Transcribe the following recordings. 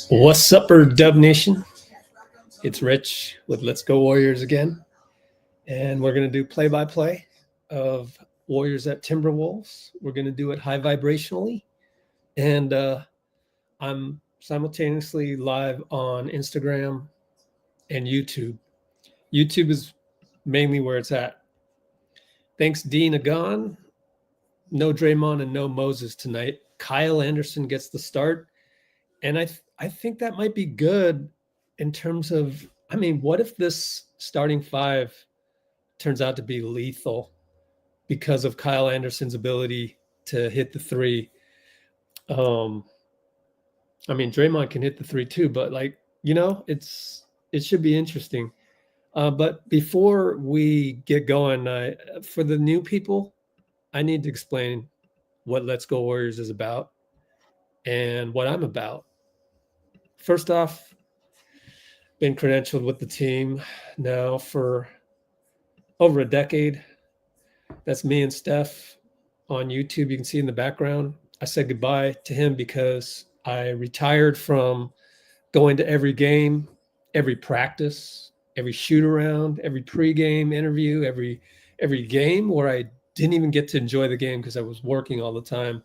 What's up, Dub Nation? It's Rich with Let's Go Warriors again. And we're going to do play-by-play of Warriors at Timberwolves. We're going to do it high vibrationally. And I'm simultaneously live on Instagram and YouTube. YouTube is mainly where it's at. Thanks, Dean Agon. No Draymond and no Moses tonight. Kyle Anderson gets the start. And I think that might be good in terms of, I mean, what if this starting five turns out to be lethal because of Kyle Anderson's ability to hit the three? I mean, Draymond can hit the three too, but like, you know, it should be interesting. But before we get going, for the new people, I need to explain what Let's Go Warriors is about and what I'm about. First off, been credentialed with the team now for over a decade. That's me and Steph on YouTube. You can see in the background. I said goodbye to him because I retired from going to every game, every practice, every shoot around, every pregame interview, every game where I didn't even get to enjoy the game because I was working all the time,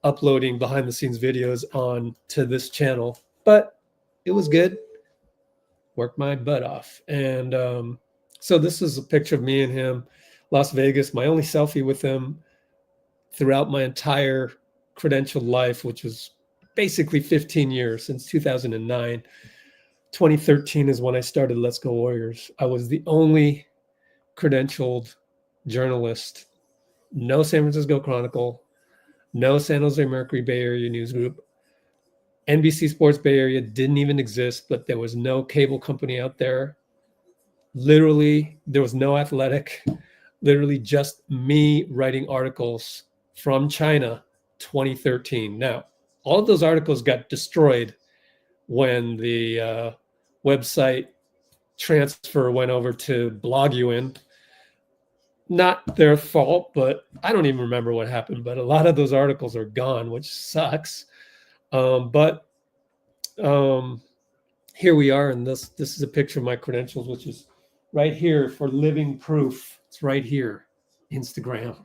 uploading behind the scenes videos on to this channel. But it was good. Worked my butt off. And so this is a picture of me and him, Las Vegas, my only selfie with him throughout my entire credentialed life, which was basically 15 years, since 2009. 2013 is when I started Let's Go Warriors. I was the only credentialed journalist. No San Francisco Chronicle, no San Jose Mercury Bay Area News Group. NBC Sports Bay Area didn't even exist, but there was no cable company out there. Literally, there was no Athletic. Literally just me writing articles from China, 2013. Now, all of those articles got destroyed when the website transfer went over to Bloguin. Not their fault, but I don't even remember what happened. But a lot of those articles are gone, which sucks. But here we are, and this is a picture of my credentials, which is right here for living proof. It's right here, Instagram.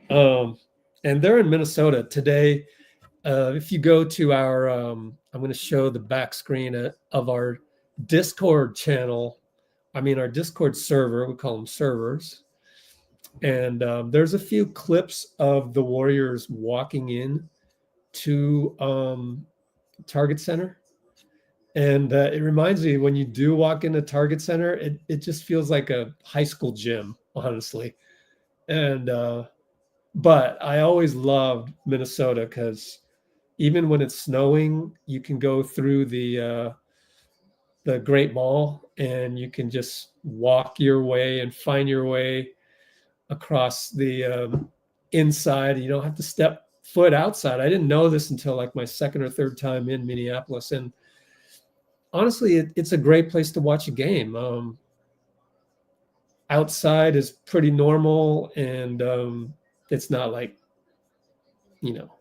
And they're in Minnesota today. If you go to our, I'm going to show the back screen of our Discord channel. I mean, our Discord server, we call them servers. And there's a few clips of the Warriors walking in to Target Center. And it reminds me, when you do walk into Target Center, it just feels like a high school gym, honestly. And but I always loved Minnesota because even when it's snowing, you can go through the Great Mall and you can just walk your way and find your way across the inside. You don't have to step foot outside. I didn't know this until like my second or third time in Minneapolis. And honestly, it's a great place to watch a game. Outside is pretty normal, and it's not like, you know,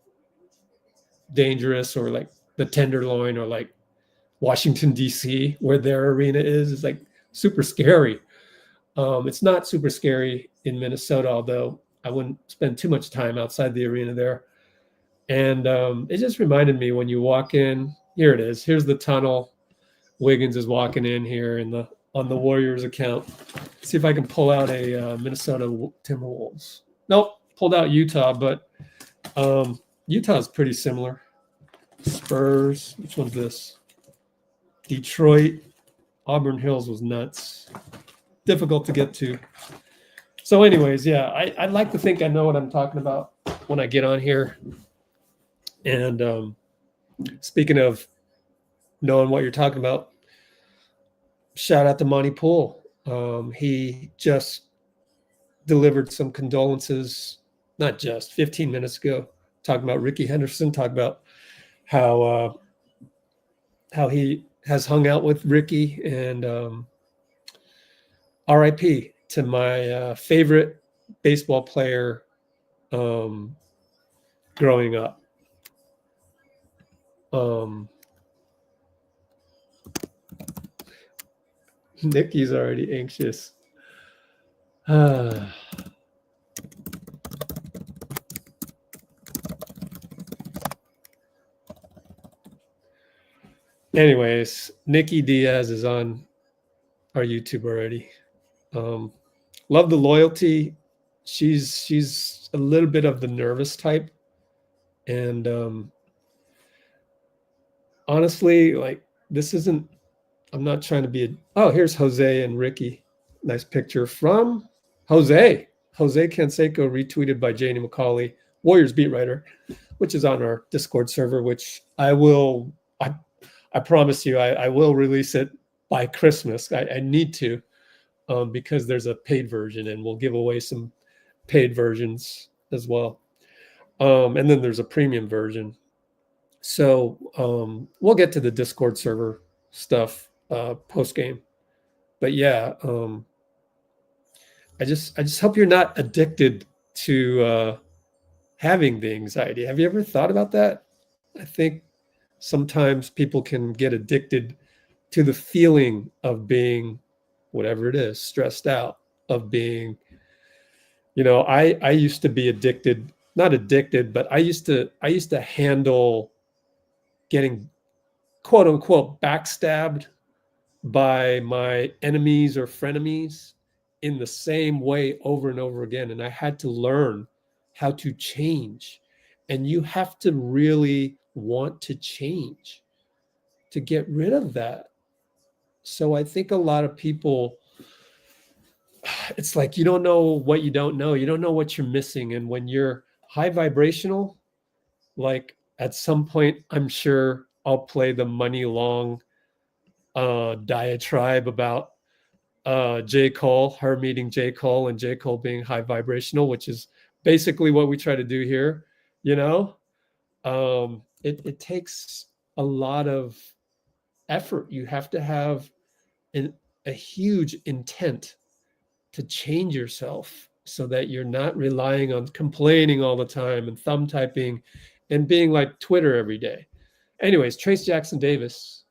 dangerous or like the Tenderloin or like Washington, D.C., where their arena is. It's like super scary. It's not super scary in Minnesota, although I wouldn't spend too much time outside the arena there. And it just reminded me, when you walk in, here it is. Here's the tunnel. Wiggins is walking in here on the Warriors account. See if I can pull out a Minnesota Timberwolves. Nope, pulled out Utah, but Utah is pretty similar. Spurs, which one's this? Detroit. Auburn Hills was nuts. Difficult to get to. So anyways, yeah, I'd like to think I know what I'm talking about when I get on here. And speaking of knowing what you're talking about, shout out to Monty Poole. He just delivered some condolences, not just 15 minutes ago, talking about Ricky Henderson, talking about how he has hung out with Ricky, and RIP to my favorite baseball player growing up. Nicky's already anxious. Anyways, Nicky Diaz is on our YouTube already. Love the loyalty. She's a little bit of the nervous type, and honestly, like, this isn't. I'm not trying to be a. Oh, here's Jose and Ricky. Nice picture from Jose. Jose Canseco, retweeted by Janie McCauley, Warriors beat writer, which is on our Discord server, which I will. I promise you, I will release it by Christmas. I need to, because there's a paid version, and we'll give away some paid versions as well. And then there's a premium version. So we'll get to the Discord server stuff post game. But yeah, I just hope you're not addicted to having the anxiety. Have you ever thought about that? I think sometimes people can get addicted to the feeling of being, whatever it is, stressed out, of being, I used to be addicted, not addicted, but I used to handle getting quote unquote backstabbed by my enemies or frenemies in the same way over and over again. And I had to learn how to change. And you have to really want to change to get rid of that. So I think a lot of people, it's like, you don't know what you don't know. You don't know what you're missing. And when you're high vibrational, like, at some point, I'm sure I'll play the Muni Long diatribe about J.Cole, her meeting J.Cole, and J.Cole being high vibrational, which is basically what we try to do here. It takes a lot of effort. You have to have a huge intent to change yourself so that you're not relying on complaining all the time and thumb typing and being like Twitter every day. Anyways, Trace Jackson Davis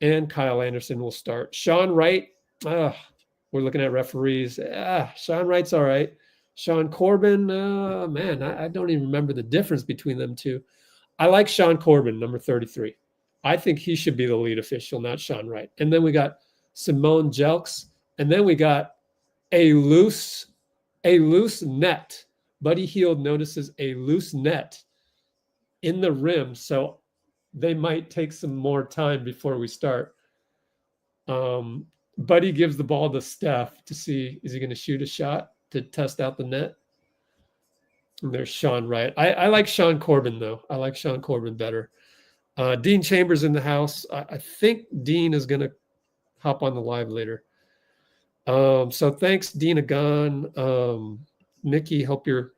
and Kyle Anderson will start. Sean Wright, we're looking at referees. Sean Wright's all right. Sean Corbin, man, I don't even remember the difference between them two. I like Sean Corbin, number 33. I think he should be the lead official, not Sean Wright. And then we got Simone Jelks, and then we got a loose net. Buddy Hield notices a loose net in the rim, so they might take some more time before we start. Buddy gives the ball to Steph to see, is he going to shoot a shot to test out the net? And there's Sean Wright. I like Sean Corbin, though. I like Sean Corbin better. Dean Chambers in the house. I think Dean is going to hop on the live later. So thanks, Dean Agon. Nicky, hope you're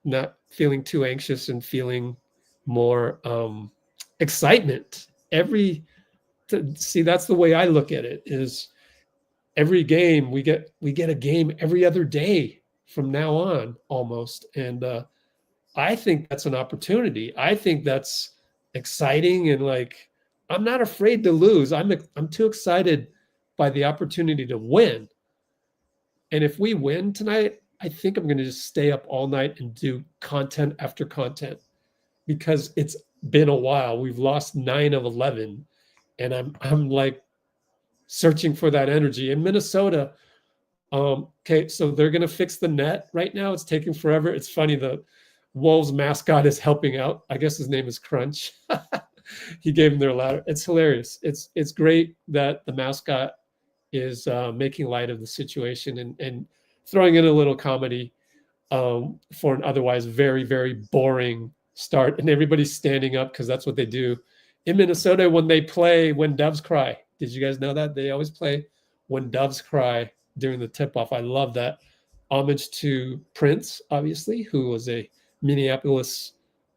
not feeling too anxious and feeling more excitement. See, that's the way I look at it, is every game we get a game every other day from now on almost. And I think that's an opportunity. I think that's exciting, and like, I'm not afraid to lose. I'm too excited by the opportunity to win. And if we win tonight, I think I'm going to just stay up all night and do content after content, because it's been a while. We've lost 9 of 11, and I'm like searching for that energy. In Minnesota, okay, so they're going to fix the net right now. It's taking forever. It's funny, the Wolves mascot is helping out. I guess his name is Crunch. He gave them their ladder. It's hilarious. It's great that the mascot is making light of the situation and throwing in a little comedy for an otherwise very, very boring start. And everybody's standing up because that's what they do. In Minnesota, when they play When Doves Cry, did you guys know that? They always play When Doves Cry during the tip-off. I love that. Homage to Prince, obviously, who was a Minneapolis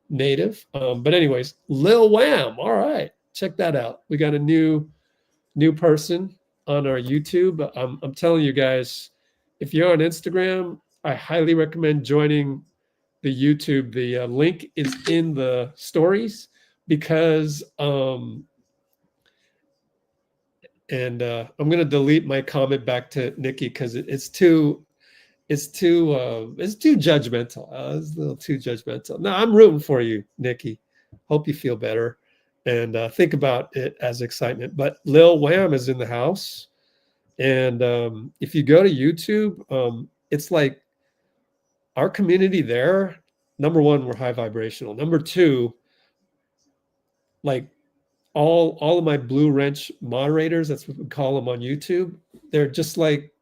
native. But anyways, Lil Wham. All right, check that out. We got a new person on our YouTube. I'm telling you guys, if you're on Instagram, I highly recommend joining the YouTube. The link is in the stories, because and I'm gonna delete my comment back to Nicky because it's too judgmental. It's a little too judgmental. No, I'm rooting for you, Nicky. Hope you feel better, and think about it as excitement. But Lil Wham is in the house, and if you go to YouTube, it's like our community there. Number one, we're high vibrational. Number two, like all of my Blue Wrench moderators, that's what we call them on YouTube. They're just like,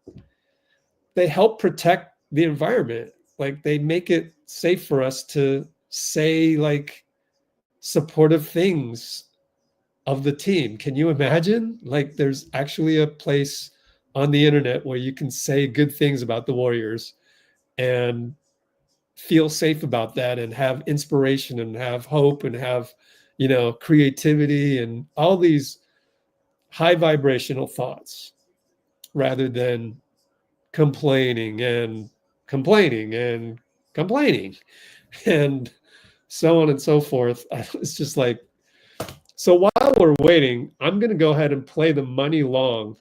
they help protect the environment. Like they make it safe for us to say like supportive things of the team. Can you imagine? Like there's actually a place on the internet where you can say good things about the Warriors and feel safe about that and have inspiration and have hope and have, you know, creativity and all these high vibrational thoughts rather than complaining and complaining and complaining and so on and so forth. It's just like, so while we're waiting, I'm going to go ahead and play the Muni Long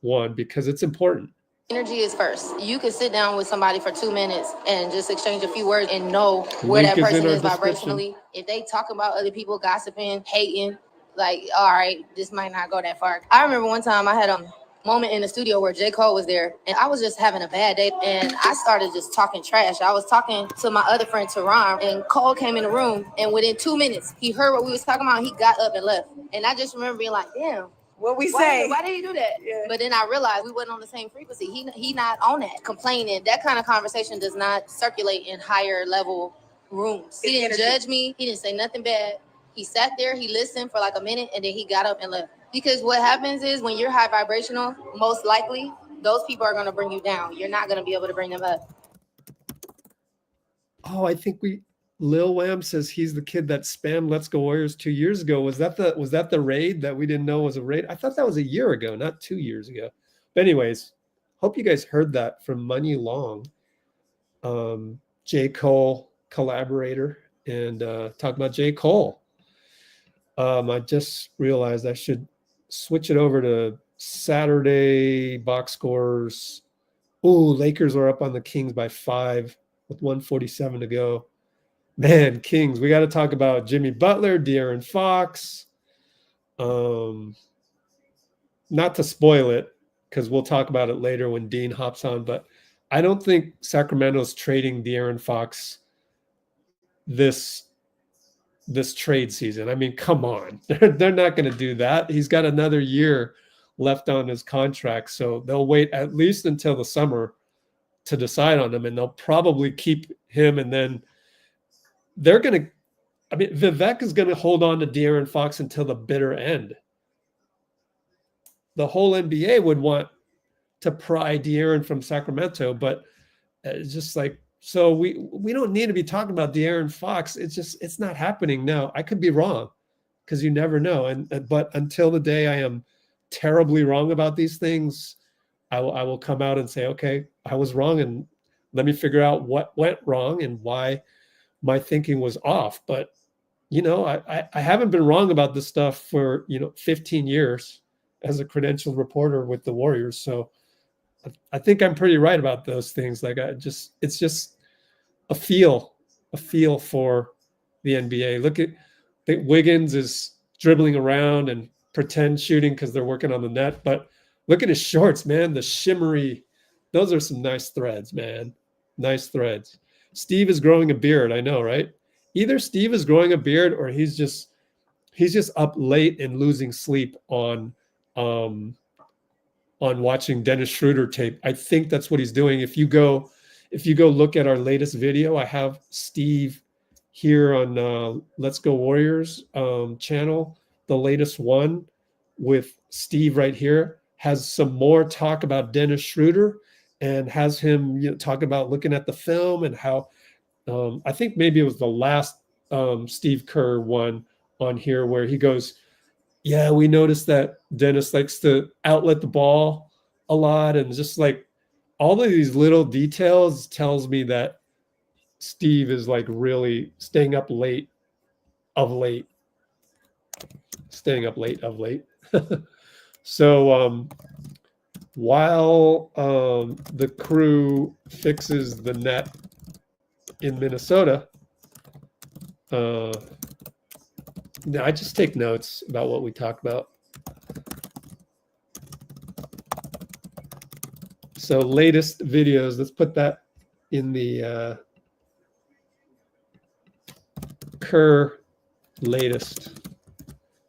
one because it's important. Energy is first. You can sit down with somebody for 2 minutes and just exchange a few words and know where that person is vibrationally. If they talk about other people, gossiping, hating, like, all right, this might not go that far. I remember one time I had a moment in the studio where J.Cole was there and I was just having a bad day and I started just talking trash. I was talking to my other friend Turan and Cole came in the room and within 2 minutes he heard what we was talking about and he got up and left. And I just remember being like, damn. What we say? Why did he do that? Yeah. But then I realized we wasn't on the same frequency. He not on that. Complaining, that kind of conversation does not circulate in higher level rooms. He didn't judge me. He didn't say nothing bad. He sat there, he listened for like a minute, and then he got up and left. Because what happens is when you're high vibrational, most likely, those people are going to bring you down. You're not going to be able to bring them up. Oh, I think Lil Wham says he's the kid that spammed Let's Go Warriors 2 years ago. Was that the raid that we didn't know was a raid? I thought that was a year ago, not 2 years ago. But anyways, hope you guys heard that from Muni Long, J.Cole collaborator, and talk about J.Cole. I just realized I should switch it over to Saturday box scores. Ooh, Lakers are up on the Kings by 5 with 1:47 to go. Man, Kings, we got to talk about Jimmy Butler, De'Aaron Fox. Not to spoil it, because we'll talk about it later when Dean hops on, but I don't think Sacramento's trading De'Aaron Fox this trade season. I mean, come on. They're not going to do that. He's got another year left on his contract, so they'll wait at least until the summer to decide on him, and they'll probably keep him, and then they're going to, I mean, Vivek is going to hold on to De'Aaron Fox until the bitter end. The whole NBA would want to pry De'Aaron from Sacramento, but it's just like, so we don't need to be talking about De'Aaron Fox. It's not happening now. I could be wrong because you never know. But until the day I am terribly wrong about these things, I will come out and say, okay, I was wrong, and let me figure out what went wrong and why my thinking was off. But, you know, I haven't been wrong about this stuff for, 15 years as a credentialed reporter with the Warriors. So I think I'm pretty right about those things. Like it's just a feel for the NBA. Look at Wiggins is dribbling around and pretend shooting because they're working on the net. But look at his shorts, man, the shimmery, those are some nice threads, man. Nice threads. Steve is growing a beard. I know, right? Either Steve is growing a beard or he's just up late and losing sleep on watching Dennis Schroder tape. I think that's what he's doing. If you go look at our latest video, I have Steve here on Let's Go Warriors channel. The latest one with Steve right here has some more talk about Dennis Schroder and has him talk about looking at the film and how I think maybe it was the last Steve Kerr one on here where he goes, yeah, we noticed that Dennis likes to outlet the ball a lot, and just like all of these little details tells me that Steve is like really staying up late of late Staying up late of late. So while the crew fixes the net in Minnesota, I just take notes about what we talk about. So latest videos, let's put that in the Kerr latest.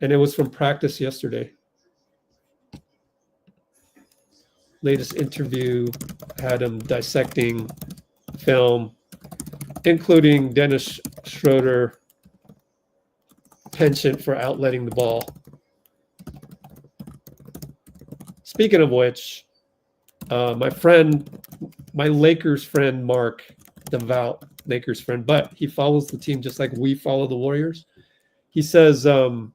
And it was from practice yesterday. Latest interview had him dissecting film, including Dennis Schroder penchant for outletting the ball. Speaking of which, my Lakers friend, Mark, devout Lakers friend, but he follows the team just like we follow the Warriors. He says the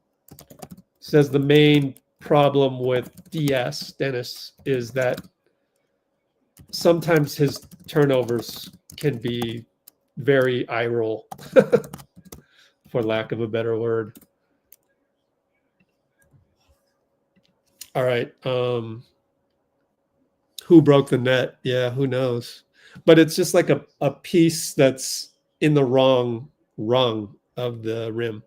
main problem with Dennis, is that sometimes his turnovers can be very eye roll, for lack of a better word. All right. Who broke the net? Yeah, who knows? But it's just like a piece that's in the wrong rung of the rim.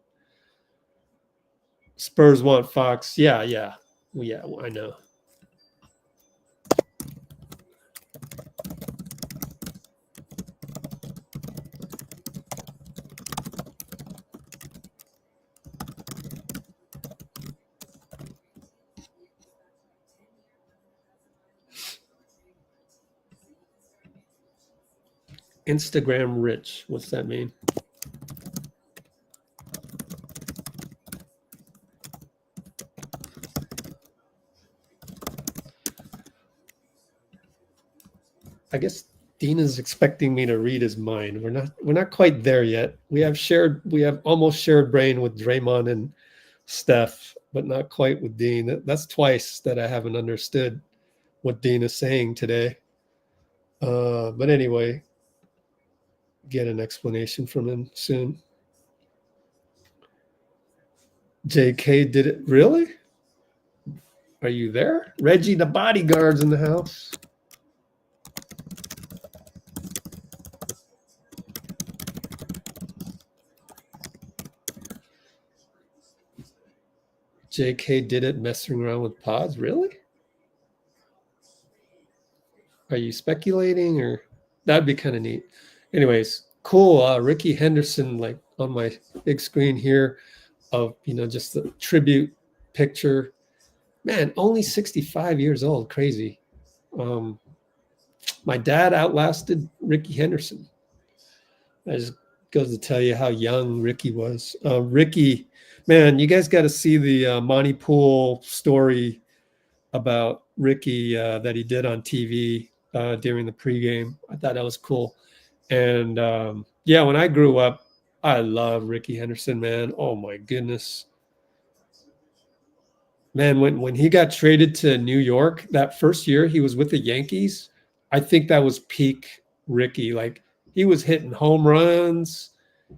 Spurs want Fox. Yeah, I know. Instagram rich. What's that mean? I guess Dina's expecting me to read his mind. We're not quite there yet. We have almost shared brain with Draymond and Steph, but not quite with Dean. That's twice that I haven't understood what Dean is saying today. But anyway, get an explanation from him soon. J.K. did it. Really? Are you there? Reggie, the bodyguard's in the house. J.K. did it messing around with pods. Really? Are you speculating, or that'd be kind of neat? Anyways, cool. Ricky Henderson, like on my big screen here, of just the tribute picture. Man, only 65 years old. Crazy. My dad outlasted Ricky Henderson. That just goes to tell you how young Ricky was. Ricky, man, you guys got to see the Monty Pool story about Ricky that he did on TV during the pregame. I thought that was cool. And when I grew up, I love Ricky Henderson, man. Oh my goodness. Man, when he got traded to New York that first year he was with the Yankees, I think that was peak Ricky. Like, he was hitting home runs.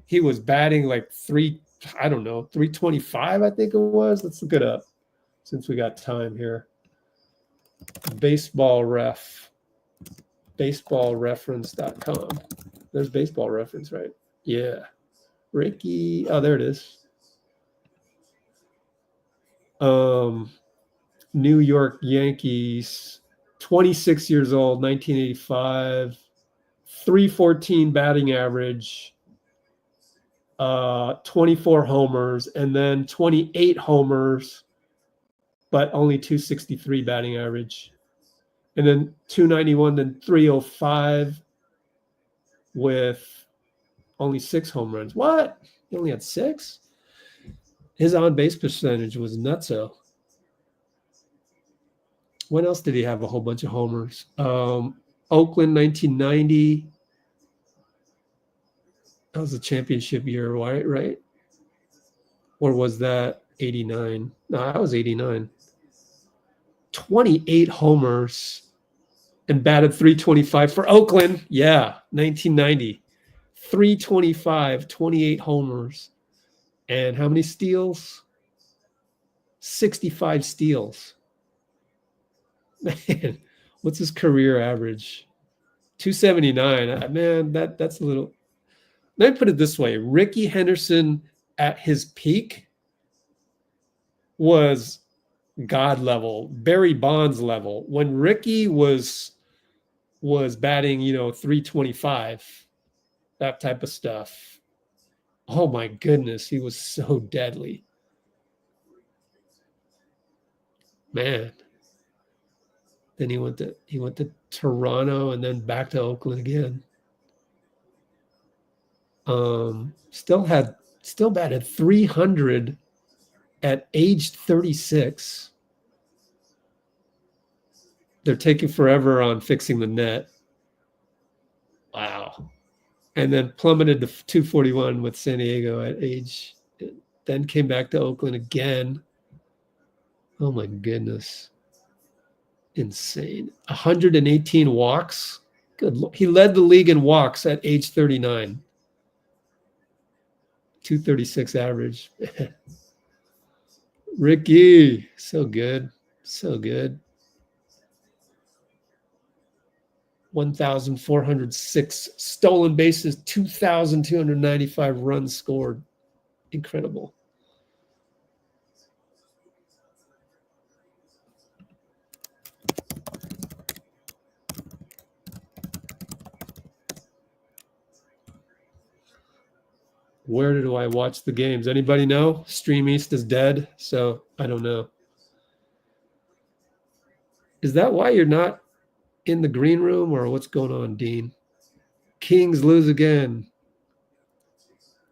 He was batting like 325, I think it was. Let's look it up since we got time here. Baseballreference.com. There's Baseball Reference, right? Yeah. Ricky. Oh, there it is. New York Yankees, 26 years old, 1985, 314 batting average, 24 homers, and then 28 homers, but only 263 batting average. And then 291, then 305 with only 6 home runs. What? He only had 6? His on-base percentage was nutso. When else did he have a whole bunch of homers? Oakland, 1990. That was a championship year, right? Or was that 89? No, that was 89. 28 homers and batted 325 for Oakland. Yeah, 1990. 325, 28 homers. And how many steals? 65 steals. Man, what's his career average? 279. Man, that's a little. Let me put it this way. Ricky Henderson at his peak was God level, Barry Bonds level. When Ricky was batting, 325, that type of stuff. Oh my goodness, he was so deadly. Man. Then he went to Toronto and then back to Oakland again. Still batted 300 at age 36. They're taking forever on fixing the net. Wow. And then plummeted to 241 with San Diego at age, then came back to Oakland again. Oh my goodness. Insane. 118 walks. Good. He led the league in walks at age 39. 236 average. Ricky, so good. So good. 1,406 stolen bases, 2,295 runs scored. Incredible. Where do I watch the games? Anybody know? Stream East is dead, so I don't know. Is that why you're not in the green room, or what's going on, Dean? Kings lose again.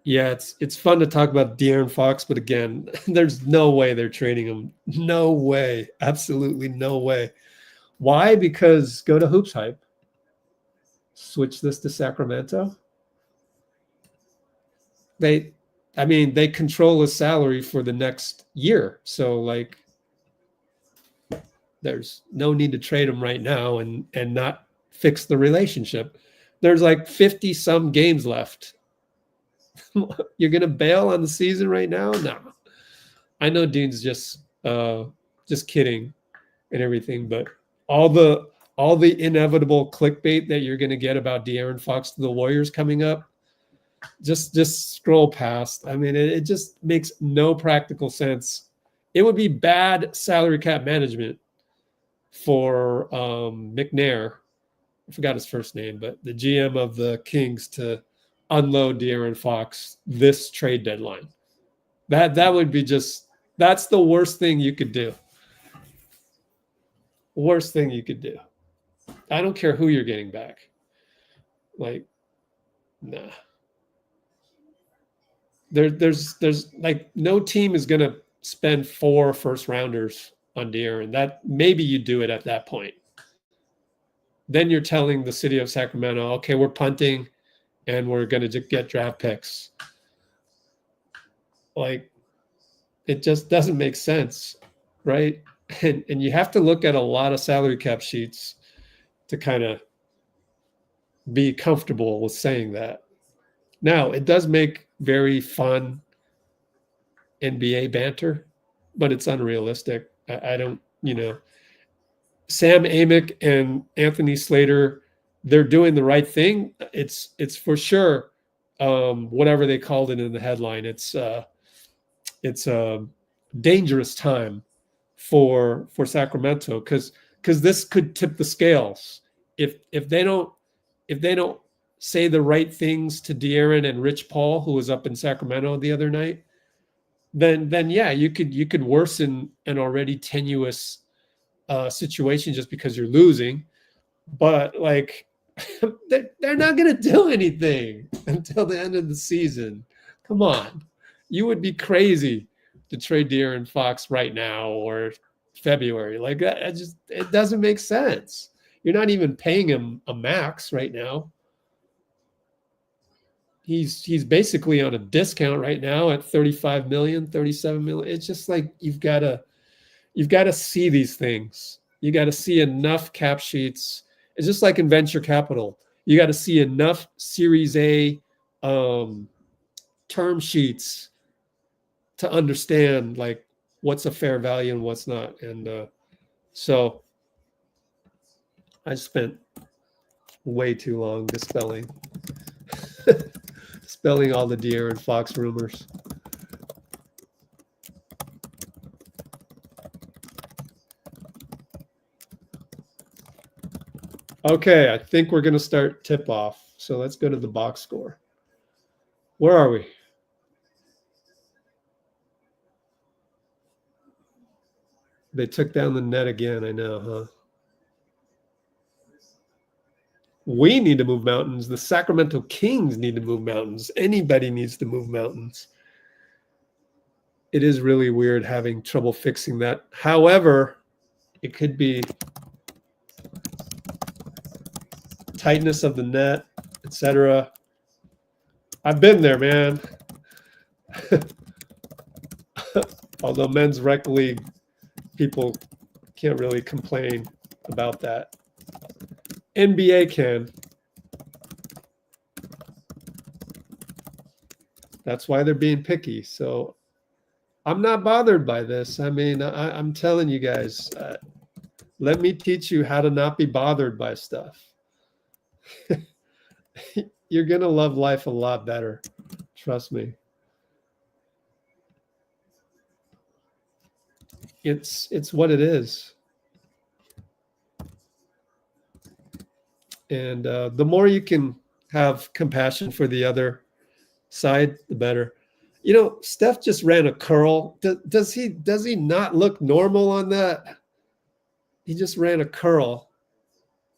Yeah, it's fun to talk about De'Aaron Fox, but again, there's no way they're trading him. No way. Absolutely no way. Why? Because go to Hoops Hype. Switch this to Sacramento. They control his salary for the next year. So like there's no need to trade him right now and not fix the relationship. There's like 50 some games left. You're going to bail on the season right now? No. I know Dean's just kidding and everything, but all the inevitable clickbait that you're going to get about De'Aaron Fox to the Warriors coming up, just scroll past. I mean, it just makes no practical sense. It would be bad salary cap management for McNair. I forgot his first name, but the GM of the Kings to unload De'Aaron Fox this trade deadline. That would be that's the worst thing you could do. Worst thing you could do. I don't care who you're getting back. Like, nah. There's like no team is gonna spend 4 first rounders on De'Aaron. That maybe you do it at that point. Then you're telling the city of Sacramento, okay, we're punting and we're gonna get draft picks. Like, it just doesn't make sense, right? And you have to look at a lot of salary cap sheets to kind of be comfortable with saying that. Now, it does make very fun NBA banter, but it's unrealistic. I don't, Sam Amick and Anthony Slater, they're doing the right thing. It's for sure, whatever they called it in the headline, it's a dangerous time for Sacramento because this could tip the scales if they don't say the right things to De'Aaron and Rich Paul, who was up in Sacramento the other night, then yeah, you could worsen an already tenuous situation just because you're losing. But like they're not going to do anything until the end of the season. Come on, you would be crazy to trade De'Aaron Fox right now or February. Like that, it doesn't make sense. You're not even paying him a max right now. He's basically on a discount right now at 35 million, 37 million. It's just like you've got to see these things. You got to see enough cap sheets. It's just like in venture capital. You got to see enough Series A term sheets to understand like what's a fair value and what's not. And so I spent way too long dispelling dispelling all the De'Aaron Fox rumors. Okay, I think we're going to start tip off. So let's go to the box score. Where are we? They took down the net again, I know, huh? We need to move mountains. The Sacramento Kings need to move mountains. Anybody needs to move mountains. It is really weird having trouble fixing that. However, it could be tightness of the net, etc. I've been there, man. Although men's rec league people can't really complain about that. NBA can. That's why they're being picky. So I'm not bothered by this. I mean, I'm telling you guys, let me teach you how to not be bothered by stuff. You're going to love life a lot better. Trust me. It's what it is. And the more you can have compassion for the other side, the better. You know, Steph just ran a curl. Does he not look normal on that? He just ran a curl,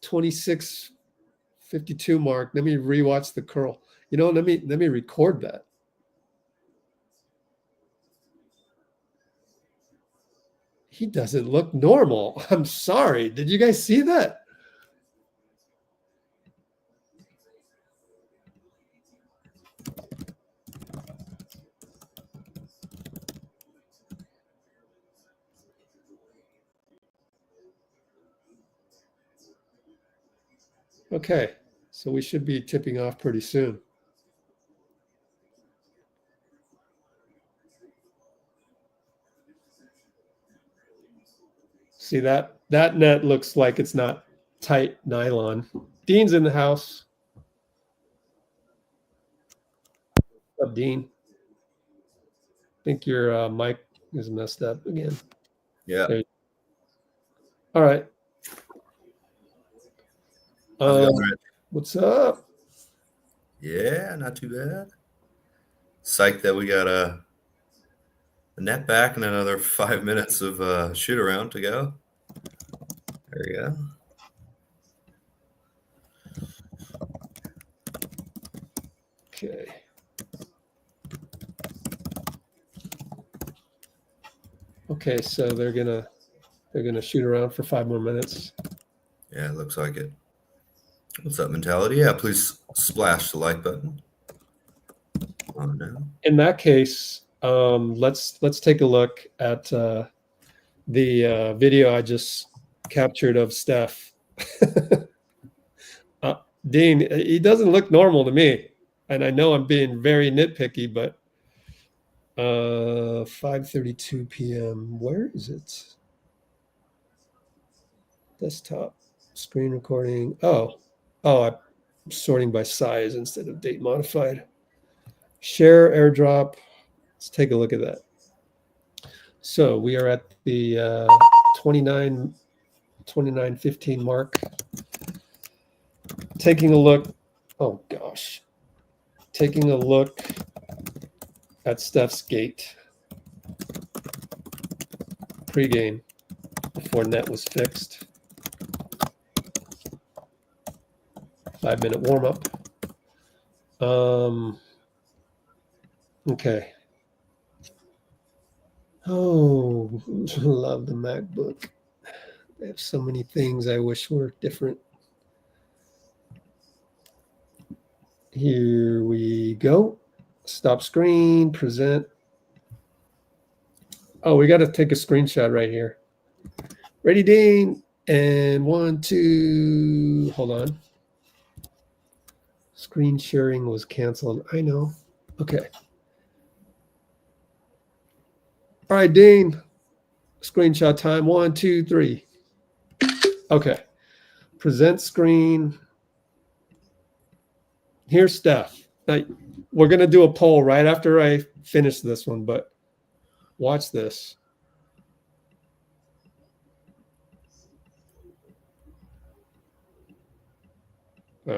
26:52 mark. Let me rewatch the curl. You know, let me record that. He doesn't look normal. I'm sorry. Did you guys see that? Okay, so we should be tipping off pretty soon. See that net looks like it's not tight nylon. Dean's in the house. What's up, Dean? I think your mic is messed up again. Yeah. All right. How's it going, Rich? What's up? Yeah, not too bad. Psyched that we got a net back and another 5 minutes of shoot around to go. There you go. Okay. Okay, so they're gonna shoot around for 5 more minutes. Yeah, it looks like it. What's up, Mentality? Yeah, please splash the like button. Oh no. In that case, let's take a look at the video I just captured of Steph. Dean, he doesn't look normal to me, and I know I'm being very nitpicky, but 5:32 p.m. Where is it? Desktop screen recording. Oh, I'm sorting by size instead of date modified. Share airdrop. Let's take a look at that. So we are at the 29:15 mark. Taking a look. Oh gosh. Taking a look at Steph's gait pregame before net was fixed. 5-minute warm up. Okay. Oh, love the MacBook. I have so many things I wish were different. Here we go. Stop screen, present. Oh, we got to take a screenshot right here. Ready, Dean? And 1, 2, hold on. Screen sharing was canceled. I know. Okay. All right, Dean, Screenshot time. 1, 2, 3. Okay. Present screen. Here's Steph. Now, we're going to do a poll right after I finish this one, but watch this.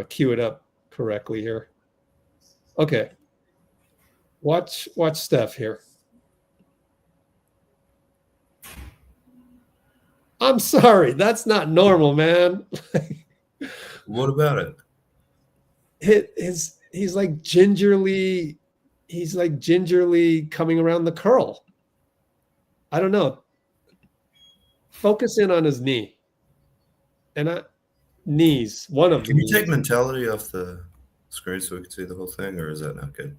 Cue it up correctly here. Okay. Watch Steph here. I'm sorry, that's not normal, man. What about it? He's like gingerly coming around the curl. I don't know. Focus in on his knee. And knees, one of them. Can you take mentality off the screen so we can see the whole thing, or is that not good?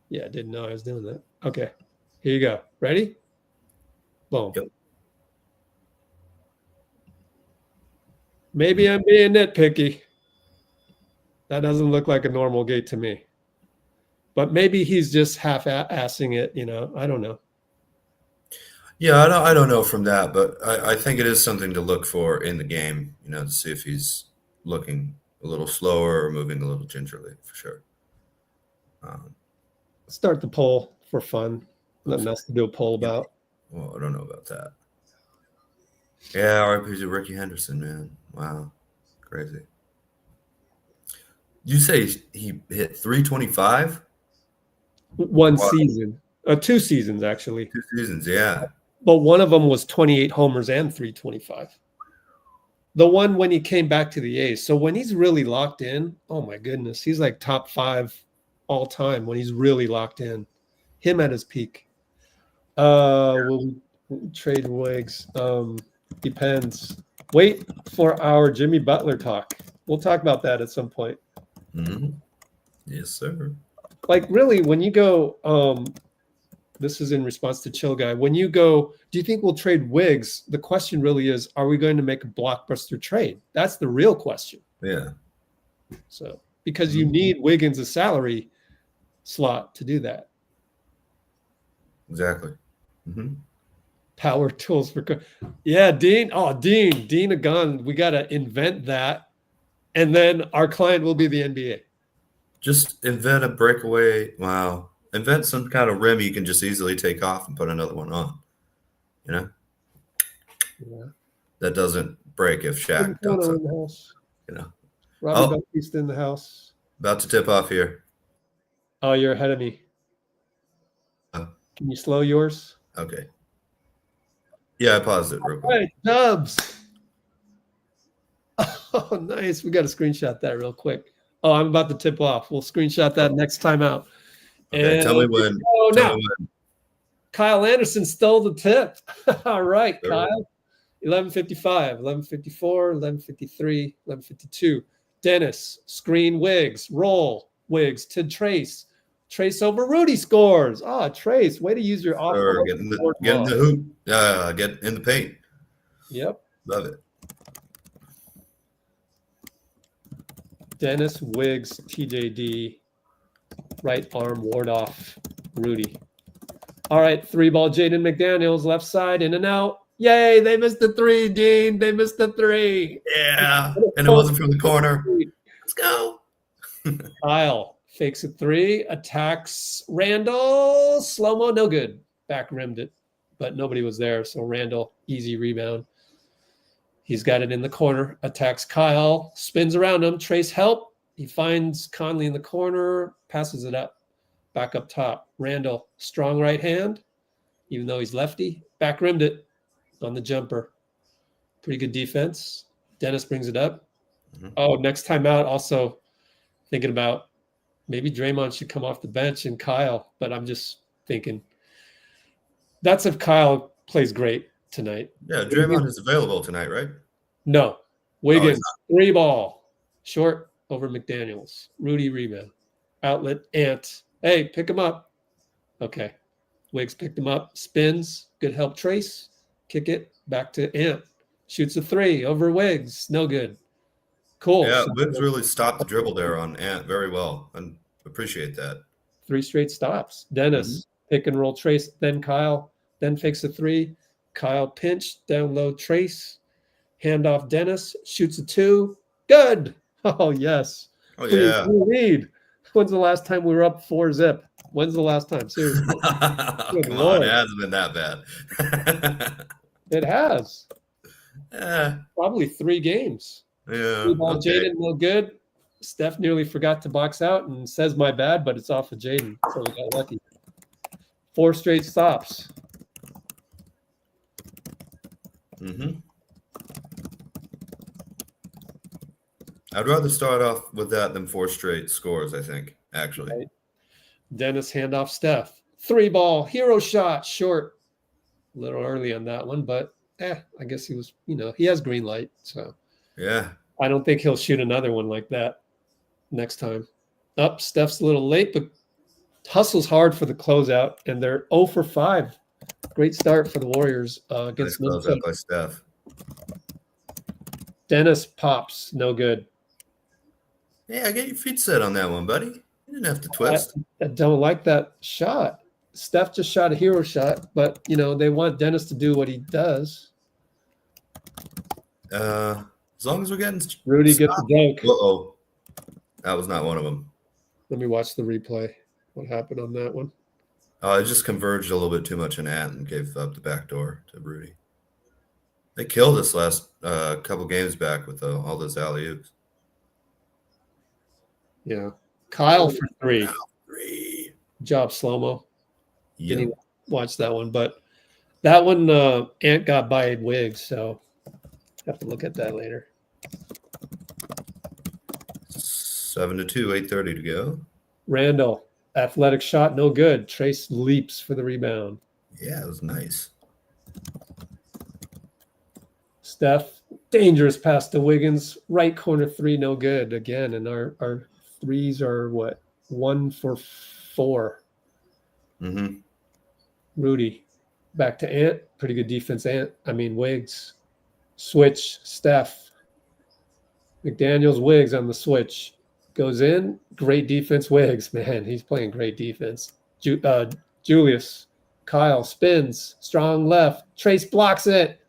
Yeah, I didn't know I was doing that. Okay, here you go. Ready? Boom. Yep. Maybe I'm being nitpicky. That doesn't look like a normal gait to me. But maybe he's just half-assing it, you know. I don't know. Yeah, I don't know from that, but I think it is something to look for in the game, you know, to see if he's looking a little slower or moving a little gingerly, for sure. Start the poll for fun. Nothing else to do a poll about. Well, I don't know about that. Yeah, RIP to Ricky Henderson, man. Wow. Crazy. You say he hit 325? One season. 2 seasons, actually. 2 seasons, yeah. But one of them was 28 homers and 325. The one when he came back to the A's. So when he's really locked in, oh my goodness, he's like top 5 all time when he's really locked in. Him at his peak. We'll trade wigs. Depends. Wait for our Jimmy Butler talk. We'll talk about that at some point. Mm-hmm. Yes, sir. Like really, when you go, this is in response to Chill Guy. When you go, do you think we'll trade wigs? The question really is, are we going to make a blockbuster trade? That's the real question. Yeah. So because you need Wiggins' salary slot to do that. Exactly. Mm-hmm. Power tools for Dean. Oh, Dean a gun. We got to invent that, and then our client will be the NBA. Just invent a breakaway. Wow. Invent some kind of rim you can just easily take off and put another one on. You know? Yeah. That doesn't break if Shaq does it. You know? Robby Bautista in the house. About to tip off here. Oh, you're ahead of me. Can you slow yours? Okay. Yeah, I paused it real quick. All right, Tabz. Oh, nice. We got to screenshot that real quick. Oh, I'm about to tip off. We'll screenshot that next time out. Okay, and tell me when. Kyle Anderson stole the tip. All right, Sure. Kyle. 11:55, 11:54, 11:53, 11:52. Dennis, screen wigs, roll wigs to Trace. Trace over Rudy scores. Trace, way to use your off. Get in the hoop. Get in the paint. Yep. Love it. Dennis, Wiggs, TJD, right arm, ward off, Rudy. All right, 3-ball, Jaden McDaniels, left side, in and out. Yay, they missed the 3, Dean. They missed the 3. Yeah, and it wasn't from the corner. Let's go. Kyle fakes a 3, attacks Randall. Slow-mo, no good. Back rimmed it, but nobody was there, so Randall, easy rebound. He's got it in the corner, attacks Kyle, spins around him, Trace help. He finds Conley in the corner, passes it up, back up top. Randall, strong right hand, even though he's lefty, back rimmed it on the jumper. Pretty good defense. Dennis brings it up. Mm-hmm. Oh, next time out, also thinking about maybe Draymond should come off the bench and Kyle, but I'm just thinking that's if Kyle plays great tonight. Yeah, Draymond is available tonight, right? No. Wiggins, 3-ball. Short over McDaniels. Rudy rebound. Outlet, Ant. Hey, pick him up. Okay. Wiggs picked him up. Spins. Good help, Trace. Kick it. Back to Ant. Shoots a 3 over Wiggs. No good. Cool. Yeah, Wiggs really stopped the dribble there on Ant very well. And appreciate that. 3 straight stops. Dennis, pick and roll Trace. Then Kyle. then fakes a three. Kyle pinch, down low Trace. Handoff Dennis, shoots a two. Good. Oh, yes. Oh, yeah. Lead. When's the last time we were up 4-zip? When's the last time? Seriously. Come on, it hasn't been that bad. It has. Yeah. Probably 3 games. Yeah. Okay. Jaden, no good. Steph nearly forgot to box out and says my bad, but it's off of Jaden. So we got lucky. 4 straight stops. Mm-hmm. I'd rather start off with that than 4 straight scores, I think, actually. Right. Dennis handoff Steph. 3-ball, hero shot, short. A little early on that one, but I guess he was, he has green light. So yeah. I don't think he'll shoot another one like that next time. Steph's a little late, but hustles hard for the closeout, and they're 0 for 5. Great start for the Warriors against Minnesota. Closeout by Steph. Dennis pops, no good. Yeah, get your feet set on that one, buddy. You didn't have to twist. I don't like that shot. Steph just shot a hero shot, but, they want Dennis to do what he does. As long as we're getting... Rudy gets a dunk. Uh-oh. That was not one of them. Let me watch the replay. What happened on that one? It just converged a little bit too much in Ant and gave up the back door to Rudy. They killed us last couple games back with all those alley-oops. Yeah. Kyle for 3. 3. Good job, slow-mo. Yep. Didn't even watch that one, but that one Ant got by Wiggs, so have to look at that later. 7-2, 8:30 to go. Randall, athletic shot, no good. Trace leaps for the rebound. Yeah, it was nice. Steph, dangerous pass to Wiggins. Right corner 3, no good again. And our threes are what? 1 for 4. Mm-hmm. Rudy, back to Ant. Pretty good defense, Ant. Wiggs. Switch, Steph. McDaniels, Wiggs on the switch. Goes in. Great defense, Wiggs. Man, he's playing great defense. Julius. Kyle spins. Strong left. Trace blocks it.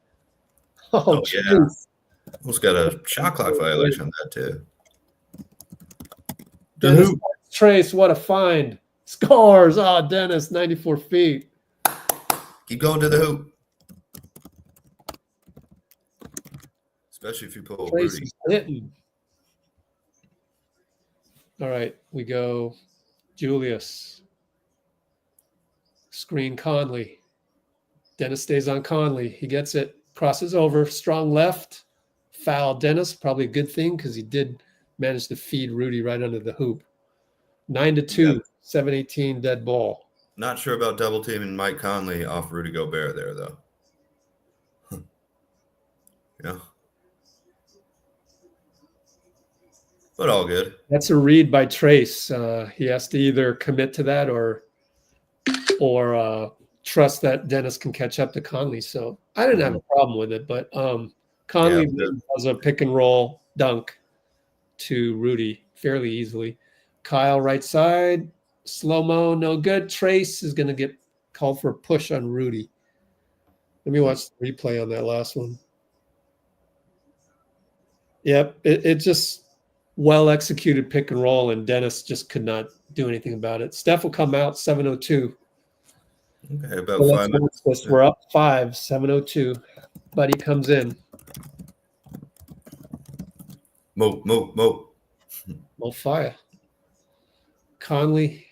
Oh yeah. Almost got a shot clock violation on that, too. Dennis, Trace, what a find. Scores. Oh, Dennis, 94 feet. Keep going to the hoop. Especially if you pull Trace Rudy. is hitting. All right, we go Julius. Screen Conley. Dennis stays on Conley. He gets it. Crosses over. Strong left. Foul Dennis. Probably a good thing because he did manage to feed Rudy right under the hoop. 9-2. Yep. 7-18 dead ball. Not sure about double teaming Mike Conley off Rudy Gobert there, though. Yeah. But all good. That's a read by Trace. He has to either commit to that or trust that Dennis can catch up to Conley. So I didn't have a problem with it, but Conley does a pick and roll dunk to Rudy fairly easily. Kyle right side, slow-mo, no good. Trace is going to get called for a push on Rudy. Let me watch the replay on that last one. Yep, it just well-executed pick and roll, and Dennis just could not do anything about it. Steph will come out 7:02. Okay, about 5 minutes. We're up 5, 7:02. Buddy comes in. Mo. Mo fire. Conley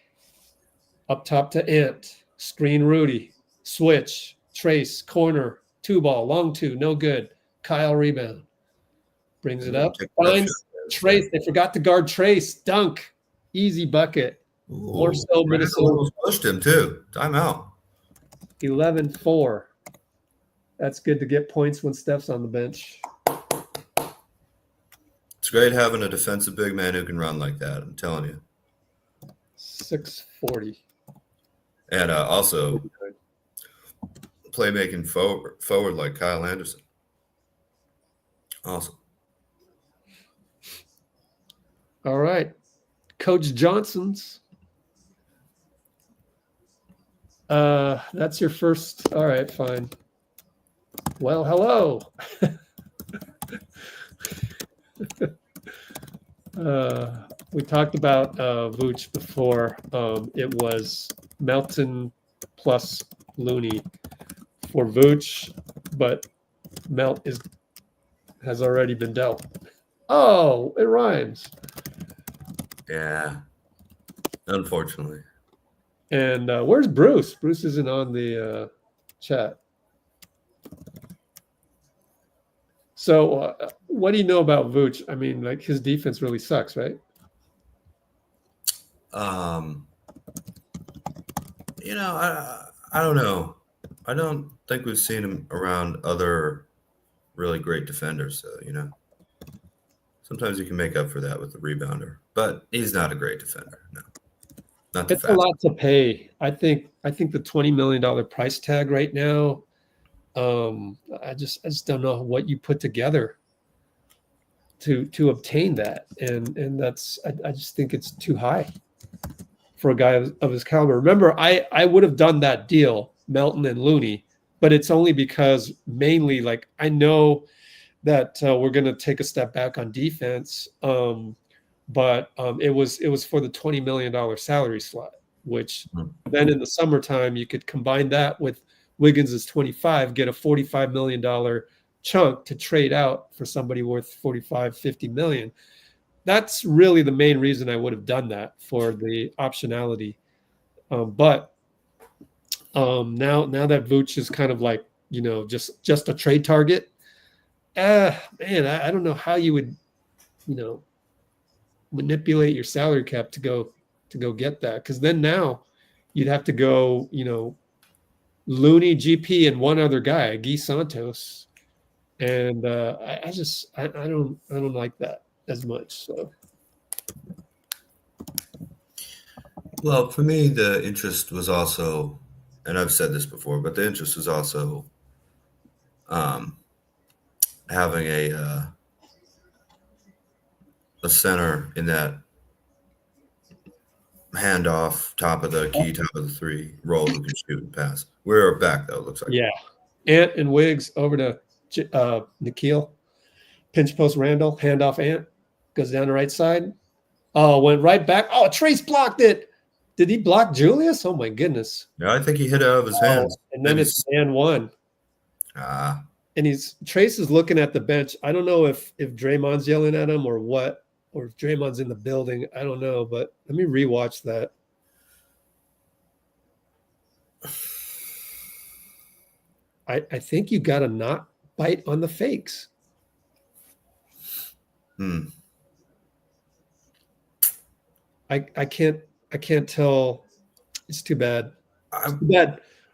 up top to Ant. Screen Rudy. Switch. Trace. Corner. 2-ball. Long 2. No good. Kyle rebound. Brings it up. Finds Trace. They forgot to guard Trace. Dunk. Easy bucket. More so Minnesota. Pushed him too. Timeout. 11-4. That's good to get points when Steph's on the bench. It's great having a defensive big man who can run like that. I'm telling you. 6:40. And also playmaking forward like Kyle Anderson. Awesome. All right. Coach Johnson's. That's your first. All right, fine. Well, hello. We talked about Vooch before. It was Melton plus Looney for Vooch, but Melt has already been dealt. Oh, it rhymes. Yeah. Unfortunately. And where's Bruce? Bruce isn't on the chat. So what do you know about Vooch? I mean, like his defense really sucks, right? You know, I don't know. I don't think we've seen him around other really great defenders. So, you know, sometimes you can make up for that with the rebounder, but he's not a great defender. No, not the It's a lot to pay. I think the $20 million price tag right now. I just don't know what you put together to obtain that, and that's I just think it's too high for a guy of his caliber. Remember, I would have done that deal, Melton and Looney, but it's only because mainly like I know that we're going to take a step back on defense, but it was for the $20 million salary slot, which then in the summertime you could combine that with Wiggins is 25, get a $45 million chunk to trade out for somebody worth 45, 50 million. That's really the main reason I would have done that, for the optionality. But now that Vooch is kind of like, you know, just a trade target, man, I don't know how you would, you know, manipulate your salary cap to go get that. Because then now you'd have to go, you know, Looney, GP, and one other guy, Guy Santos, and I don't like that as much. So, well, for me, the interest was also, and I've said this before, but the interest was also having a center in that handoff, top of the key, top of the three role who can shoot and pass. We're back though. It looks like. Yeah, Ant and Wiggs over to Nikhil, pinch post Randall, handoff Ant, goes down the right side. Oh, went right back. Oh, Trace blocked it. Did he block Julius? Oh my goodness. Yeah, I think he hit it out of his hands. And then it's man one. And Trace is looking at the bench. I don't know if Draymond's yelling at him or what, or if Draymond's in the building. I don't know, but let me rewatch that. I think you got to not bite on the fakes. I can't tell. It's too bad.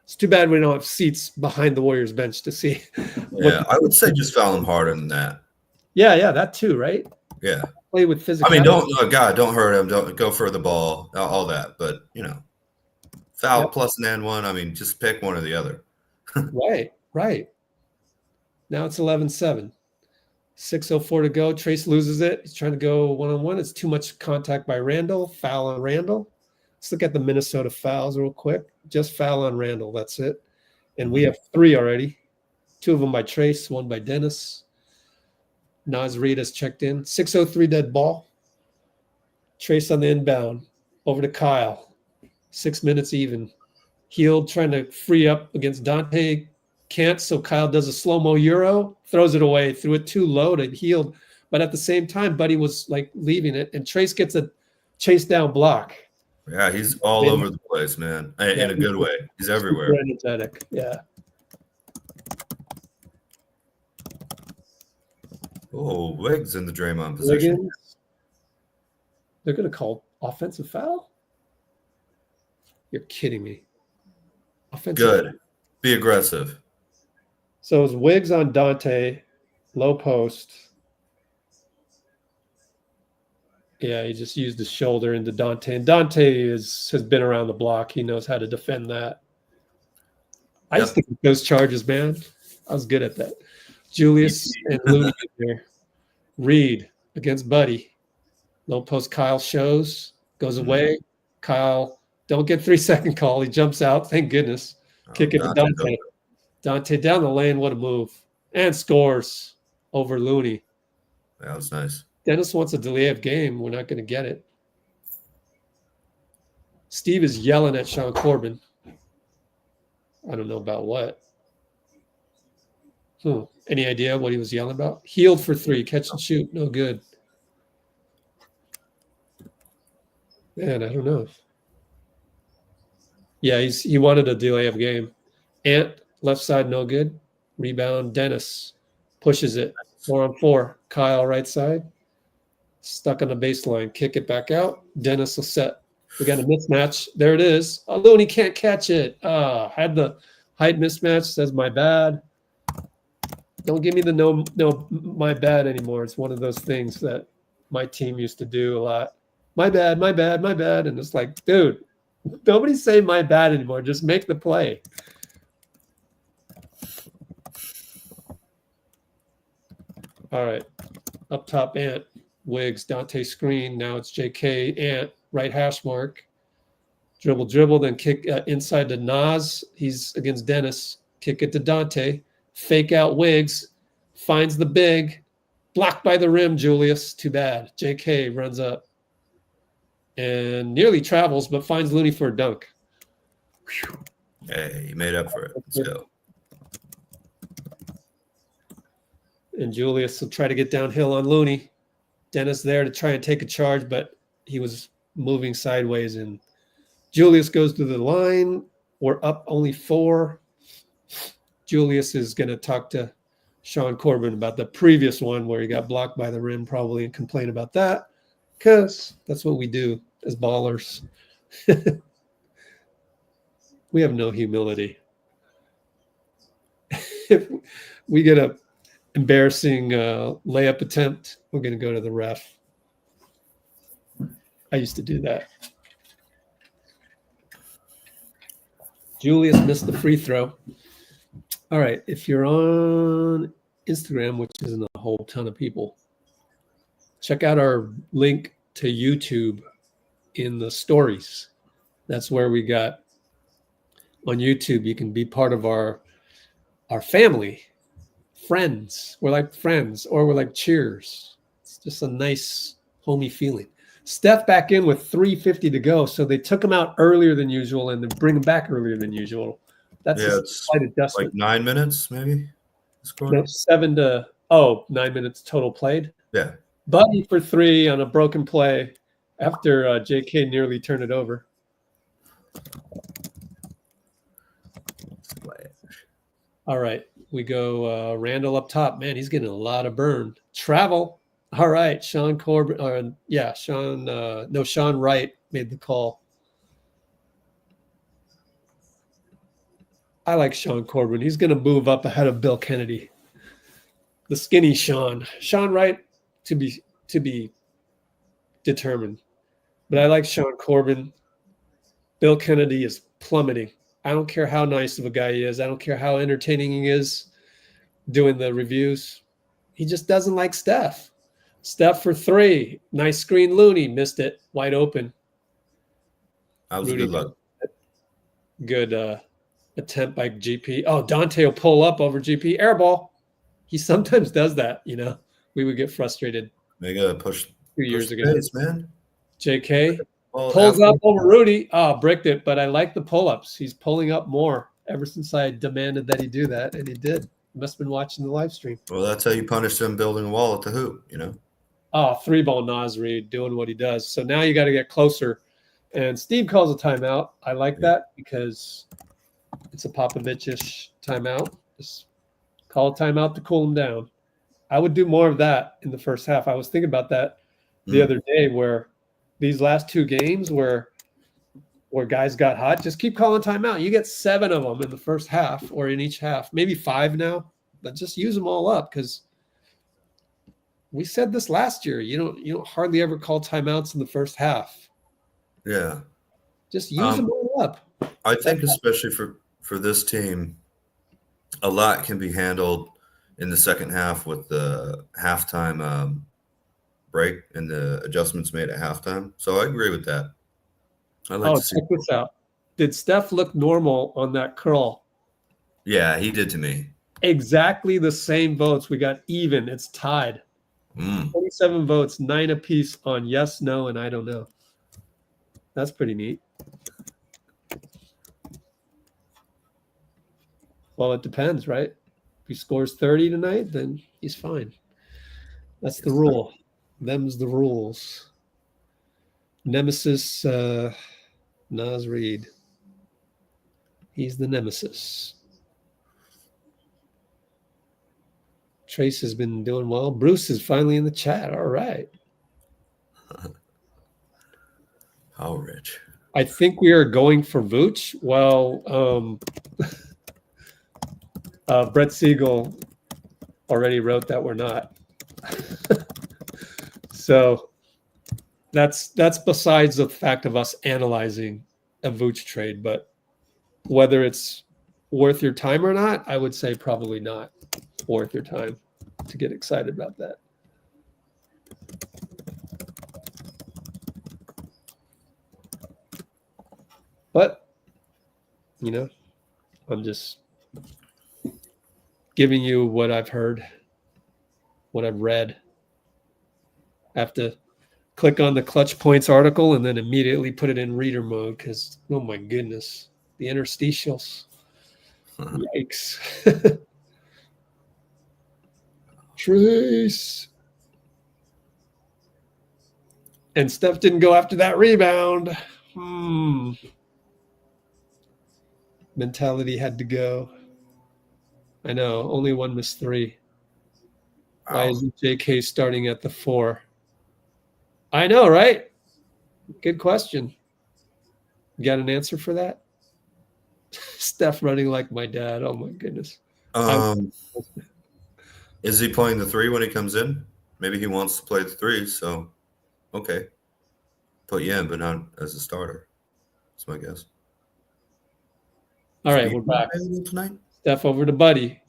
It's too bad we don't have seats behind the Warriors bench to see. Yeah, I would say just foul him harder than that. Yeah, that too, right? Yeah. Play with physicality. I mean, don't hurt him. Don't go for the ball, all that. But, you know, foul plus an and one. I mean, just pick one or the other. Right. Now it's 11-7. 6:04 to go. Trace loses it. He's trying to go one-on-one. It's too much contact by Randall. Foul on Randall. Let's look at the Minnesota fouls real quick. Just foul on Randall. That's it. And we have 3 already. 2 of them by Trace, 1 by Dennis. Naz Reid has checked in. 6:03 dead ball. Trace on the inbound. Over to Kyle. 6 minutes even. Healed, trying to free up against Donte. Can't, so Kyle does a slow-mo Euro. Throws it away. Threw it too low to Healed. But at the same time, Buddy was like leaving it. And Trace gets a chase down block. Yeah, he's all over the place, man. In a good way. He's everywhere. Energetic. Yeah. Oh, Wiggs in the Draymond position. Wiggins. They're going to call offensive foul? You're kidding me. Offensive Good. foul. Be aggressive. So it was Wiggs on Donte, low post. Yeah, he just used his shoulder into Donte. And Donte has been around the block. He knows how to defend that. I used to get those charges, man. I was good at that. Julius and Looney there. Reed against Buddy. Low post Kyle shows. Goes away. Kyle Don't get 3-second call. He jumps out. Thank goodness. Kick it to Donte. Donte down the lane. What a move. And scores over Looney. That was nice. Dennis wants a delay of game. We're not going to get it. Steve is yelling at Sean Corbin. I don't know about what. Any idea what he was yelling about? Healed for 3. Catch and shoot. No good. Man, I don't know. Yeah, he wanted a delay of game. Ant, left side, no good. Rebound, Dennis pushes it. 4-on-4. Kyle, right side. Stuck on the baseline. Kick it back out. Dennis will set. We got a mismatch. There it is. Oh, Looney can't catch it. Had the height mismatch. Says my bad. Don't give me the no my bad anymore. It's one of those things that my team used to do a lot. My bad, my bad, my bad. And it's like, dude, nobody say my bad anymore. Just make the play. All right. Up top, Ant. Wiggs, Donte screen. Now it's JK, Ant, right hash mark. Dribble, then kick inside to Nas. He's against Dennis. Kick it to Donte. Fake out Wiggs. Finds the big. Blocked by the rim, Julius. Too bad. JK runs up. And nearly travels, but finds Looney for a dunk. Whew. Hey, he made up for it. Let's go. And Julius will try to get downhill on Looney. Dennis there to try and take a charge, but he was moving sideways. And Julius goes to the line. We're up only 4. Julius is going to talk to Sean Corbin about the previous one where he got blocked by the rim, probably, and complain about that, because that's what we do as ballers. We have no humility. If we get a embarrassing layup attempt, we're going to go to the ref. I used to do that. Julius missed the free throw. All right, if you're on Instagram, which isn't a whole ton of people, check out our link to YouTube in the stories. That's where we got on YouTube. You can be part of our family. Friends. We're like friends, or we're like cheers. It's just a nice homey feeling. Steph back in with 3:50 to go, so they took him out earlier than usual and then bring him back earlier than usual. That's a slight adjustment. Like 9 minutes, maybe. No, 9 minutes total played. Yeah. Buddy for 3 on a broken play after JK nearly turned it over. All right. We go Randall up top. Man, he's getting a lot of burn. Travel. All right. Sean Corbin. Sean Wright made the call. I like Sean Corbin. He's going to move up ahead of Bill Kennedy. The skinny Sean. Sean Wright to be determined. But I like Sean Corbin. Bill Kennedy is plummeting. I don't care how nice of a guy he is. I don't care how entertaining he is doing the reviews. He just doesn't like Steph. Steph for 3. Nice screen. Looney missed it. Wide open. That was good luck. Good attempt by GP. Oh, Donte will pull up over GP. Air ball. He sometimes does that, you know. We would get frustrated. They got to push 2 years ago. Pace, man. JK pulls up over Rudy. Oh, bricked it, but I like the pull-ups. He's pulling up more ever since I demanded that he do that, and he did. He must have been watching the live stream. Well, that's how you punish them building a wall at the hoop, you know. Oh, 3-ball Nasri doing what he does. So now you got to get closer. And Steve calls a timeout. I like that because it's a Popovich-ish timeout. Just call a timeout to cool him down. I would do more of that in the first half. I was thinking about that the other day where these last 2 games where guys got hot, just keep calling timeout. You get 7 of them in the first half or in each half, maybe 5 now, but just use them all up because we said this last year. You don't hardly ever call timeouts in the first half. Yeah. Just use them all up. I think especially for this team, a lot can be handled in the second half with the halftime break and the adjustments made at halftime. So I agree with that. I'd like Oh, to see. check this out. Did Steph look normal on that curl? Yeah, he did to me. Exactly the same votes. We got even. It's tied. 27 votes, 9 apiece on yes, no, and I don't know. That's pretty neat. Well, it depends, right? If he scores 30 tonight, then he's fine. That's the rule. Them's the rules. Nemesis, Nas Reed. He's the nemesis. Trace has been doing well. Bruce is finally in the chat. All right. How rich. I think we are going for Vooch. Well, Brett Siegel already wrote that we're not. So that's besides the fact of us analyzing a Vooch trade, but whether it's worth your time or not, I would say probably not worth your time to get excited about that. But, you know, I'm just giving you what I've heard, what I've read. I have to click on the Clutch Points article and then immediately put it in reader mode because, oh my goodness, the interstitials. Yikes. Trace. And Steph didn't go after that rebound. Mentality had to go. I know, only one missed three. Why isn't J.K. starting at the 4? I know, right? Good question. You got an answer for that? Steph running like my dad. Oh my goodness. Is he playing the 3 when he comes in? Maybe he wants to play the 3, so okay. Put you in, but not as a starter. That's my guess. All right, we're back. Tonight? Steph over to Buddy.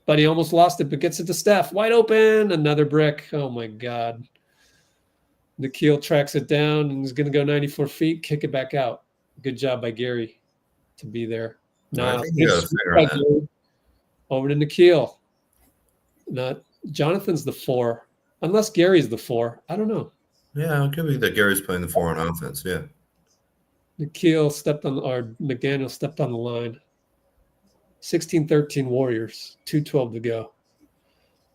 Buddy almost lost it, but gets it to Steph. Wide open. Another brick. Oh my God. Nikhil tracks it down and is going to go 94 feet, kick it back out. Good job by Gary to be there. Now, over to Nikhil. Not Jonathan's the 4, unless Gary's the 4. I don't know. Yeah, it could be that Gary's playing the 4 on offense. Yeah. Nikhil stepped on, or McDaniel stepped on the line. 16-13 Warriors, 2:12 to go.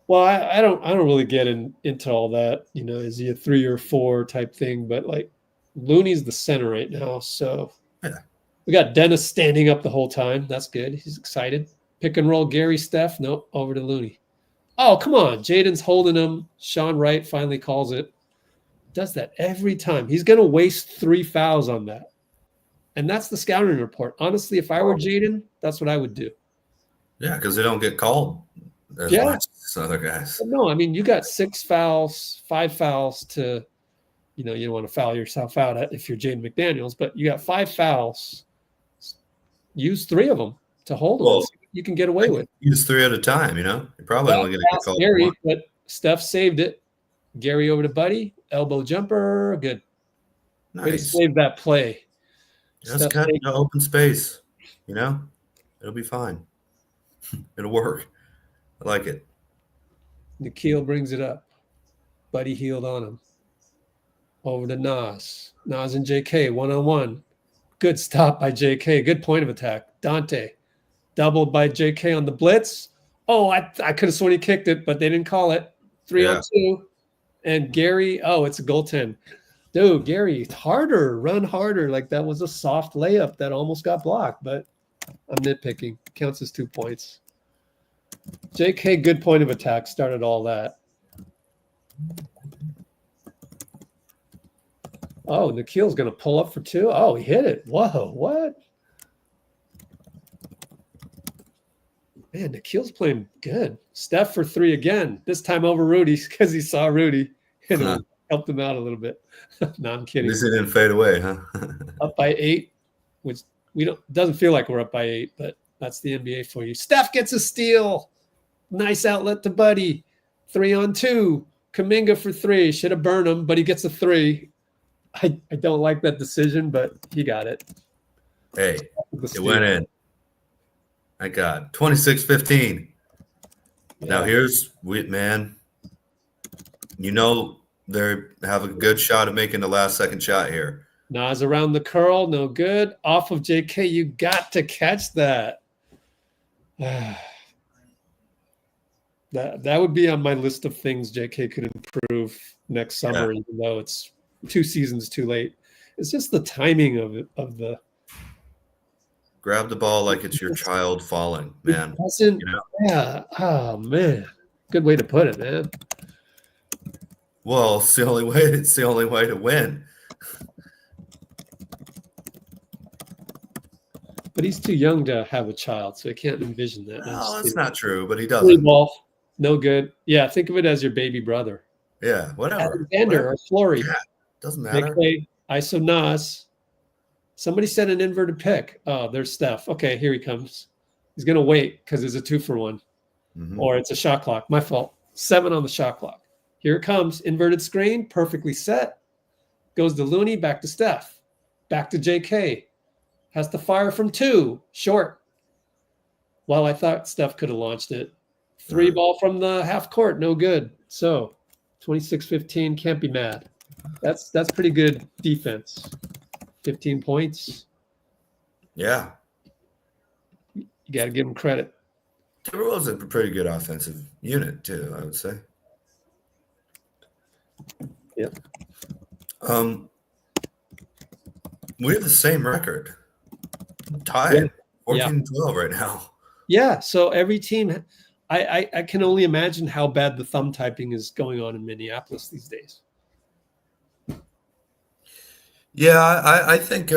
Well, I don't really get into all that. You know, is he a 3 or 4 type thing? But like, Looney's the center right now, so yeah. We got Dennis standing up the whole time. That's good. He's excited. Pick and roll, Gary, Steph. Nope, over to Looney. Oh, come on. Jaden's holding him. Sean Wright finally calls it. Does that every time. He's going to waste 3 fouls on that. And that's the scouting report. Honestly, if I were Jaden, that's what I would do. Yeah, because they don't get called as much as other guys. No, I mean, you got 6 fouls, 5 fouls to, you know, you don't want to foul yourself out if you're Jaden McDaniels, but you got 5 fouls. Use 3 of them to hold them. Well, you can get away with. Use 3 at a time, you know? You're probably only going to get called. Gary, but Steph saved it. Gary over to Buddy. Elbow jumper. Good. Nice. Save that play. Just cut into open space, you know? It'll be fine. It'll work. I like it. Nikhil brings it up. Buddy healed on him. Over to Nas. Nas and JK, one-on-one. Good stop by JK. Good point of attack. Donte. Doubled by JK on the blitz. Oh, I could have sworn he kicked it, but they didn't call it. 3-on-2. And Gary, it's a goaltend. Dude, Gary, harder. Run harder. Like that was a soft layup that almost got blocked, but I'm nitpicking. Counts as 2 points. JK, good point of attack. Started all that. Oh, Nikhil's going to pull up for 2. Oh, he hit it. Whoa, what? Man, Nikhil's playing good. Steph for 3 again. This time over Rudy because he saw Rudy and helped him out a little bit. No, I'm kidding. At least it didn't fade away, huh? Up by 8, which doesn't feel like we're up by 8, but that's the NBA for you. Steph gets a steal. Nice outlet to Buddy. 3-on-2. Kuminga for 3. Should have burned him, but he gets a 3. I don't like that decision, but he got it. Hey, it went in. I got 26-15. Yeah. Now here's man. You know they have a good shot at making the last second shot here. Nas around the curl, no good. Off of JK, you got to catch that. That would be on my list of things JK could improve next summer, even though it's 2 seasons too late. It's just the timing of it, of the. Grab the ball like it's your child falling, man. Yeah. Oh man, good way to put it, man. Well, it's the only way. It's the only way to win. But he's too young to have a child, so I can't envision that. No, that's not true, but he doesn't. 3 ball, no good. Yeah, think of it as your baby brother. Yeah, whatever. Alexander or Flory. Yeah, doesn't matter. They play ISO Nas. Somebody said an inverted pick. Oh, there's Steph. Okay, here he comes. He's going to wait because it's a 2-for-1. Or it's a shot clock. My fault. 7 on the shot clock. Here it comes. Inverted screen. Perfectly set. Goes to Looney. Back to Steph. Back to JK. Has to fire from 2. Short. Well, I thought Steph could have launched it. 3 ball from the half court. No good. So 26-15. Can't be mad. That's pretty good defense. 15 points. Yeah. You got to give him credit. Timberwolves a pretty good offensive unit, too, I would say. Yeah. We have the same record. Tied 14-12 right now. Yeah. So every team, I can only imagine how bad the thumb typing is going on in Minneapolis these days. Yeah, I think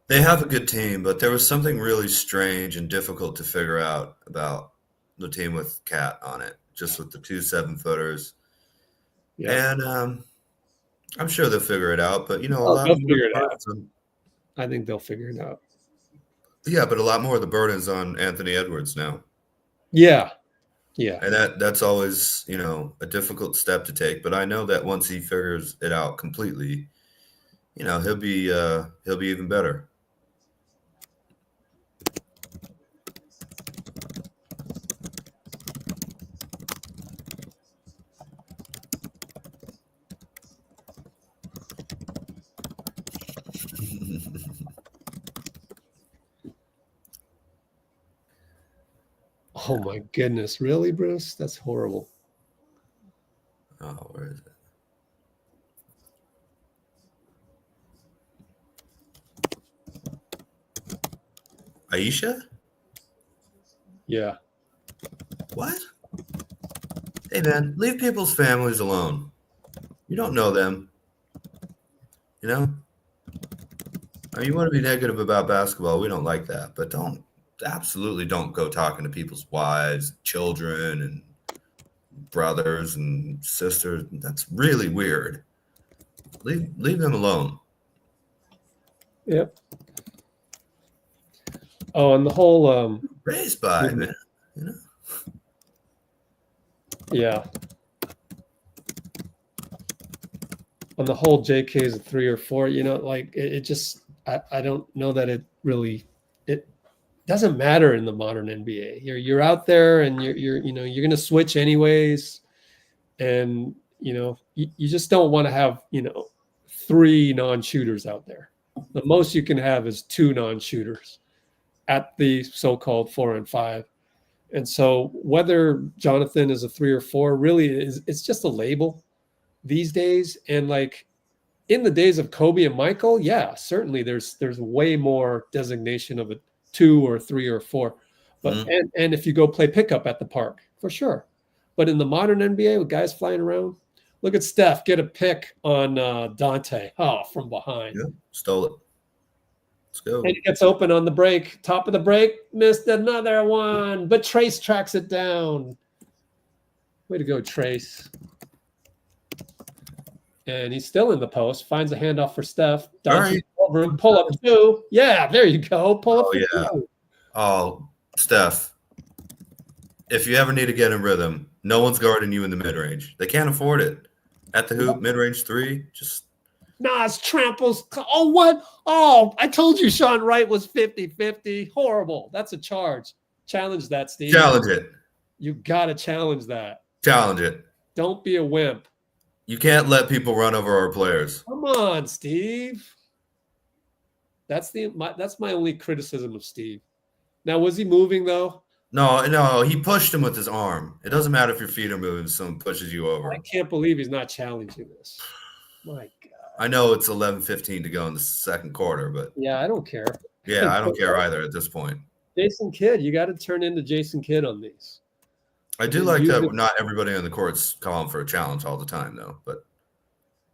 they have a good team, but there was something really strange and difficult to figure out about the team with Cat on it, just with the 2 7-footers. Yeah. And I'm sure they'll figure it out, but, a lot of figure it out. I think they'll figure it out. Yeah, but a lot more of the burden's on Anthony Edwards now. Yeah. Yeah. And that's always, a difficult step to take. But I know that once he figures it out completely, he'll be even better. Oh my goodness. Really, Bruce? That's horrible. Oh, where is it? Aisha? Yeah. What? Hey, man, leave people's families alone. You don't know them. You want to be negative about basketball. We don't like that. But absolutely don't go talking to people's wives, children, and brothers and sisters. That's really weird. Leave them alone. Yep. Oh, and the whole raised by, man. Yeah. On the whole, JK is a 3 or 4. It just I don't know that it really it doesn't matter in the modern NBA. You're out there and you're going to switch anyways, and you just don't want to have 3 non-shooters out there. The most you can have is 2 non-shooters at the so-called 4 and 5. And so whether Jonathan is a 3 or 4 really it's just a label these days. And like in the days of Kobe and Michael, yeah, certainly there's way more designation of a 2 or 3 or 4. But and if you go play pickup at the park, for sure. But in the modern NBA with guys flying around, look at Steph get a pick on Donte. Oh, from behind. Yeah, stole it. Let's go. And he gets open on the break. Top of the break, missed another one. But Trace tracks it down. Way to go, Trace. And he's still in the post. Finds a handoff for Steph. Right. Pull up 2. Yeah, there you go. Pull up 2. Oh, Steph. If you ever need to get in rhythm, no one's guarding you in the mid-range. They can't afford it. At the hoop, mid-range three. Just Nas tramples. Oh, what? Oh, I told you Sean Wright was 50-50. Horrible. That's a charge. Challenge that, Steve. challenge it. You got to challenge that. Challenge it. Don't be a wimp. You can't let people run over our players. Come on, Steve. That's my only criticism of Steve. Now, was he moving though? No, he pushed him with his arm. It doesn't matter if your feet are moving if someone pushes you over. I can't believe he's not challenging this. My God. I know it's 11:15 to go in the second quarter, but yeah, I don't care. Yeah, I don't care either at this point. Jason Kidd, you got to turn into Jason Kidd on these. I do like that not everybody on the court's calling for a challenge all the time, though. But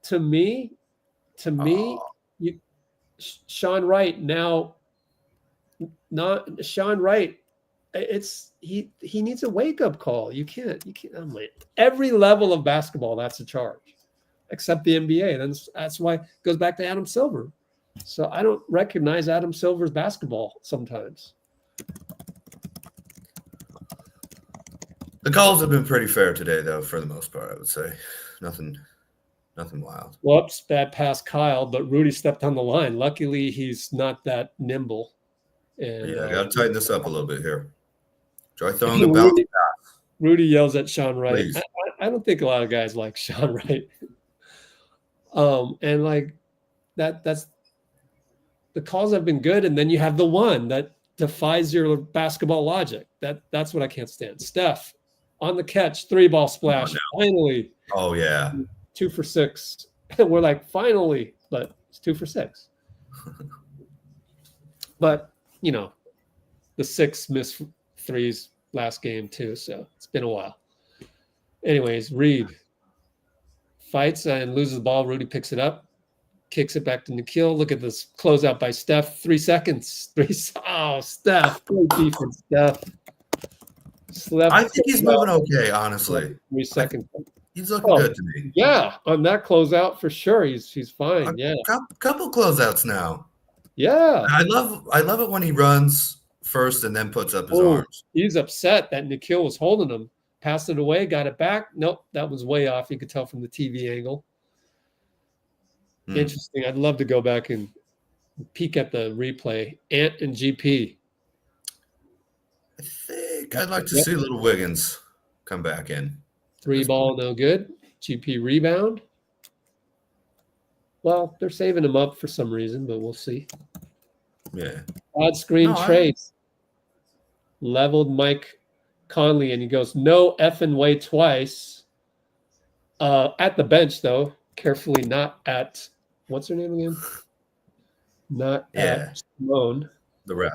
to me, Sean Wright now, not Sean Wright. It's he needs a wake up call. You can't. Oh my, every level of basketball, that's a charge, except the NBA. Then that's why it goes back to Adam Silver. So I don't recognize Adam Silver's basketball sometimes. The calls have been pretty fair today, though, for the most part, I would say. Nothing wild. Whoops, bad pass, Kyle, but Rudy stepped on the line. Luckily, he's not that nimble. And, yeah, I got to tighten this up a little bit here. Try throwing the bounce pass. Rudy yells at Sean Wright. I don't think a lot of guys like Sean Wright. And like that's the calls have been good, and then you have the one that defies your basketball logic. That's what I can't stand. Steph on the catch, 3-ball splash. Finally. Oh yeah. 2 for 6. We're like, finally, but it's 2 for 6. But the 6 missed threes last game too, so it's been a while. Anyways, Reed fights and loses the ball. Rudy picks it up, kicks it back to Nikhil. Look at this closeout by Steph. 3 seconds. Oh, Steph. Great defense, Steph. I think he's moving okay, honestly. 3 seconds. He's looking good to me. Yeah, on that closeout for sure. He's fine. Yeah. Couple closeouts now. Yeah. I love it when he runs first and then puts up his arms. He's upset that Nikhil was holding him. Passed it away, got it back. Nope, that was way off. You could tell from the TV angle. Interesting. I'd love to go back and peek at the replay. Ant and GP. I think I'd like to see little Wiggins come back in. 3-ball, no good. GP rebound. Well, they're saving him up for some reason, but we'll see. Yeah. Odd screen trace. Leveled Mike Conley, and he goes, no effing way twice. At the bench, though. Carefully not at, what's her name again? Not at Simone. The ref.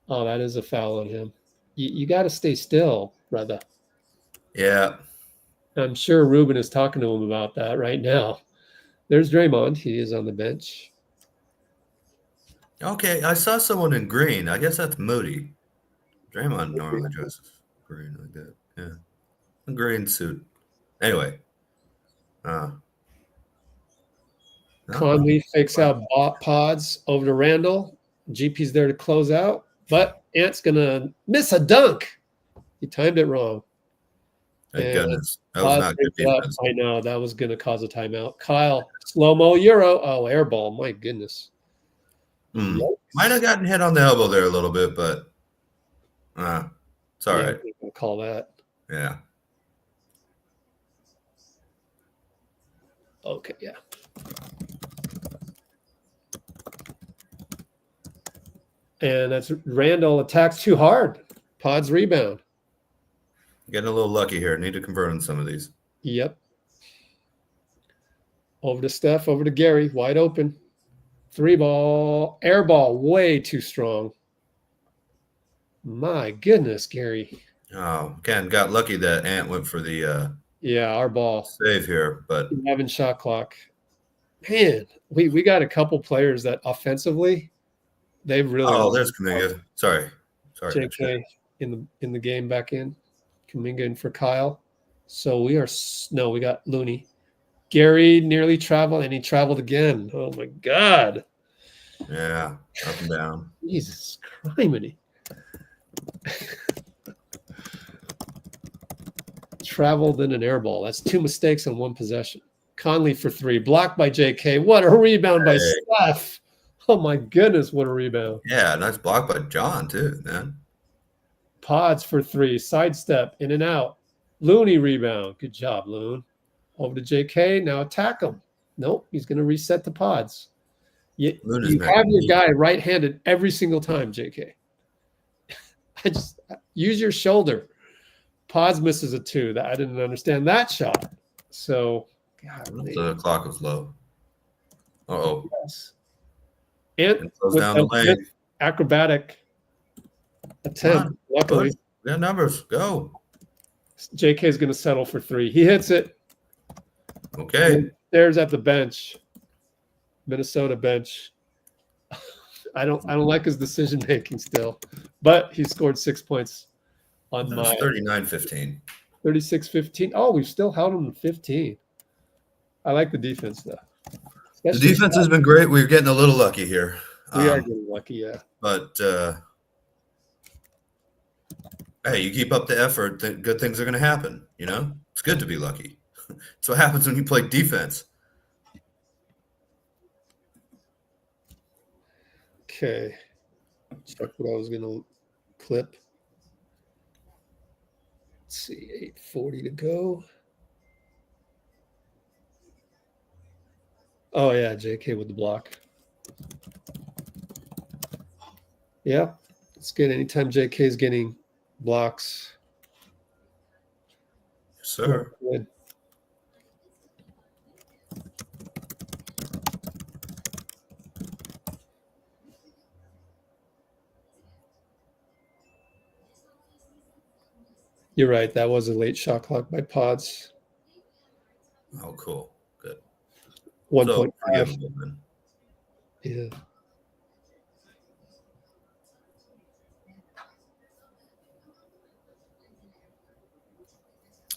Oh, that is a foul on him. You got to stay still, brother. Yeah. I'm sure Ruben is talking to him about that right now. There's Draymond. He is on the bench. Okay, I saw someone in green. I guess that's Moody. Draymond normally dresses green like that. Yeah. A green suit. Anyway. Conley fakes out pods over to Randall. GP's there to close out, but Ant's going to miss a dunk. He timed it wrong. Thank goodness. That was not good defense. I know. That was going to cause a timeout. Kyle, slow-mo Euro. Oh, air ball. My goodness. Might have gotten hit on the elbow there a little bit, but it's all right. I'll call that. Yeah. Okay, yeah. And that's Randall attacks too hard. Pods rebound. Getting a little lucky here. Need to convert on some of these. Yep. Over to Steph, over to Gary, wide open. 3-ball, air ball, way too strong. My goodness, Gary. Oh, Ken got lucky that Ant went for the our ball. Save here, but 11 shot clock. Man, we got a couple players that offensively, they've really. Oh, there's Kuminga. Sorry. J.K. in the game back in. Kuminga in for Kyle. So we got Looney. Gary nearly traveled, and he traveled again. Oh my God. Yeah, up and down. Jesus criminy. traveled in an air ball. That's 2 mistakes on 1 possession. Conley for 3, blocked by J.K. What a rebound by Steph. Oh my goodness, what a rebound. Yeah, nice block by John too, man. Pods for 3, sidestep, in and out. Looney rebound. Good job, Loon. Over to J.K. Now attack him. Nope, he's going to reset the pods. You have your guy right-handed every single time, J.K. I just use your shoulder. Pods misses a 2. That I didn't understand that shot. So, God, the clock was low. Uh-oh. Yes. And with down the lane. Acrobatic attempt. Luckily, we got numbers. Go. JK is going to settle for 3. He hits it. Okay. There's at the bench. Minnesota bench. I don't like his decision making still, but he scored 6 points on my 39-15. 36-15. Oh, we've still held him to 15. I like the defense though. The defense has been great. We're getting a little lucky here. We are getting lucky, yeah. But hey, you keep up the effort, good things are going to happen. You know, it's good to be lucky. It's what happens when you play defense. Okay. Check what I was going to clip. Let's see, 8:40 to go. Oh, yeah, JK with the block. Yeah, it's good. Anytime JK is getting blocks. Yes, sir. Good. You're right. That was a late shot clock by Pods. Oh, cool. Good. 1.5. Yeah.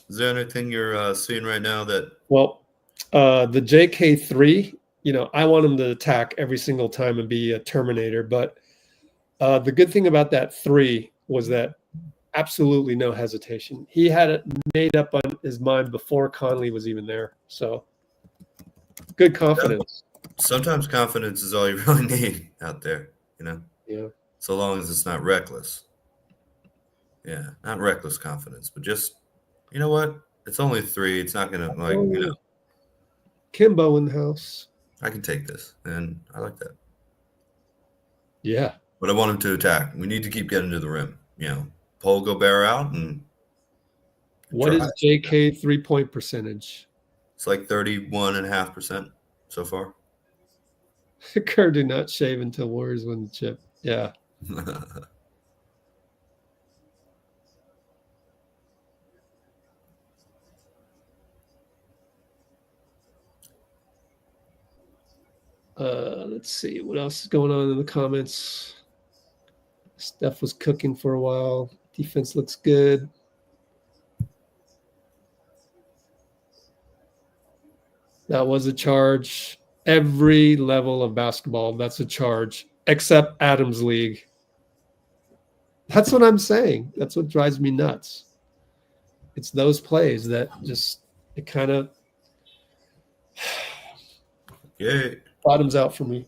Is there anything you're seeing right now that? Well, the JK3, you know, I want him to attack every single time and be a Terminator. But the good thing about that 3 was that absolutely no hesitation. He had it made up on his mind before Conley was even there. So good confidence. Sometimes confidence is all you really need out there, you know? Yeah. So long as it's not reckless. Yeah, not reckless confidence, but just, you know what? It's only 3. It's not going to, like, you know. Kimbo in the house. I can take this, and I like that. Yeah. But I want him to attack. We need to keep getting to the rim, you know. Pull Gobert out and what is JK 3-point percentage? It's like 31.5% so far. Kerr did not shave until Warriors win the chip. Yeah. Let's see what else is going on in the comments. Steph was cooking for a while. Defense looks good. That was a charge. Every level of basketball, that's a charge, except Adams League. That's what I'm saying. That's what drives me nuts. It's those plays that just, it kind of bottoms out for me.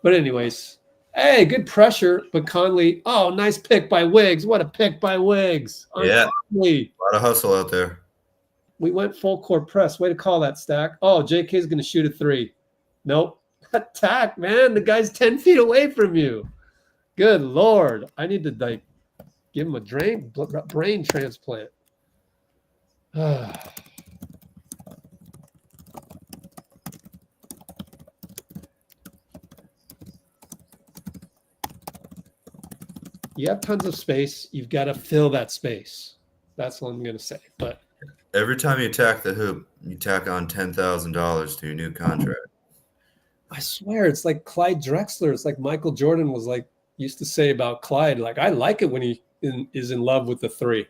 But anyways, hey, good pressure. But Conley, oh, nice pick by Wiggs. What a pick by Wiggs. Yeah, Conley. A lot of hustle out there. We went full court press. Way to call that, Stack. Oh, JK's going to shoot a 3. Nope. Attack, man. The guy's 10 feet away from you. Good Lord. I need to like give him a brain transplant. You have tons of space. You've got to fill that space. That's what I'm going to say. But every time you attack the hoop, you tack on $10,000 to your new contract. I swear, it's like Clyde Drexler. It's like Michael Jordan was like used to say about Clyde. Like, I like it when he is in love with the 3.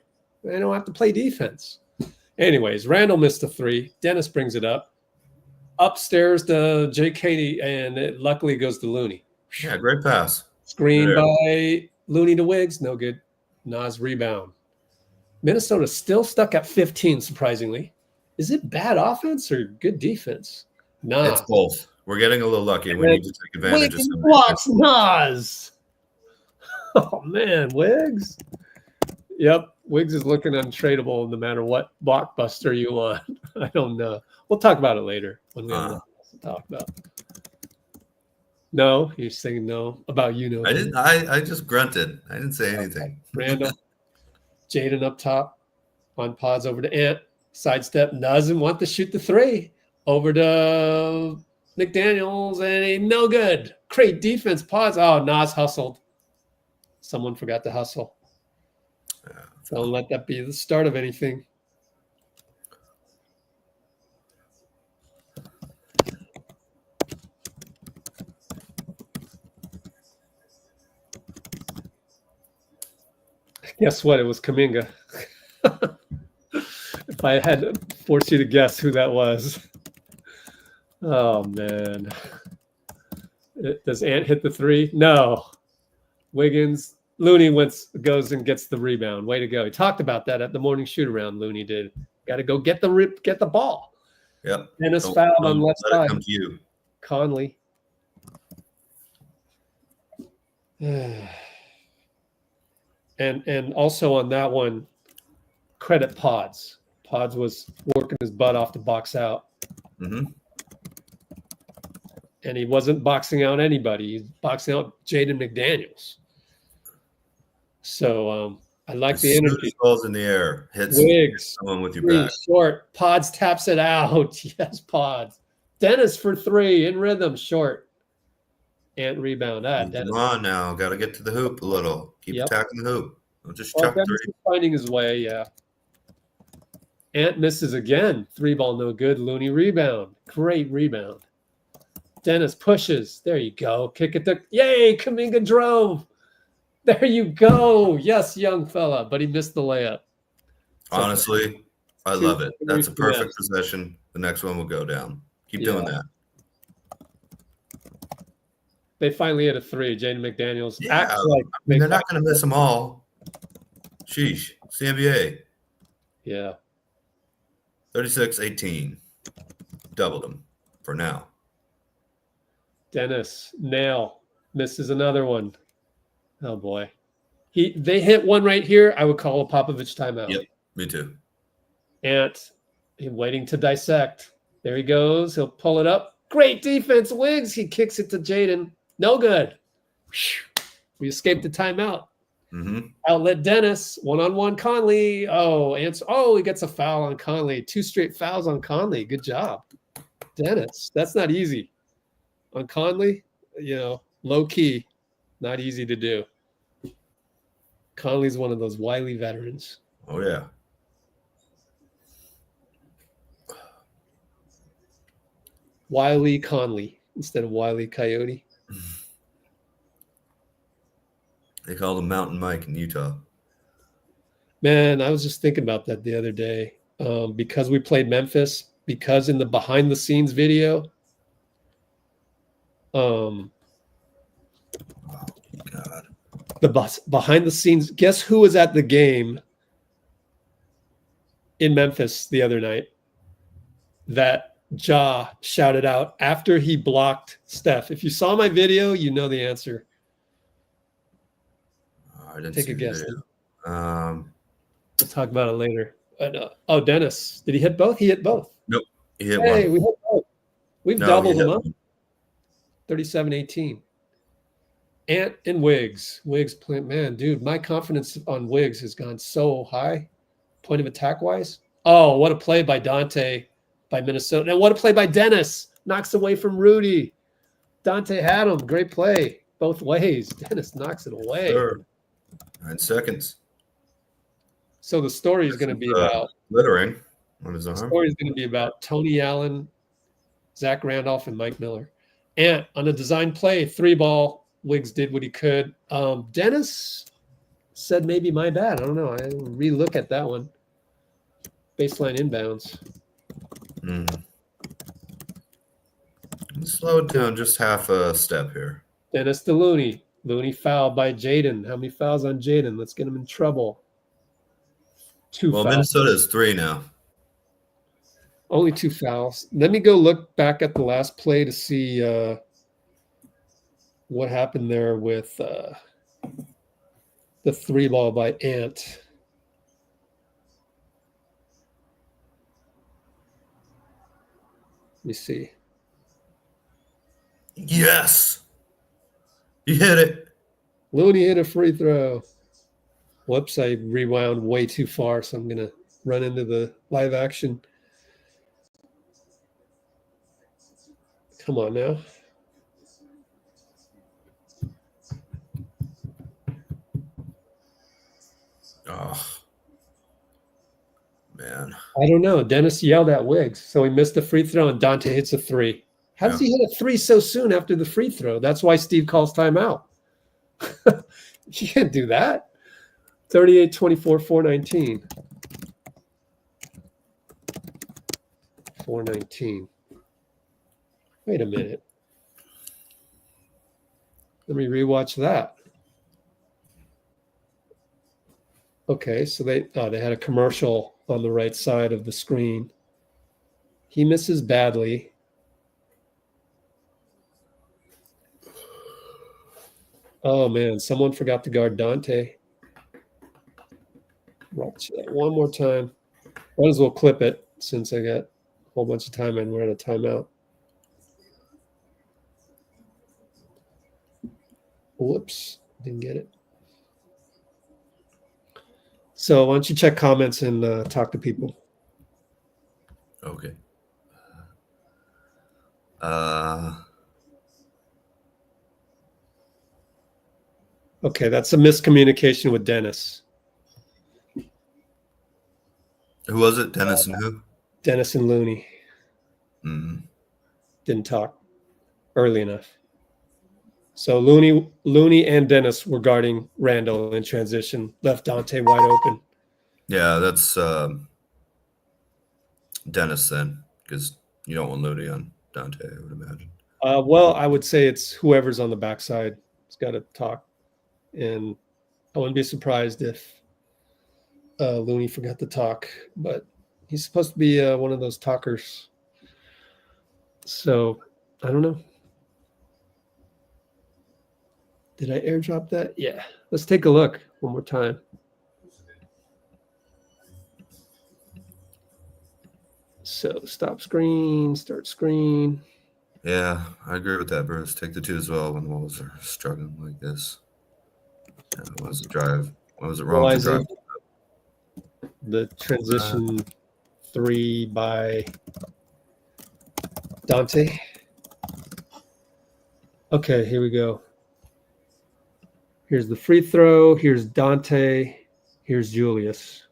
I don't have to play defense. Anyways, Randall missed a 3. Dennis brings it up. Upstairs to JK, and it luckily goes to Looney. Yeah, great pass. Screen by Looney to Wiggs. No good. Nas rebound. Minnesota's still stuck at 15, surprisingly. Is it bad offense or good defense? Nah. It's both. We're getting a little lucky. We need to take advantage of some. Blocks Nas. Oh, man, Wiggs. Yep, Wiggs is looking untradeable no matter what blockbuster you want. I don't know. We'll talk about it later when we have nothing else to talk about. No, you're saying no about I didn't. I just grunted. I didn't say anything. Random. Jaden up top on pods over to Ant. Sidestep doesn't want to shoot the three. Over to McDaniels and a no good. Great defense. Pods. Oh, Nas hustled. Someone forgot to hustle. Don't let that be the start of anything. Guess what? It was Kuminga. If I had to force you to guess who that was. Oh, man. Does Ant hit the three? No. Wiggins. Looney goes and gets the rebound. Way to go. He talked about that at the morning shoot around. Looney did. Got to go get the ball. Yep. Dennis fouled on left side. Come to you. Conley. And also on that one, credit Pods. Pods was working his butt off to box out. Mm-hmm. And he wasn't boxing out anybody. He's boxing out Jaden McDaniels. So I like the energy. Balls in the air. Hits someone with your back. Short. Pods taps it out. Yes, Pods. Dennis for three in rhythm. Short. Ant rebound. Come on now. Got to get to the hoop a little. Keep attacking the hoop. Don't just chuck Dennis three. is finding his way, yeah. Ant misses again. Three ball no good. Looney rebound. Great rebound. Dennis pushes. There you go. Kick it to yay. Kuminga drove. There you go. Yes, young fella. But he missed the layup. Honestly, I love it. That's a perfect possession. The next one will go down. Keep doing that. They finally hit a three. Jaden McDaniels acts like they're not going to miss them all. Sheesh. It's the NBA. Yeah. 36-18. Doubled them for now. Dennis nail misses another one. Oh boy. They hit one right here. I would call a Popovich timeout. Yep, me too. Ant waiting to dissect. There he goes. He'll pull it up. Great defense, Wiggs. He kicks it to Jaden. No good. We escaped the timeout. Mm-hmm. Outlet Dennis. One-on-one Conley. He gets a foul on Conley. 2 straight fouls on Conley. Good job. Dennis. That's not easy. On Conley, low key. Not easy to do. Conley's one of those wily veterans. Oh, yeah. Wily Conley instead of Wily Coyote. They call him Mountain Mike in Utah. Man, I was just thinking about that the other day. Because we played Memphis, because in the behind-the-scenes video, God. the behind the scenes, guess who was at the game in Memphis the other night that Ja shouted out after he blocked Steph? If you saw my video, you know the answer. I didn't Take a guess. We'll talk about it later. But, Dennis, did he hit both? He hit both. Nope. He hit one. We hit both. We've doubled him up. 37-18. Ant and Wiggs. Wiggs, man, dude, my confidence on Wiggs has gone so high, point of attack wise. Oh, what a play by Donte by Minnesota. And what a play by Dennis. Knocks away from Rudy. Donte had him. Great play both ways. Dennis knocks it away. Sure. 9 seconds. So the story is going to be about littering on his arm. The story is going to be about Tony Allen, Zach Randolph, and Mike Miller. And on a design play, 3-ball, Wiggs did what he could. Dennis said maybe my bad. I don't know. I re-look at that one. Baseline inbounds. Slow it down just half a step here. Dennis to Looney. Looney fouled by Jaden. How many fouls on Jaden? Let's get him in trouble. 2 Well, fouls. Minnesota is 3 now. Only 2 fouls. Let me go look back at the last play to see what happened there with the 3 ball by Ant. Let me see. Yes. You hit it. Looney hit a free throw. Whoops, I rewound way too far, so I'm going to run into the live action. Come on now. Oh, man. I don't know. Dennis yelled at Wiggs, so he missed the free throw, and Donte hits a 3. How does he hit a 3 so soon after the free throw? That's why Steve calls timeout. You can't do that. 38-24, 419. 419. Wait a minute. Let me rewatch that. Okay, so they had a commercial on the right side of the screen. He misses badly. Oh, man, someone forgot to guard Donte. Watch that one more time. Might as well clip it since I got a whole bunch of time and we're at a timeout. Whoops, didn't get it. So why don't you check comments and talk to people? Okay. Okay, that's a miscommunication with Dennis. Who was it? Dennis and who? Dennis and Looney. Mm-hmm. Didn't talk early enough. So Looney and Dennis were guarding Randall in transition, left Donte wide open. Yeah, that's Dennis then, because you don't want Looney on Donte, I would imagine. Well, I would say it's whoever's on the backside has got to talk. And I wouldn't be surprised if Looney forgot to talk, but he's supposed to be one of those talkers. So I don't know. Did I airdrop that? Yeah. Let's take a look one more time. So stop screen, start screen. Yeah, I agree with that, Bruce. Take the 2 as well when the Wolves are struggling like this. Yeah, what was the drive? What was it wrong to drive? The transition 3 by Donte. Okay, here we go. Here's the free throw. Here's Donte. Here's Julius.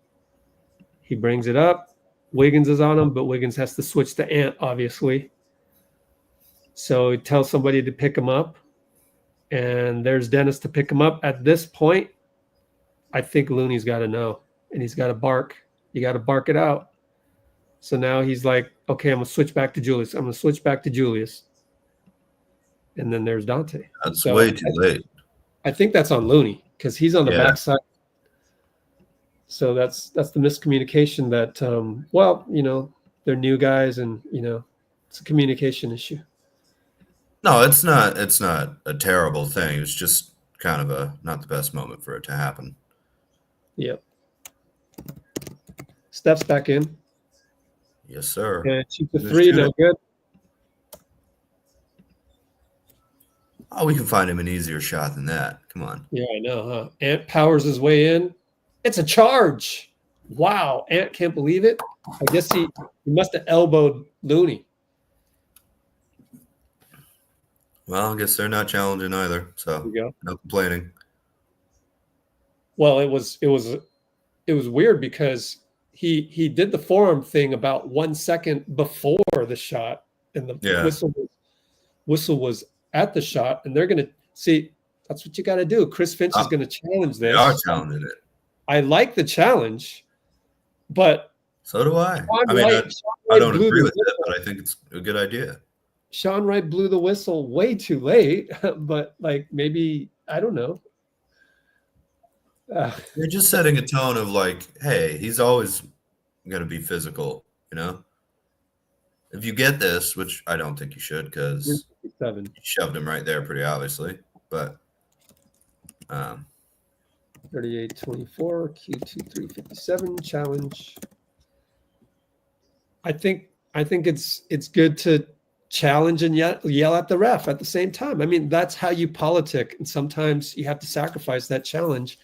He brings it up. Wiggins is on him, but Wiggins has to switch to Ant, obviously. So he tells somebody to pick him up. And there's Dennis to pick him up. At this point, I think Looney's got to know. And he's got to bark. You got to bark it out. So now he's like, okay, I'm going to switch back to Julius. I'm going to switch back to Julius. And then there's Donte. That's way too late. I think that's on Looney because he's on the backside. So that's the miscommunication that, they're new guys and, it's a communication issue. No, it's not. It's not a terrible thing. It's just kind of not the best moment for it to happen. Yep. Steph's back in. Yes, sir. And shoot the 3, no good. Oh, we can find him an easier shot than that. Come on. Yeah, I know, huh? Ant powers his way in. It's a charge. Wow. Ant can't believe it. I guess he must have elbowed Looney. Well, I guess they're not challenging either. So no complaining. Well, it was weird because he did the forearm thing about 1 second before the shot, and the whistle was at the shot, and they're going to see. That's what you got to do. Chris Finch is going to challenge this. They are challenging it. I like the challenge, but so do I. I don't agree with it, but I think it's a good idea. Sean Wright blew the whistle way too late, but maybe I don't know. You're just setting a tone of like, hey, he's always going to be physical, you know? If you get this, which I don't think you should because you shoved him right there pretty obviously, but 38-24, Q2 357 challenge. I think it's good to challenge and yell at the ref at the same time. I mean, that's how you politic, and sometimes you have to sacrifice that challenge.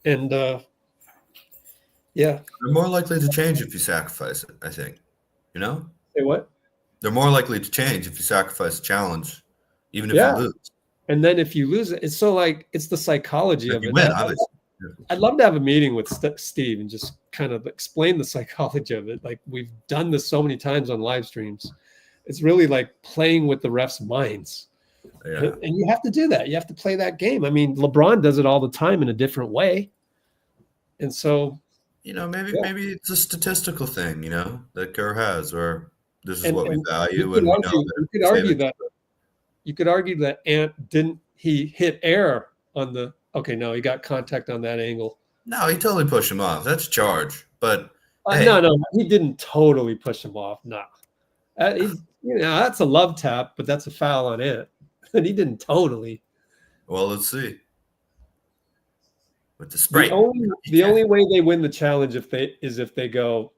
And yeah, they're more likely to change if you sacrifice it, I think. You know? Say what? They're more likely to change if you sacrifice a challenge, even if you lose. And then if you lose it, it's so like it's the psychology of it. Win, obviously. I'd love to have a meeting with Steve and just kind of explain the psychology of it. Like we've done this so many times on live streams. It's really like playing with the refs' minds. Yeah. And you have to do that. You have to play that game. I mean, LeBron does it all the time in a different way. And so, you know, maybe it's a statistical thing, you know, that Kerr has, or this is what we value. And you could argue that Ant didn't he hit air on the no, he got contact on that angle. No, he totally pushed him off. That's charge. But hey. No, he didn't totally push him off. No. That's a love tap, but that's a foul on Ant. And he didn't totally. Well, let's see. With the spray. The only way they win the challenge if they go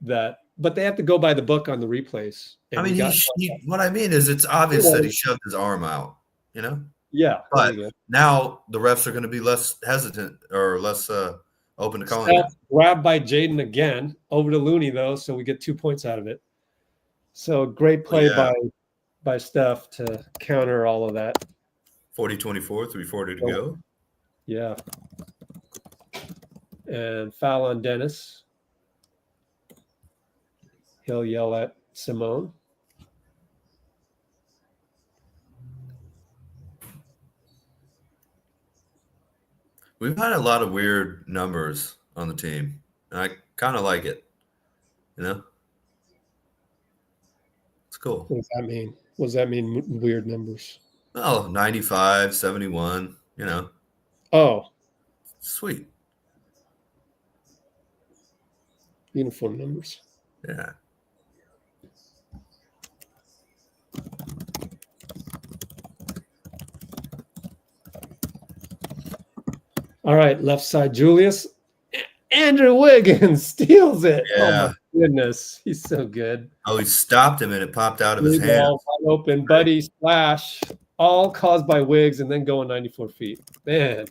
that, but they have to go by the book on the replays. I mean, what I mean is it's obvious that he shoved his arm out, you know? Yeah. But now the refs are going to be less hesitant or less open to calling it. Grabbed by Jaden again, over to Looney, though, so we get 2 points out of it. So great play by Steph to counter all of that. 40-24, 3:40 to go. Yeah. And foul on Dennis. He'll yell at Simone. We've had a lot of weird numbers on the team, and I kind of like it. You know? It's cool. What does that mean? What does that mean, weird numbers? Oh, 95, 71, you know. Oh. Sweet. Uniform numbers. Yeah. All right, left side, Julius. Andrew Wiggins steals it. Yeah. Oh, my goodness. He's so good. Oh, he stopped him, and it popped out of his hand. Open, buddy, splash. All caused by Wiggs, and then going 94 feet. Man.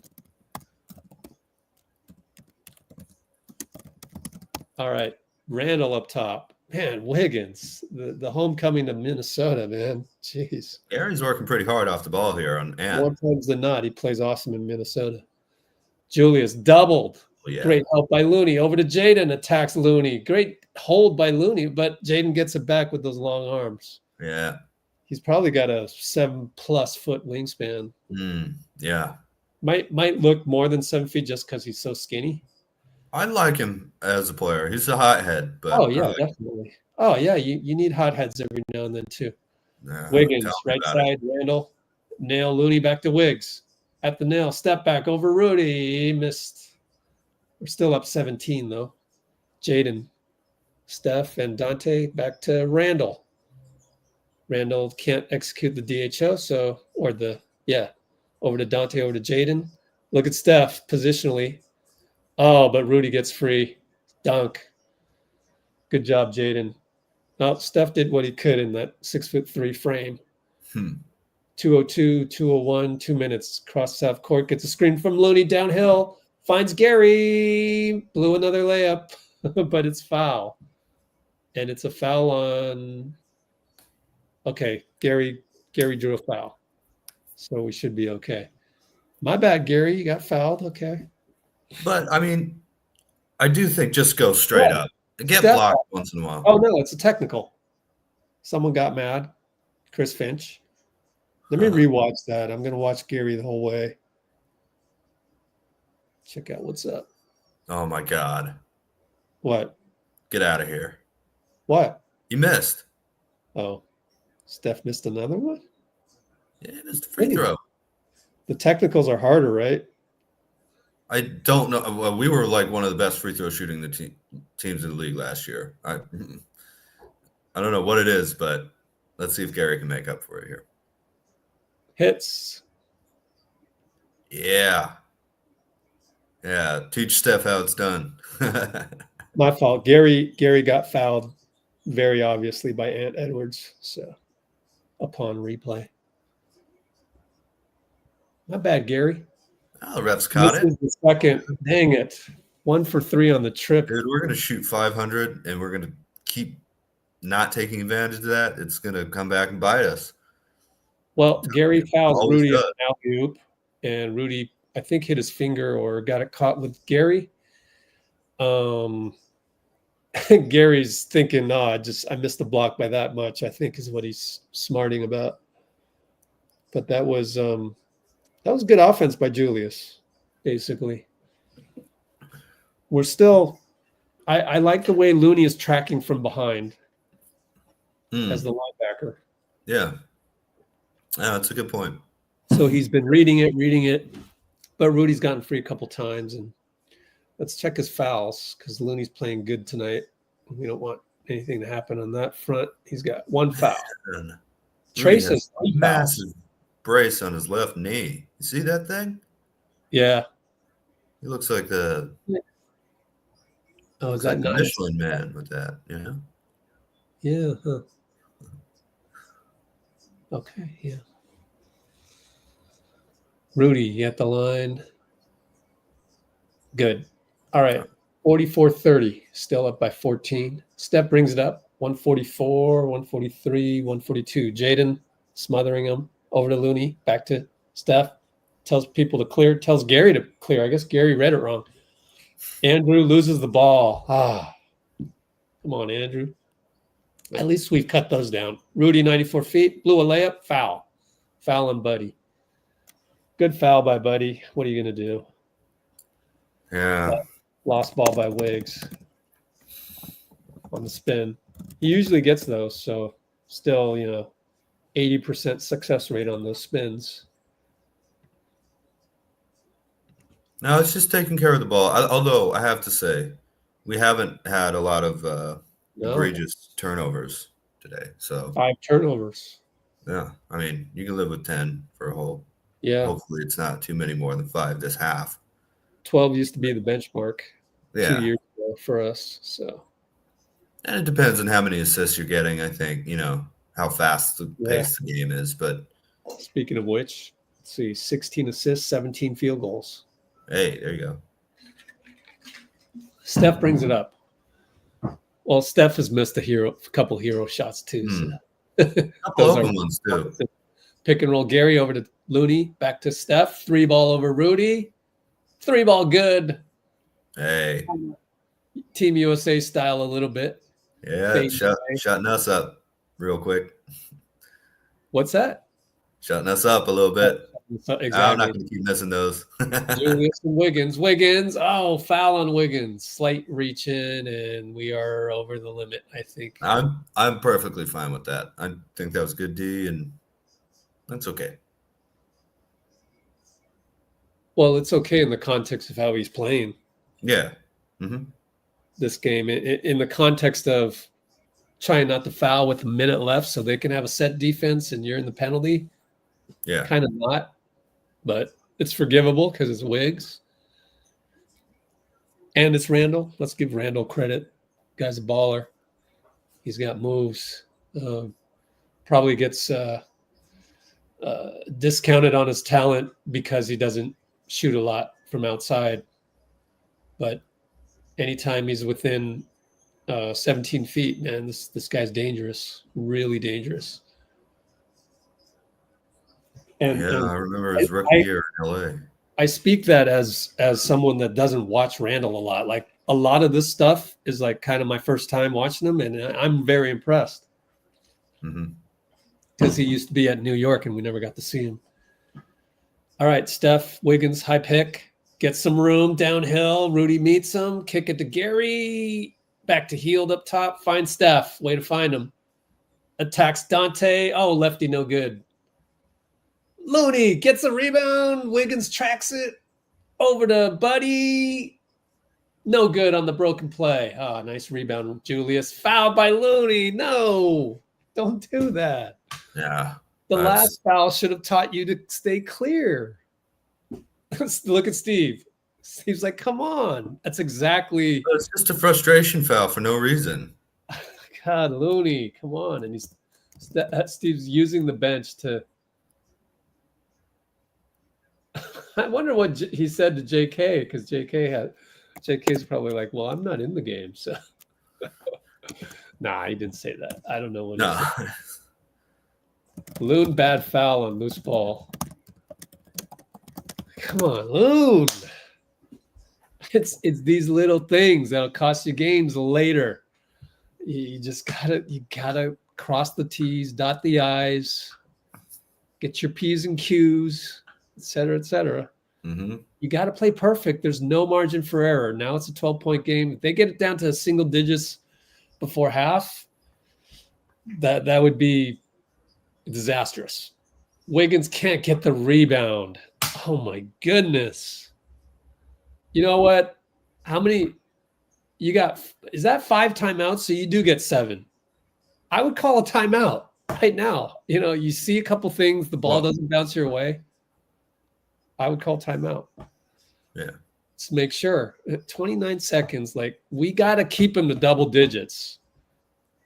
All right, Randall up top. Man, Wiggins, the homecoming of Minnesota, man. Jeez. Gary's working pretty hard off the ball here on Ant. More times than not, he plays awesome in Minnesota. Julius doubled. Oh, yeah. Great help by Looney. Over to Jaden, attacks Looney. Great hold by Looney, but Jaden gets it back with those long arms. Yeah. He's probably got a 7+ foot wingspan. Yeah. Might look more than 7 feet just because he's so skinny. I like him as a player. He's a hothead. But definitely. Oh, yeah, you need hotheads every now and then, too. Nah, Wiggins, right side, Randall. Nail Looney back to Wiggs. At the nail, step back over Rudy. He missed. We're still up 17, though. Jaden, Steph, and Donte back to Randall. Randall can't execute the DHO, over to Donte, over to Jaden. Look at Steph positionally. Oh, but Rudy gets free. Dunk. Good job, Jaden. No, Steph did what he could in that 6'3" frame. 2:02, 2:01, 2 minutes. Cross half court, gets a screen from Looney downhill. Finds Gary. Blew another layup, but it's foul. And it's a foul on. Okay, Gary drew a foul. So we should be okay. My bad, Gary. You got fouled. Okay. But, I mean, I do think just go straight up. Get blocked once in a while. Oh, no, it's a technical. Someone got mad. Chris Finch. Let me rewatch that. I'm going to watch Gary the whole way. Check out what's up. Oh, my God. What? Get out of here. What? You missed. Oh. Steph missed another one? Yeah, he missed a free throw. The technicals are harder, right? I don't know. Well, we were like one of the best free throw shooting teams in the league last year. I don't know what it is, but let's see if Gary can make up for it here. Hits. Yeah. Teach Steph how it's done. My fault. Gary got fouled very obviously by Ant Edwards. So upon replay. Not bad, Gary. Oh, the refs caught This it. is the second. Dang it. 1 for 3 on the trip. Dude, we're going to shoot 500, and we're going to keep not taking advantage of that. It's going to come back and bite us. Well, Gary fouls Always Rudy does. at alley-oop, and Rudy, I think, hit his finger or got it caught with Gary. Gary's thinking, no, I missed the block by that much, I think is what he's smarting about. But that was good offense by Julius, basically. We're still I like the way Looney is tracking from behind as the linebacker. Yeah. Yeah, that's a good point. So he's been reading it, but Rudy's gotten free a couple times. And let's check his fouls because Looney's playing good tonight. We don't want anything to happen on that front. He's got 1 foul. Trace has 3 fouls. Massive brace on his left knee. You see that thing? Yeah. He looks like the Oh, is that the nice? Michelin man with that, you know? Yeah. Huh. Okay. Yeah. Rudy at the line. Good. All right. 44-30. Still up by 14. Steph brings it up. 144, 143, 142. Jaden smothering him over to Looney. Back to Steph. Tells people to clear. Tells Gary to clear. I guess Gary read it wrong. Andrew loses the ball. Come on, Andrew. At least we've cut those down. Rudy, 94 feet. Blew a layup. Foul. Foul on Buddy. Good foul by Buddy. What are you going to do? Yeah. Lost ball by Wiggs on the spin. He usually gets those, so still, 80% success rate on those spins. No, it's just taking care of the ball. Although I have to say, we haven't had a lot of egregious turnovers today. So 5 turnovers. yeah, I mean, you can live with 10 for a whole. Yeah. Hopefully, it's not too many more than 5 this half. 12 used to be the benchmark 2 Yeah. years ago for us. So And it depends on how many assists you're getting, I think, how fast the pace of the game is. But speaking of which, let's see, 16 assists, 17 field goals. hey, there you go. Steph brings it up. Well, Steph has missed a couple hero shots too. So. Couple open ones too. Pick and roll Gary over to Looney, back to Steph. 3 ball over Rudy. 3 ball good. Hey. Team USA style a little bit. Yeah, shutting us up real quick. What's that? Shutting us up a little bit. Exactly. I'm not going to keep missing those. Julius and Wiggins. Oh, foul on Wiggins. Slight reach in, and we are over the limit, I think. I'm perfectly fine with that. I think that was good D, and that's okay. Well, it's okay in the context of how he's playing. Yeah. Mm-hmm. This game, in the context of trying not to foul with a minute left so they can have a set defense and you're in the penalty. Yeah. Kind of not, but it's forgivable because it's Wiggs. And it's Randall. Let's give Randall credit. Guy's a baller. He's got moves. Probably gets discounted on his talent because he doesn't shoot a lot from outside. But anytime he's within 17 feet, man, this guy's dangerous, really dangerous. And I remember his rookie year in LA. I speak that as someone that doesn't watch Randall a lot. Like a lot of this stuff is like kind of my first time watching him, and I'm very impressed. Because he used to be at New York and we never got to see him. All right, Steph, Wiggins, high pick. Gets some room downhill. Rudy meets him. Kick it to Gary. Back to Heald up top. Finds Steph. Way to find him. Attacks Donte. Oh, lefty no good. Looney gets a rebound. Wiggins tracks it. Over to Buddy. No good on the broken play. Oh, nice rebound, Julius. Fouled by Looney. No, don't do that. Yeah. The last foul should have taught you to stay clear. Look at Steve. Steve's like, come on. That's exactly. It's just a frustration foul for no reason. God, Looney, come on. And Steve's using the bench to. I wonder what he said to J.K. because J.K.'s probably like, well, I'm not in the game, so. Nah, he didn't say that. I don't know what. No. Loon, bad foul on loose ball. Come on, Loon. It's these little things that'll cost you games later. You gotta cross the T's, dot the I's, get your P's and Q's, et cetera, et cetera. Mm-hmm. You got to play perfect. There's no margin for error. Now it's a 12-point game. If they get it down to single digits before half, that would be disastrous. Wiggins can't get the rebound. Oh my goodness. You know what? How many you got? Is that 5 timeouts? So you do get 7. I would call a timeout right now. You know, you see a couple things, the ball doesn't bounce your way. I would call timeout. Yeah. Let's make sure. 29 seconds. Like, we got to keep him to double digits.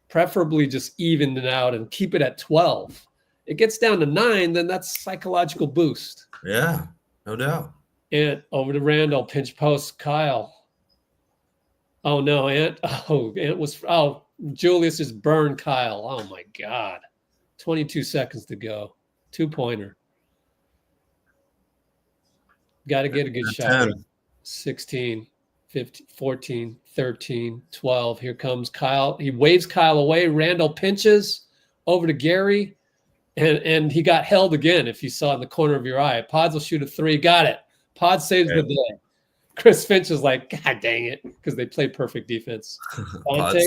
Preferably just even it out and keep it at 12. It gets down to 9, then that's psychological boost. Yeah, no doubt. Ant over to Randall, pinch post, Kyle. Oh no, Ant was Julius just burned Kyle. Oh my God. 22 seconds to go. 2-pointer. Got to get a good shot. 10. 16, 15, 14, 13, 12. Here comes Kyle. He waves Kyle away. Randall pinches over to Gary. And he got held again, if you saw in the corner of your eye. Pods will shoot a 3. Got it. Pod saves the day. Chris Finch is like, God dang it, because they play perfect defense. Donte,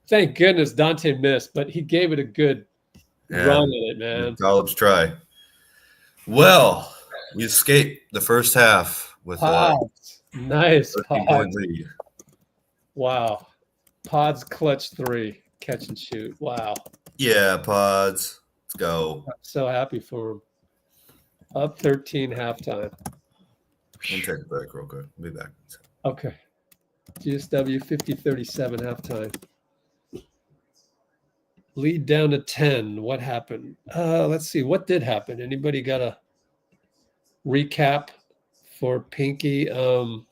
thank goodness Donte missed, but he gave it a good run at it, man. College try. Well, we escaped the first half with Pods. Nice. 13-point lead. Wow. Pods clutch 3. Catch and shoot. Wow. Yeah, Pods. Let's go. I'm so happy for him. Up 13 halftime. Let me take a break real quick. I'll be back. Okay. GSW 50-37 halftime. Lead down to 10. What happened? Let's see. What did happen? Anybody got a recap for Pinky? I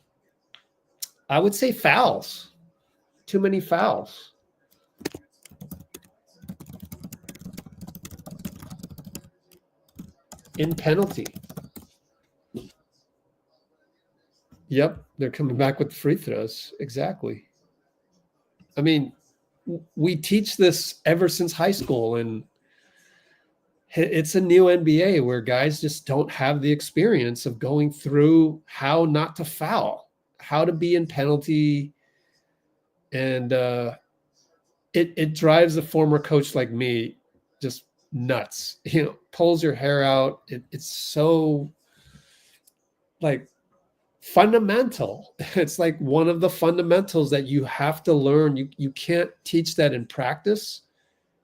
would say fouls. Too many fouls. In penalty. Yep, they're coming back with free throws. Exactly. I mean, we teach this ever since high school, and it's a new NBA where guys just don't have the experience of going through how not to foul, how to be in penalty, and it drives a former coach like me just nuts. You know, pulls your hair out. It's so like fundamental. It's like one of the fundamentals that you have to learn. You can't teach that in practice.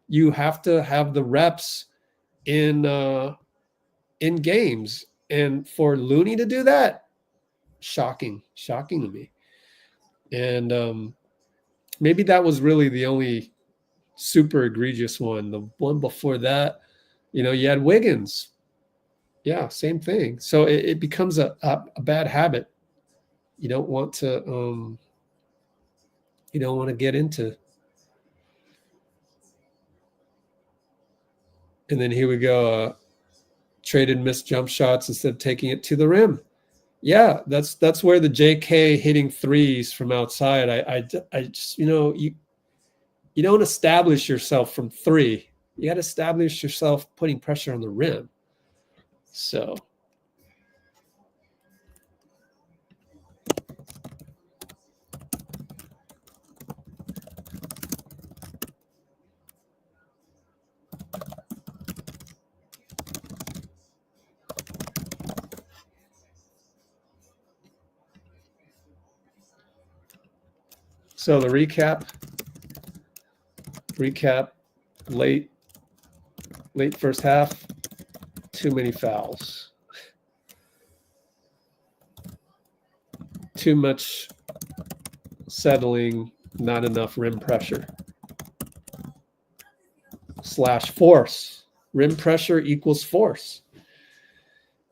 You have to have the reps in games. And for Looney to do that, shocking to me. And maybe that was really the only super egregious one. The one before that, you know, you had Wiggins. Yeah, same thing. So it becomes a bad habit. You don't want to get into. And then here we go. Traded missed jump shots instead of taking it to the rim. Yeah, that's where the J.K. hitting threes from outside. I just, you know, you don't establish yourself from 3. You got to establish yourself putting pressure on the rim. So. So the recap, late first half, too many fouls. Too much settling, not enough rim pressure. / force. Rim pressure equals force.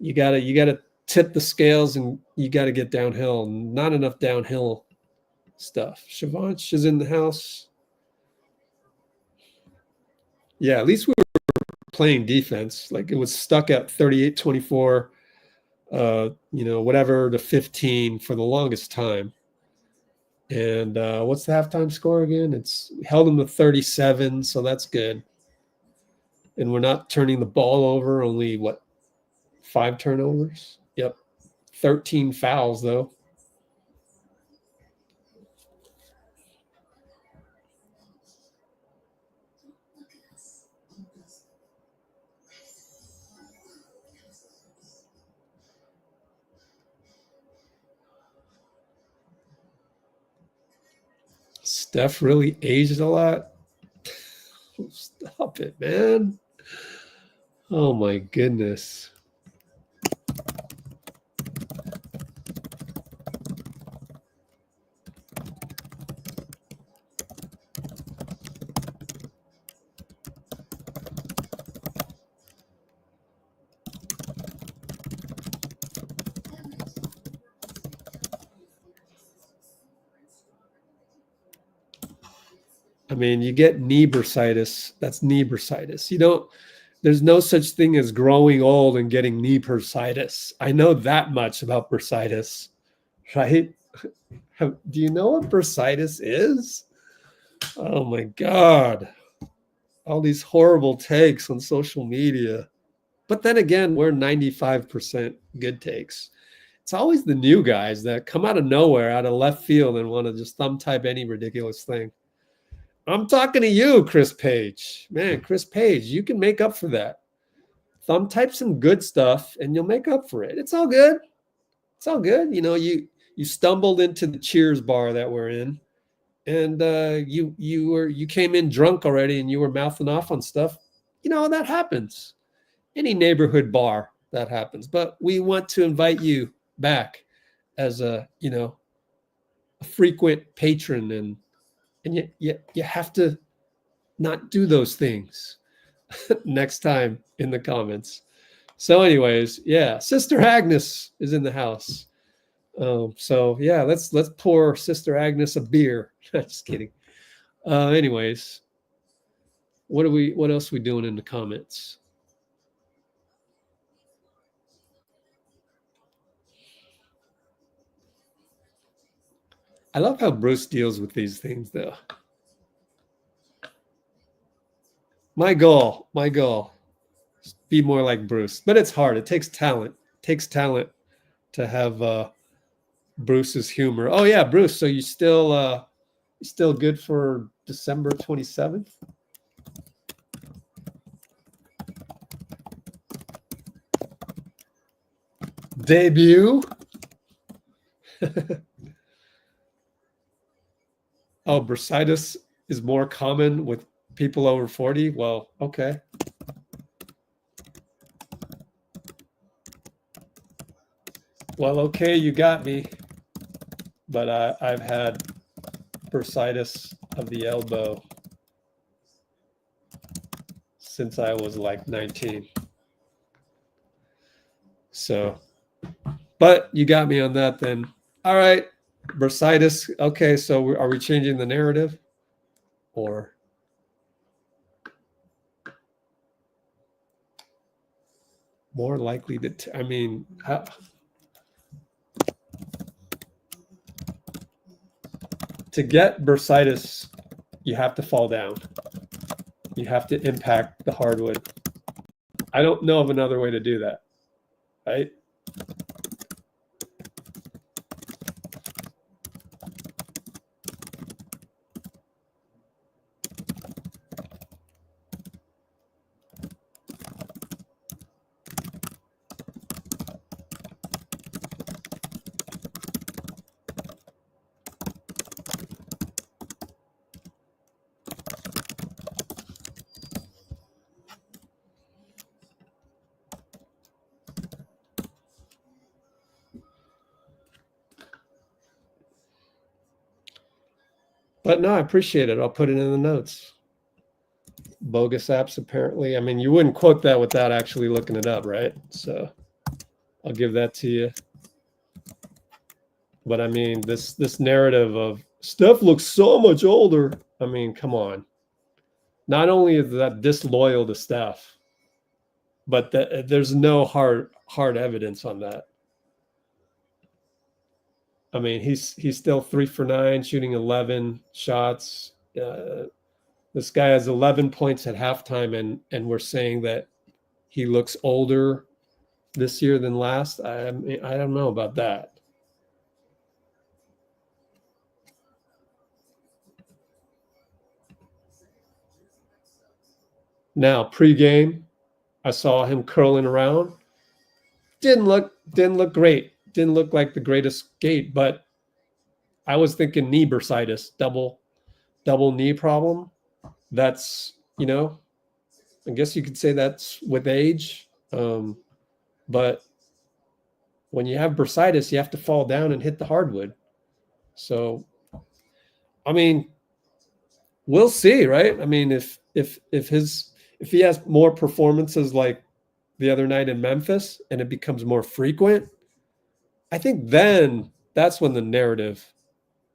You gotta tip the scales and you gotta get downhill. Not enough downhill stuff. Shavanch is in the house. Yeah, at least we were playing defense. Like it was stuck at 38-24, whatever, to 15 for the longest time. And what's the halftime score again? It's held them to 37, so that's good. And we're not turning the ball over, only 5 turnovers? Yep. 13 fouls, though. Steph really aged a lot. Stop it, man. Oh, my goodness. I mean, you get knee bursitis. That's knee bursitis. There's no such thing as growing old and getting knee bursitis. I know that much about bursitis, right? Do you know what bursitis is? Oh my God. All these horrible takes on social media. But then again, we're 95% good takes. It's always the new guys that come out of nowhere, out of left field, and want to just thumb type any ridiculous thing. I'm talking to you, Chris Page. Man, Chris Page, you can make up for that. Thumb type some good stuff and you'll make up for it. It's all good. It's all good. You stumbled into the Cheers bar that we're in, and you came in drunk already and you were mouthing off on stuff. That happens. Any neighborhood bar, that happens. But we want to invite you back as a frequent patron, and you have to not do those things next time in the comments. So anyways, yeah, Sister Agnes is in the house. So yeah, let's pour Sister Agnes a beer. Just kidding. Anyways, what else are we doing in the comments? I love how Bruce deals with these things, though. My goal, be more like Bruce. But it's hard. It takes talent. It takes talent to have Bruce's humor. Oh yeah, Bruce. So you still good for December 27th? Debut. Oh, bursitis is more common with people over 40. Well, okay. Well, okay, you got me. But I've had bursitis of the elbow since I was like 19. So, but you got me on that then. All right, bursitis. Okay, so are we changing the narrative? Or more likely to, to get bursitis, you have to fall down. You have to impact the hardwood. I don't know of another way to do that, right? But no, I appreciate it. I'll put it in the notes. Bogus apps, apparently. I mean, you wouldn't quote that without actually looking it up, right? So I'll give that to you. But I mean, this narrative of Steph looks so much older. I mean, come on. Not only is that disloyal to Steph, but there's no hard evidence on that. I mean, he's still 3 for 9, shooting 11 shots. This guy has 11 points at halftime, and we're saying that he looks older this year than last. I mean, I don't know about that. Now, pregame, I saw him curling around. Didn't look great. Didn't look like the greatest gait, but I was thinking knee bursitis, double knee problem. That's, you know, I guess you could say that's with age. But when you have bursitis, you have to fall down and hit the hardwood. So, I mean, we'll see, right? I mean, if he has more performances like the other night in Memphis and it becomes more frequent, I think then that's when the narrative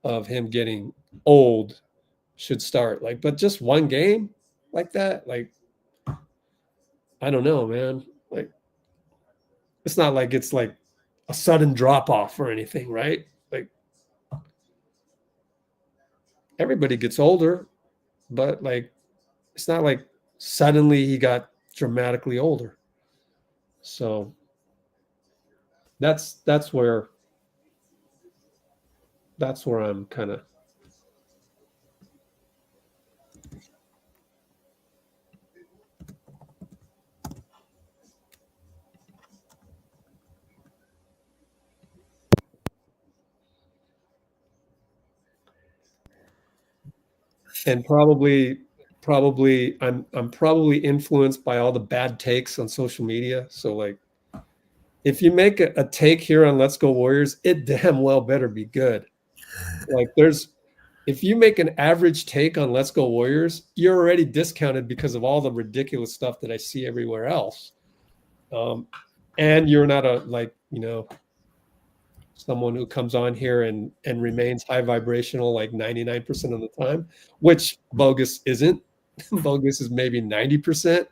of him getting old should start. Like, but just one game like that, like, I don't know, man. Like, it's not like it's like a sudden drop off or anything, right? Like, everybody gets older, but like, it's not like suddenly he got dramatically older. So that's where I'm kind of. And probably I'm probably influenced by all the bad takes on social media. So like, if you make a take here on Let's Go Warriors, it damn well better be good. Like, if you make an average take on Let's Go Warriors, you're already discounted because of all the ridiculous stuff that I see everywhere else. And you're not someone who comes on here and remains high vibrational like 99% of the time, which Bogus isn't. Bogus is maybe 90%,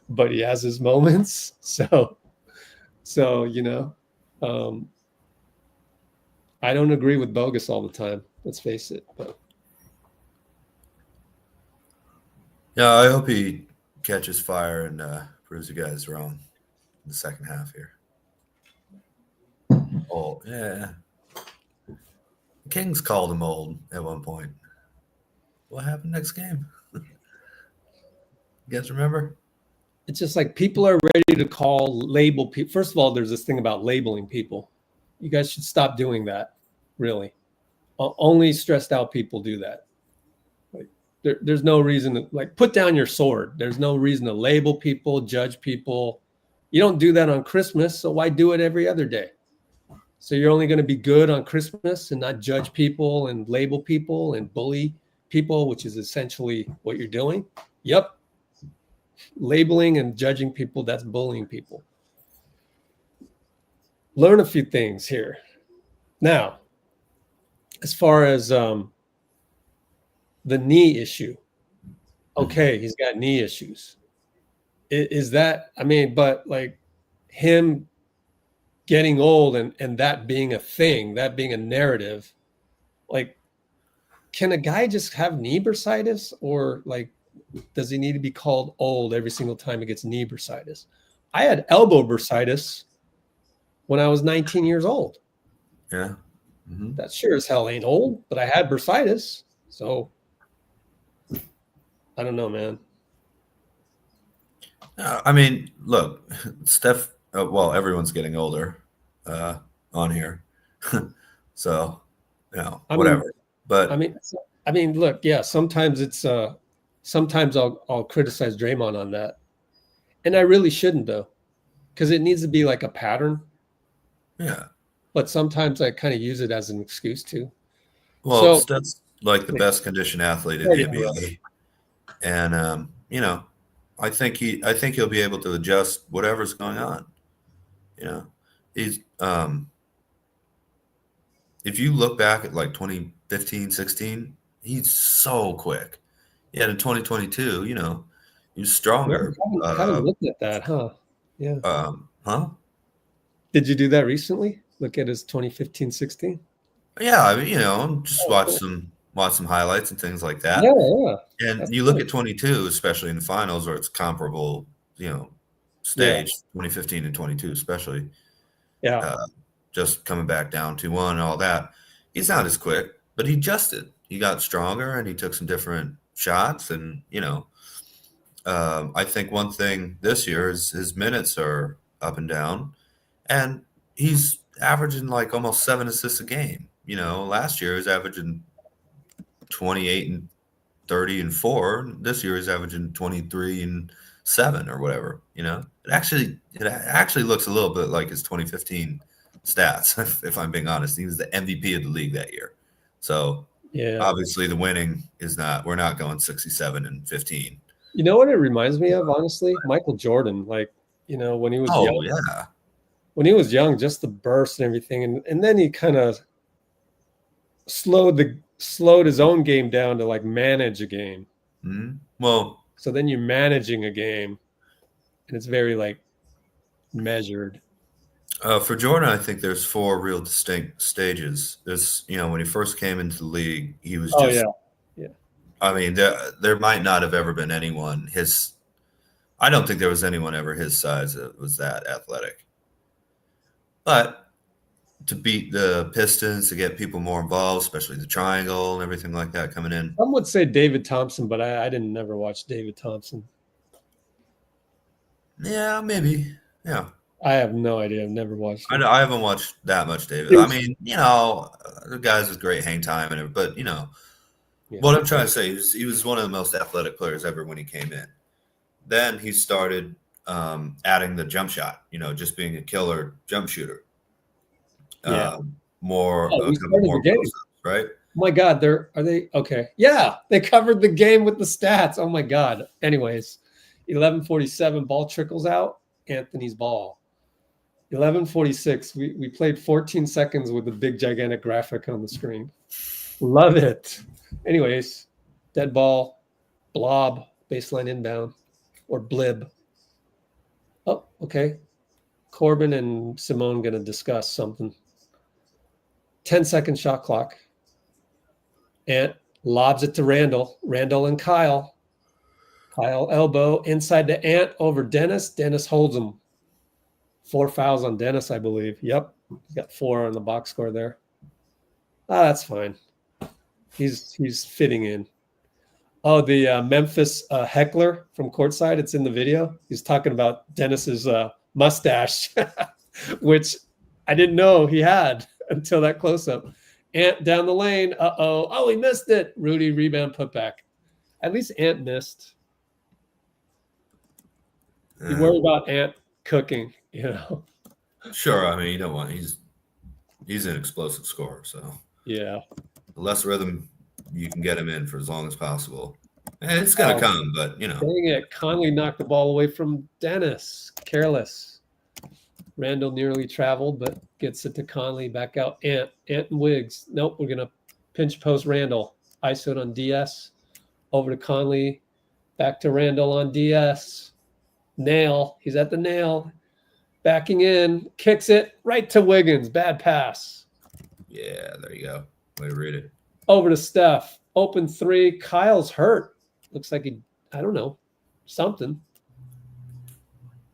but he has his moments. So I don't agree with Bogus all the time. Let's face it. But yeah, I hope he catches fire and proves you guys wrong in the second half here. Oh, yeah. The Kings called him old at one point. What happened next game? You guys remember? It's just like people are ready to label people. First of all, there's this thing about labeling people. You guys should stop doing that, really. Only stressed out people do that. Like, there's no reason to, like, put down your sword. There's no reason to label people, judge people. You don't do that on Christmas, so why do it every other day? So you're only going to be good on Christmas and not judge people and label people and bully people, which is essentially what you're doing. Yep. Labeling and judging people, that's bullying people. Learn a few things here. Now, as far as the knee issue, okay, he's got knee issues. Is that, I mean, but like him getting old and that being a thing, that being a narrative, like, can a guy just have knee bursitis, or like, does he need to be called old every single time he gets knee bursitis? I had elbow bursitis when I was 19 years old. Yeah. Mm-hmm. That sure as hell ain't old, but I had bursitis. So I don't know, man. I mean, look, Steph, everyone's getting older on here. So, whatever. But I mean, look, yeah, sometimes it's sometimes I'll criticize Draymond on that. And I really shouldn't, though, because it needs to be like a pattern. Yeah. But sometimes I kind of use it as an excuse too. Well, like the best conditioned athlete in the NBA. And you know, I think he'll be able to adjust whatever's going on. You know, he's if you look back at like 2015, 16, he's so quick. Yet in 2022, you know, he's stronger. Haven't looked at that, huh? Yeah. Huh? Did you do that recently? Look at his 2015, 16? Yeah, I mean, you know, just watch some highlights and things like that. Yeah. And That's you look at 22, especially in the finals, where it's comparable, you know, stage, 2015 and 22 especially. Yeah. Just coming back down 2-1 and all that. He's not as quick, but he adjusted. He got stronger and he took some different shots. And, you know, I think one thing this year is his minutes are up and down. And he's averaging like almost 7 assists a game. You know, last year he was averaging 28 and 30 and 4. This year he's averaging 23 and 7 or whatever. You know, it actually looks a little bit like his 2015 stats, if I'm being honest. He was the MVP of the league that year. So obviously the winning is not, we're not going 67 and 15. You know what it reminds me of, honestly? Michael Jordan, like, you know, when he was young. Yeah. When he was young, just the burst and everything. And then he kind of slowed his own game down to like manage a game. Mm-hmm. Well, so then you're managing a game and it's very like measured. For Jordan, I think there's 4 real distinct stages. There's, you know, when he first came into the league, he was just, I mean, there might not have ever been anyone I don't think there was anyone ever his size that was that athletic. But to beat the Pistons, to get people more involved, especially the triangle and everything like that coming in. Some would say David Thompson, but I didn't never watch David Thompson. Yeah, maybe. Yeah. I have no idea. I've never watched him. I haven't watched that much David. I mean, you know, the guys with great hang time and everything, but you know, what I'm trying to say is he was one of the most athletic players ever when he came in. Then he started adding the jump shot, you know, just being a killer jump shooter. More game, right? Oh my God, are they okay? Yeah, they covered the game with the stats. Oh my God. Anyways, 11:47, ball trickles out. Anthony's ball. 11:46. We played 14 seconds with a big gigantic graphic on the screen. Love it. Anyways, dead ball, blob, baseline inbound, or blib. Oh, okay. Corbin and Simone gonna discuss something. 10-second shot clock. Ant lobs it to Randall. Randall and Kyle. Kyle elbow inside to Ant over Dennis. Dennis holds him. 4 fouls on Dennis, I believe. Yep. He's got 4 on the box score there. That's fine. He's fitting in. Oh, the Memphis heckler from courtside. It's in the video. He's talking about Dennis's mustache, which I didn't know he had until that close-up. Ant down the lane. Oh, he missed it. Rudy rebound putback. At least Ant missed. You worry about Ant cooking, you know. Sure, I mean, you don't want he's an explosive scorer, so yeah. The less rhythm you can get him in for as long as possible. And it's gonna come, but you know. Dang it. Conley knocked the ball away from Dennis. Careless. Randall nearly traveled, but gets it to Conley. Back out. Ant and Wiggs. Nope, we're gonna pinch post Randall. ISO on DS. Over to Conley. Back to Randall on DS. Nail. He's at the nail. Backing in. Kicks it right to Wiggins. Bad pass. Yeah, there you go. Way to read it. Over to Steph. Open 3. Kyle's hurt. Looks like I don't know, something.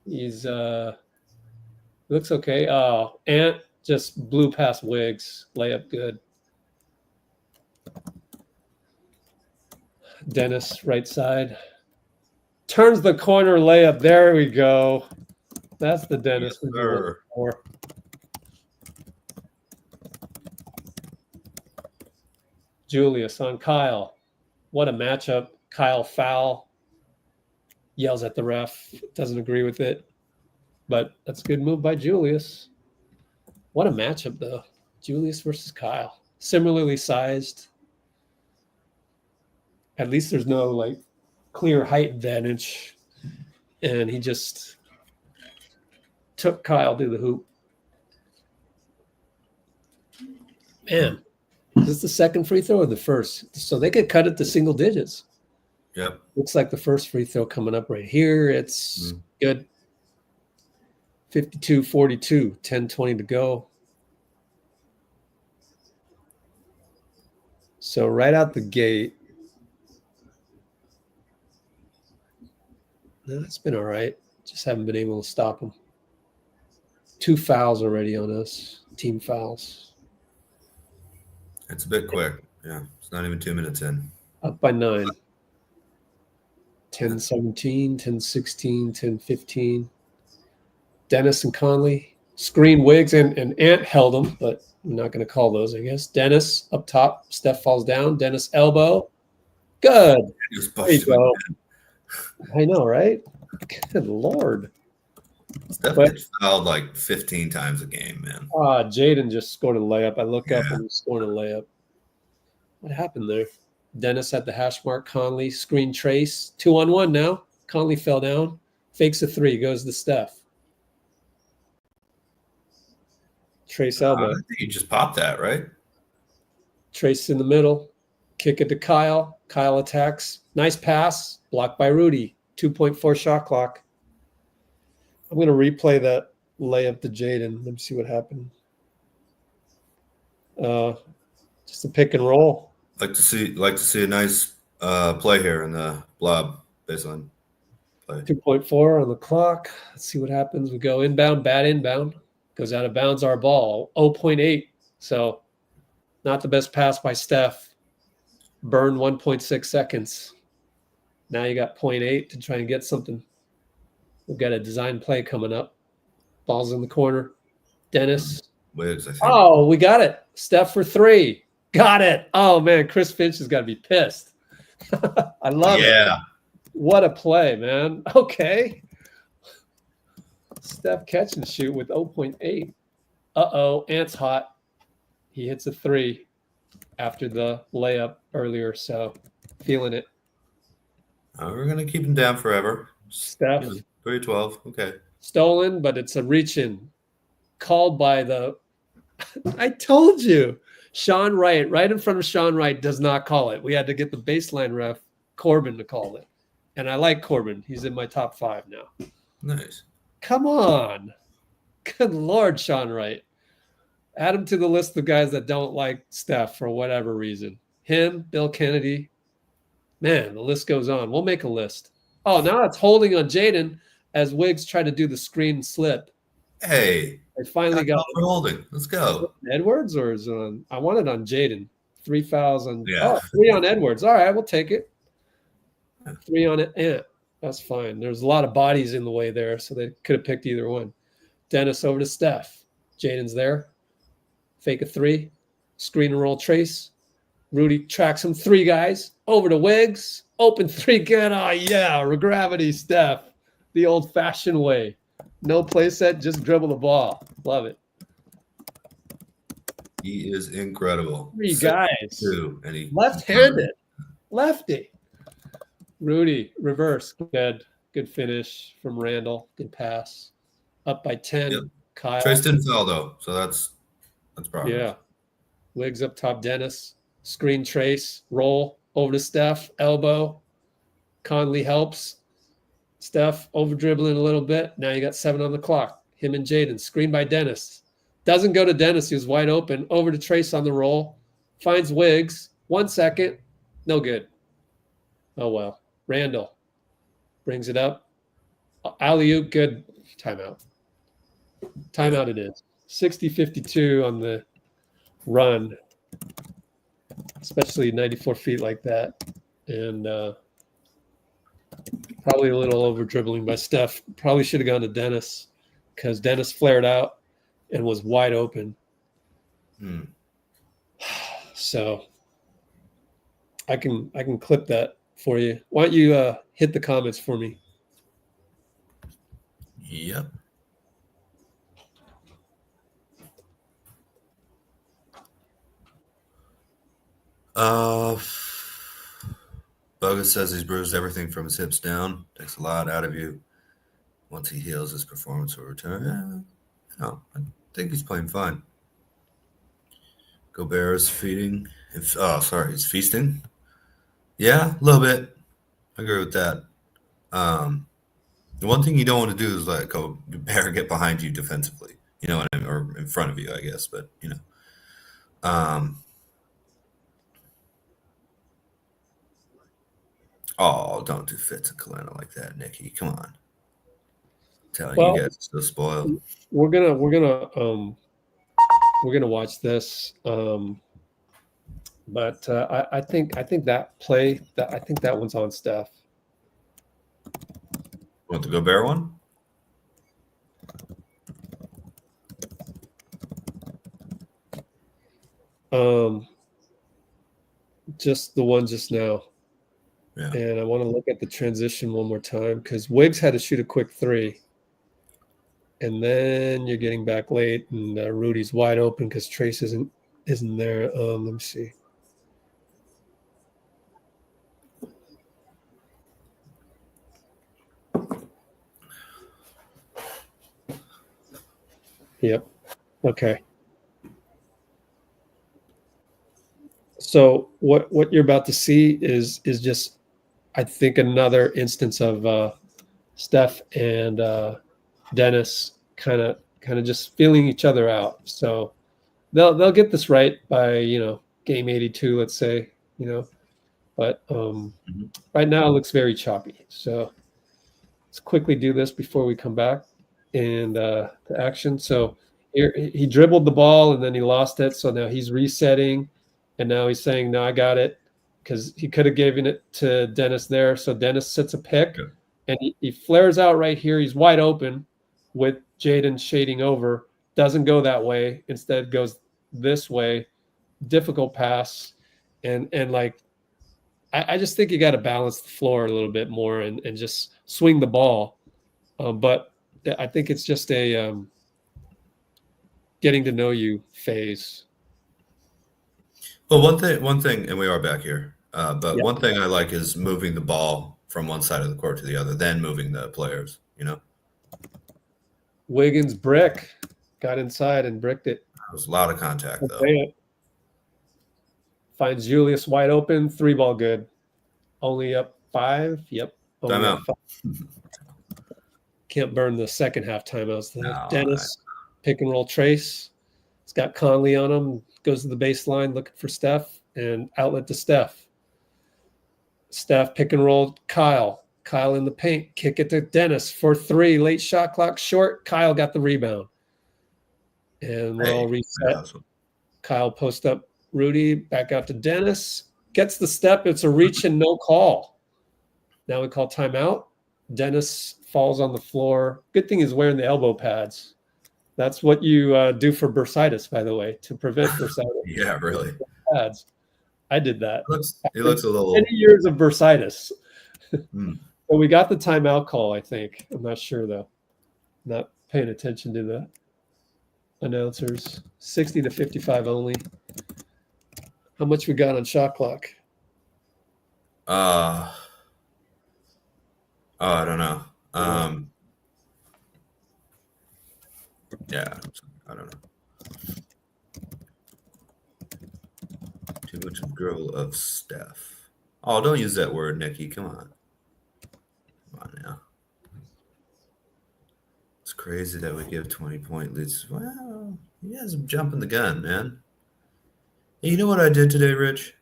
He's looks okay. Oh, Ant just blew past Wiggs. Layup good. Dennis, right side. Turns the corner layup. There we go. That's the Dennis. Yes, sir. Julius on Kyle. What a matchup. Kyle foul. Yells at the ref. Doesn't agree with it. But that's a good move by Julius. What a matchup, though. Julius versus Kyle. Similarly sized. At least there's no like clear height advantage. And he just took Kyle to the hoop. Man, is this the second free throw or the first? So they could cut it to single digits. Yep. Looks like the first free throw coming up right here. It's good. 52-42, 10-20 to go. So right out the gate, that's been all right. Just haven't been able to stop them. 2 fouls already on us, team fouls. It's a bit quick. Yeah, it's not even 2 minutes in. Up by 9. 10-17, 10-16, 10-15. Dennis and Conley. Screen Wiggs and Ant held them, but I'm not going to call those, I guess. Dennis up top. Steph falls down. Dennis elbow. Good. There you go. I know, right? Good Lord. Steph gets fouled like 15 times a game, man. Jaden just scored a layup. I look up and he's scored a layup. What happened there? Dennis at the hash mark. Conley, screen trace. 2-on-1 now. Conley fell down. Fakes a 3. Goes to Steph. Trace elbow. I think you just popped that, right? Trace in the middle. Kick it to Kyle. Kyle attacks. Nice pass. Blocked by Rudy. 2.4 shot clock. I'm going to replay that layup to Jaden. Let me see what happened. Just a pick and roll. Like to see a nice play here in the blob baseline play. 2.4 on the clock. Let's see what happens. We go inbound, bad inbound. Goes out of bounds our ball. 0.8. So not the best pass by Steph. Burn 1.6 seconds. Now you got 0.8 to try and get something. We've got a design play coming up. Ball's in the corner. Dennis. Wiggs, I think. Oh, we got it. Steph for 3. Got it. Oh, man. Chris Finch has got to be pissed. I love it. Yeah. What a play, man. Okay. Steph catch and shoot with 0.8. Uh-oh. Ant's hot. He hits a 3 after the layup earlier, so feeling it. We're going to keep him down forever. Steph. 3-12. Okay. Stolen, but it's a reach-in. Called by the – I told you. Sean Wright, right in front of Sean Wright, does not call it. We had to get the baseline ref, Corbin, to call it. And I like Corbin. He's in my top 5 now. Nice. Come on. Good Lord, Sean Wright. Add him to the list of guys that don't like Steph for whatever reason. Him, Bill Kennedy. Man, the list goes on. We'll make a list. Oh, now it's holding on Jaden as Wiggs tried to do the screen slip. Hey. I finally got for holding. Let's go. Edwards, or is it on? I want it on Jaden. 3 fouls on. Yeah. Oh, 3 on Edwards. All right, we'll take it. 3 on it. Yeah, that's fine. There's a lot of bodies in the way there, so they could have picked either one. Dennis over to Steph. Jaden's there. Fake a 3. Screen and roll trace. Rudy tracks him. 3 guys. Over to Wiggs. Open 3 good. Oh, yeah. Gravity Steph. The old-fashioned way. No play set. Just dribble the ball. Love it. He is incredible. 3 guys. 2, and he left-handed. Lefty. Rudy, reverse. Good finish from Randall. Good pass. Up by 10. Yep. Kyle. Trace didn't foul, though, so that's progress. Yeah. Wiggs up top, Dennis. Screen trace. Roll. Over to Steph. Elbow. Conley helps. Steph over dribbling a little bit. Now you got 7 on the clock. Him and Jaden. Screen by Dennis. Doesn't go to Dennis. He was wide open. Over to Trace on the roll. Finds Wiggs. 1 second. No good. Oh, well. Randall brings it up. Alley-oop. Good. Timeout. Timeout it is. 60-52 on the run, especially 94 feet like that. And probably a little over dribbling by Steph. Probably should have gone to Dennis because Dennis flared out and was wide open. So I can clip that for you. Why don't you hit the comments for me? Yep. Bogus says he's bruised everything from his hips down. Takes a lot out of you. Once he heals, his performance will return. No, I think he's playing fine. Gobert is feeding. He's feasting. Yeah, a little bit. I agree with that. The one thing you don't want to do is let Gobert get behind you defensively. You know what I mean? Or in front of you, I guess. But, you know. Don't do Fitz and Kalina like that, Nicky. Come on. Telling you guys are so spoiled. We're gonna watch this. But I think that play that one's on Steph. Want the Gobert one? Just the one just now. Yeah. And I want to look at the transition one more time because Wiggs had to shoot a quick three. And then you're getting back late, and Rudy's wide open because Trace isn't there. Let me see. Yep. Okay. So what you're about to see is just, I think, another instance of Steph and Dennis kind of just feeling each other out. So they'll get this right by game 82, let's say, but right now it looks very choppy. So let's quickly do this before we come back and to action. So here, he dribbled the ball and then he lost it. So now he's resetting, and now he's saying, "No, I got it," because he could have given it to Dennis there. So Dennis sits a pick. Okay. And he flares out right here. He's wide open with Jaden shading over. Doesn't go that way. Instead goes this way. Difficult pass. And like, I just think you got to balance the floor a little bit more and just swing the ball. But I think it's just a getting to know you phase. Well, one thing, and we are back here. But yeah. One thing I like is moving the ball from one side of the court to the other, then moving the players, Wiggins brick, got inside and bricked it. There was a lot of contact, though. Finds Julius wide open, 3-ball good. Only up 5. Yep. Timeout. Can't burn the second half timeouts. Dennis, pick and roll Trace. It's got Conley on him. Goes to the baseline looking for Steph and outlet to Steph. Steph pick and roll Kyle. Kyle in the paint. Kick it to Dennis for 3. Late shot clock short. Kyle got the rebound. And we're all reset. Awesome. Kyle post up Rudy. Back out to Dennis. Gets the step. It's a reach and no call. Now we call timeout. Dennis falls on the floor. Good thing he's wearing the elbow pads. That's what you do for bursitis, by the way, to prevent bursitis. Yeah, really. Pads. I did that. He looks a little. Many years of bursitis. So we got the timeout call, I think. I'm not sure, though. Not paying attention to the announcers. 60 to 55 only. How much we got on shot clock? I don't know. Yeah, I don't know. Too much girl of Steph. Oh, don't use that word, Nicky. Come on. Come on now. It's crazy that we give 20-point leads. Well, you guys are jumping the gun, man. Hey, you know what I did today, Rich?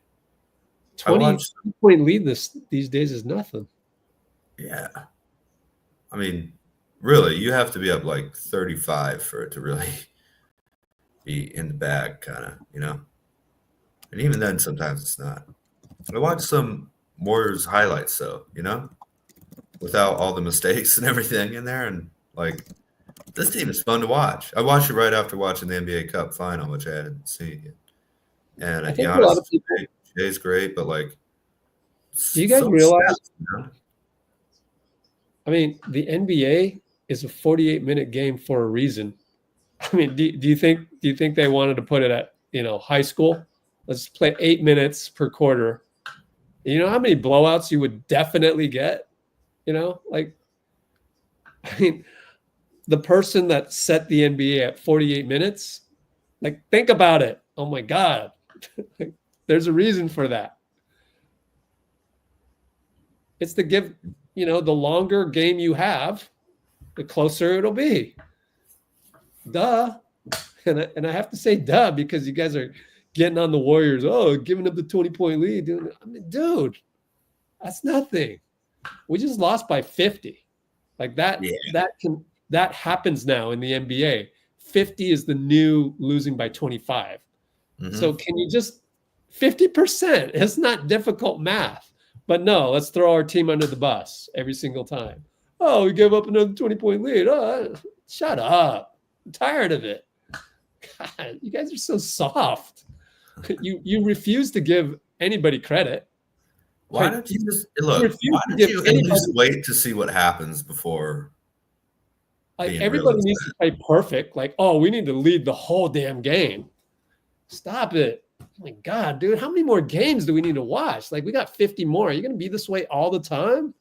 20-point lead these days is nothing. Yeah. I mean, really, you have to be up like 35 for it to really be in the bag, kind of, And even then, sometimes it's not. I watched some Warriors highlights, though, without all the mistakes and everything in there. And, this team is fun to watch. I watched it right after watching the NBA Cup final, which I hadn't seen yet. And I think a lot of people, Jay's great, but, do you guys realize? I mean, the NBA is a 48-minute game for a reason. I mean, do you think they wanted to put it at, high school? Let's play 8 minutes per quarter. You know how many blowouts you would definitely get? You know, like, I mean, the person that set the NBA at 48 minutes, like, think about it. Oh my God. There's a reason for that. It's to give, you know, the longer game you have, the closer it'll be. Duh. And I have to say duh because you guys are getting on the Warriors. Oh, giving up the 20-point lead. Dude. I mean, dude, that's nothing. We just lost by 50. Like that, that happens now in the NBA. 50 is the new losing by 25. Mm-hmm. So can you just 50%? It's not difficult math. But no, let's throw our team under the bus every single time. Oh, we gave up another 20-point lead. Oh, shut up. I'm tired of it. God, you guys are so soft. You refuse to give anybody credit. Why don't you just look? Why don't you at least wait to see what happens before? Like everybody needs to play perfect. Like, oh, we need to lead the whole damn game. Stop it. Oh my God, dude, how many more games do we need to watch? Like, we got 50 more. Are you going to be this way all the time?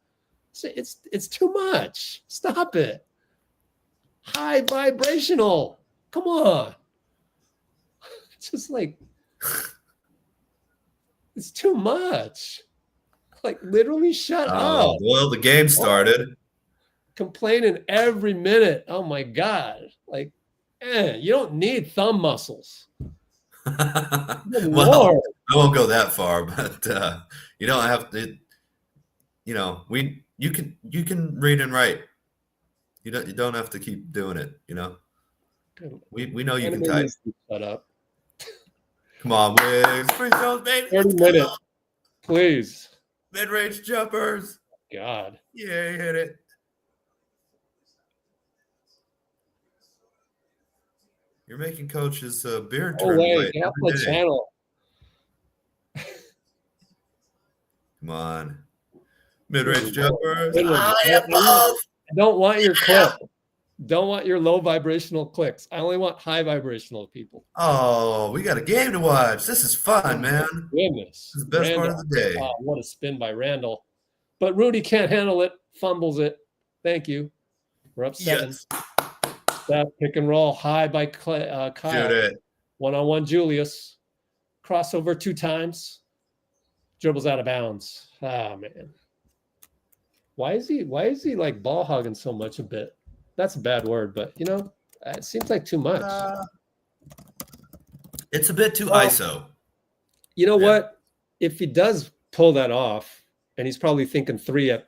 It's too much. Stop it. High vibrational. Come on. It's just like, it's too much. Like, literally shut up. Well, the game started. Complaining every minute. Oh my God. Like, you don't need thumb muscles. Well, I won't go that far, but you don't have to, you know, you can read and write. You don't have to keep doing it, you know. We know you can type. Shut up. Come on, Wiggs. Free throws, baby. 30 minutes. Please. Mid-range jumpers. God. Yeah, he hit it. You're making coach's beard turn white. Get off my channel. Come on. Mid-range jumpers. I don't want your clip. Don't want your low vibrational clicks. I only want high vibrational people. Oh, we got a game to watch. This is fun, man. Goodness. This is the best part of the day. Oh, what a spin by Randall. But Rudy can't handle it. Fumbles it. Thank you. We're up 7. Yes. That pick and roll high by Kyle. Shoot it. One-on-one Julius. Crossover 2 times. Dribbles out of bounds. Ah, man. Why is he like ball hogging so much a bit? That's a bad word, but you know, it seems like too much. It's a bit too ISO. You know what? If he does pull that off, and he's probably thinking 3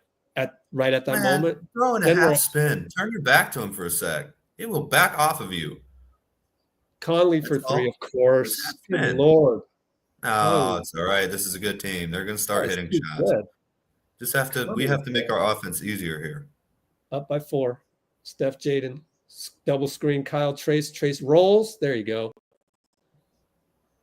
right at that moment. Throw in a half spin. Turn your back to him for a sec. It will back off of you. Conley for 3, of course. Good Lord. Oh, it's all right. This is a good team. They're going to start hitting shots. Good. We have to make our offense easier here. Up by 4. Steph, Jaden, double screen, Kyle, Trace rolls. There you go.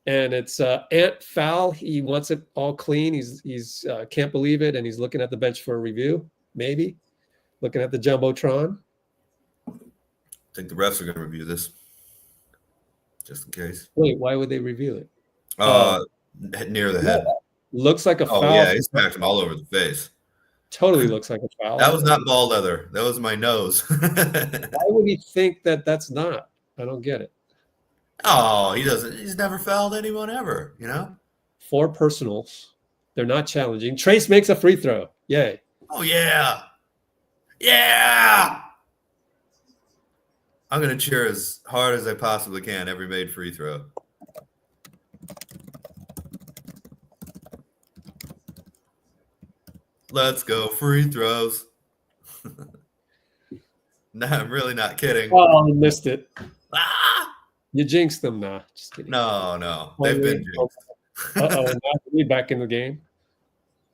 And it's Ant foul. He wants it all clean. He's can't believe it, and he's looking at the bench for a review. Maybe looking at the jumbotron. I think the refs are going to review this, just in case. Wait, why would they review it? Near the head. Looks like a foul. Oh yeah, he smacked him all over the face. Totally looks like a foul. That was not ball leather. That was my nose. Why would he think that that's not? I don't get it. Oh, he doesn't. He's never fouled anyone ever, you know? 4 personals. They're not challenging. Trace makes a free throw. Yay. Oh, yeah. Yeah. I'm going to cheer as hard as I possibly can every made free throw. Let's go free throws. No, I'm really not kidding. Oh, I missed it. Ah! You jinxed them, nah. Just kidding. No. They've been jinxed. Now we back in the game.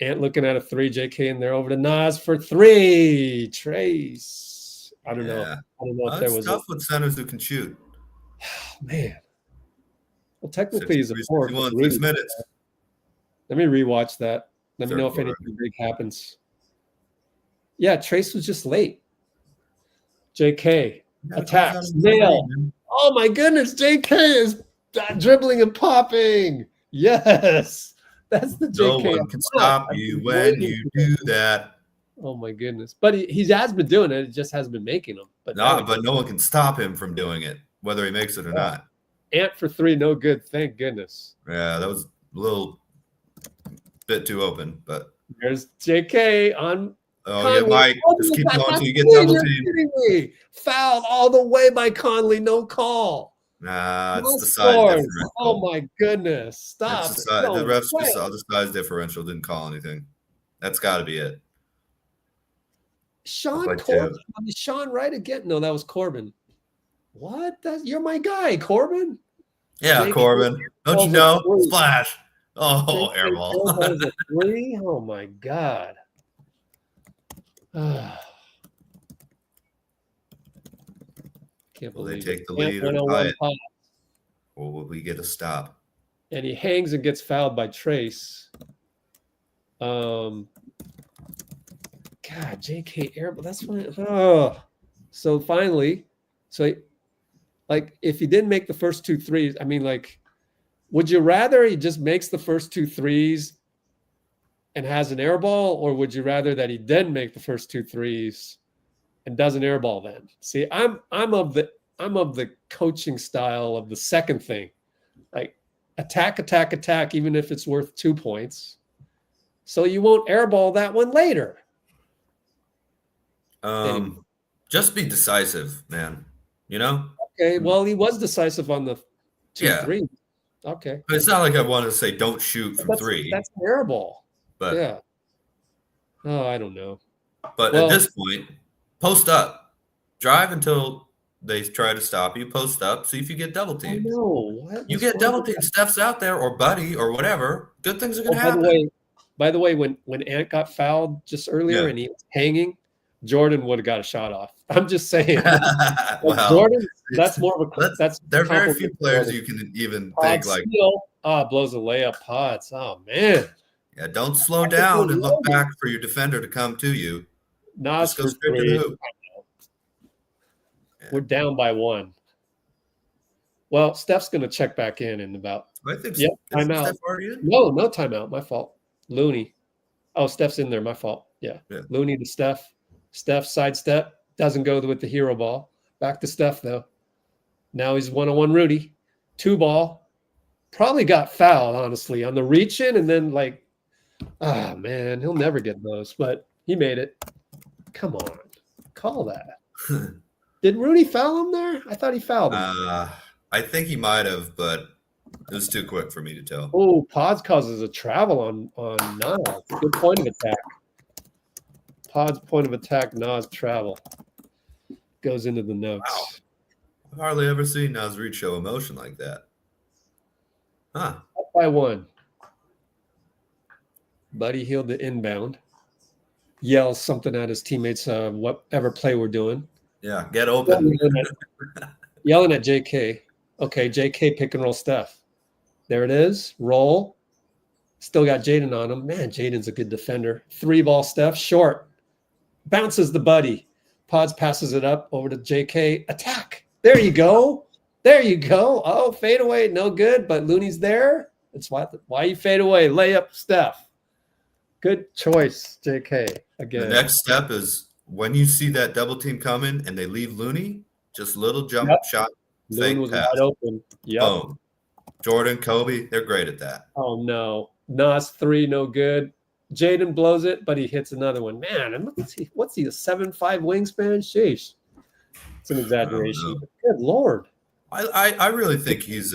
Ant looking at a 3, JK in there over to Nas for 3. Trace. I don't know. If there was tough with centers who can shoot. Man. Well, technically he's a 4. 6 minutes. Let me rewatch that. Let me know if anything big happens. Yeah, Trace was just late. JK attacks. Nail. Oh my goodness, JK is dribbling and popping. Yes. That's the No JK. one can stop you when you do that. Oh my goodness! But he has been doing it. It just hasn't been making them. But no one can stop him from doing it, whether he makes it or not. Ant for 3, no good. Thank goodness. Yeah, that was a little bit too open, but there's JK on. Oh, Conley. yeah, Mike. Just keep going until you get double team. Fouled all the way by Conley. No call. Nah, it's the size differential. Oh my goodness! Stop. The refs just saw the size differential, didn't call anything. That's got to be it. Sean Corbin. Sean Wright again. No, that was Corbin. What? You're my guy, Corbin. Yeah, JK Corbin. Don't you know? Splash. Oh, airball. 3. Oh my God. Can't believe they take the lead or tie it. Or will we get a stop? And he hangs and gets fouled by Trace. God, JK airball. That's what. So finally, like if he didn't make the first 2 threes, I mean, like, would you rather he just makes the first 2 threes and has an airball, or would you rather that he didn't make the first 2 threes and does an airball then? See, I'm of the coaching style of the second thing, like attack, even if it's worth 2 points, so you won't airball that one later. Anyway. Just be decisive, man. You know. Okay. Well, he was decisive on the 2 threes. Okay. But it's not like I wanted to say don't shoot from 3. That's an airball. But yeah. Oh, I don't know. But at this point, post up. Drive until they try to stop you. Post up. See if you get double teamed. No. You get double teamed. Steph's out there or Buddy or whatever. Good things are going to happen. By the way, when Ant got fouled just earlier and he was hanging, Jordan would have got a shot off. I'm just saying. Well, Jordan, that's more of a there are very few players you can even think like blows a layup. Pods. Oh man. Yeah, don't slow down and look back for your defender to come to you. Nas for 3. We're down by 1. Well, Steph's going to check back in about. I think timeout. Steph already in? No timeout. My fault. Looney. Oh, Steph's in there. My fault. Yeah. Looney to Steph. Steph sidestep. Doesn't go with the hero ball. Back to Steph, though. Now he's 1-on-1 Rudy. 2 ball. Probably got fouled, honestly, on the reach in, and then man, he'll never get those, but he made it. Come on. Call that. Did Rudy foul him there? I thought he fouled him. I think he might have, but it was too quick for me to tell. Oh, Pods causes a travel on Nas. Good point of attack. Pod's point of attack, Nas travel. Goes into the notes. Wow. I've hardly ever seen Nas Reed show emotion like that. Huh. Up by 1. Buddy healed the inbound. Yells something at his teammates, whatever play we're doing. Yeah, get open. Yelling at JK. Okay, JK pick and roll Steph. There it is. Roll. Still got Jaden on him. Man, Jaden's a good defender. 3 ball Steph. Short. Bounces the Buddy. Pods passes it up over to JK. Attack. There you go. Oh, fade away. No good, but Looney's there. That's why you fade away. Layup Steph. Good choice, JK. Again. The next step is when you see that double team coming and they leave Looney, just little jump shot. Looney was wide open. Yep. Boom. Jordan, Kobe, they're great at that. Oh, no. Nas 3, no good. Jaden blows it, but he hits another one. Man, and what's he, a 7'5" wingspan? Sheesh. It's an exaggeration. Good Lord. I really think he's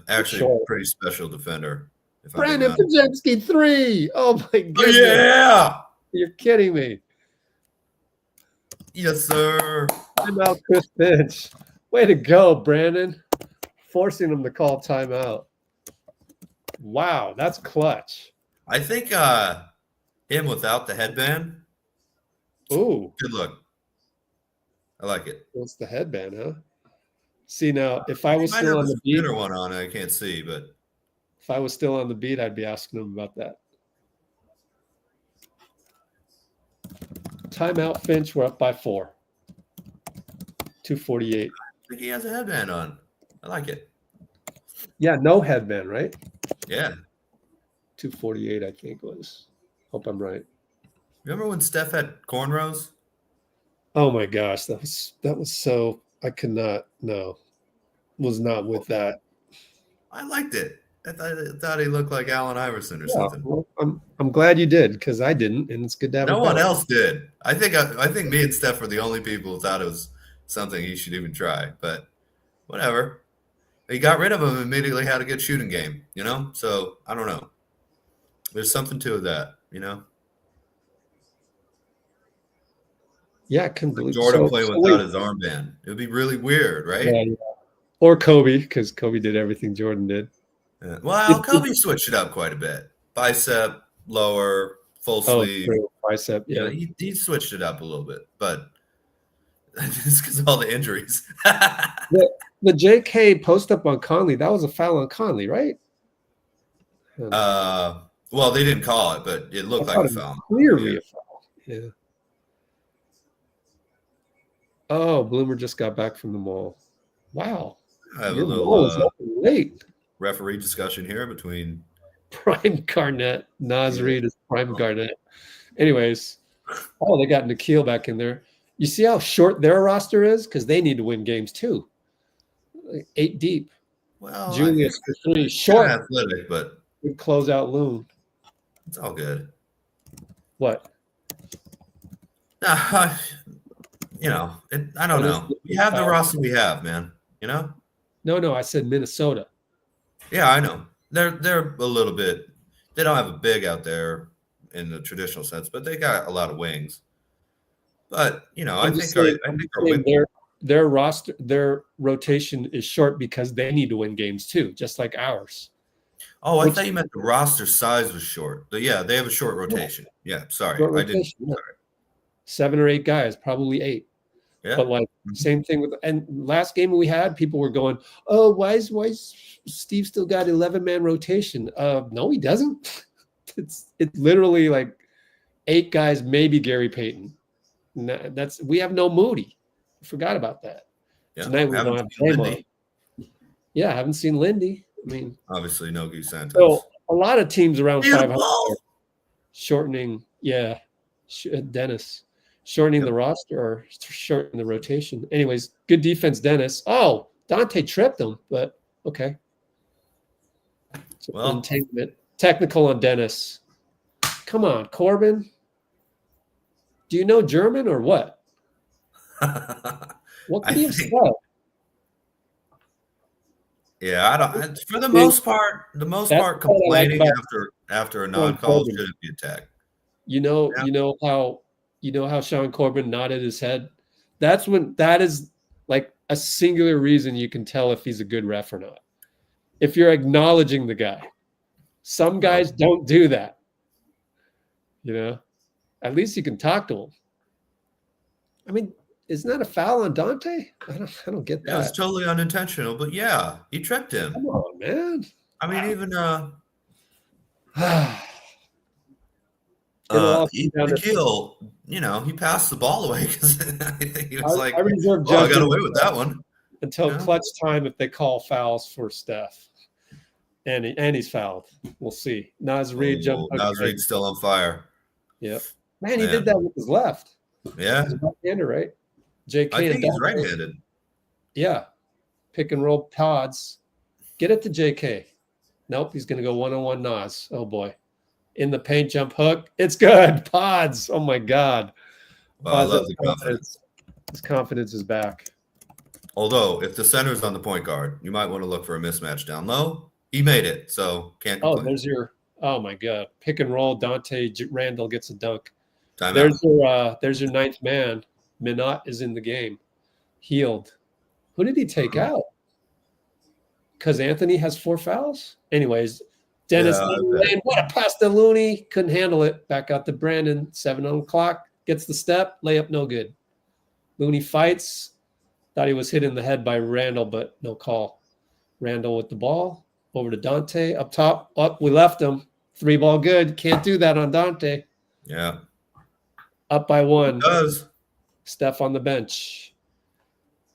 actually a pretty special defender. Brandon Pajemski 3. Oh, my goodness. Oh, yeah. You're kidding me. Yes, sir. Timeout, Chris Finch. Way to go, Brandon. Forcing him to call timeout. Wow, that's clutch. I think him without the headband. Ooh. Good look. I like it. What's the headband, huh? See, now, if I was still on the beat. One on, I can't see, but. If I was still on the beat, I'd be asking him about that. Timeout, Finch. We're up by 4. 2:48. I think he has a headband on. I like it. Yeah, no headband, right? Yeah. 248, I think was. Hope I'm right. Remember when Steph had cornrows? Oh my gosh, that was so I could not was not with that. I liked it. I thought he looked like Allen Iverson or Yeah, something. well, I'm glad you did because I didn't, and it's good to have No a one bet. else did. I think me and Steph were the only people who thought it was something he should even try. But whatever. He got rid of him and immediately had a good shooting game, you know? So I don't know. There's something to that, you know? Yeah, I couldn't Like believe Jordan playing without wait. his armband. It would be really weird, right? Yeah. Or Kobe, because Kobe did everything Jordan did. Yeah. Well, Kobe switched it up quite a bit. Bicep, lower, full sleeve. True. Bicep, You know, yeah. he switched it up a little bit, but it's because of all the injuries. The JK post up on Conley, that was a foul on Conley, right? Well, they didn't call it, but it looked like a foul. Clearly Yeah. a foul. Yeah. Oh, Bloomer just got back from the mall. Wow. I have Your a mall is little open late. referee discussion here between Prime Garnett. Nas Yeah. Reed is Prime Garnett. Anyways, they got Nikhil back in there. You see how short their roster is? Because they need to win games too. Like 8 deep. Well, Julius for 3. Short. athletic, but Good closeout Loon. it's all good. What? You know, I don't know. We have the roster we have, man. You know? No, I said Minnesota. Yeah, I know. They're a little bit. They don't have a big out there in the traditional sense, but they got a lot of wings. But you know, I think their roster, their rotation is short because they need to win games too, just like ours. Oh, I thought you meant the roster size was short. But yeah, they have a short rotation. Yeah, sorry, I didn't. Yeah. 7 or 8 guys, probably 8. Yeah. But like same thing with and last game we had, people were going, "Oh, why is Steve still got 11-man rotation?" No, he doesn't. It's literally like 8 guys, maybe Gary Payton. We have no Moody. I forgot about that. Yeah, Tonight we don't have Lindy. Yeah, I haven't seen Lindy. I mean, obviously Nogi Santos. So a lot of teams around 500 shortening. Yeah, Dennis shortening the roster or shortening the rotation. Anyways, good defense, Dennis. Oh, Donte tripped him, but okay. So entanglement. Technical on Dennis. Come on, Corbin. Do you know German or what? What could he have said? Yeah, I don't. For the most part, complaining after a non-call shouldn't be attacked. You know how Sean Corbin nodded his head. That is like a singular reason you can tell if he's a good ref or not. If you're acknowledging the guy. Some guys don't do that. You know, at least you can talk to him. I mean, isn't that a foul on Donte? I don't get that. Yeah, it's totally unintentional, but yeah, he tripped him. Come on, man. I mean, even Nikhil, you know, he passed the ball away because I think he was I got away with that one. Until clutch time if they call fouls for Steph. And he's fouled. We'll see. Nas Reed jumped. Nas Reed's still on fire. Yep. Man, he did that with his left. Yeah. He's right-hander, right? JK I think he's right-handed. Yeah. Pick and roll pods. Get it to JK. Nope, he's going to go one-on-one Nas. Oh, boy. In the paint jump hook. It's good. Pods. Oh, my God. Well, I love the confidence. His confidence is back. Although, if the center's on the point guard, you might want to look for a mismatch down low. He made it, so can't complain. Oh, my God. Pick and roll. Donte Randall gets a dunk. There's your 9th man. Minot is in the game. Healed. Who did he take out? Because Anthony has 4 fouls? Anyways, Dennis, what a pass to Looney. Couldn't handle it. Back out to Brandon. 7 on the clock. Gets the step. Layup, no good. Looney fights. Thought he was hit in the head by Randall, but no call. Randall with the ball. Over to Donte. Up top. We left him. 3 ball good. Can't do that on Donte. Yeah. Up by 1. It does. Steph on the bench.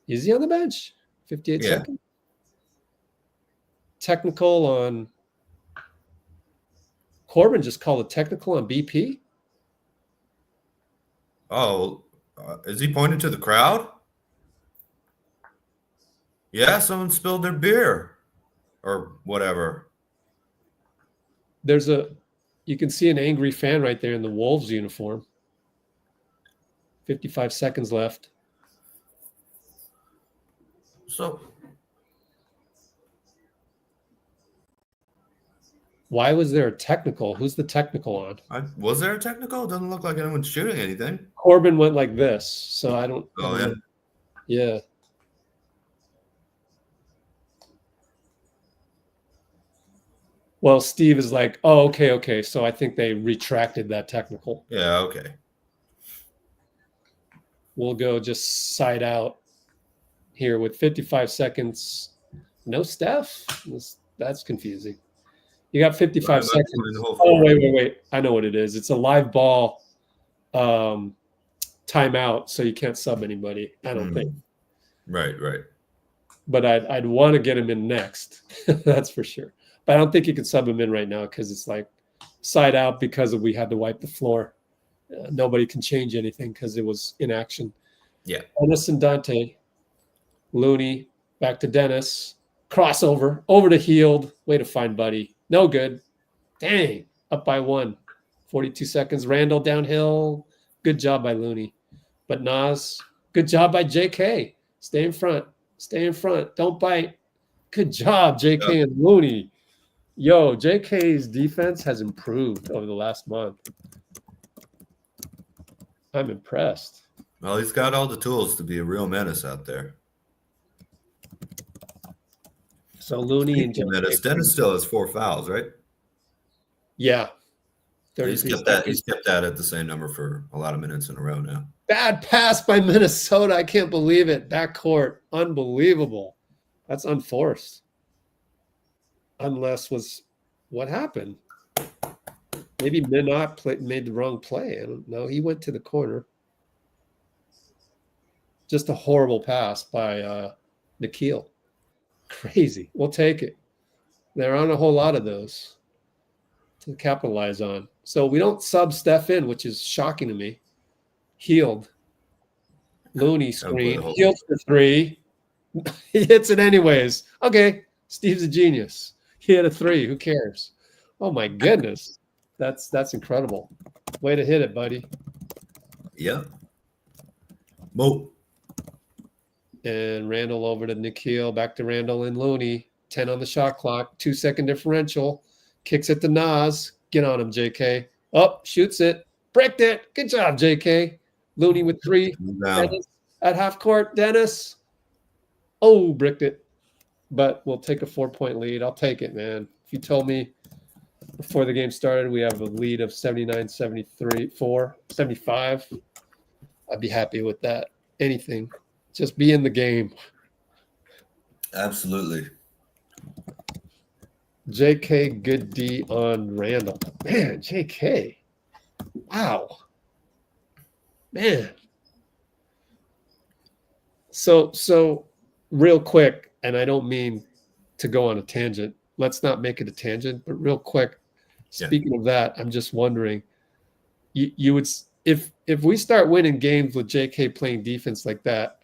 Is he on the bench? 58 seconds. Technical on Corbin just called a technical on BP. Oh, is he pointing to the crowd? Yeah, someone spilled their beer or whatever. You can see an angry fan right there in the Wolves uniform. 55 seconds left. So why was there a technical? Who's the technical on? Was there a technical? It doesn't look like anyone's shooting anything. Corbin went like this, so I don't. Oh, yeah. Yeah. Well, Steve is like, oh, okay. So I think they retracted that technical. Yeah, okay. We'll go just side out here with 55 seconds. No Steph? That's confusing. You got 55 seconds. Oh, wait. I know what it is. It's a live ball timeout, so you can't sub anybody, I don't think. Right. But I'd want to get him in next. That's for sure. But I don't think you can sub him in right now because it's like side out because we had to wipe the floor. Nobody can change anything because it was in action. Yeah. Dennis and Donte. Looney, back to Dennis. Crossover, over to Heald. Way to find Buddy. No good. Dang. Up by 1. 42 seconds. Randall downhill. Good job by Looney. But Nas, good job by J.K. Stay in front. Don't bite. Good job, J.K. and Looney. Yo, J.K.'s defense has improved over the last month. I'm impressed. Well, he's got all the tools to be a real menace out there. So Looney and Dennis still has 4 fouls, right? Yeah. He's kept that at the same number for a lot of minutes in a row now. Bad pass by Minnesota. I can't believe it. Backcourt. Unbelievable. That's unforced. Unless was what happened. Maybe Minot made the wrong play. I don't know. He went to the corner. Just a horrible pass by Nikhil. Crazy. We'll take it. There aren't a whole lot of those to capitalize on. So we don't sub Steph in, which is shocking to me. Heald. Looney screen. Heald for 3. He hits it anyways. Okay. Steve's a genius. He hit a 3. Who cares? Oh my goodness. That's incredible. Way to hit it, buddy. Yeah. Mo. And Randall over to Nikhil. Back to Randall and Looney. 10 on the shot clock. 2-second differential. Kicks it to Nas. Get on him, JK. Oh, shoots it. Bricked it. Good job, JK. Looney with 3. Dennis at half court. Dennis. Oh, bricked it. But we'll take a 4-point lead. I'll take it, man. If you told me before the game started we have a lead of 79, 73, 75, I'd be happy with that. Anything. Just be in the game. Absolutely. JK, good D on Randall. Man, JK. Wow. Man. So real quick, and I don't mean to go on a tangent. Let's not make it a tangent, but real quick, speaking of that, I'm just wondering, you would, if we start winning games with JK playing defense like that,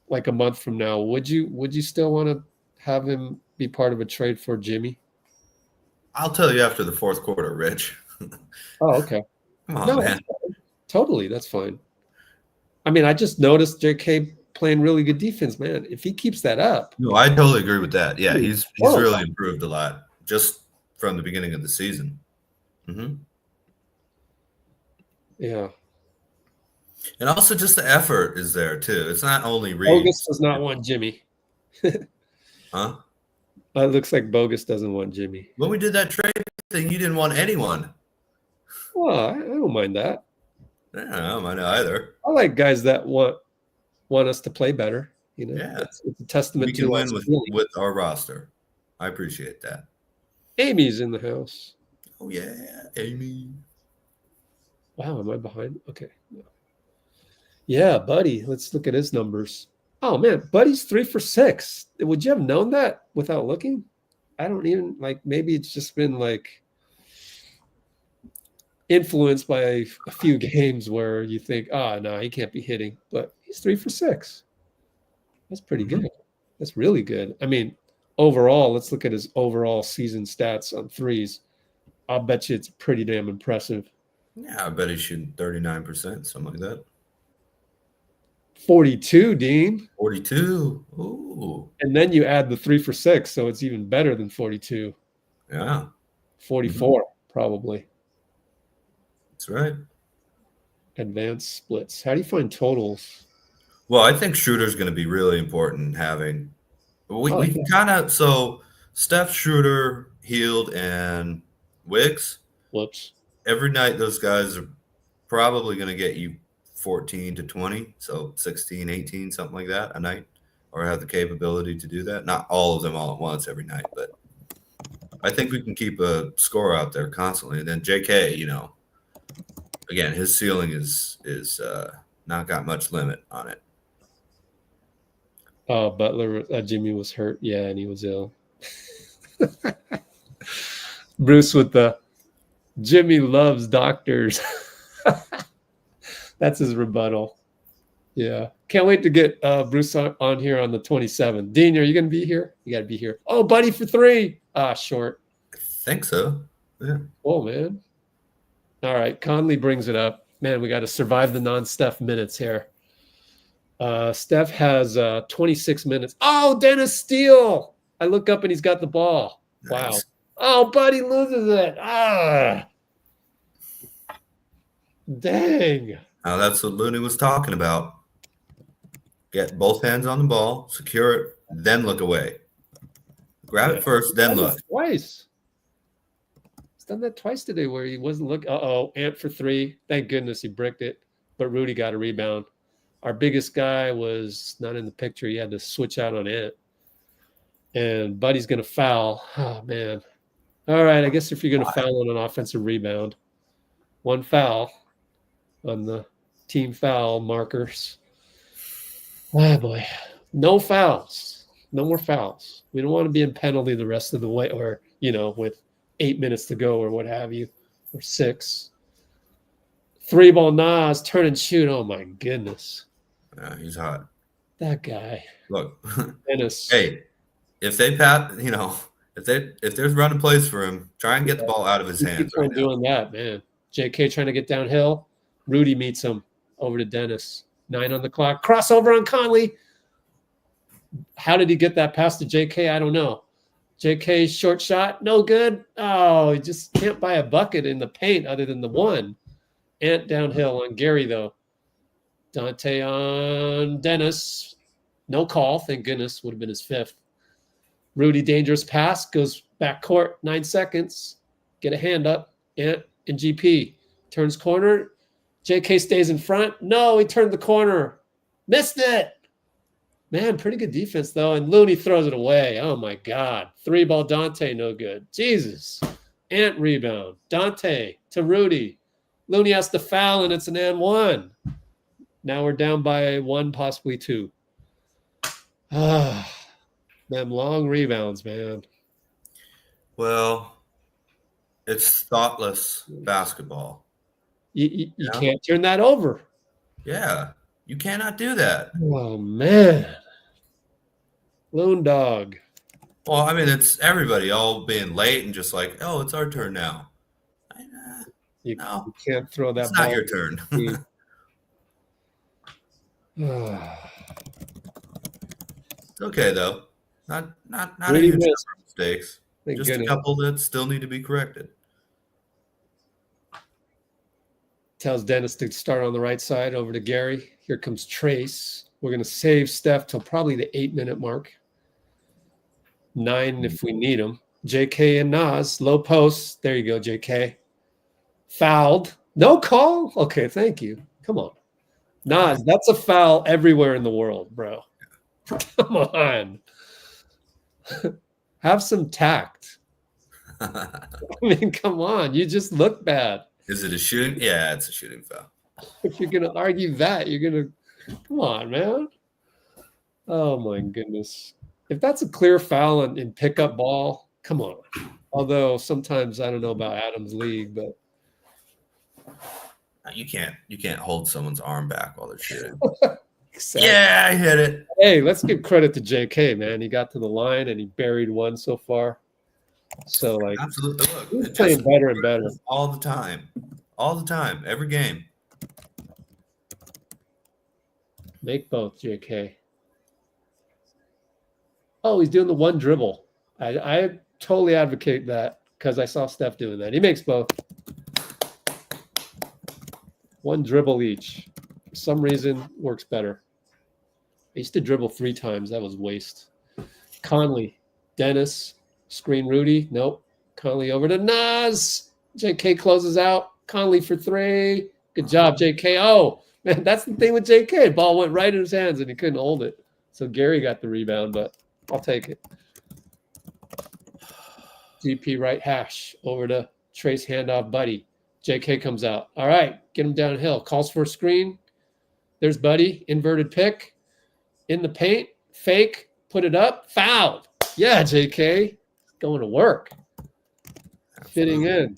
like a month from now, would you still want to have him be part of a trade for Jimmy? I'll tell you after the 4th quarter, Rich. Oh, okay. Come on, man. Totally, that's fine. I mean, I just noticed JK playing really good defense, man. If he keeps that up. No, I totally agree with that. Yeah, he's really improved a lot just from the beginning of the season. Mm-hmm. Yeah. And also just the effort is there, too. It's not only Reed. Bogus does not want Jimmy. Huh? It looks like Bogus doesn't want Jimmy. When we did that trade thing, you didn't want anyone. Well, I don't mind that. I don't mind either. I like guys that want us to play better. You know, yeah, it's a testament we to can win with our roster. I appreciate that. Amy's in the house. Oh yeah, Amy. Wow, am I behind? Okay. Yeah, Buddy. Let's look at his numbers. Oh man, Buddy's 3 for 6. Would you have known that without looking? I don't even maybe it's just been influenced by a few games where you think, oh, no, he can't be hitting. But he's 3 for 6. That's pretty good. That's really good. I mean, overall, let's look at his overall season stats on threes. I'll bet you it's pretty damn impressive. Yeah, I bet he's shooting 39%, something like that. 42, Dean. 42. Ooh. And then you add the 3 for 6, so it's even better than 42. Yeah. 44, probably. That's right. Advanced splits. How do you find totals? Well, I think Schroeder's going to be really important having – we can kind of – so Steph, Schroeder, Hield, and Wicks. Whoops. Every night those guys are probably going to get you 14 to 20, so 16, 18, something like that a night, or have the capability to do that. Not all of them all at once every night, but I think we can keep a score out there constantly. And then J.K., you know, again, his ceiling is not got much limit on it. Oh, Butler, Jimmy was hurt. Yeah, and he was ill. Bruce with the Jimmy loves doctors. That's his rebuttal. Yeah. Can't wait to get Bruce on here on the 27th. Dean, are you going to be here? You got to be here. Oh, buddy, for 3. Short. I think so. Yeah. Oh, man. All right. Conley brings it up. Man, we got to survive the non-Steph minutes here. Steph has 26 minutes. Oh, Dennis Steele. I look up and he's got the ball. Nice. Wow. Oh, buddy loses it. Dang. Now that's what Looney was talking about. Get both hands on the ball, secure it, then look away. Grab it first, then look. Twice. He's done that twice today where he wasn't looking. Ant for 3. Thank goodness he bricked it. But Rudy got a rebound. Our biggest guy was not in the picture. He had to switch out on Ant. And Buddy's going to foul. Oh, man. All right, I guess if you're going to foul on an offensive rebound, 1 foul on the team foul markers. Oh, boy. No fouls. No more fouls. We don't want to be in penalty the rest of the way or, you know, with 8 minutes to go or what have you, or 6. 3-ball Nas, turn and shoot. Oh, my goodness. Yeah, he's hot. That guy. Look. Dennis. Hey, if they pat, you know, if there's running plays for him, try and get the ball out of his hands. Right doing that, man. J.K. trying to get downhill. Rudy meets him over to Dennis. 9 on the clock. Crossover on Conley. How did he get that pass to J.K.? I don't know. J.K.'s short shot, no good. Oh, he just can't buy a bucket in the paint other than the one. Ant downhill on Gary, though. Donte on Dennis. No call, thank goodness. Would have been his 5th. Rudy, dangerous pass. Goes back court, 9 seconds. Get a hand up. Ant and GP. Turns corner. JK stays in front. No, he turned the corner. Missed it. Man, pretty good defense, though. And Looney throws it away. Oh, my God. 3-ball Donte, no good. Jesus. Ant rebound. Donte to Rudy. Looney has to foul, and it's an and 1. Now we're down by 1, possibly 2. Them long rebounds, man. Well, it's thoughtless basketball. You can't turn that over. Yeah, you cannot do that. Oh, man. Loon dog. Well, I mean, it's everybody all being late and just like, oh, it's our turn now. You can't throw that it's ball. Not your turn. It's okay, though. Not a huge number of mistakes. Just a couple that still need to be corrected. Tells Dennis to start on the right side over to Gary. Here comes Trace. We're going to save Steph till probably the 8-minute mark. 9 if we need him. JK and Nas, low post. There you go, JK. Fouled. No call? Okay, thank you. Come on. Nas, that's a foul everywhere in the world, bro. Come on. Have some tact. I mean, come on. You just look bad. Is it a shooting? Yeah, it's a shooting foul. If you're going to argue that, you're going to – come on, man. Oh, my goodness. If that's a clear foul in pickup ball, come on. Although sometimes I don't know about Adams League, but You can't hold someone's arm back while they're shooting. Exactly. Yeah, I hit it. Hey, let's give credit to JK, man. He got to the line and he buried one so far. So, like, Absolutely. Look, he's playing better and better. All the time. All the time. Every game. Make both, JK. Oh, he's doing the one dribble. I totally advocate that because I saw Steph doing that. He makes both. One dribble each. For some reason, works better. I used to dribble 3 times. That was waste. Conley, Dennis, screen Rudy. Nope. Conley over to Nas. JK closes out. Conley for 3. Good job, JK. Oh, man, that's the thing with JK. Ball went right in his hands and he couldn't hold it. So Gary got the rebound, but I'll take it. GP right hash over to Trace handoff Buddy. JK comes out. All right, get him downhill. Calls for a screen. There's Buddy. Inverted pick. In the paint. Fake. Put it up. Fouled. Yeah, JK. Going to work. Fitting in.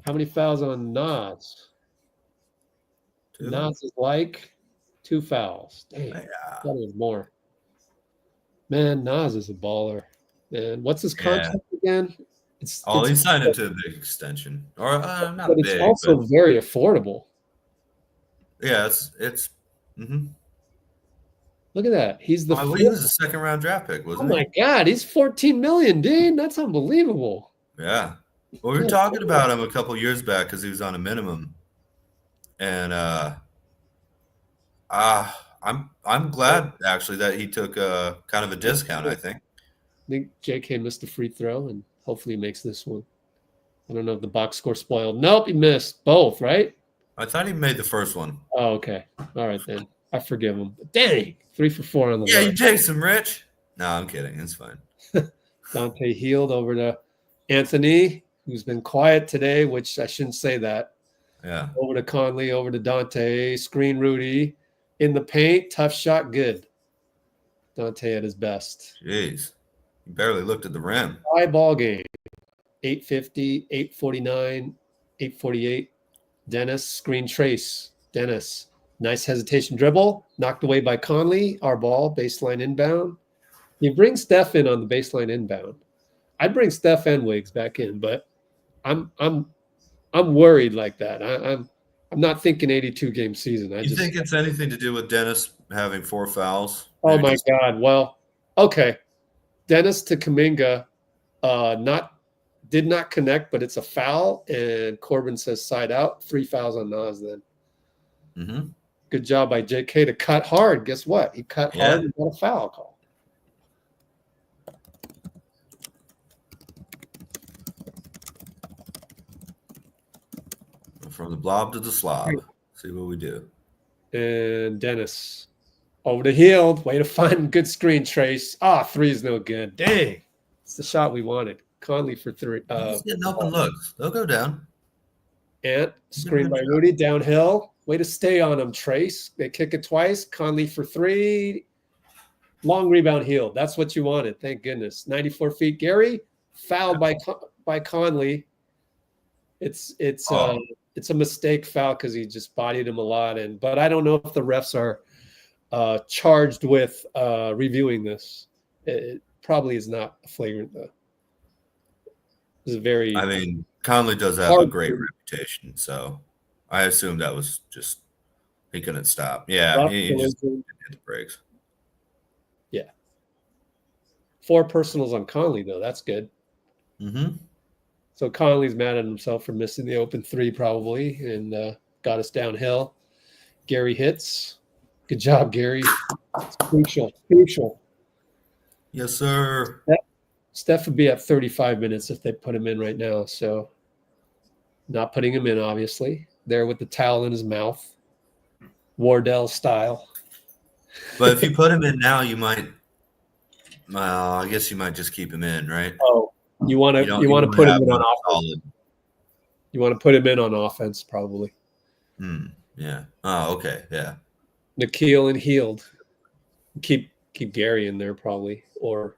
How many fouls on Nas? 2. Nas is like 2 fouls. Damn. Yeah. That was more. Man, Nas is a baller. Man, what's his contract again? He signed into a big extension, or not but big, it's also very affordable. Yeah, it's. Mm-hmm. Look at that. He's the. I believe he was a 2nd round draft pick, wasn't he? Oh my God, he's 14 million, dude. That's unbelievable. Yeah. Well, we were talking about him a couple years back because he was on a minimum, and I'm glad actually that he took kind of a discount. I think JK missed a free throw, and hopefully he makes this one. I don't know if the box score spoiled. Nope, he missed both, right? I thought he made the first one. Oh, okay. All right, then. I forgive him. But dang, 3 for 4 on the Yeah, line. you takes him, Rich. No, I'm kidding. It's fine. Donte healed over to Anthony, who's been quiet today, which I shouldn't say that. Yeah. Over to Conley, over to Donte, screen Rudy. In the paint, tough shot, good. Donte at his best. Jeez. He barely looked at the rim. High ball game. 850, 849, 848. Dennis, screen Trace. Dennis, nice hesitation dribble. Knocked away by Conley. Our ball, baseline inbound. You bring Steph in on the baseline inbound. I'd bring Steph and Wiggs back in, but I'm worried like that. I'm not thinking 82-game season. You think it's anything to do with Dennis having 4 fouls? Oh my God. Well, okay. Dennis to Kuminga, did not connect, but it's a foul, and Corbin says side out. 3 fouls on Nas then. Mm-hmm. Good job by JK to cut hard. Guess what? He cut hard and got a foul call. From the blob to the slob. See what we do. And Dennis over to Heald. Way to find good screen, Trace. 3 is no good. Dang. It's the shot we wanted. Conley for 3. He's getting open looks. They'll go down. And screen by Rudy downhill. Way to stay on him, Trace. They kick it twice. Conley for 3. Long rebound, Heald. That's what you wanted. Thank goodness. 94 feet. Gary fouled by Conley. It's a mistake foul because he just bodied him a lot. But I don't know if the refs are charged with reviewing this. It probably is not a flagrant though. It's very. I mean, Conley does have a great reputation, so I assume that was just he couldn't stop. Yeah, he just hit the brakes. Yeah. 4 personals on Conley though. That's good. Mm-hmm. So Conley's mad at himself for missing the open 3 probably, and got us downhill. Gary hits. Good job, Gary. It's crucial. Yes, sir. Steph would be at 35 minutes if they put him in right now. So not putting him in, obviously. There with the towel in his mouth. Wardell style. But if you put him in now, you might I guess you might just keep him in, right? Oh, you want to put him in on offense. You want to put him in on offense, probably. Yeah. Oh, okay. Yeah. Nikhil and Heald. Keep Gary in there probably, or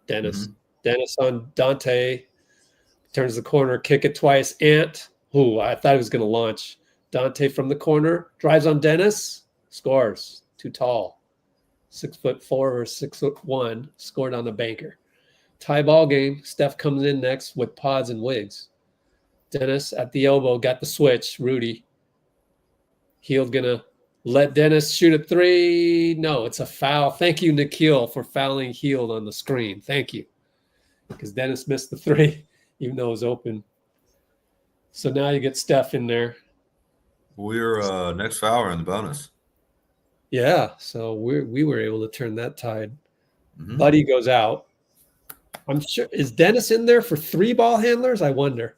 Dennis. Mm-hmm. Dennis on Donte. turns the corner, kick it twice. Ant, who I thought he was going to launch. Donte from the corner, drives on Dennis, scores. Too tall. 6'4" or 6'1", scored on the banker. Tie ball game. Steph comes in next with pods and wigs. Dennis at the elbow, got the switch. Rudy. Hield gonna let Dennis shoot a three. No, it's a foul. Thank you, Nicky, for fouling Hield on the screen. Thank you. Because Dennis missed the three, even though it was open. So now you get Steph in there. We're next foul in the bonus. Yeah, so we were able to turn that tide. Mm-hmm. Buddy goes out. I'm sure, is Dennis in there for 3 ball handlers? I wonder.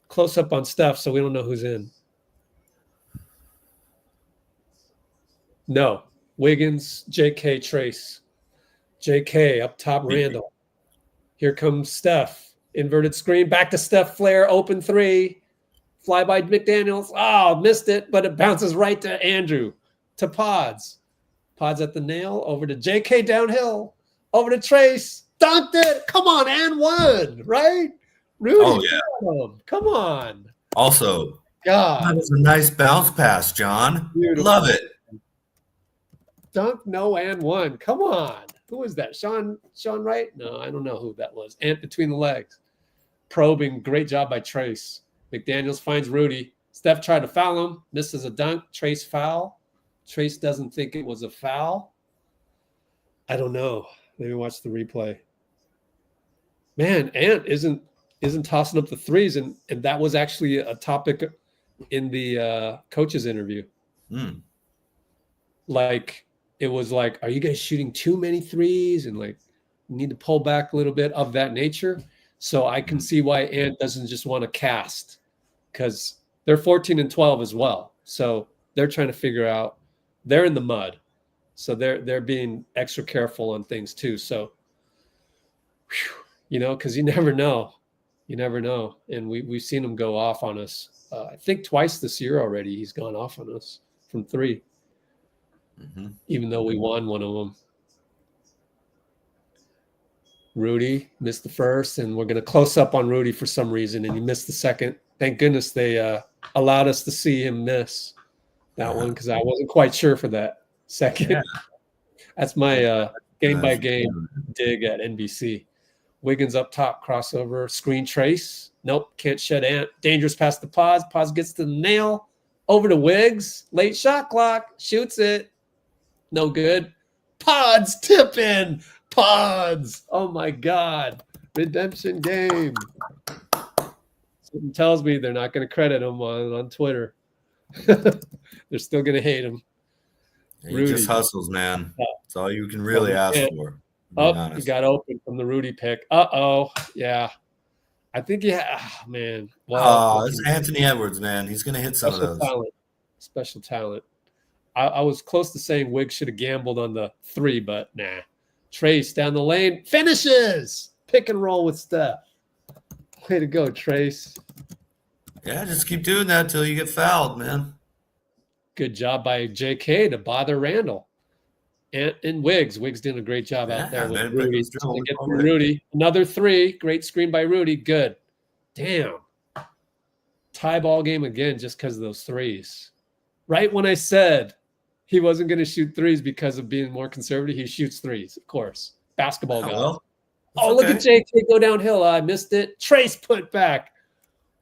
Close up on Steph, so we don't know who's in. No. Wiggins, J.K., Trace. J.K. up top, Randall. Here comes Steph. Inverted screen, back to Steph, flare, open 3. Fly by McDaniels. Oh, missed it, but it bounces right to Andrew. To Pods. Pods at the nail, over to J.K. downhill. Over to Trace. Dunked it. Come on, and one, right? Rudy, oh, yeah. Come on. Also, God. that was a nice bounce pass, John. Beautiful. Love it. Dunk, no, and one. Come on. Who was that? Sean Wright? No, I don't know who that was. Ant between the legs. Probing. Great job by Trace. McDaniels finds Rudy. Steph tried to foul him. Misses a dunk. Trace foul. Trace doesn't think it was a foul. I don't know. Maybe watch the replay. Man, Ant isn't tossing up the threes, and that was actually a topic in the coach's interview. Like, it was like, are you guys shooting too many threes, and like you need to pull back a little bit of that nature? So I can see why Ant doesn't just want to cast, because they're 14 and 12 as well. So they're trying to figure out, they're in the mud. So they're being extra careful on things too. So, because you never know. You never know. And we've seen him go off on us. I think twice this year already he's gone off on us from 3. Even though we won one of them. Rudy missed the first, and we're going to close up on Rudy for some reason, and he missed the second. Thank goodness they allowed us to see him miss that one, because I wasn't quite sure for that second. Yeah. That's my game-by-game dig at NBC. Wiggins up top, crossover, screen Trace. Nope, can't shed Ant. Dangerous pass to Paz. Paz gets to the nail. Over to Wiggs. Late shot clock. Shoots it. No good. Pods tipping. Pods. Oh, my God. Redemption game. Something tells me they're not going to credit him on Twitter. They're still going to hate him. He just hustles, man. That's all you can really ask for. Oh, he got open from the Rudy pick. Yeah. I think man. Wow. It's Anthony Edwards, man. He's going to hit some of those. Special talent. I was close to saying Wiggs should have gambled on the 3, but nah. Trace down the lane. Finishes. Pick and roll with Steph. Way to go, Trace. Yeah, just keep doing that till you get fouled, man. Good job by J.K. to bother Randall. And Wiggs. Wiggs did a great job out there with Rudy. Rudy. Another 3. Great screen by Rudy. Good. Damn. Tie ball game again just because of those 3s. Right when I said he wasn't going to shoot 3s because of being more conservative, he shoots 3s, of course. Basketball guy. Look at J.K. go downhill. I missed it. Trace put back.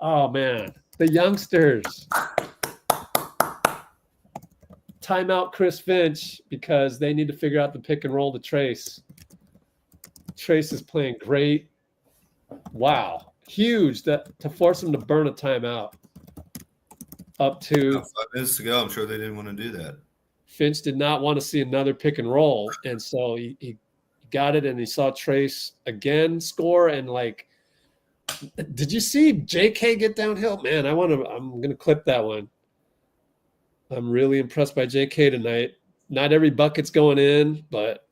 Oh, man. The youngsters. Timeout Chris Finch, because they need to figure out the pick and roll to Trace. Trace is playing great. Wow. Huge to force him to burn a timeout. Up to 5 minutes to go. I'm sure they didn't want to do that. Finch did not want to see another pick and roll. And so he got it, and he saw Trace again score. And did you see J.K. get downhill? Man, I'm going to clip that one. I'm really impressed by J.K. tonight. Not every bucket's going in, but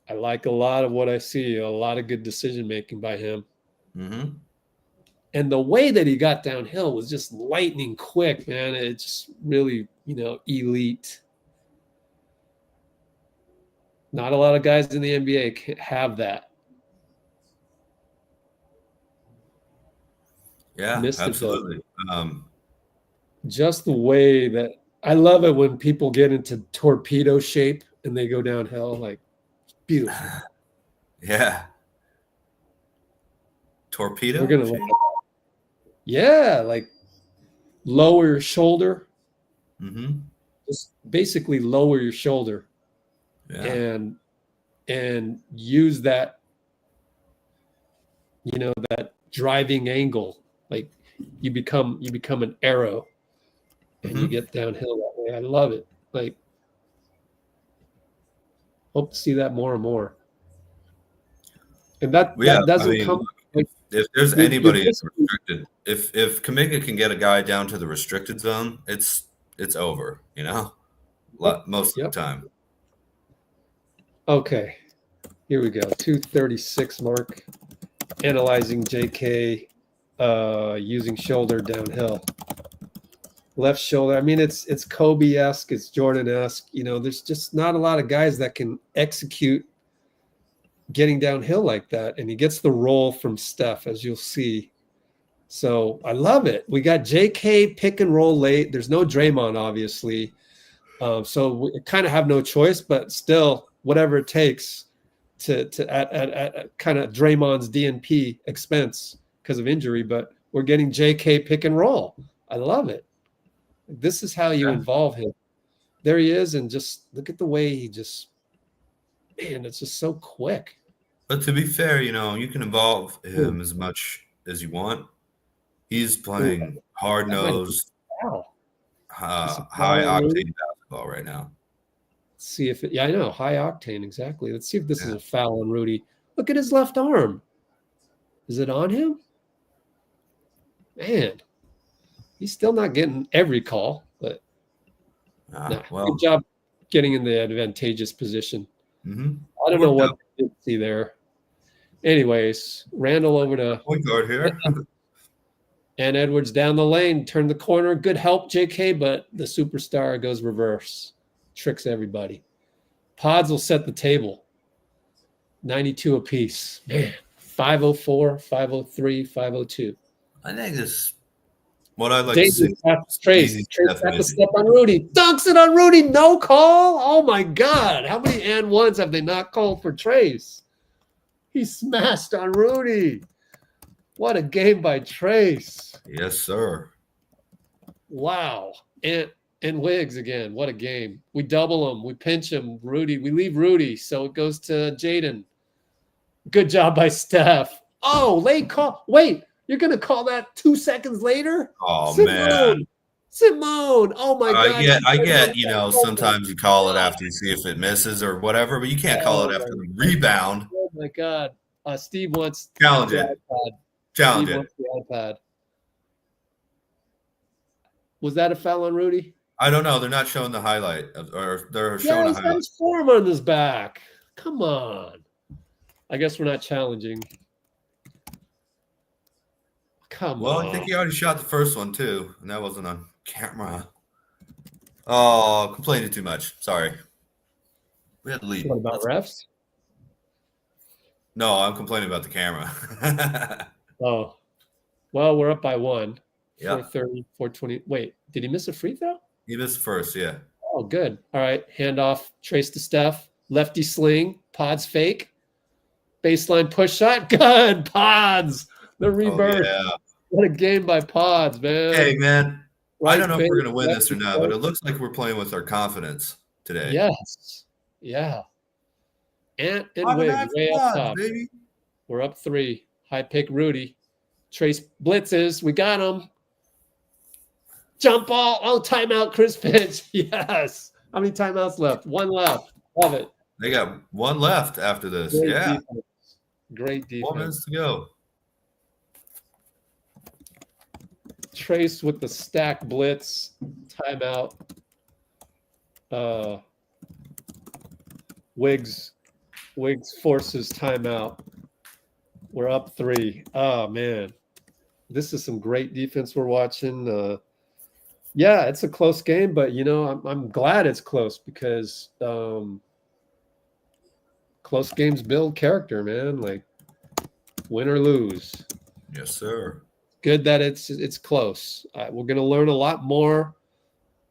I like a lot of what I see. A lot of good decision-making by him. And the way that he got downhill was just lightning quick, man. It's just really, elite. Not a lot of guys in the NBA have that. Yeah, Missed it, though. absolutely. Just the way that I love it when people get into torpedo shape and they go downhill, like beautiful. Yeah. Torpedo? We're gonna like lower your shoulder. Mm-hmm. Just basically lower your shoulder. Yeah. And use that, that driving angle. Like you become an arrow and you get downhill that way. I love it. Like, hope to see that more and more. And that doesn't come. Like, if there's anybody that's restricted, if Kuminga can get a guy down to the restricted zone, it's over. Most of the time. Okay, here we go. 236 mark. Analyzing JK, using shoulder downhill. Left shoulder. I mean, it's Kobe-esque, it's Jordan-esque. There's just not a lot of guys that can execute getting downhill like that. And he gets the roll from Steph, as you'll see. So I love it. We got JK pick and roll late. There's no Draymond, obviously. So we kind of have no choice, but still, whatever it takes to at kind of Draymond's DNP expense because of injury. But we're getting JK pick and roll. I love it. This is how you involve him. There he is, and just look at the way he just, man, it's just so quick. But to be fair, you can involve him as much as you want. He's playing hard-nosed, high-octane basketball right now. Let's see if I know, high-octane, exactly. Let's see if this is a foul on Rudy. Look at his left arm. Is it on him? Man, he's still not getting every call, but good job getting in the advantageous position. Mm-hmm. I don't know what they did see there. Anyways, Randall over to point guard here. And Edwards down the lane, turn the corner. Good help, JK, but the superstar goes reverse. Tricks everybody. Pods will set the table. 92 apiece. Man, 504, 503, 502. I think this what I'd like to see. Trace got the step on Rudy. Dunks it on Rudy. No call. Oh my God. How many and ones have they not called for Trace? He smashed on Rudy. What a game by Trace. Yes, sir. Wow. And Wiggs again. What a game. We double him. We pinch him. Rudy. We leave Rudy. So it goes to Jaden. Good job by Steph. Oh, late call. Wait, you're going to call that 2 seconds later? Oh, man. Simone. Oh, my God. I get, sometimes you call it after you see if it misses or whatever, but you can't call it after the rebound. Oh, my God. Steve wants challenge it. Challenge it. The iPad. Was that a foul on Rudy? I don't know. They're not showing the highlight, or they're showing a highlight. He's got his form on his back. Come on. I guess we're not challenging. Come on. Well, I think he already shot the first one too, and that wasn't on camera. Oh, complaining too much. Sorry. We had the lead. What about refs? No, I'm complaining about the camera. Oh, well, we're up by 1. Yeah. 430, 420. Wait, did he miss a free throw? He missed first, yeah. Oh, good. All right, handoff, Trace to Steph, lefty sling, Pods fake, baseline push shot. Good, Pods. The rebirth. Oh, yeah. What a game by Pods, man. Hey, man. I don't know if we're going to win this or not, but it looks like we're playing with our confidence today. Yes. Yeah. And Wiggs way up top. Baby. We're up 3. High pick Rudy. Trace blitzes. We got him. Jump ball. Oh, timeout, Chris Finch. Yes. How many timeouts left? 1 left. Love it. They got 1 left after this. Great yeah. Defense. Great defense. 4 minutes to go. Trace with the stack blitz. Timeout. Wiggs forces timeout. We're up 3. Oh, man. This is some great defense we're watching. Yeah, it's a close game, but, I'm glad it's close because close games build character, man. Like, win or lose. Yes, sir. good that it's close. We're going to learn a lot more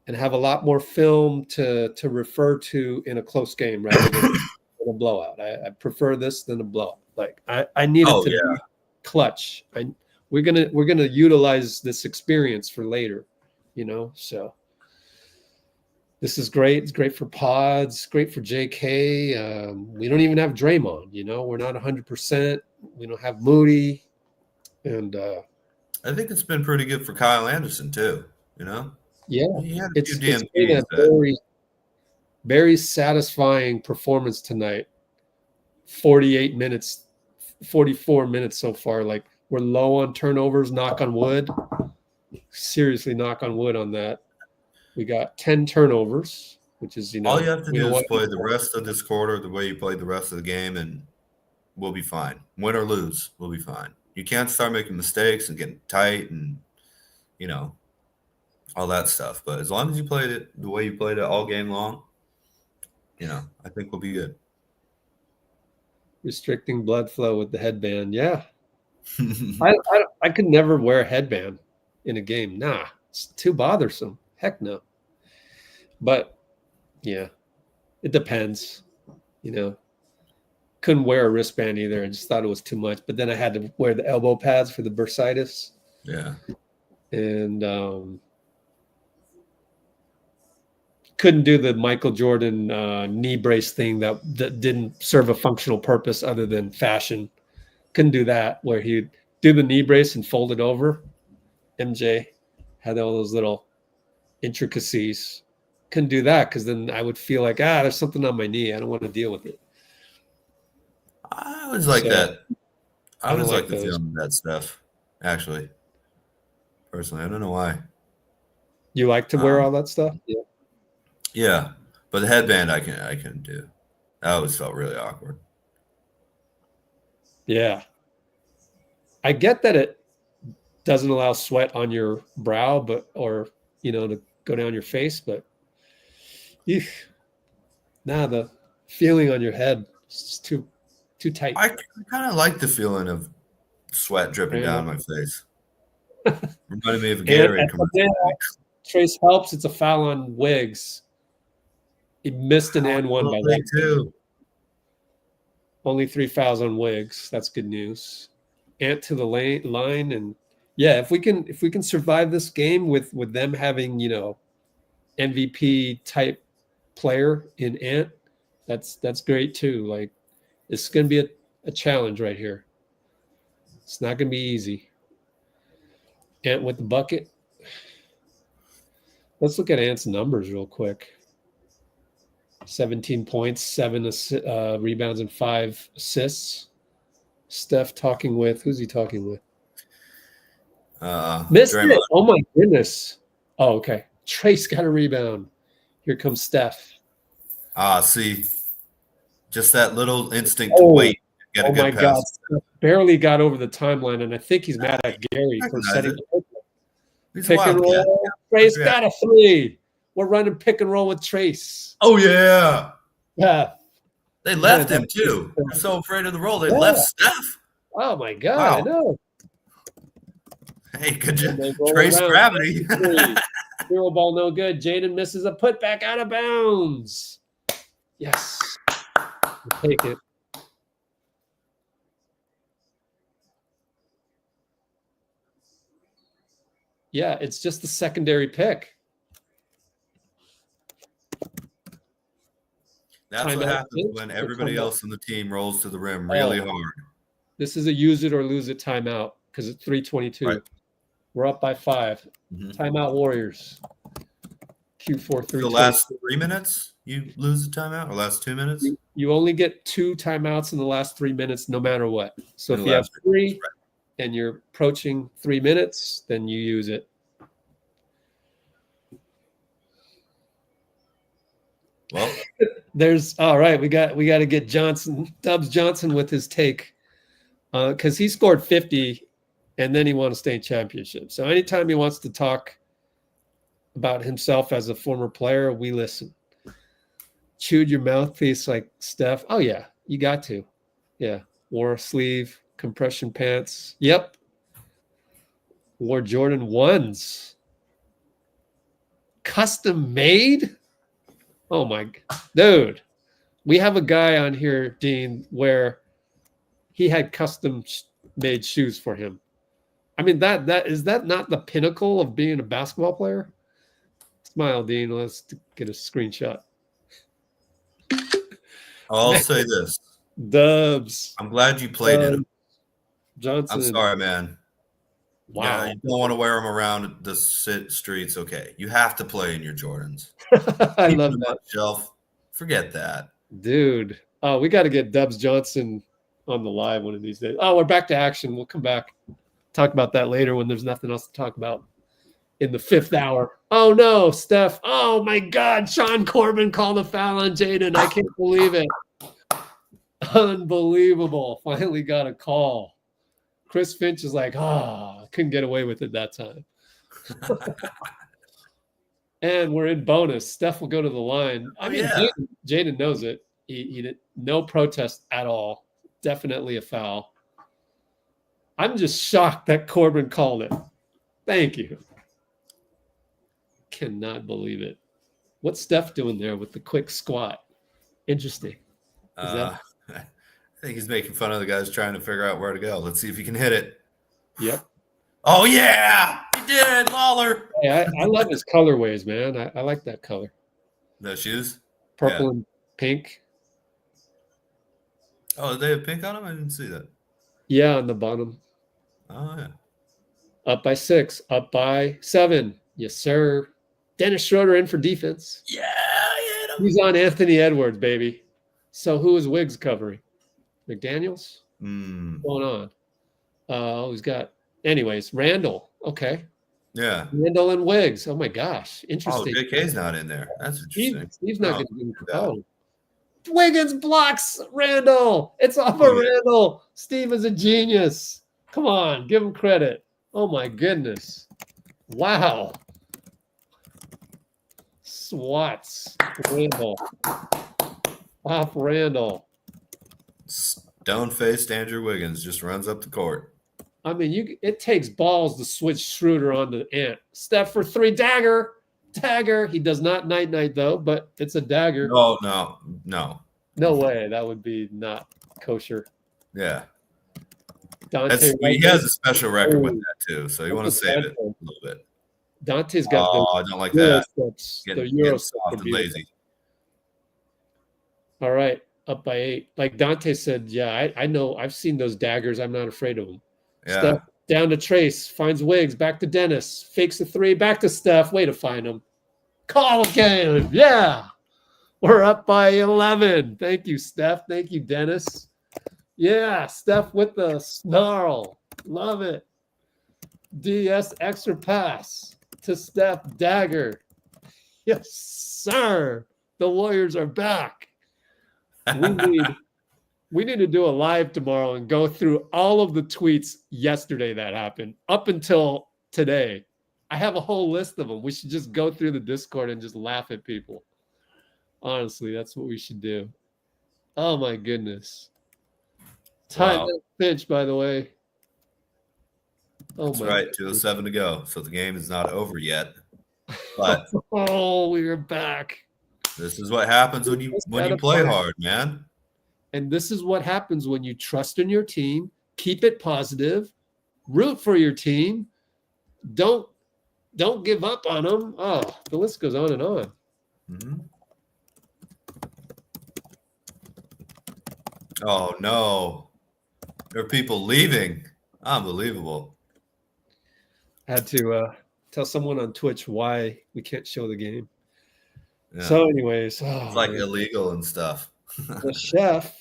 and have a lot more film to refer to in a close game rather than a blowout. I prefer this than a blowout. Like I need it to be clutch. We're gonna utilize this experience for later, So this is great. It's great for pods. Great for JK. We don't even have Draymond. We're not 100%. We don't have Moody, and I think it's been pretty good for Kyle Anderson too. Yeah, he had a it's few been a DMPs very, very satisfying performance tonight. 48 minutes, 44 minutes so far. Like, we're low on turnovers, knock on wood. Seriously, knock on wood on that. We got 10 turnovers, which is, all you have to do is play the rest of this quarter the way you played the rest of the game, and we'll be fine. Win or lose, we'll be fine. You can't start making mistakes and getting tight and, all that stuff. But as long as you played it the way you played it all game long, I think we'll be good. Restricting blood flow with the headband. Yeah. I could never wear a headband in a game. Nah, it's too bothersome. Heck no. But yeah, it depends. Couldn't wear a wristband either. I just thought it was too much. But then I had to wear the elbow pads for the bursitis. Yeah. And couldn't do the Michael Jordan knee brace thing that didn't serve a functional purpose other than fashion. Couldn't do that, where he'd do the knee brace and fold it over. MJ had all those little intricacies. Couldn't do that because then I would feel like, there's something on my knee. I don't want to deal with it. I always like that. I always like the those. feeling of that stuff, actually. Personally, I don't know why. You like to wear all that stuff? Yeah. Yeah, but the headband I couldn't do. That always felt really awkward. Yeah. I get that it doesn't allow sweat on your brow, or to go down your face, but the feeling on your head is too tight. I kind of like the feeling of sweat dripping down my face. Reminded me of a Gatorade commercial. Trace helps. It's a foul on Wiggs. He missed an and one by that too. Only 3 fouls on Wiggs. That's good news. Ant to the line, and if we can survive this game with them having MVP type player in Ant, that's great too. Like, it's going to be a challenge right here. It's not going to be easy. Ant with the bucket. Let's look at Ant's numbers real quick. 17 points, 7 rebounds, and 5 assists. Steph talking with, who's he talking with? Missed Draymond. it. Oh my goodness. Oh, okay. Trace got a rebound. Here comes Steph. See, just that little instinct to wait. Get a good pass. God. Steph barely got over the timeline, and I think he's mad at Gary for setting the pick and roll. Trace got a 3. We're running pick and roll with Trace. Oh, yeah. Yeah. They left him, too. They're so afraid of the roll. They left Steph. Oh, my God. Wow. I know. Hey, could you trace gravity? Hero ball, no good. Jaden misses a putback out of bounds. Yes. We'll take it. Yeah, it's just the secondary pick. That's what happens when everybody else on the team rolls to the rim really hard. This is a use it or lose it timeout because it's 3:22. Right. We're up by 5. Mm-hmm. Timeout Warriors. Q4 3. The last 3 minutes, you lose the timeout, or last 2 minutes? You only get 2 timeouts in the last 3 minutes, no matter what. So if you have 3 and you're approaching 3 minutes, then you use it. Well, there's all right. We got to get Tabz Johnson with his take, because he scored 50, and then he won a state championship. So anytime he wants to talk about himself as a former player, we listen. Chewed your mouthpiece like Steph. Oh yeah, you got to. Yeah, wore a sleeve, compression pants. Yep. Wore Jordan 1s. Custom made? Oh my, dude. We have a guy on here, Dean, where he had custom made shoes for him. I mean, is that not the pinnacle of being a basketball player? Smile, Dean. Let's get a screenshot. I'll say this. Dubs. I'm glad you played in them. Johnson. I'm sorry, man. Wow. Yeah, you don't want to wear them around the streets. Okay. You have to play in your Jordans. I love that. On the shelf. Forget that. Dude. Oh, we got to get Dubs Johnson on the live one of these days. Oh, we're back to action. We'll come back. Talk about that later when there's nothing else to talk about in the 5th hour. Oh, no, Steph. Oh, my God. Sean Corbin called a foul on Jaden. I can't believe it. Unbelievable. Finally got a call. Chris Finch is like, couldn't get away with it that time. And we're in bonus. Steph will go to the line. I mean, yeah. Jaden knows it. He did no protest at all. Definitely a foul. I'm just shocked that Corbin called it. Thank you. Cannot believe it. What's Steph doing there with the quick squat? Interesting. I think he's making fun of the guys trying to figure out where to go. Let's see if he can hit it. Yep. Oh, yeah. He did, Lawler. Hey, I love his colorways, man. I like that color. Those shoes? Purple and pink. Oh, did they have pink on them? I didn't see that. Yeah, on the bottom. Oh, yeah. Up by 6. Up by 7. Yes, sir. Dennis Schroder in for defense. Yeah. He's on Anthony Edwards, baby. So who is Wiggs covering? McDaniels? What's going on? He's got – anyways, Randall. Okay. Yeah. Randall and Wiggs. Oh, my gosh. Interesting. Oh, JK's not in there. That's interesting. Steve's not going to go. Wiggins blocks Randall. It's off of Randall. Steve is a genius. Come on. Give him credit. Oh, my goodness. Wow. Swats. Randall. Off Randall. Stone-faced Andrew Wiggins just runs up the court. I mean, it takes balls to switch Schroeder onto Ant. Steph for 3. Dagger. Dagger. He does not night-night, though, but it's a dagger. Oh, no. No way. That would be not kosher. Yeah. Donte he has a special record with that, too, so you want to save it a little bit. Dante's got I don't like that. The Euro soft and lazy. All right. Up by 8. Like Donte said, yeah, I know. I've seen those daggers. I'm not afraid of them. Yeah. Steph down to Trace. Finds Wiggs. Back to Dennis. Fakes a 3. Back to Steph. Way to find him. Call game. Yeah. We're up by 11. Thank you, Steph. Thank you, Dennis. Yeah. Steph with the snarl. Love it. DS extra pass to Steph. Dagger. Yes, sir. The Warriors are back. We need to do a live tomorrow and go through all of the tweets yesterday that happened up until today. I have a whole list of them. We should just go through the Discord and just laugh at people. Honestly, that's what we should do. Oh, my goodness. Time Finch, by the way. Oh, that's right. 2:07 to go. So the game is not over yet. But we are back. This is what happens when you play hard, man. And this is what happens when you trust in your team, keep it positive, root for your team. Don't give up on them. Oh, the list goes on and on. Mm-hmm. Oh, no. There are people leaving. Unbelievable. I had to tell someone on Twitch why we can't show the game. Yeah. So anyways. It's like illegal and stuff. The chef.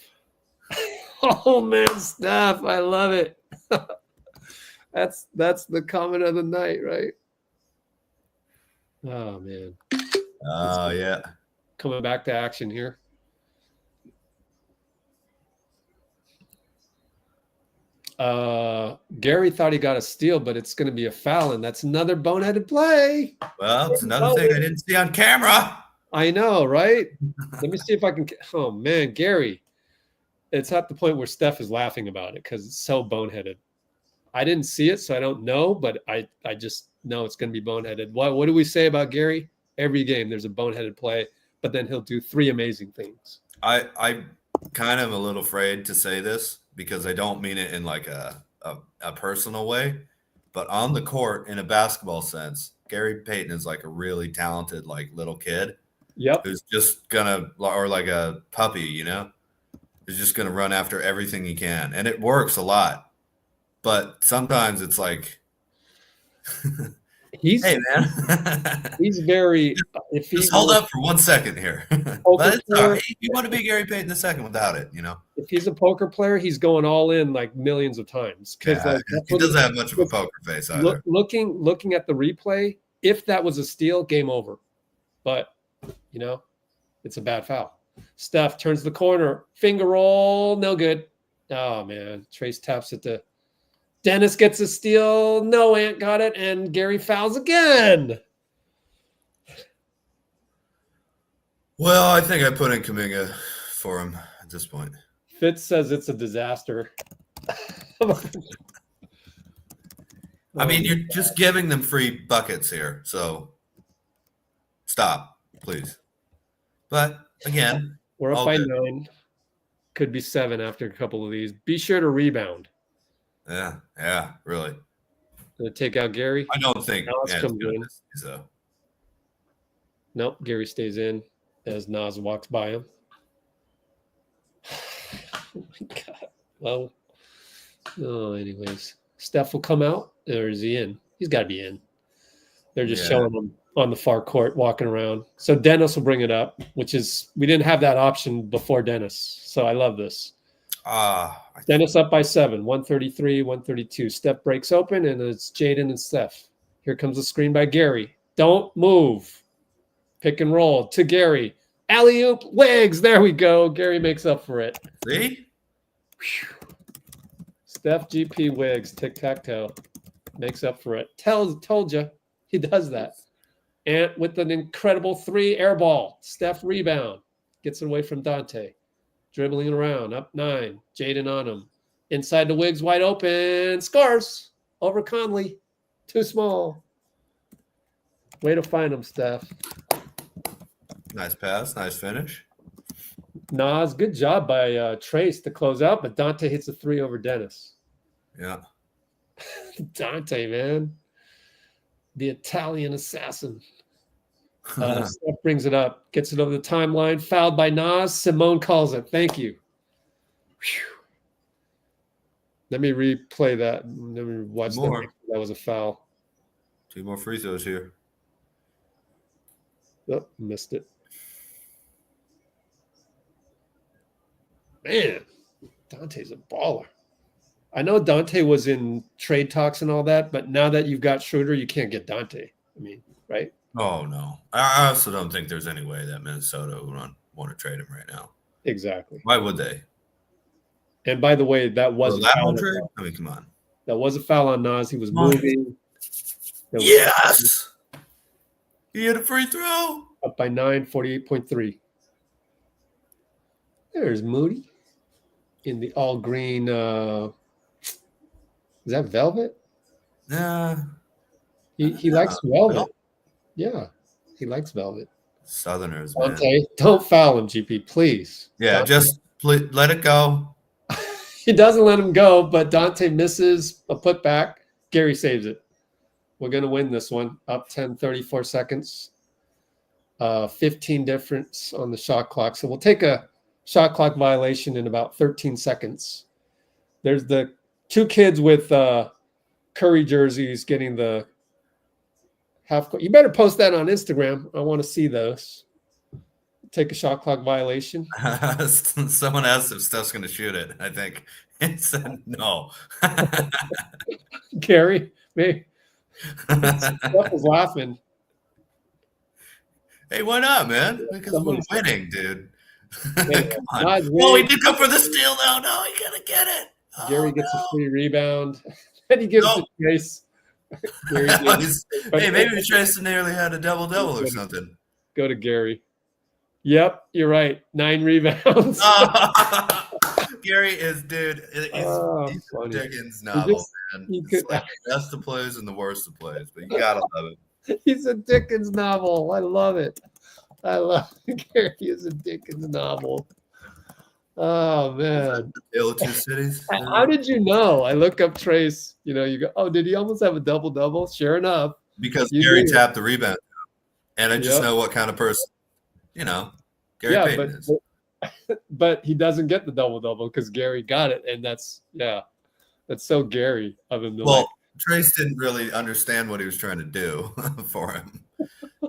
Oh, man, Steph. I love it. That's the comment of the night, right? Oh, man. Oh, yeah. Coming back to action here. Gary thought he got a steal, but it's going to be a foul, and that's another boneheaded play. Well, it's another thing I didn't see on camera. I know, right? Let me see if I can. Oh, man, Gary. It's at the point where Steph is laughing about it because it's so boneheaded. I didn't see it, so I don't know, but I just know it's going to be boneheaded. What do we say about Gary? Every game there's a boneheaded play, but then he'll do 3 amazing things. I kind of a little afraid to say this because I don't mean it in like a personal way, but on the court in a basketball sense, Gary Payton is like a really talented like little kid. Yep. Who's just gonna, or like a puppy, you know, who's just gonna run after everything he can, and it works a lot. But sometimes it's like, hey man, he's very. If just hold up for 1 second here. But it's all right. You want to be Gary Payton II without it, you know. If he's a poker player, he's going all in like millions of times because he doesn't have much of a poker face either. Looking at the replay, if that was a steal, game over. But you know, it's a bad foul. Steph turns the corner, finger roll, no good. Oh man, Trace taps it to Dennis, gets a steal. No, Ant got it, and Gary fouls again. Well, I think I put in Kuminga for him at this point. Fitz says it's a disaster. I mean, you're just giving them free buckets here, so stop, please. But again, we're up by 9. Could be 7 after a couple of these. Be sure to rebound. Yeah, really. Gonna take out Gary. I don't think Nas comes in. So. Nope, Gary stays in as Nas walks by him. Oh my God. Well, anyways, Steph will come out, or is he in? He's got to be in. They're just showing him on the far court walking around. So Dennis will bring it up, which is, we didn't have that option before Dennis. So I love this. Dennis up by 7, 133, 132. Steph breaks open, and it's Jaden and Steph. Here comes a screen by Gary. Don't move. Pick and roll to Gary. Alley-oop, Wiggs. There we go. Gary makes up for it. See? Steph GP Wiggs, tic-tac-toe. Makes up for it. Told you. He does that. Ant with an incredible 3 air ball. Steph rebound. Gets it away from Donte. Dribbling around. Up 9. Jaden on him. Inside the Wiggs, wide open. Scores over Conley. Too small. Way to find him, Steph. Nice pass. Nice finish. Nas, good job by Trace to close out, but Donte hits a 3 over Dennis. Yeah. Donte, man. The Italian assassin. Steph brings it up, gets it over the timeline, fouled by Nas. Simone calls it. Thank you. Whew. Let me replay that. Let me watch that. That was a foul. 2 more free throws here. Oh, missed it. Man, Dante's a baller. I know Donte was in trade talks and all that, but now that you've got Schroder, you can't get Donte. I mean, right? Oh, no. I also don't think there's any way that Minnesota would want to trade him right now. Exactly. Why would they? And by the way, that was a foul. Trade? I mean, come on. That was a foul on Nas. He was moving. Yes! He had a free throw. Up by 9, 48.3. There's Moody in the all green. Is that velvet? Nah. He likes velvet. Yeah, he likes velvet. Southerners, man. Okay, don't foul him, GP, please. Yeah, just let it go. He doesn't let him go, but Donte misses a putback. Gary saves it. We're going to win this one. Up 10, 34 seconds. 15 difference on the shot clock. So we'll take a shot clock violation in about 13 seconds. There's the 2 kids with Curry jerseys getting the half court. You better post that on Instagram. I want to see those. Take a shot clock violation. Someone asked if Steph's going to shoot it, I think. It said no. Gary, maybe. Steph was laughing. Hey, why not, man? Because we're winning, dude. Hey, come on. Oh, he did go for the steal, though. No, he got to get it. Gary gets a free rebound. And he gives it to Trace. Hey, maybe Trace nearly had a double-double or something. Go to Gary. Yep, you're right. 9 rebounds. Gary is, dude. He's funny. Dickens novel, man. Could, it's like the best of plays and the worst of plays, but you gotta love it. He's a Dickens novel. I love it. I love Gary is a Dickens novel. Oh man. Tale of Two Cities. How did you know? I look up Trace. You know, you go, oh, did he almost have a double-double? Sure enough. Because Gary tapped the rebound. And I just know what kind of person, Gary Payton is. But he doesn't get the double-double because Gary got it. And that's so Gary of him. Well, Trace didn't really understand what he was trying to do for him.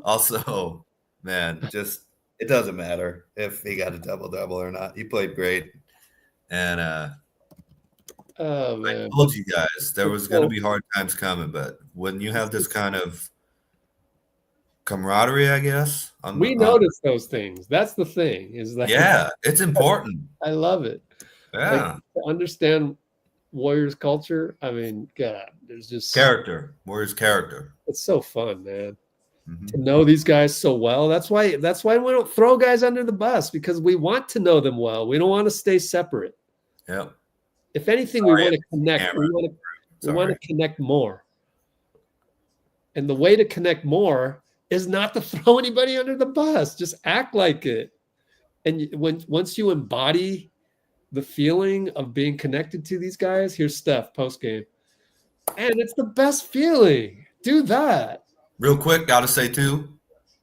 Also, man, it doesn't matter if he got a double-double or not. He played great. And I told you guys there was going to be hard times coming. But when you have this kind of camaraderie, I guess. We notice those things. That's the thing. Is that it's important. I love it. Yeah. To understand Warriors culture. I mean, God, there's just Warriors character. It's so fun, man. Mm-hmm. To know these guys so well. That's why we don't throw guys under the bus, because we want to know them well. We don't want to stay separate. Yeah. If anything, we want to connect. We want to connect more. And the way to connect more is not to throw anybody under the bus. Just act like it. And once you embody the feeling of being connected to these guys, here's Steph postgame. And it's the best feeling. Do that. Real quick, got to say too,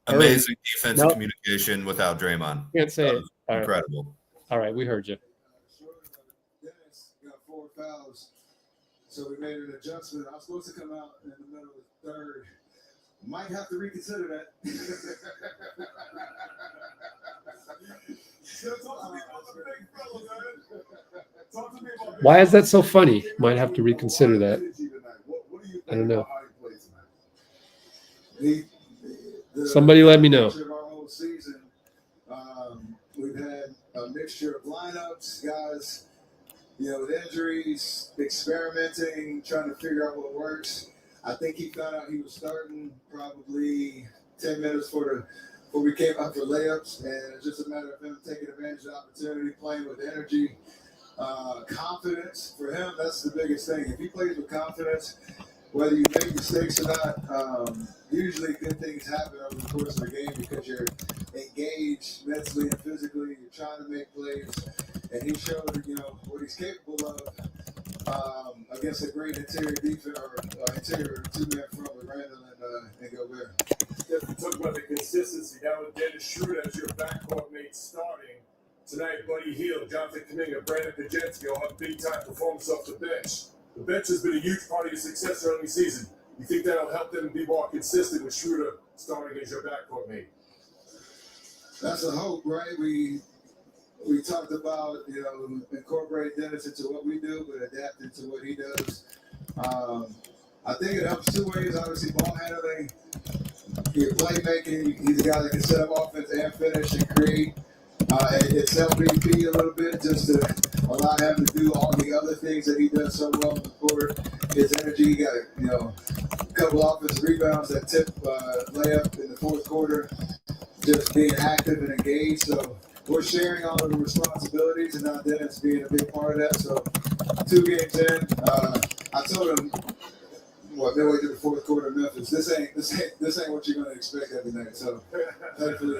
amazing defensive communication without Draymond. Can't say it. Incredible. All right, we heard you. Dennis got 4 fouls, so we made an adjustment. I was supposed to come out in the middle of the third. Might have to reconsider that. Why is that so funny? Might have to reconsider that. I don't know. Somebody let me know. We've had a mixture of lineups, guys, with injuries, experimenting, trying to figure out what works. I think he found out he was starting probably 10 minutes before we came up for layups, and it's just a matter of him taking advantage of the opportunity, playing with energy, confidence. For him, that's the biggest thing. If he plays with confidence, whether you make mistakes or not, usually good things happen over the course of the game because you're engaged mentally and physically. You're trying to make plays, and he showed, what he's capable of against a great interior defense or interior two-man front with Randall and Gobert. You talk about the consistency. That was Dennis Schroder as your backcourt mate starting tonight. Buddy Hield, Jonathan Kuminga, Brandon Pajensky all have big-time performance off the bench. The bench has been a huge part of your success early in the season. You think that'll help them be more consistent with Schroder starting as your backcourt mate? That's a hope, right? We talked about, incorporating Dennis into what we do, but adapting to what he does. I think it helps two ways. Obviously, ball handling, playmaking. He's a guy that can set up offense and finish and create. It's helped BP a little bit just to allow him to do all the other things that he does so well on the court. His energy, he got a couple offensive rebounds that tip layup in the fourth quarter. Just being active and engaged. So we're sharing all of the responsibilities, and now Dennis being a big part of that. So 2 games in, I told him, midway through the fourth quarter in Memphis, this ain't what you're going to expect every night. So thankfully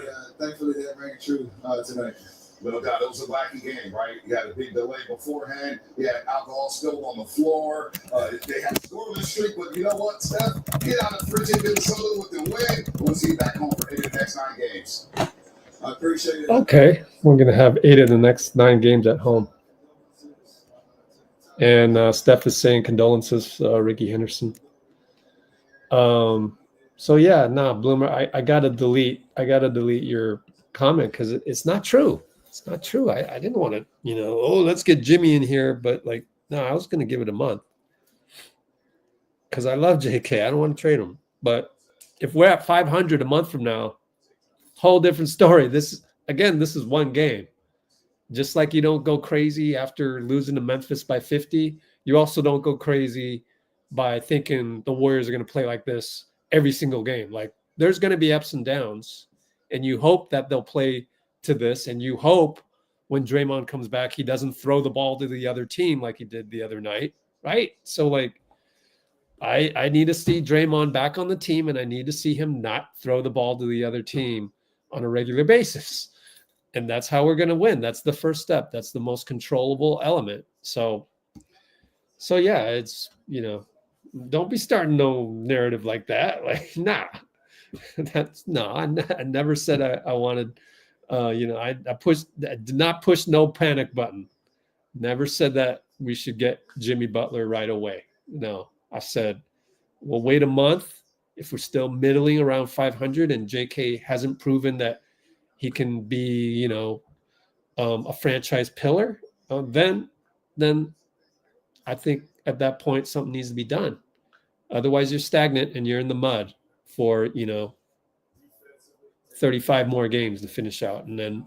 that rang true tonight. No doubt, it was a wacky game, right? You had a big delay beforehand. You had alcohol spilled on the floor. They had a scoreless streak, but you know what, Steph? Get out of Pritchard, Minnesota with the win. We'll see you back home for 8 of the next 9 games. I appreciate it. Okay, we're going to have 8 of the next 9 games at home. And Steph is saying condolences, Ricky Henderson. Bloomer, I gotta delete your comment because it's not true. It's not true. I didn't want to, let's get Jimmy in here, but I was gonna give it a month because I love JK. I don't want to trade him. But if we're at 500 a month from now, whole different story. This is one game. Just like you don't go crazy after losing to Memphis by 50, you also don't go crazy by thinking the Warriors are going to play like this every single game. Like, there's going to be ups and downs, and you hope that they'll play to this, and you hope when Draymond comes back, he doesn't throw the ball to the other team like he did the other night, right? So like, I need to see Draymond back on the team, and I need to see him not throw the ball to the other team on a regular basis. And that's how we're going to win. That's the first step. That's the most controllable element. So yeah, it's, you know, don't be starting no narrative like that. Like, nah, I never said I wanted, you know, I did not push no panic button. Never said that we should get Jimmy Butler right away. No, I said, we'll wait a month. If we're still middling around 500 and JK hasn't proven that he can be, you know, a franchise pillar, then I think at that point something needs to be done. Otherwise, you're stagnant and you're in the mud for, you know, 35 more games to finish out, and then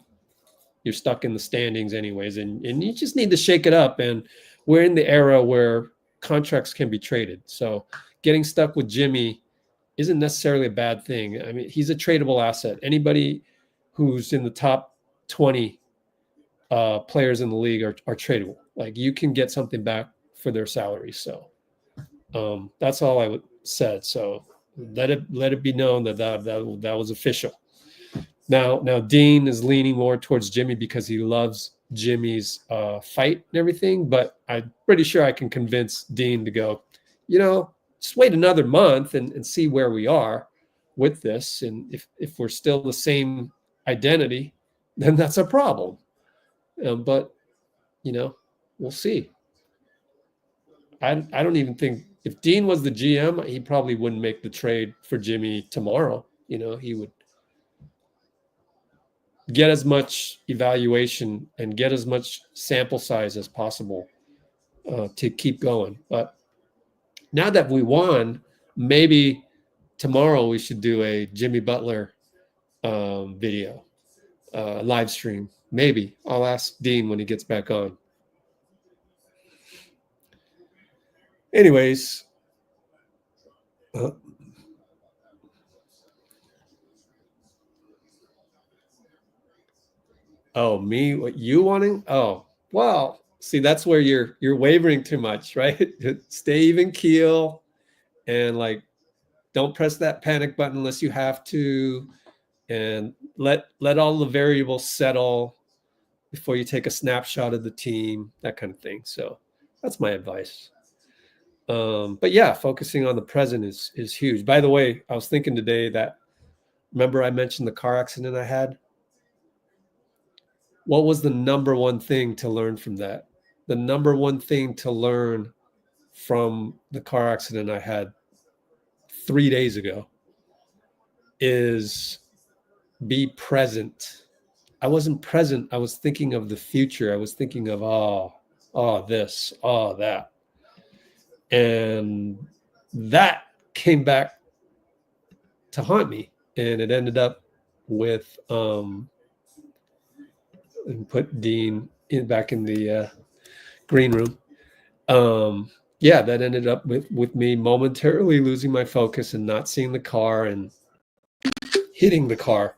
you're stuck in the standings anyways. And you just need to shake it up. And we're in the era where contracts can be traded. So getting stuck with Jimmy isn't necessarily a bad thing. I mean, he's a tradable asset. Anybody who's in the top 20 players in the league are tradable. Like, you can get something back for their salary. So that's all I said. So let it be known that was official. Now Dean is leaning more towards Jimmy because he loves Jimmy's fight and everything. But I'm pretty sure I can convince Dean to go, you know, just wait another month and see where we are with this. And if we're still the same identity, then that's a problem. But, you know, we'll see. I don't even think, if Dean was the GM, he probably wouldn't make the trade for Jimmy tomorrow. You know, he would get as much evaluation and get as much sample size as possible to keep going. But now that we won, maybe tomorrow we should do a Jimmy Butler video, live stream. Maybe I'll ask Dean when he gets back on. Anyways, oh, me, what you wanting? Oh, well, see, that's where you're wavering too much, right? Stay even keel and like, don't press that panic button unless you have to, and let all the variables settle before you take a snapshot of the team, that kind of thing. So that's my advice. But yeah, focusing on the present is huge. By the way, I was thinking today that, remember I mentioned the car accident I had? What was the number one thing to learn from that? The number one thing to learn from the car accident I had 3 days ago is be present. I wasn't present. I was thinking of the future. I was thinking of, this, that. And that came back to haunt me. And it ended up with, and put Dean back in the green room. Yeah, that ended up with me momentarily losing my focus and not seeing the car and hitting the car.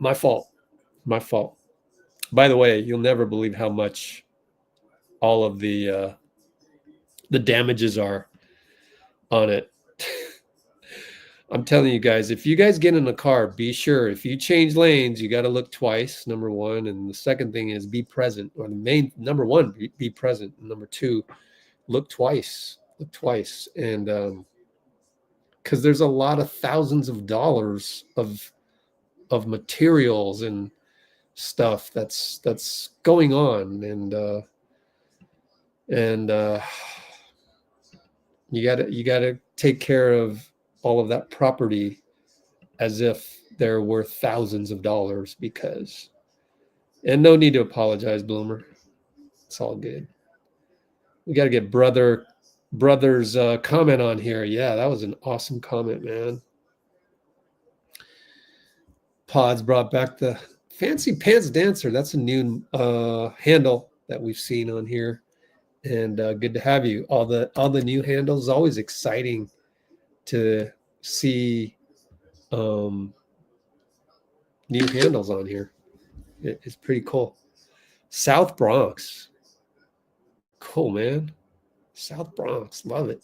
My fault. By the way, you'll never believe how much all of the damages are on it. I'm telling you guys, if you guys get in a car, be sure, if you change lanes, you got to look twice, number one. And the second thing is be present, or the main, number one, be present. And number two, look twice. And because there's a lot of thousands of dollars of materials and stuff that's going on. And you gotta take care of all of that property as if they're worth thousands of dollars, because, and no need to apologize, Bloomer. It's all good. We got to get brother's comment on here. Yeah, that was an awesome comment, man. Pods brought back the Fancy Pants Dancer. That's a new handle that we've seen on here, and good to have you. All the new handles, always exciting to see new handles on here. It's pretty cool. South Bronx. Cool, man. South Bronx. Love it.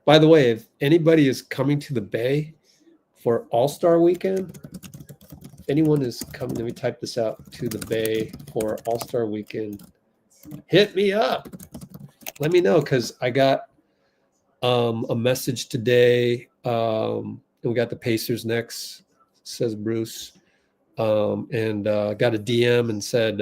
By the way, if anybody is coming to the Bay for All-Star Weekend, if anyone is coming, let me type this out, to the Bay for All-Star Weekend, hit me up. Let me know, because I got a message today. We got the Pacers next, says Bruce. And got a DM and said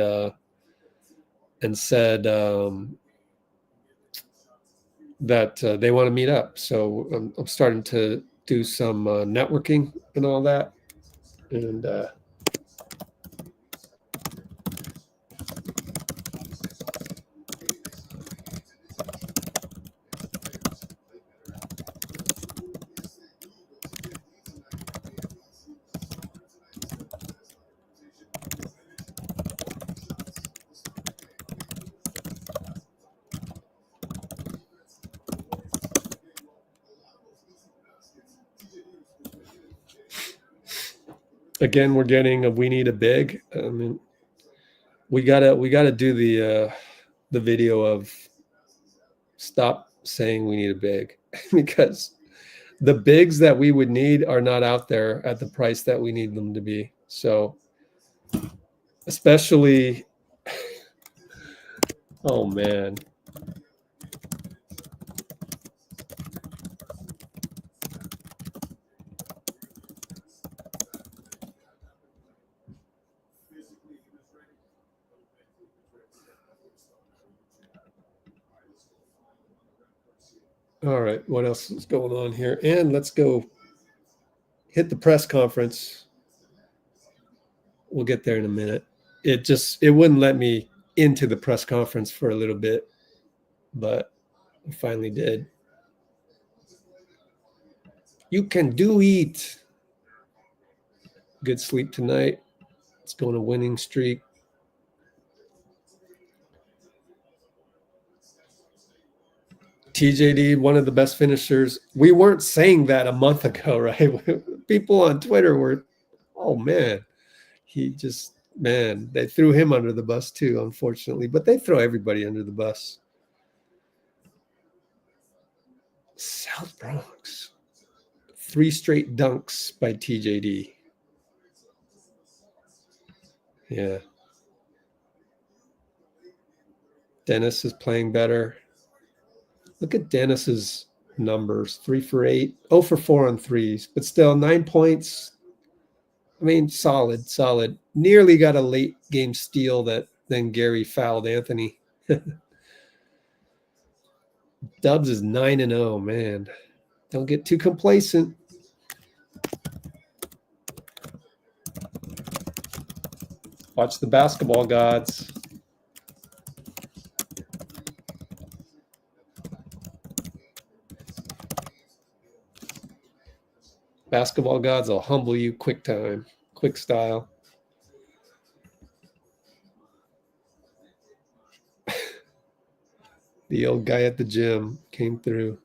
that they want to meet up. So I'm starting to do some networking and all that. And again, we're getting a we need a big. I mean, we gotta do the video of stop saying we need a big, because the bigs that we would need are not out there at the price that we need them to be. So especially, oh man. All right, what else is going on here? And let's go hit the press conference. We'll get there in a minute. It wouldn't let me into the press conference for a little bit, but we finally did. You can do it. Good sleep tonight. Let's go on a winning streak. TJD, one of the best finishers. We weren't saying that a month ago, right? People on Twitter were, oh man, they threw him under the bus too, unfortunately, but they throw everybody under the bus. South Bronx. 3 straight dunks by TJD. Yeah. Dennis is playing better. Look at Dennis's numbers. 3 for 8, 0 for 4 on threes, but still 9 points. I mean, solid. Nearly got a late game steal that then Gary fouled Anthony. Dubs is 9-0, man. Don't get too complacent. Watch the basketball gods. Basketball gods will humble you quick time, quick style. The old guy at the gym came through.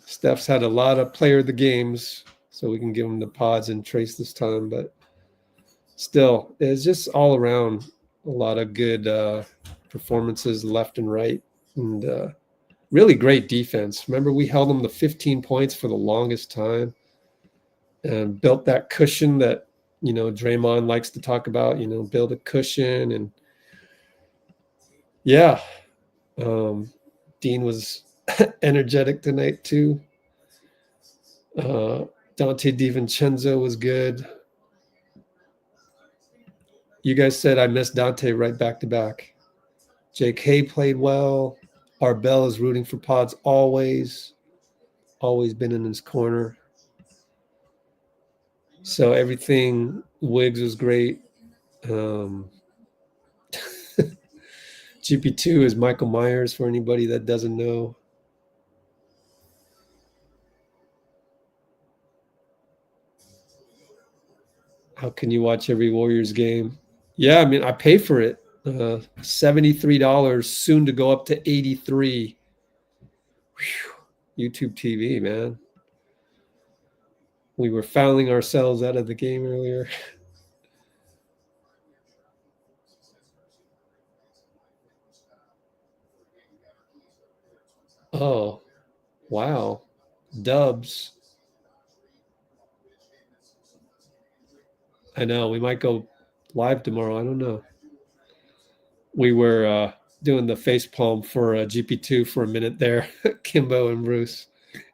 Steph's had a lot of player of the games, so we can give him the pods and trace this time. But still, it's just all around a lot of good performances left and right. And really great defense. Remember, we held them to 15 points for the longest time and built that cushion that, Draymond likes to talk about, build a cushion. And yeah, Dean was energetic tonight too. Donte DiVincenzo was good. You guys said I missed Donte right back to back. J.K. played well. Arbel is rooting for pods always been in his corner. So everything, Wiggs was great. GP2 is Michael Myers for anybody that doesn't know. How can you watch every Warriors game? Yeah, I mean, I pay for it. $73, soon to go up to $83. Whew. YouTube TV, man. We were fouling ourselves out of the game earlier. Oh, wow. Dubs. I know. We might go live tomorrow. I don't know. We were doing the face palm for GP2 for a minute there, Kimbo and Bruce.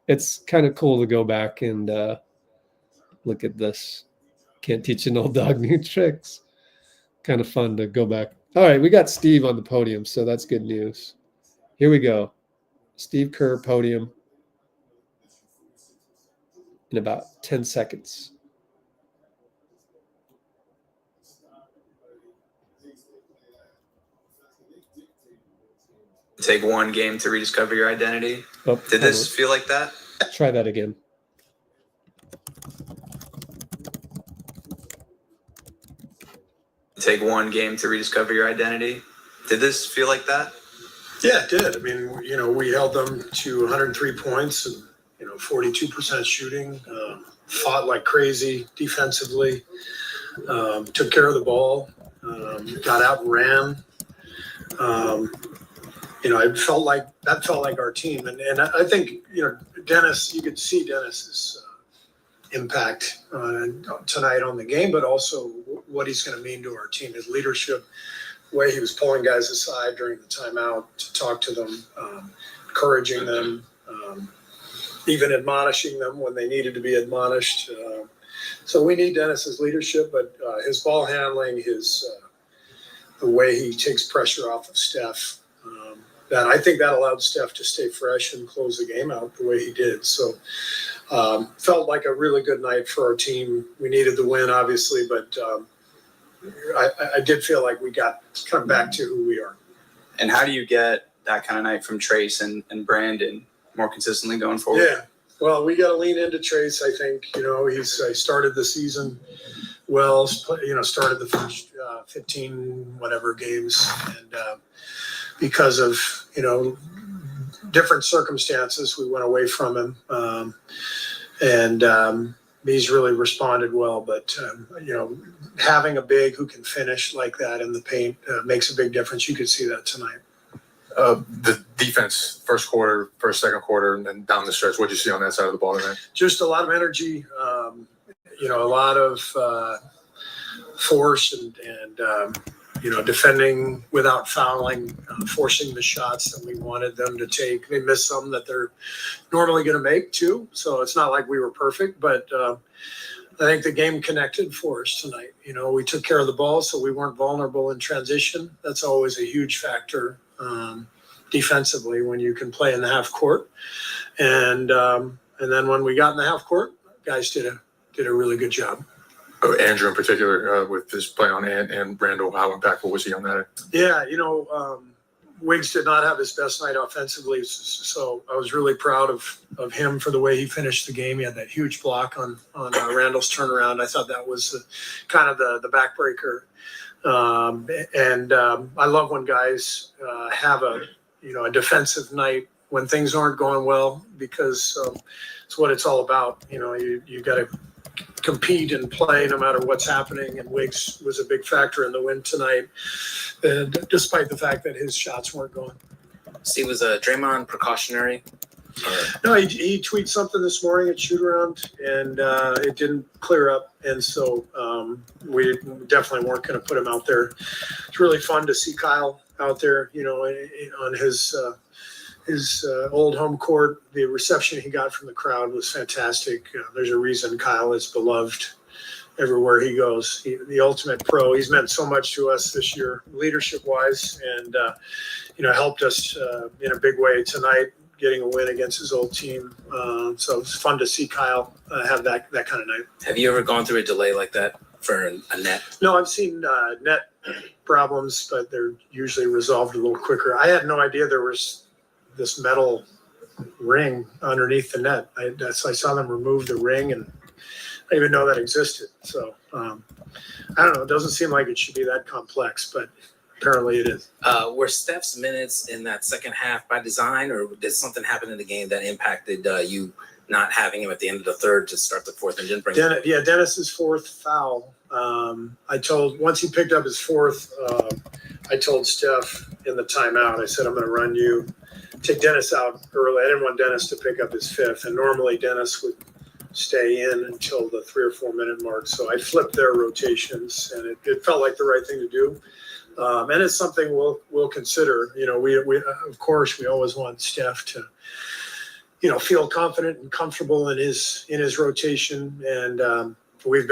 It's kind of cool to go back and look at this. Can't teach an old dog new tricks. Kind of fun to go back. All right, we got Steve on the podium, so that's good news. Here we go. Steve Kerr podium in about 10 seconds. Take one game to rediscover your identity. Oh, Did this feel like that? Try that again. Take one game to rediscover your identity. Did this feel like that? Yeah, it did. I mean, we held them to 103 points and, 42% shooting, fought like crazy defensively, took care of the ball, got out and ran. It felt like our team. And I think, Dennis, you could see Dennis's impact tonight on the game, but also what he's going to mean to our team, his leadership, the way he was pulling guys aside during the timeout to talk to them, encouraging them, even admonishing them when they needed to be admonished. So we need Dennis's leadership, but his ball handling, the way he takes pressure off of Steph, that I think that allowed Steph to stay fresh and close the game out the way he did. So felt like a really good night for our team. We needed the win, obviously, but I did feel like we got kind of back to who we are. And how do you get that kind of night from Trace and Brandon more consistently going forward? Yeah, well, we got to lean into Trace. I think he started the season well. Started the first 15 whatever games, and because of different circumstances, we went away from him, and he's really responded well. But having a big who can finish like that in the paint makes a big difference. You could see that tonight. The defense, second quarter, and then down the stretch. What did you see on that side of the ball tonight? Just a lot of energy, a lot of force and defending without fouling, forcing the shots that we wanted them to take. They missed some that they're normally going to make too. So it's not like we were perfect, but I think the game connected for us tonight. We took care of the ball, so we weren't vulnerable in transition. That's always a huge factor defensively when you can play in the half court. And then when we got in the half court, guys did a really good job. Andrew in particular, with his play on and Randall, how impactful was he on that? Yeah, Wiggs did not have his best night offensively, so I was really proud of him for the way he finished the game. He had that huge block on Randall's turnaround. I thought that was kind of the backbreaker. And I love when guys have a defensive night when things aren't going well, because it's what it's all about. You got to compete and play no matter what's happening, and Wiggs was a big factor in the win tonight, and despite the fact that his shots weren't going. Steve, was Draymond precautionary? No, he tweeted something this morning at shootaround, and it didn't clear up, and so we definitely weren't going to put him out there. It's really fun to see Kyle out there, on his old home court. The reception he got from the crowd was fantastic. There's a reason Kyle is beloved everywhere he goes. The ultimate pro. He's meant so much to us this year, leadership-wise, and helped us in a big way tonight, getting a win against his old team. So it's fun to see Kyle have that kind of night. Have you ever gone through a delay like that for a net? No, I've seen net problems, but they're usually resolved a little quicker. I had no idea there was this metal ring underneath the net. I saw them remove the ring, and I didn't even know that existed. So I don't know. It doesn't seem like it should be that complex, but apparently it is. Were Steph's minutes in that second half by design, or did something happen in the game that impacted you not having him at the end of the third to start the fourth and didn't bring Dennis's fourth foul. Once he picked up his fourth, I told Steph in the timeout, I said, I'm going to run you, take Dennis out early. I didn't want Dennis to pick up his fifth. And normally Dennis would stay in until the 3 or 4 minute mark. So I flipped their rotations, and it felt like the right thing to do. And it's something we'll consider. You know, we of course we always want Steph to, you know, feel confident and comfortable in his rotation. And we've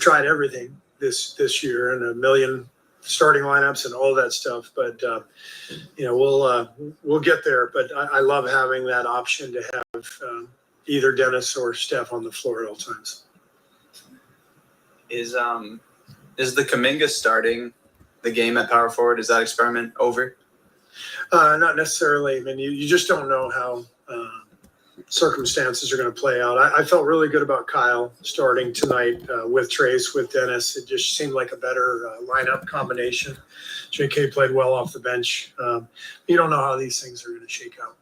tried everything this year and a million starting lineups and all that stuff. But you know, we'll get there. But I love having that option to have either Dennis or Steph on the floor at all times. Is the Kuminga starting the game at power forward? Is that experiment over? Not necessarily. I mean, you just don't know how circumstances are going to play out. I felt really good about Kyle starting tonight with Trace, with Dennis. It just seemed like a better lineup combination. J.K. played well off the bench. You don't know how these things are going to shake out.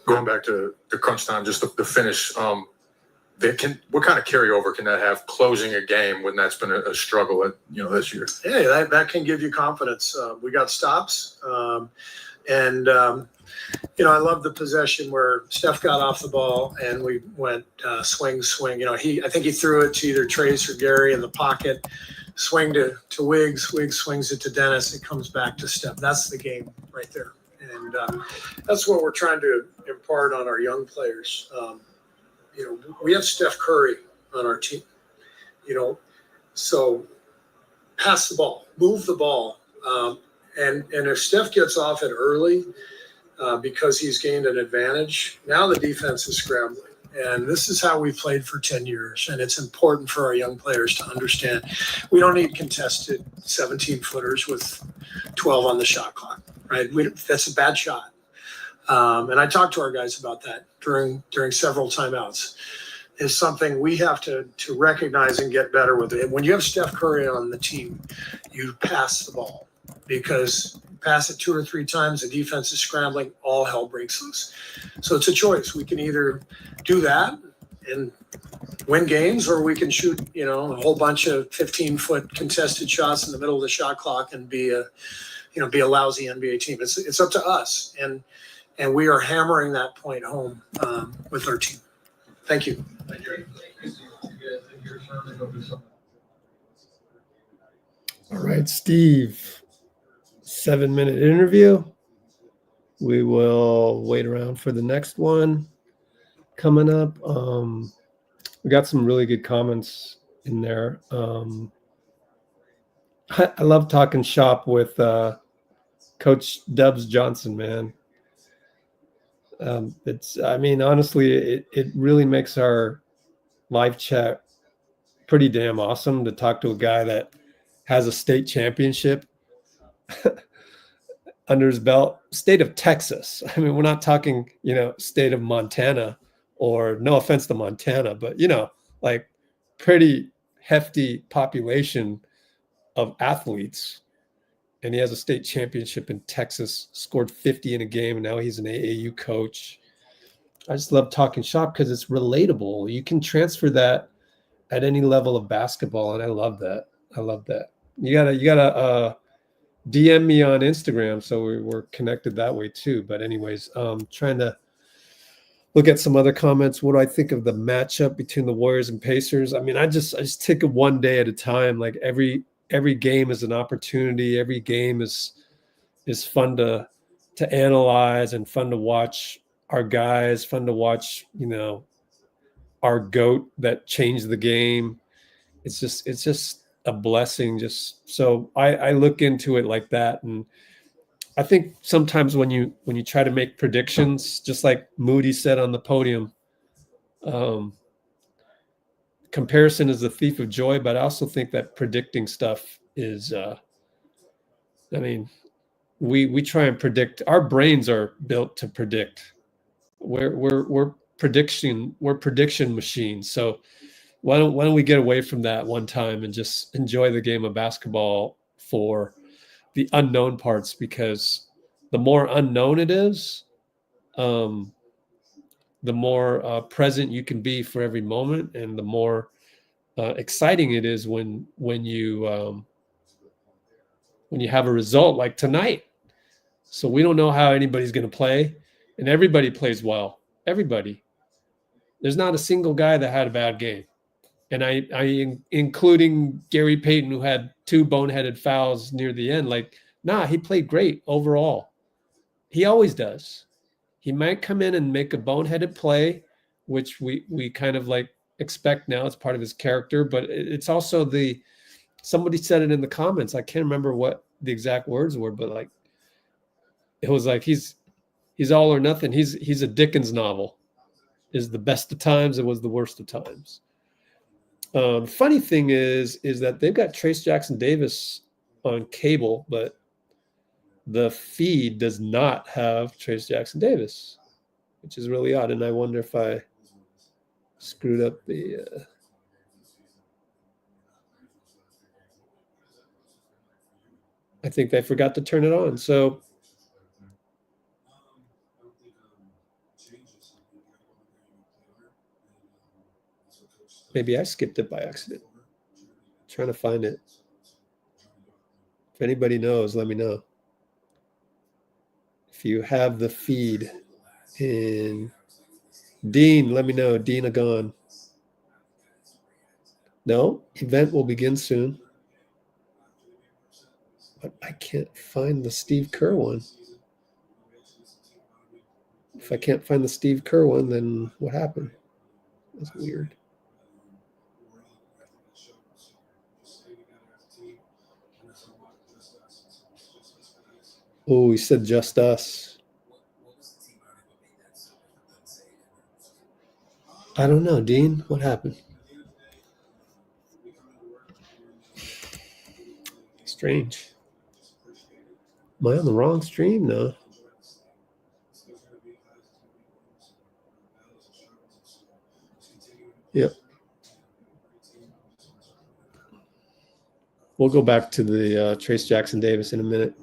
Going back to the crunch time, just the finish. What kind of carryover can that have closing a game when that's been a struggle this year? Yeah, that can give you confidence. We got stops, and I love the possession where Steph got off the ball and we went swing. I think he threw it to either Trace or Gary in the pocket, swing to Wiggs swings it to Dennis, it comes back to Steph. That's the game right there, and that's what we're trying to impart on our young players. We have Steph Curry on our team, so pass the ball, move the ball. And if Steph gets off it early because he's gained an advantage, now the defense is scrambling. And this is how we've played for 10 years. And it's important for our young players to understand we don't need contested 17-footers with 12 on the shot clock, right? That's a bad shot. And I talked to our guys about that during several timeouts. Is something we have to recognize and get better with it. When you have Steph Curry on the team, you pass the ball, because pass it 2 or 3 times, the defense is scrambling, all hell breaks loose. So it's a choice. We can either do that and win games, or we can shoot, a whole bunch of 15-foot contested shots in the middle of the shot clock and be a lousy NBA team. It's up to us. And we are hammering that point home with our team. Thank you. All right, Steve, 7-minute interview. We will wait around for the next one coming up. We got some really good comments in there. I love talking shop with Coach Dubs Johnson, man. Honestly, it really makes our live chat pretty damn awesome to talk to a guy that has a state championship under his belt. State of Texas. I mean, we're not talking, state of Montana, or no offense to Montana, but, like pretty hefty population of athletes. And he has a state championship in Texas, scored 50 in a game, and now he's an AAU coach. I just love talking shop because it's relatable. You can transfer that at any level of basketball, and I love that. You gotta DM me on Instagram, so we're connected that way too. But anyways, trying to look at some other comments. What do I think of the matchup between the Warriors and Pacers? I mean, I just take it one day at a time. Like every game is an opportunity. Every game is fun to analyze and fun to watch our guys, fun to watch, our GOAT that changed the game. It's just a blessing. Just so I look into it like that. And I think sometimes when you try to make predictions, just like Moody said on the podium, comparison is the thief of joy, but I also think that predicting stuff is, we try and predict. Our brains are built to predict. We're prediction machines. So why don't we get away from that one time and just enjoy the game of basketball for the unknown parts? Because the more unknown it is, the more present you can be for every moment, and the more exciting it is when you have a result like tonight. So we don't know how anybody's going to play, and everybody plays well. Everybody. There's not a single guy that had a bad game. And I including Gary Payton, who had 2 boneheaded fouls near the end. He played great overall. He always does. He might come in and make a boneheaded play, which we kind of expect now. It's part of his character, but it's also somebody said it in the comments. I can't remember what the exact words were, but it was he's all or nothing. He's a Dickens novel. Is the best of times, it was the worst of times. The funny thing is that they've got Trayce Jackson-Davis on cable, but the feed does not have Trayce Jackson-Davis, which is really odd. And I wonder if I screwed up the I think they forgot to turn it on. So maybe I skipped it by accident. Trying to find it. If anybody knows, let me know. If you have the feed in Dean, let me know. Dean Agon. No, event will begin soon. But I can't find the Steve Kerr one. If I can't find the Steve Kerr one, then what happened? That's weird. Oh, he said just us. I don't know, Dean. What happened? Strange. Am I on the wrong stream? No. Yep. We'll go back to the Trayce Jackson-Davis in a minute.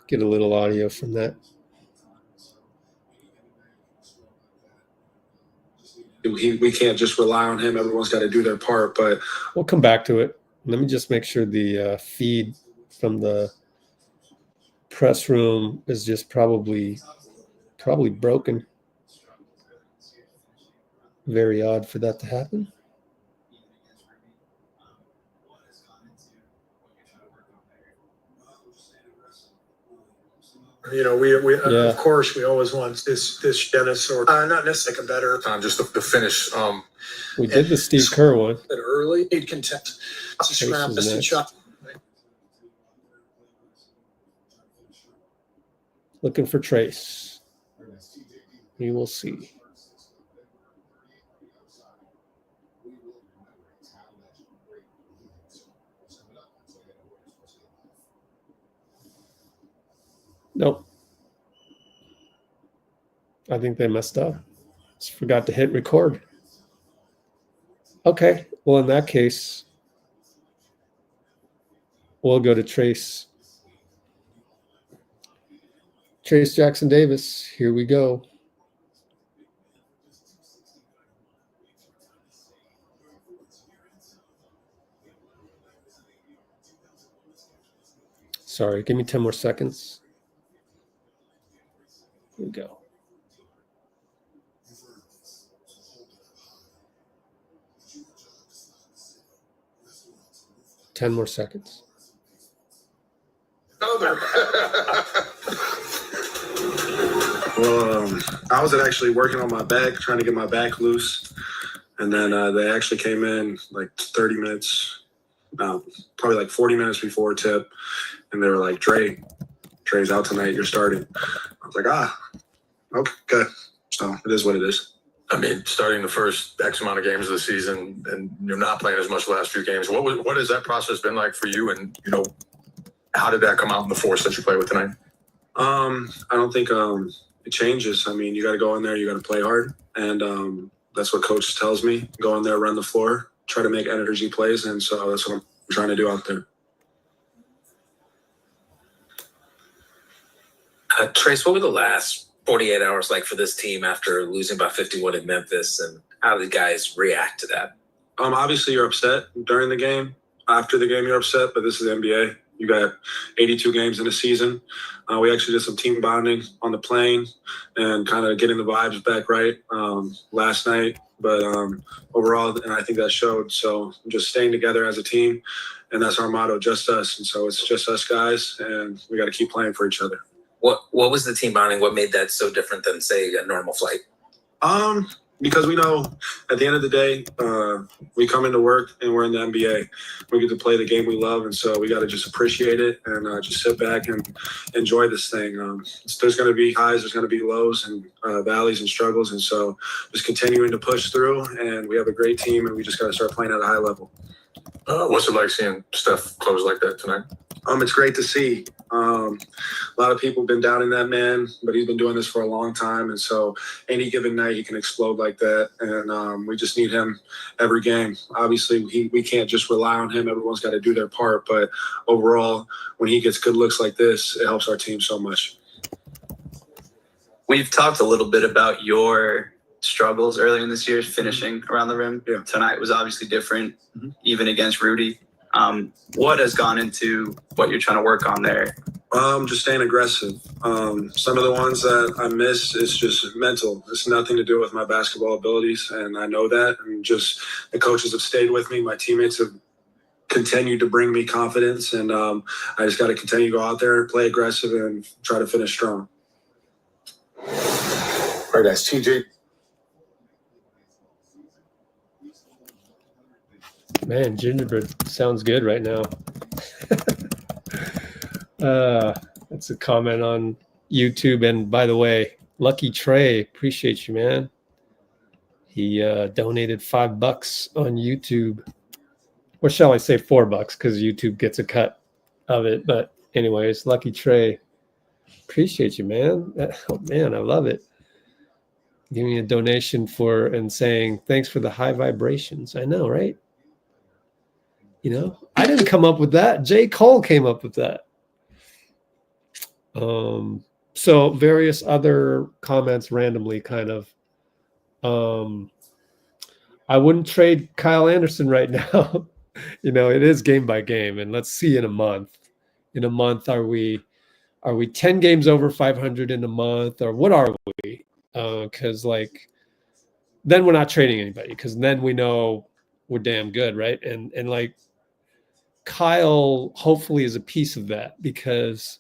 Get a little audio from that. We can't just rely on him. Everyone's got to do their part, but we'll come back to it. Let me just make sure the feed from the press room is just probably broken. Very odd for that to happen. We of course we always want this Dennis or not necessarily a better time just the finish. We did the Steve Kerr one early. He'd contest shot. Looking for Trayce. We will see. Nope. I think they messed up. Just forgot to hit record. Okay. Well, in that case, we'll go to Trayce. Trayce Jackson-Davis. Here we go. Sorry, give me 10 more seconds. Here we go. Ten more seconds. Well, I was actually working on my back, trying to get my back loose. And then they actually came in like 30 minutes, probably like 40 minutes before tip. And they were like, Dre's out tonight, you're starting. I was like, okay. So it is what it is. I mean, starting the first X amount of games of the season and you're not playing as much the last few games. What has that process been like for you? And, how did that come out in the force that you played with tonight? I don't think it changes. I mean, you got to go in there, you got to play hard. And that's what coach tells me. Go in there, run the floor, try to make energy plays. And so that's what I'm trying to do out there. Trace, what were the last 48 hours like for this team after losing by 51 in Memphis, and how did the guys react to that? Obviously you're upset during the game. After the game, you're upset, but this is the NBA. You got 82 games in a season. We actually did some team bonding on the plane and kind of getting the vibes back right last night. But overall, and I think that showed. So just staying together as a team, and that's our motto, just us. And so it's just us guys, and we got to keep playing for each other. What was the team bonding? What made that so different than, say, a normal flight? Because we know at the end of the day, we come into work and we're in the NBA. We get to play the game we love, and so we got to just appreciate it and just sit back and enjoy this thing. There's going to be highs, there's going to be lows and valleys and struggles, and so just continuing to push through. And we have a great team, and we just got to start playing at a high level. What's it like seeing Steph close like that tonight? It's great to see. A lot of people have been doubting that man, but he's been doing this for a long time. And so any given night, he can explode like that. And we just need him every game. Obviously, we can't just rely on him. Everyone's got to do their part. But overall, when he gets good looks like this, it helps our team so much. We've talked a little bit about your struggles earlier in this year, finishing around the rim. Yeah. Tonight was obviously different, even against Rudy. What has gone into what you're trying to work on there? Just staying aggressive. Some of the ones that I miss is just mental. It's nothing to do with my basketball abilities, and I know that. And just the coaches have stayed with me. My teammates have continued to bring me confidence, and I just got to continue to go out there, play aggressive, and try to finish strong. All right, guys. TJ. Man, gingerbread sounds good right now. That's a comment on YouTube. And by the way, Lucky Trey, appreciate you, man. He donated $5 on YouTube. Or shall I say $4 because YouTube gets a cut of it. But anyways, Lucky Trey, appreciate you, man. Oh, man, I love it. Giving me a donation for and saying thanks for the high vibrations. I know, right? You know, I didn't come up with that. J.Cole came up with that. So various other comments randomly kind of. I wouldn't trade Kyle Anderson right now. You know, it is game by game, and let's see in a month. In a month, are we 10 games over 500 in a month, or what are we? Because like, then we're not trading anybody, because then we know we're damn good, right? And like, Kyle hopefully is a piece of that, because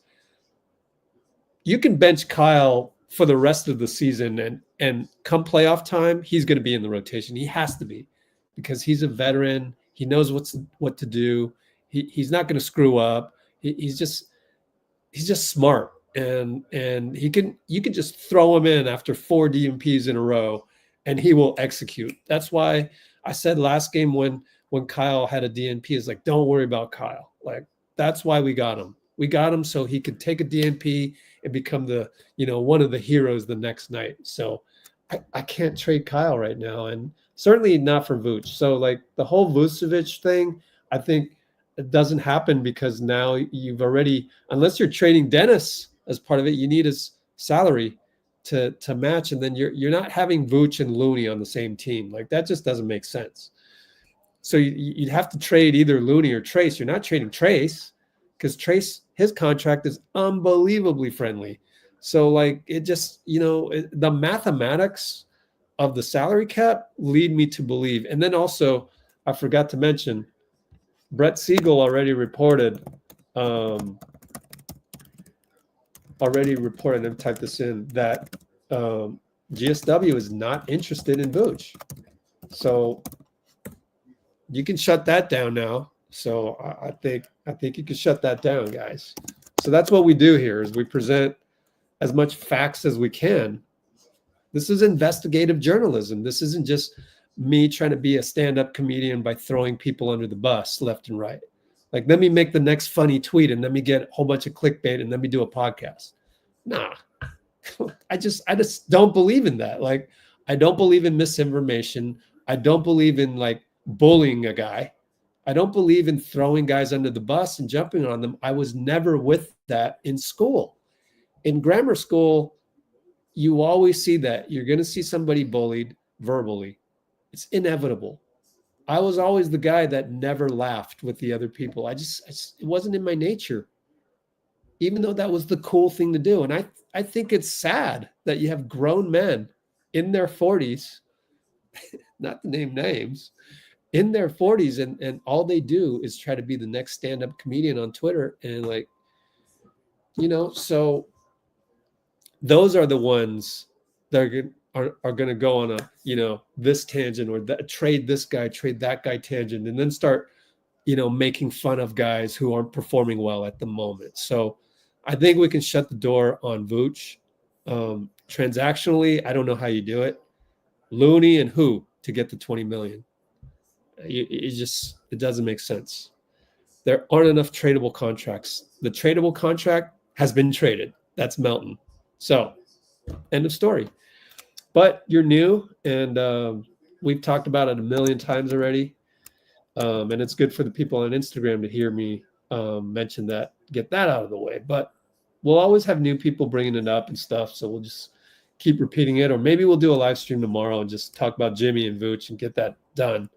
you can bench Kyle for the rest of the season, and come playoff time, he's going to be in the rotation. He has to be, because he's a veteran. He knows what to do. He's not going to screw up. He's just smart, and you can just throw him in after 4 DMPs in a row, and he will execute. That's why I said last game when Kyle had a DNP, is like, don't worry about Kyle. Like, that's why we got him. We got him so he could take a DNP and become the, one of the heroes the next night. So I can't trade Kyle right now, and certainly not for Vooch. So like the whole Vucevic thing, I think it doesn't happen, because now you've already, unless you're trading Dennis as part of it, you need his salary to match, and then you're not having Vooch and Looney on the same team. Like, that just doesn't make sense. So you'd have to trade either Looney or Trace. You're not trading Trace, because Trace, his contract is unbelievably friendly. So like, it just, the mathematics of the salary cap lead me to believe. And then also, I forgot to mention, Brett Siegel already reported, let me type this in, that GSW is not interested in Vooch. So you can shut that down now. So I think you can shut that down, guys. So that's what we do here, is we present as much facts as we can. This is investigative journalism. This isn't just me trying to be a stand-up comedian by throwing people under the bus left and right. Like, let me make the next funny tweet, and let me get a whole bunch of clickbait, and let me do a podcast. Nah, I just don't believe in that. Like, I don't believe in misinformation. I don't believe in like bullying a guy. I don't believe in throwing guys under the bus and jumping on them. I was never with that in school. in grammar school, you always see that. You're going to see somebody bullied verbally. It's inevitable. I was always the guy that never laughed with the other people. I just it wasn't in my nature, even though that was the cool thing to do. And I think it's sad that you have grown men in their 40s, not to name names, in their 40s, and all they do is try to be the next stand-up comedian on Twitter. And like, so those are the ones that are going to go on a, this tangent, or that, trade this guy, trade that guy tangent, and then start, making fun of guys who aren't performing well at the moment. So I think we can shut the door on Vooch. Transactionally, I don't know how you do it. Looney and who to get the 20 million? It doesn't make sense. There aren't enough tradable contracts. The tradable contract has been traded. That's Melton. So, end of story. But you're new, and we've talked about it a million times already. And it's good for the people on Instagram to hear me mention that, get that out of the way. But we'll always have new people bringing it up and stuff, so we'll just keep repeating it. Or maybe we'll do a live stream tomorrow and just talk about Jimmy and Vooch and get that done.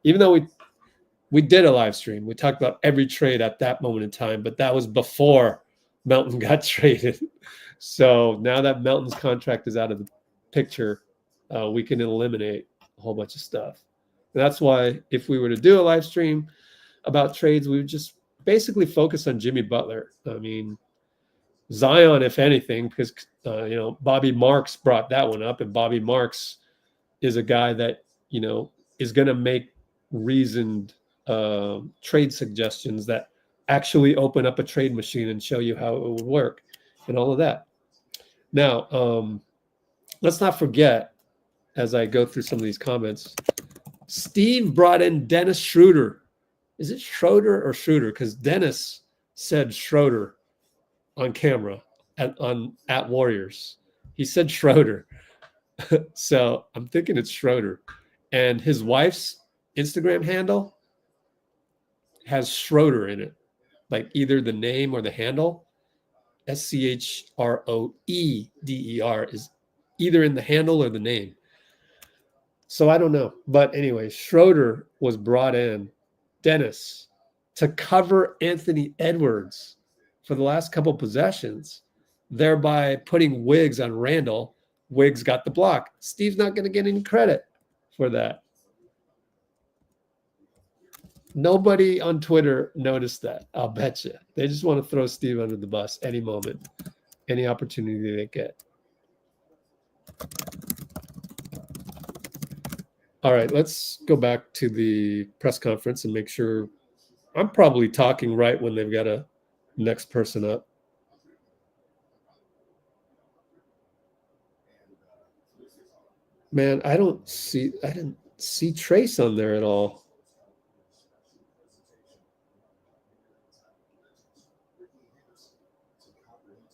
Even though we did a live stream, we talked about every trade at that moment in time, but that was before Melton got traded. So now that Melton's contract is out of the picture, we can eliminate a whole bunch of stuff. And that's why if we were to do a live stream about trades, we would just basically focus on Jimmy Butler. I mean, Zion, if anything, because Bobby Marks brought that one up, and Bobby Marks is a guy that is going to make reasoned trade suggestions that actually open up a trade machine and show you how it would work and all of that. Now, let's not forget, as I go through some of these comments, Steve brought in Dennis Schroder. Is it Schroder or Schroder? Because Dennis said Schroder on camera at Warriors. He said Schroder. So I'm thinking it's Schroder. And his wife's Instagram handle has Schroder in it. Like either the name or the handle. SCHROEDER is either in the handle or the name. So I don't know. But anyway, Schroder was brought in, Dennis, to cover Anthony Edwards for the last couple possessions, thereby putting Wiggs on Randall. Wiggs got the block. Steve's not going to get any credit for that. Nobody on Twitter noticed that. I'll bet you. They just want to throw Steve under the bus any moment, any opportunity they get. All right, let's go back to the press conference and make sure I'm probably talking right when they've got a next person up. Man, I didn't see Trace on there at all.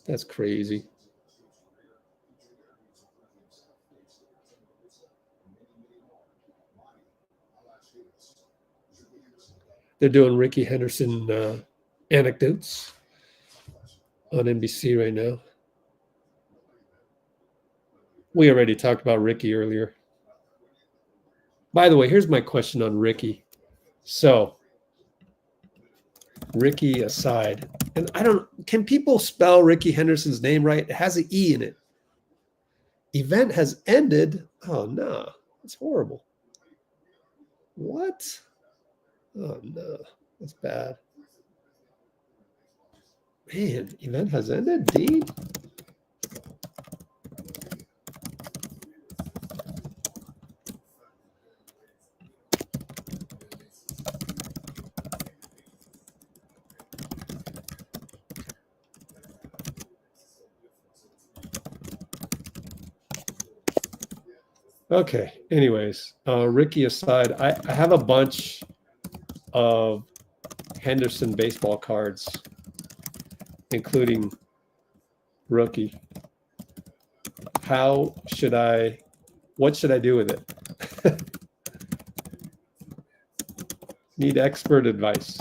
That's crazy. They're doing Ricky Henderson anecdotes on NBC right now. We already talked about Ricky earlier. By the way, here's my question on Ricky. So, Ricky aside, and can people spell Ricky Henderson's name right? It has an E in it. Event has ended. Oh, no. It's horrible. What? Oh, no. That's bad. Man, event has ended, D? Okay. Anyways, Ricky aside, I have a bunch of Henderson baseball cards, including rookie. What should I do with it? Need expert advice.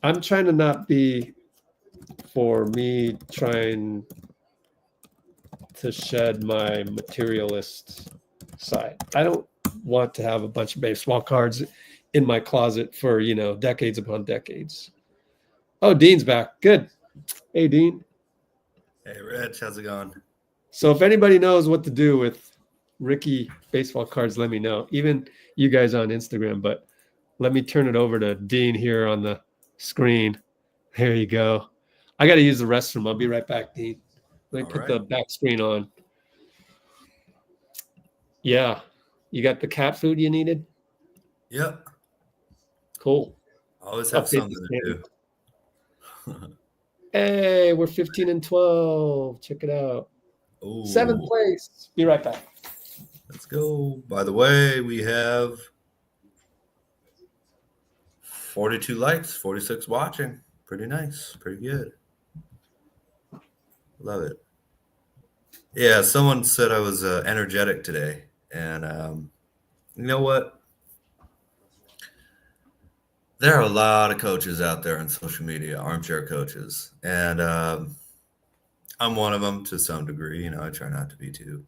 I'm trying to not be for me trying to shed my materialist side. I don't want to have a bunch of baseball cards in my closet for, decades upon decades. Oh, Dean's back. Good. Hey, Dean. Hey, Rich, how's it going? So if anybody knows what to do with Ricky baseball cards, let me know. Even you guys on Instagram, but let me turn it over to Dean here on the screen. There you go. I got to use the restroom. I'll be right back, Dean. Let me put the back screen on. Yeah. You got the cat food you needed? Yep. Cool. Always have something to do. Hey, we're 15 and 12. Check it out. Ooh. 7th place. Be right back. Let's go. By the way, we have 42 likes, 46 watching. Pretty nice. Pretty good. Love it. Yeah, someone said I was energetic today. And you know what? There are a lot of coaches out there on social media, armchair coaches. And I'm one of them to some degree. I try not to be too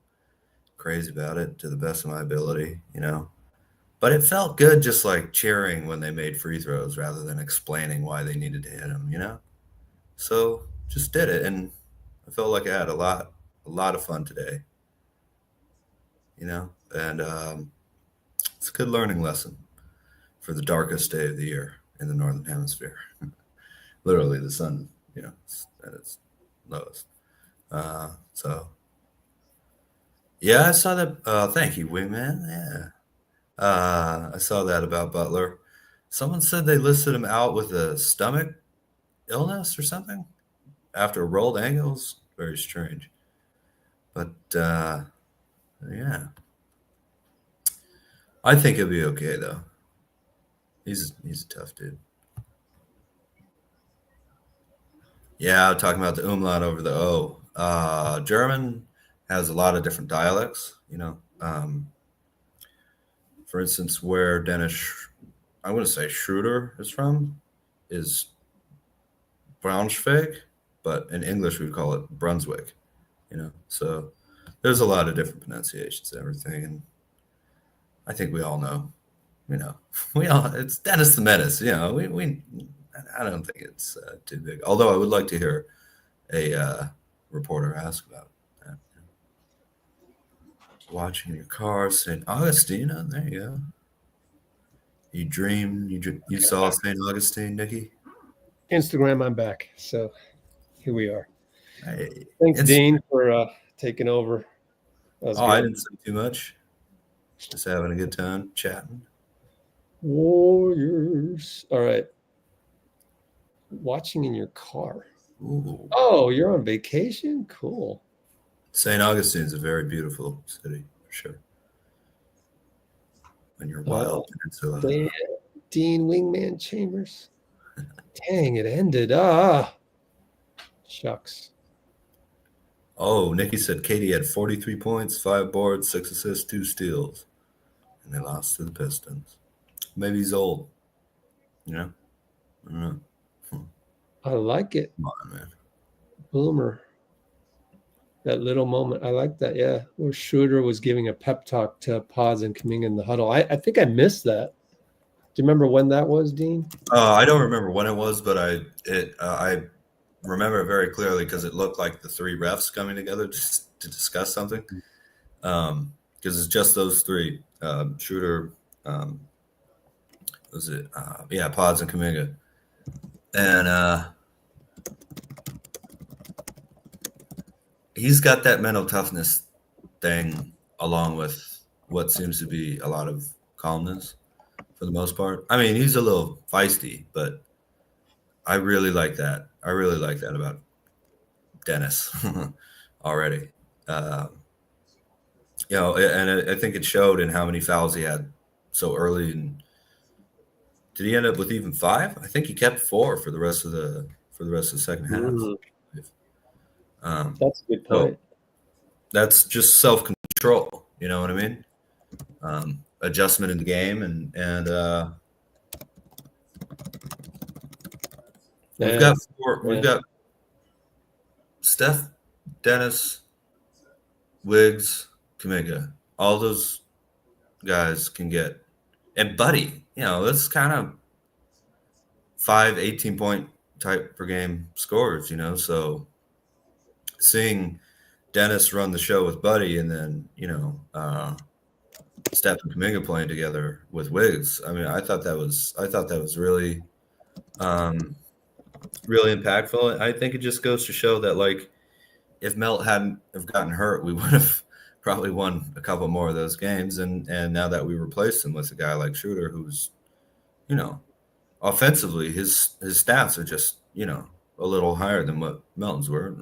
crazy about it to the best of my ability, But it felt good just like cheering when they made free throws rather than explaining why they needed to hit them, So just did it. And I felt like I had a lot of fun today, And it's a good learning lesson for the darkest day of the year in the Northern Hemisphere. Literally the sun, it's at its lowest. So, yeah, I saw that. Thank you, Wingman. Yeah. I saw that about Butler. Someone said they listed him out with a stomach illness or something after rolled ankles. Very strange. But, yeah. I think he'll be okay, though. He's a tough dude. Yeah, talking about the umlaut over the O. German has a lot of different dialects, For instance, where I'm going to say Schroder is from, is Braunschweig, but in English we'd call it Brunswick, So there's a lot of different pronunciations and everything, and I think we all know. It's Dennis the Menace. I don't think it's too big. Although I would like to hear a reporter ask about that. Watching your car, St. Augustine. There you go. You dreamed, you saw St. Augustine, Nicky? Instagram, I'm back. So here we are. Hey. Thanks, Dean, for taking over. I didn't say too much. Just having a good time chatting. Warriors. All right. Watching in your car. Ooh. Oh, you're on vacation? Cool. St. Augustine's a very beautiful city, for sure. When you're wild. Dean Wingman Chambers. Dang, it ended. Shucks. Oh, Nicky said Katie had 43 points, 5 boards, 6 assists, 2 steals. And they lost to the Pistons. Maybe he's old. I don't know. I like it. Come on, man. Boomer. That little moment. I like that, yeah. Where Schroder was giving a pep talk to Paz and Kuminga in the huddle. I think I missed that. Do you remember when that was, Dean? I don't remember when it was, but I remember it very clearly because it looked like the 3 refs coming together to discuss something. Because it's just those 3. Schroder, was it? Pods and Kuminga. And he's got that mental toughness thing along with what seems to be a lot of calmness for the most part. I mean, he's a little feisty, but I really like that. I really like that about Dennis already. And I think it showed in how many fouls he had so early. And did he end up with even 5? I think he kept 4 for the rest of the second half. That's a good point. So that's just self-control. You know what I mean? Adjustment in the game, and we've got Steph, Dennis, Wiggs, Kuminga, all those guys can get, and Buddy, that's kind of 5 18-point type per game scores, so seeing Dennis run the show with Buddy and then, Steph and Kuminga playing together with Wiggs. I mean, I thought that was really, really impactful. I think it just goes to show that, like, if Melt hadn't have gotten hurt, we would have probably won a couple more of those games. And now that we replaced him with a guy like Schroder, who's, offensively, his stats are just, a little higher than what Melton's were,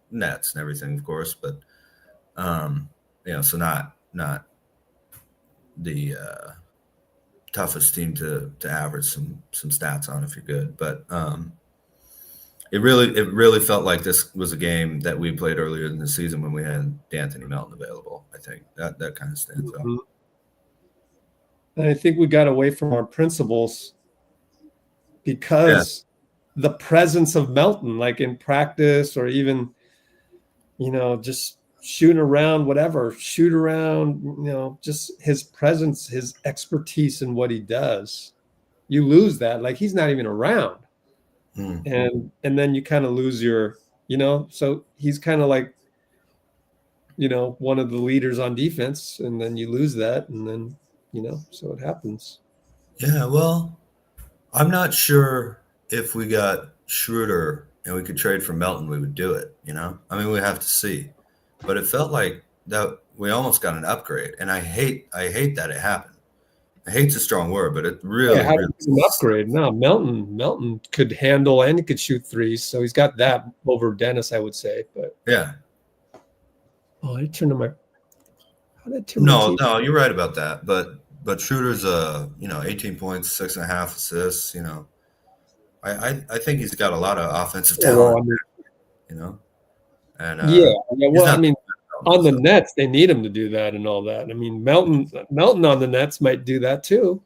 nets and everything, of course, but so not the toughest team to average some stats on if you're good, but it really felt like this was a game that we played earlier in the season when we had D'Anthony Melton available. I think that kind of stands out. And I think we got away from our principles because the presence of Melton, like in practice or even, just shooting around, whatever, shoot around, just his presence, his expertise in what he does, you lose that. Like, he's not even around. And then you kind of lose your, so he's kind of like, one of the leaders on defense, and then you lose that, and then, so it happens. Yeah, well, I'm not sure if we got Schroder and we could trade for Melton, we would do it, I mean, we have to see. But it felt like that we almost got an upgrade, and I hate that it happened. I hate's a strong word, but it really, really an upgrade. No, Melton could handle and he could shoot threes, so he's got that over Dennis, I would say. But yeah. Oh, I turned on my. How did I turn No, you're right about that. But Schroeder's 18 points, 6.5 assists. I think he's got a lot of offensive talent. And well, I mean, on the Nets, they need him to do that and all that. I mean, Melton on the Nets might do that too.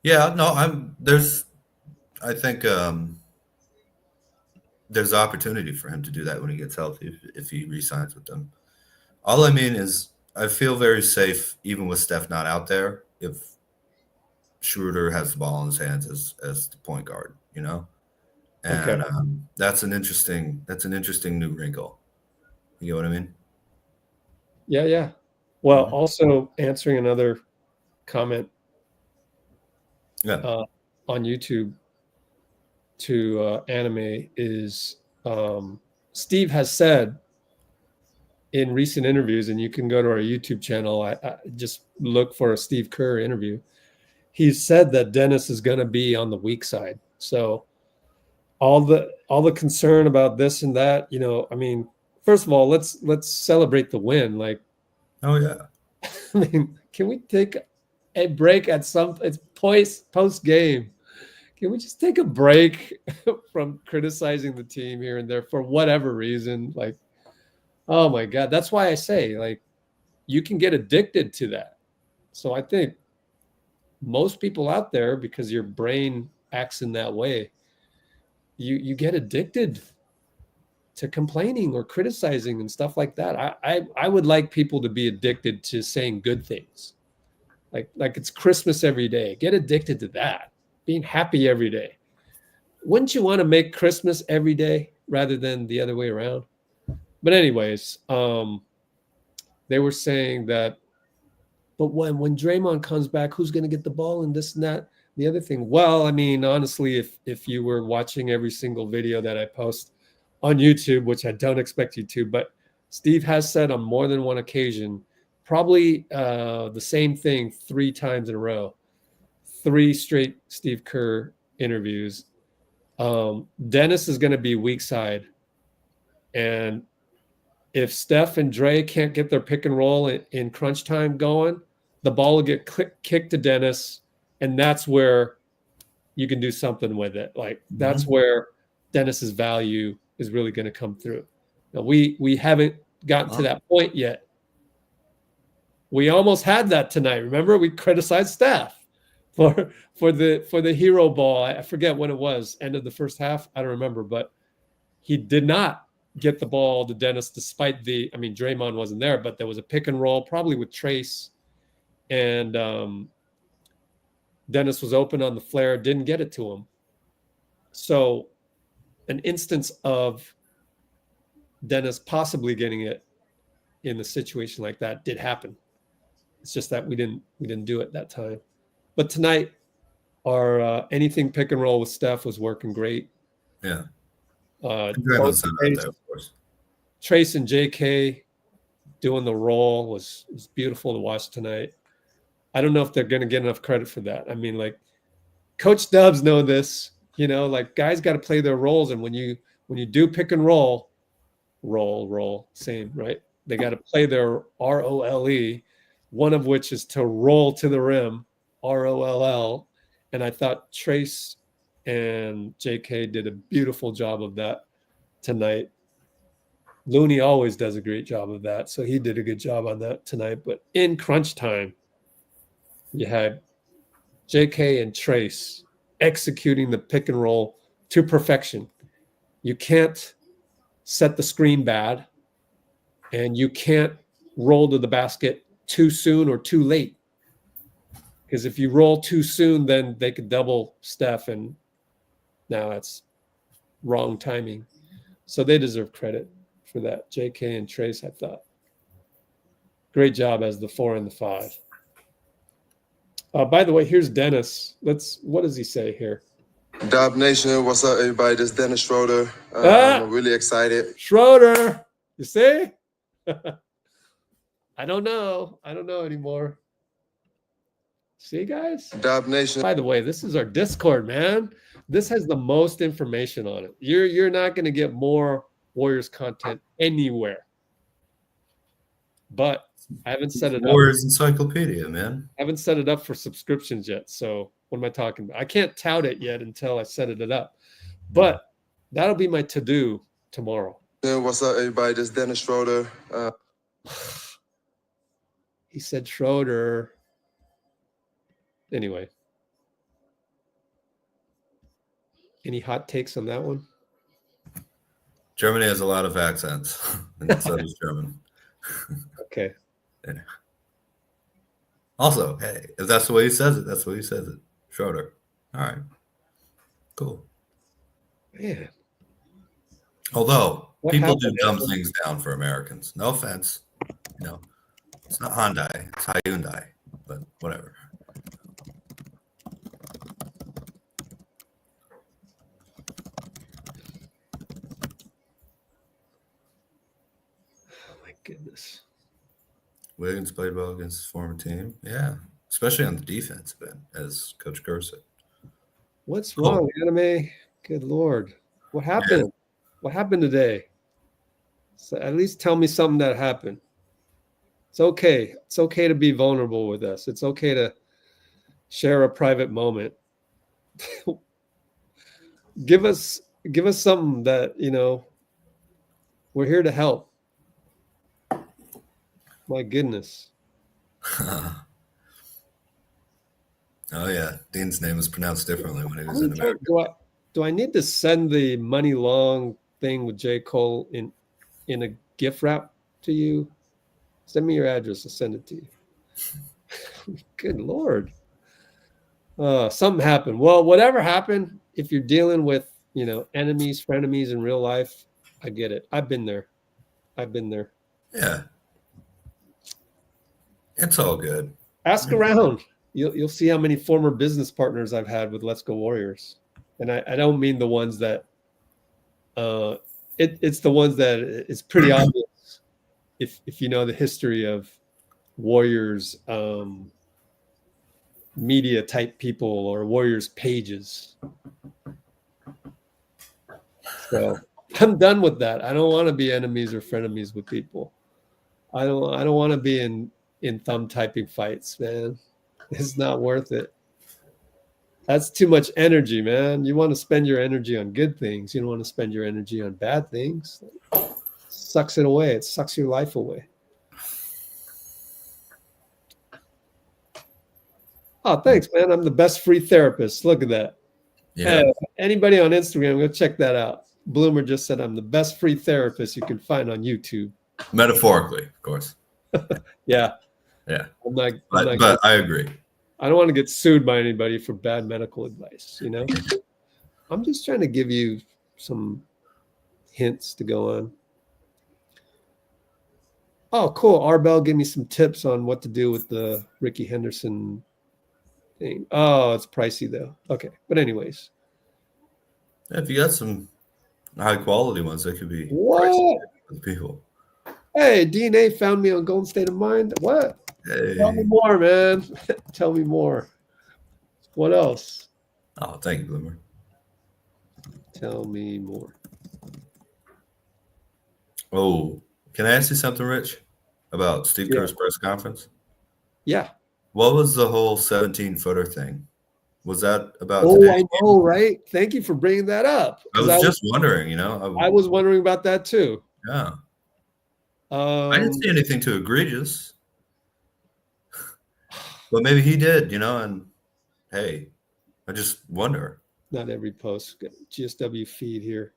Yeah, no, I think there's opportunity for him to do that when he gets healthy if he re-signs with them. All I mean is I feel very safe even with Steph not out there if Schroder has the ball in his hands as the point guard, And that's an interesting new wrinkle. You get what I mean? Yeah. Well, also answering another comment on YouTube to anime is Steve has said in recent interviews, and you can go to our YouTube channel, I just look for a Steve Kerr interview. He's said that Dennis is going to be on the weak side. So all the concern about this and that, I mean, first of all, let's celebrate the win. Like, oh yeah. I mean, can we take a break at it's post game? Can we just take a break from criticizing the team here and there for whatever reason? Like, oh my God, that's why I say, like, you can get addicted to that. So I think most people out there, because your brain acts in that way, you get addicted to complaining or criticizing and stuff like that. I would like people to be addicted to saying good things. Like it's Christmas every day. Get addicted to that. Being happy every day. Wouldn't you want to make Christmas every day rather than the other way around? But anyways, they were saying that, but when Draymond comes back, who's going to get the ball and this and that? The other thing, well, I mean, honestly, if you were watching every single video that I post on YouTube, which I don't expect you to, but Steve has said on more than one occasion, probably the same thing 3 times in a row, 3 straight Steve Kerr interviews. Dennis is going to be weak side. And if Steph and Dre can't get their pick and roll in crunch time going, the ball will get kicked to Dennis, and that's where you can do something with it. Like, that's where Dennis's value is really going to come through. Now, we haven't gotten to that point yet. We almost had that tonight. Remember, we criticized Steph for the hero ball. I forget when it was, end of the first half. I don't remember, but he did not get the ball to Dennis despite Draymond wasn't there, but there was a pick and roll probably with Trace, and Dennis was open on the flare, didn't get it to him. So an instance of Dennis possibly getting it in a situation like that did happen. It's just that we didn't do it that time. But tonight, our anything pick and roll with Steph was working great. Yeah. Trace and J.K. doing the roll was beautiful to watch tonight. I don't know if they're going to get enough credit for that. I mean, like, Coach Dubs know this. Like, guys got to play their roles, and when you do pick and roll, same, right? They got to play their ROLE, one of which is to roll to the rim, ROLL. And I thought Trace and JK did a beautiful job of that tonight. Looney always does a great job of that, so he did a good job on that tonight. But in crunch time, you had JK and Trace executing the pick and roll to perfection. You can't set the screen bad, and you can't roll to the basket too soon or too late. Because if you roll too soon, then they could double Steph, and now that's wrong timing. So they deserve credit for that. JK and Trace, I thought. Great job as the 4 and the 5. By the way, here's Dennis. What does he say here? Dub Nation, what's up, everybody? This is Dennis Schroder. I'm really excited. Schroder, you see? I don't know anymore. See, guys? Dub Nation. By the way, this is our Discord, man. This has the most information on it. You're not going to get more Warriors content anywhere. But I haven't set it up. Warriors Encyclopedia, man. I haven't set it up for subscriptions yet. So what am I talking about? I can't tout it yet until I set it up. But that'll be my to-do tomorrow. Yeah, what's up, everybody? This is Dennis Schroder. He said Schroder. Anyway. Any hot takes on that one? Germany has a lot of accents, and so does German. Okay. Yeah. Also, hey, if that's the way he says it, that's the way he says it. Schroder. All right. Cool. Man. Although people do dumb things down for Americans. No offense. It's not Hyundai, it's Hyundai, but whatever. Oh my goodness. Wiggins played well against his former team. Yeah. Especially on the defense, as Coach Kerr said. What's wrong, Anime? Good Lord. What happened? Yeah. What happened today? So at least tell me something that happened. It's okay. It's okay to be vulnerable with us. It's okay to share a private moment. Give us something that, we're here to help. My goodness. Oh, yeah. Dean's name was pronounced differently when he was in America. Do I need to send the Muni Long thing with J.Cole in a gift wrap to you? Send me your address. I'll send it to you. Good Lord. Something happened. Well, whatever happened, if you're dealing with, enemies, frenemies in real life, I get it. I've been there. Yeah. It's all good. Ask around. You'll see how many former business partners I've had with Let's Go Warriors. And I don't mean the ones that it's the ones that it's pretty obvious if you know the history of Warriors media type people or Warriors pages. So I'm done with that. I don't want to be enemies or frenemies with people. I don't want to be in thumb typing fights, man. It's not worth it. That's too much energy, man. You want to spend your energy on good things. You don't want to spend your energy on bad things. It sucks it away. It sucks your life away. Oh, thanks, man. I'm the best free therapist. Look at that. Yeah. Anybody on Instagram, go check that out. Bloomer just said I'm the best free therapist you can find on YouTube. Metaphorically, of course. Yeah. Yeah. But I agree. I don't want to get sued by anybody for bad medical advice, you know? I'm just trying to give you some hints to go on. Oh, cool. Arbel gave me some tips on what to do with the Ricky Henderson thing. Oh, it's pricey though. Okay. But anyways. If you got some high quality ones, that could be what for people. Hey, DNA found me on Golden State of Mind. What? Hey. Tell me more, man. Tell me more. What else? Oh, thank you, Bloomer. Tell me more. Oh, can I ask you something, Rich, about Steve Kerr's press conference? Yeah. What was the whole 17-footer thing? Was that about Oh, today? I know, right? Thank you for bringing that up. I was just wondering, you know. I was wondering about that too. Yeah. I didn't see anything too egregious. But maybe he did, you know, and hey, I just wonder. Not every post. GSW feed here.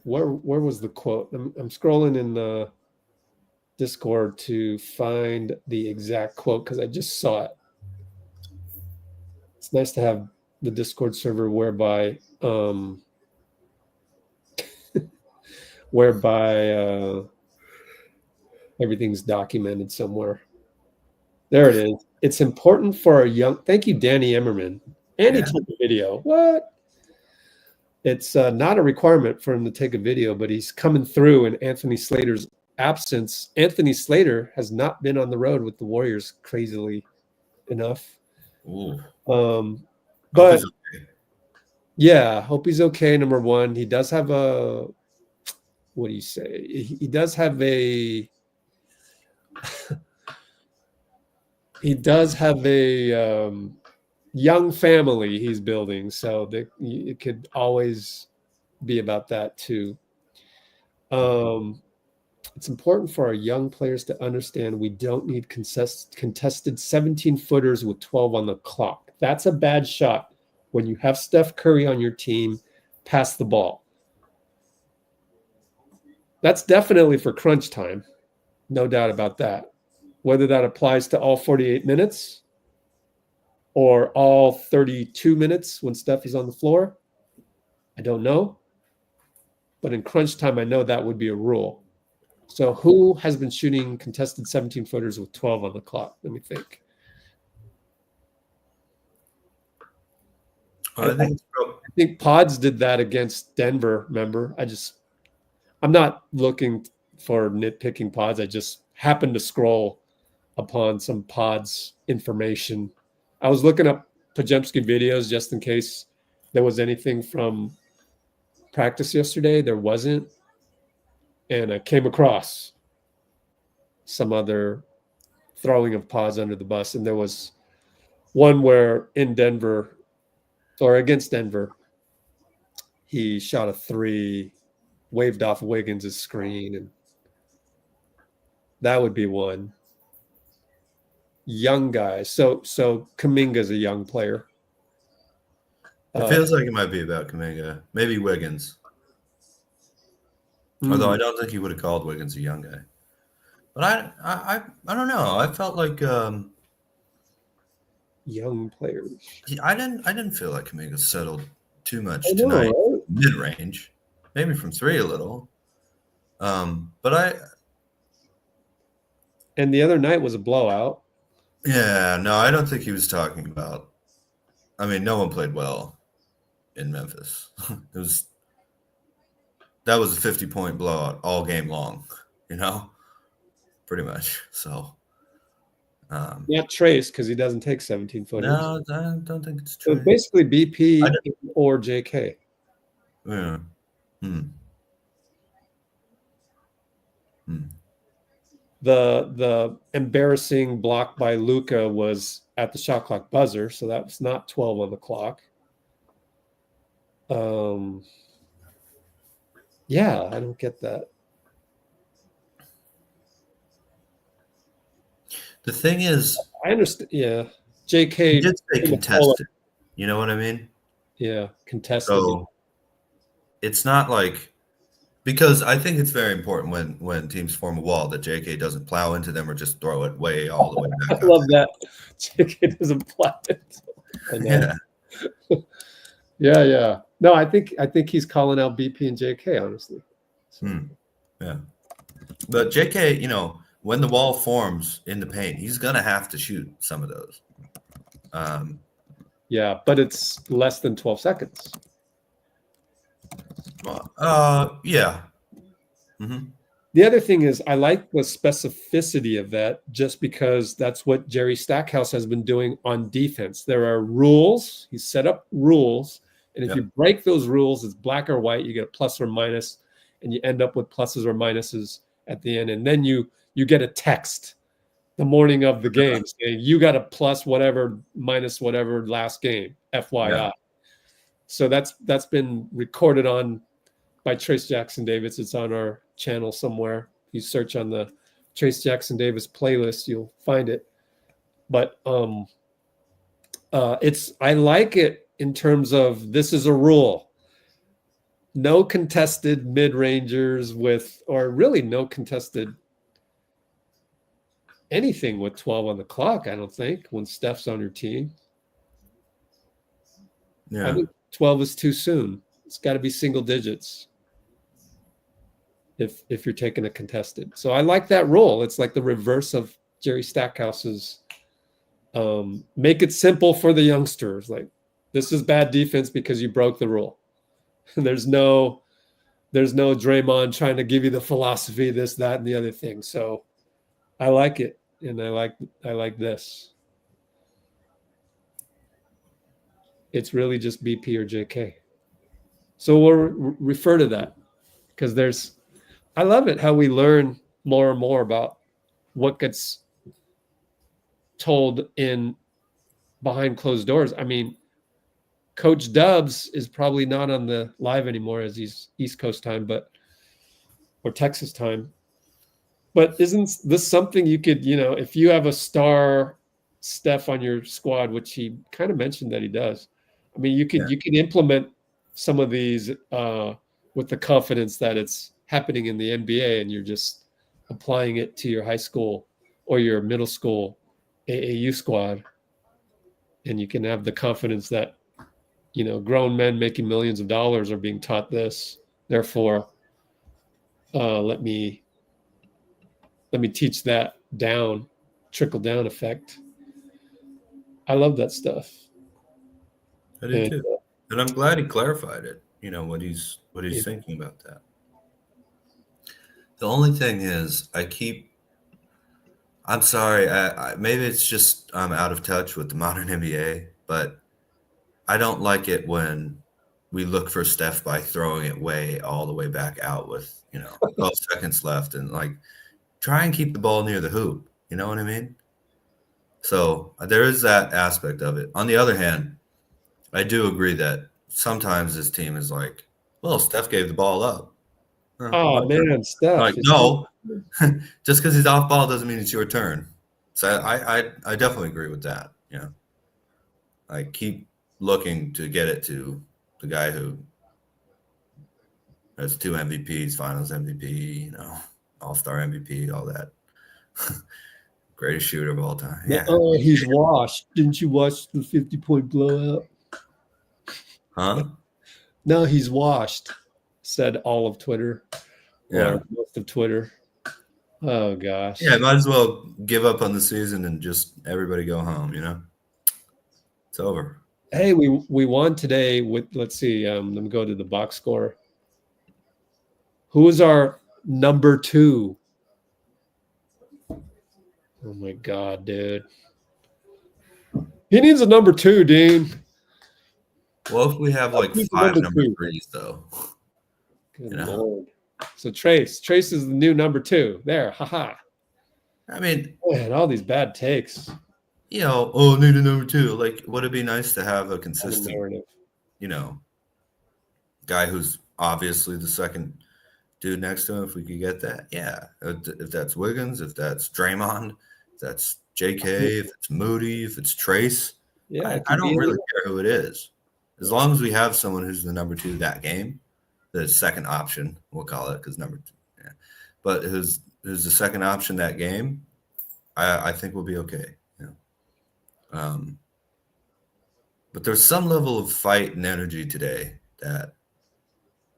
Where was the quote? I'm scrolling in the Discord to find the exact quote because I just saw it. It's nice to have the Discord server whereby everything's documented somewhere. There it is. It's important for a young. Thank you, Danny Emmerman. And he took a video. What? It's not a requirement for him to take a video, but he's coming through in Anthony Slater's absence. Anthony Slater has not been on the road with the Warriors, crazily enough. Ooh. But yeah, hope he's okay. Number one, he does have a. What do you say? He does have a. He does have a young family he's building, so it could always be about that too. It's important for our young players to understand we don't need contested 17-footers with 12 on the clock. That's a bad shot when you have Steph Curry on your team. Pass the ball. That's definitely for crunch time. No doubt about that. Whether that applies to all 48 minutes or all 32 minutes when Steph is on the floor, I don't know. But in crunch time, I know that would be a rule. So who has been shooting contested 17-footers with 12 on the clock? Let me think. I think Pods did that against Denver, remember? I'm not looking for nitpicking Pods. I just happened to scroll upon some Pods information. I was looking up Pajemski videos just in case there was anything from practice yesterday. There wasn't. And I came across some other throwing of Pods under the bus. And there was one where in Denver, or against Denver, he shot a three, waved off Wiggins' screen, and that would be one. Young guys. So Kuminga's a young player. It feels like it might be about Kuminga. Maybe Wiggins. Although I don't think he would have called Wiggins a young guy. But I don't know. I felt like young players. I didn't feel like Kuminga settled too much tonight. Right? Mid-range. Maybe from three a little. But and the other night was a blowout. Yeah, no, I don't think he was talking about. I mean, no one played well in Memphis. That was a 50-point blowout all game long, you know, pretty much. So, not Trace because he doesn't take 17-footers. No, I don't think it's true. So basically, BP or JK. Yeah. The embarrassing block by Luka was at the shot clock buzzer, so that was not 12 on the clock. Yeah, I don't get that. The thing is, I understand. Yeah, J.K. He did say contested. You know what I mean? Yeah, contested. So it's not like, because I think it's very important when teams form a wall that J.K. doesn't plow into them or just throw it way all the way back. I love that. J.K. doesn't plow it. I know. Yeah. Yeah. No, I think he's calling out BP and J.K. honestly. So. Yeah. But J.K., you know, when the wall forms in the paint, he's gonna have to shoot some of those. Yeah, but it's less than 12 seconds. Yeah. Mm-hmm. The other thing is I like the specificity of that just because that's what Jerry Stackhouse has been doing on defense. There are rules. He set up rules. And if you break those rules, it's black or white. You get a plus or minus, and you end up with pluses or minuses at the end. And then you get a text the morning of the game saying you got a plus whatever, minus whatever last game, FYI. Yeah. So that's been recorded on by Trace Jackson Davis. It's on our channel somewhere. If you search on the Trace Jackson Davis playlist, you'll find it. But I like it in terms of this is a rule. No contested mid-rangers or really no contested anything with 12 on the clock, I don't think, when Steph's on your team. Yeah. I think 12 is too soon. It's got to be single digits if you're taking a contested. So I like that rule. It's like the reverse of Jerry Stackhouse's make it simple for the youngsters. Like, this is bad defense because you broke the rule. There's no Draymond trying to give you the philosophy, this, that, and the other thing. So I like it, and I like this. It's really just BP or JK. So we'll refer to that because I love it how we learn more and more about what gets told in behind closed doors. I mean, Coach Dubs is probably not on the live anymore as he's East Coast time, or Texas time. But isn't this something you could, if you have a star Steph on your squad, which he kind of mentioned that he does. I mean, you can implement some of these with the confidence that it's happening in the NBA, and you're just applying it to your high school or your middle school AAU squad, and you can have the confidence that grown men making millions of dollars are being taught this. Therefore, let me teach that down, trickle down effect. I love that stuff. I do too. And I'm glad he clarified it, what he's thinking about that. The only thing is I'm sorry, maybe it's just I'm out of touch with the modern NBA, but I don't like it when we look for Steph by throwing it all the way back out with, 12 seconds left, and try and keep the ball near the hoop. You know what I mean? So there is that aspect of it. On the other hand, I do agree that sometimes this team is like, well, Steph gave the ball up. Oh, man, Steph. No, just because he's off ball doesn't mean it's your turn. So I definitely agree with that. Keep looking to get it to the guy who has 2 MVPs, Finals MVP, All-Star MVP, all that. Greatest shooter of all time. Yeah. Oh, he's washed. Didn't you watch the 50-point blowout? Huh? No, he's washed, said all of Twitter. Yeah. Or most of Twitter. Oh, gosh. Yeah, might as well give up on the season and just everybody go home, It's over. Hey, we won today with, let's see, let me go to the box score. Who is our number 2? Oh, my God, dude. He needs a number 2, Dean. Well, if we have 5 number 3s, though. Good Lord. So Trace is the new number 2. There, haha. I mean, man, all these bad takes. Need a number 2. Would it be nice to have a consistent narrative? Guy who's obviously the second dude next to him, if we could get that. Yeah. If that's Wiggins, if that's Draymond, If that's J.K., if it's Moody, if it's Trace. Yeah, it I could be don't really anyone. care who it is. As long as we have someone who's the number 2 that game, the second option, we'll call it, because number 2. Yeah. But who's the second option that game, I think we'll be okay. Yeah. But there's some level of fight and energy today that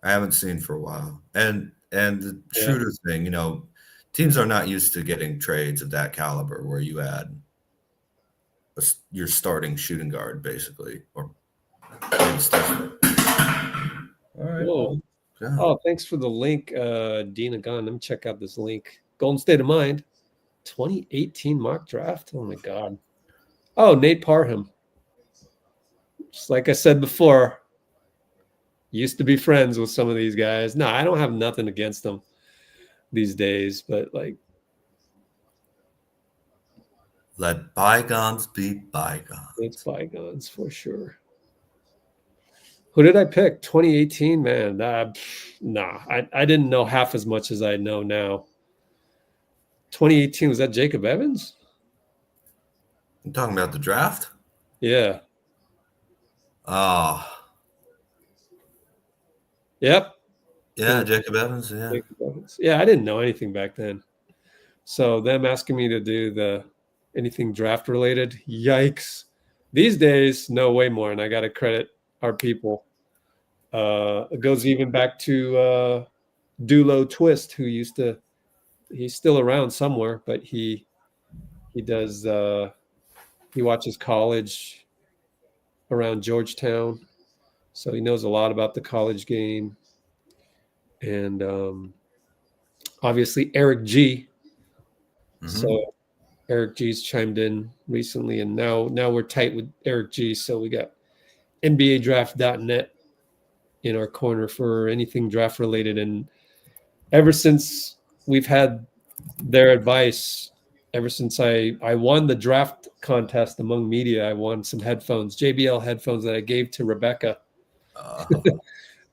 I haven't seen for a while. And the shooter thing, you know, teams are not used to getting trades of that caliber where you add your starting shooting guard, basically, or maybe Steph. All right. Whoa. Yeah. Oh, thanks for the link, Dina Gunn. Let me check out this link. Golden State of Mind, 2018 mock draft. Oh my God. Oh, Nate Parham. Just like I said before, used to be friends with some of these guys. No, I don't have nothing against them these days, but like, let bygones be bygones. it's bygones for sure. Who did I pick? 2018, man. Nah, I didn't know half as much as I know now. 2018, was that Jacob Evans? You talking about the draft? Yeah. Oh. Yep. Yeah, Jacob Evans. Yeah. Jacob Evans. Yeah, I didn't know anything back then. So them asking me to do anything draft related, yikes. These days, no, way more. And I got to credit our people. It goes even back to Dulo Twist, who he's still around somewhere, but he does, he watches college around Georgetown. So he knows a lot about the college game. And obviously Eric G. Mm-hmm. So Eric G's chimed in recently, and now we're tight with Eric G. So we got NBADraft.net in our corner for anything draft related. And ever since we've had their advice, ever since I won the draft contest among media, I won some headphones, JBL headphones that I gave to Rebecca.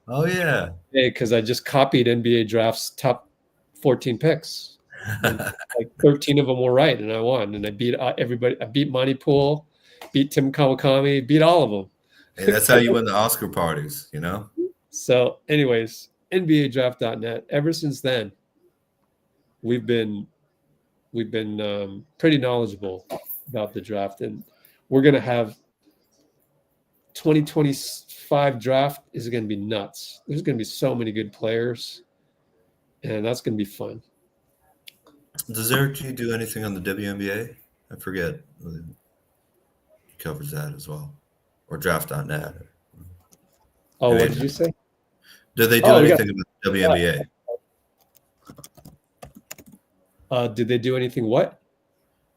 Oh yeah. Because I just copied NBA Draft's top 14 picks. And like 13 of them were right, and I won. And I beat everybody. I beat Monty Poole, beat Tim Kawakami, beat all of them. Hey, that's how you win the Oscar parties, you know? So anyways, NBADraft.net, ever since then, we've been pretty knowledgeable about the draft. And we're going to have 2025 draft is going to be nuts. There's going to be so many good players, and that's going to be fun. Does Eric G do anything on the WNBA? I forget. He covers that as well. Or draft.net. Oh, what did you say? Do they do anything about the WNBA? Did they do anything what?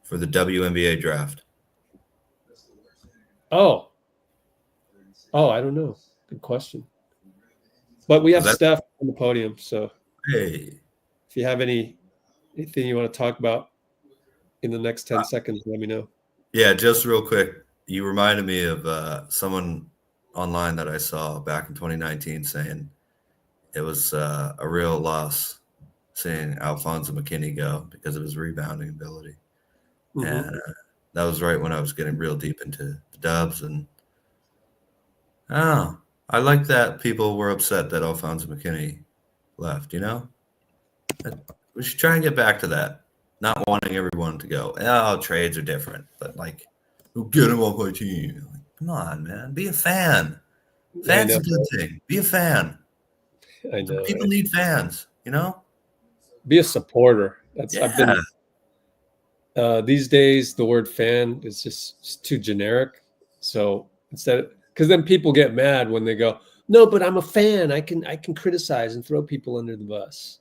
For the WNBA draft. Oh, I don't know. Good question. But we have Steph on the podium, so hey, if you have anything you want to talk about in the next 10 seconds, let me know. Yeah, just real quick. You reminded me of someone online that I saw back in 2019 saying it was a real loss seeing Alfonso McKinney go because of his rebounding ability. Mm-hmm. And that was right when I was getting real deep into the Dubs. And I like that people were upset that Alfonso McKinney left, you know? We should try and get back to that. Not wanting everyone to go, trades are different. But, like, get him off my team. Like, come on, man. Be a fan. Fans a good thing. Be a fan. I know. People need fans, you know? Be a supporter. I've been these days the word fan is just too generic. So because then people get mad when they go, no, but I'm a fan. I can criticize and throw people under the bus.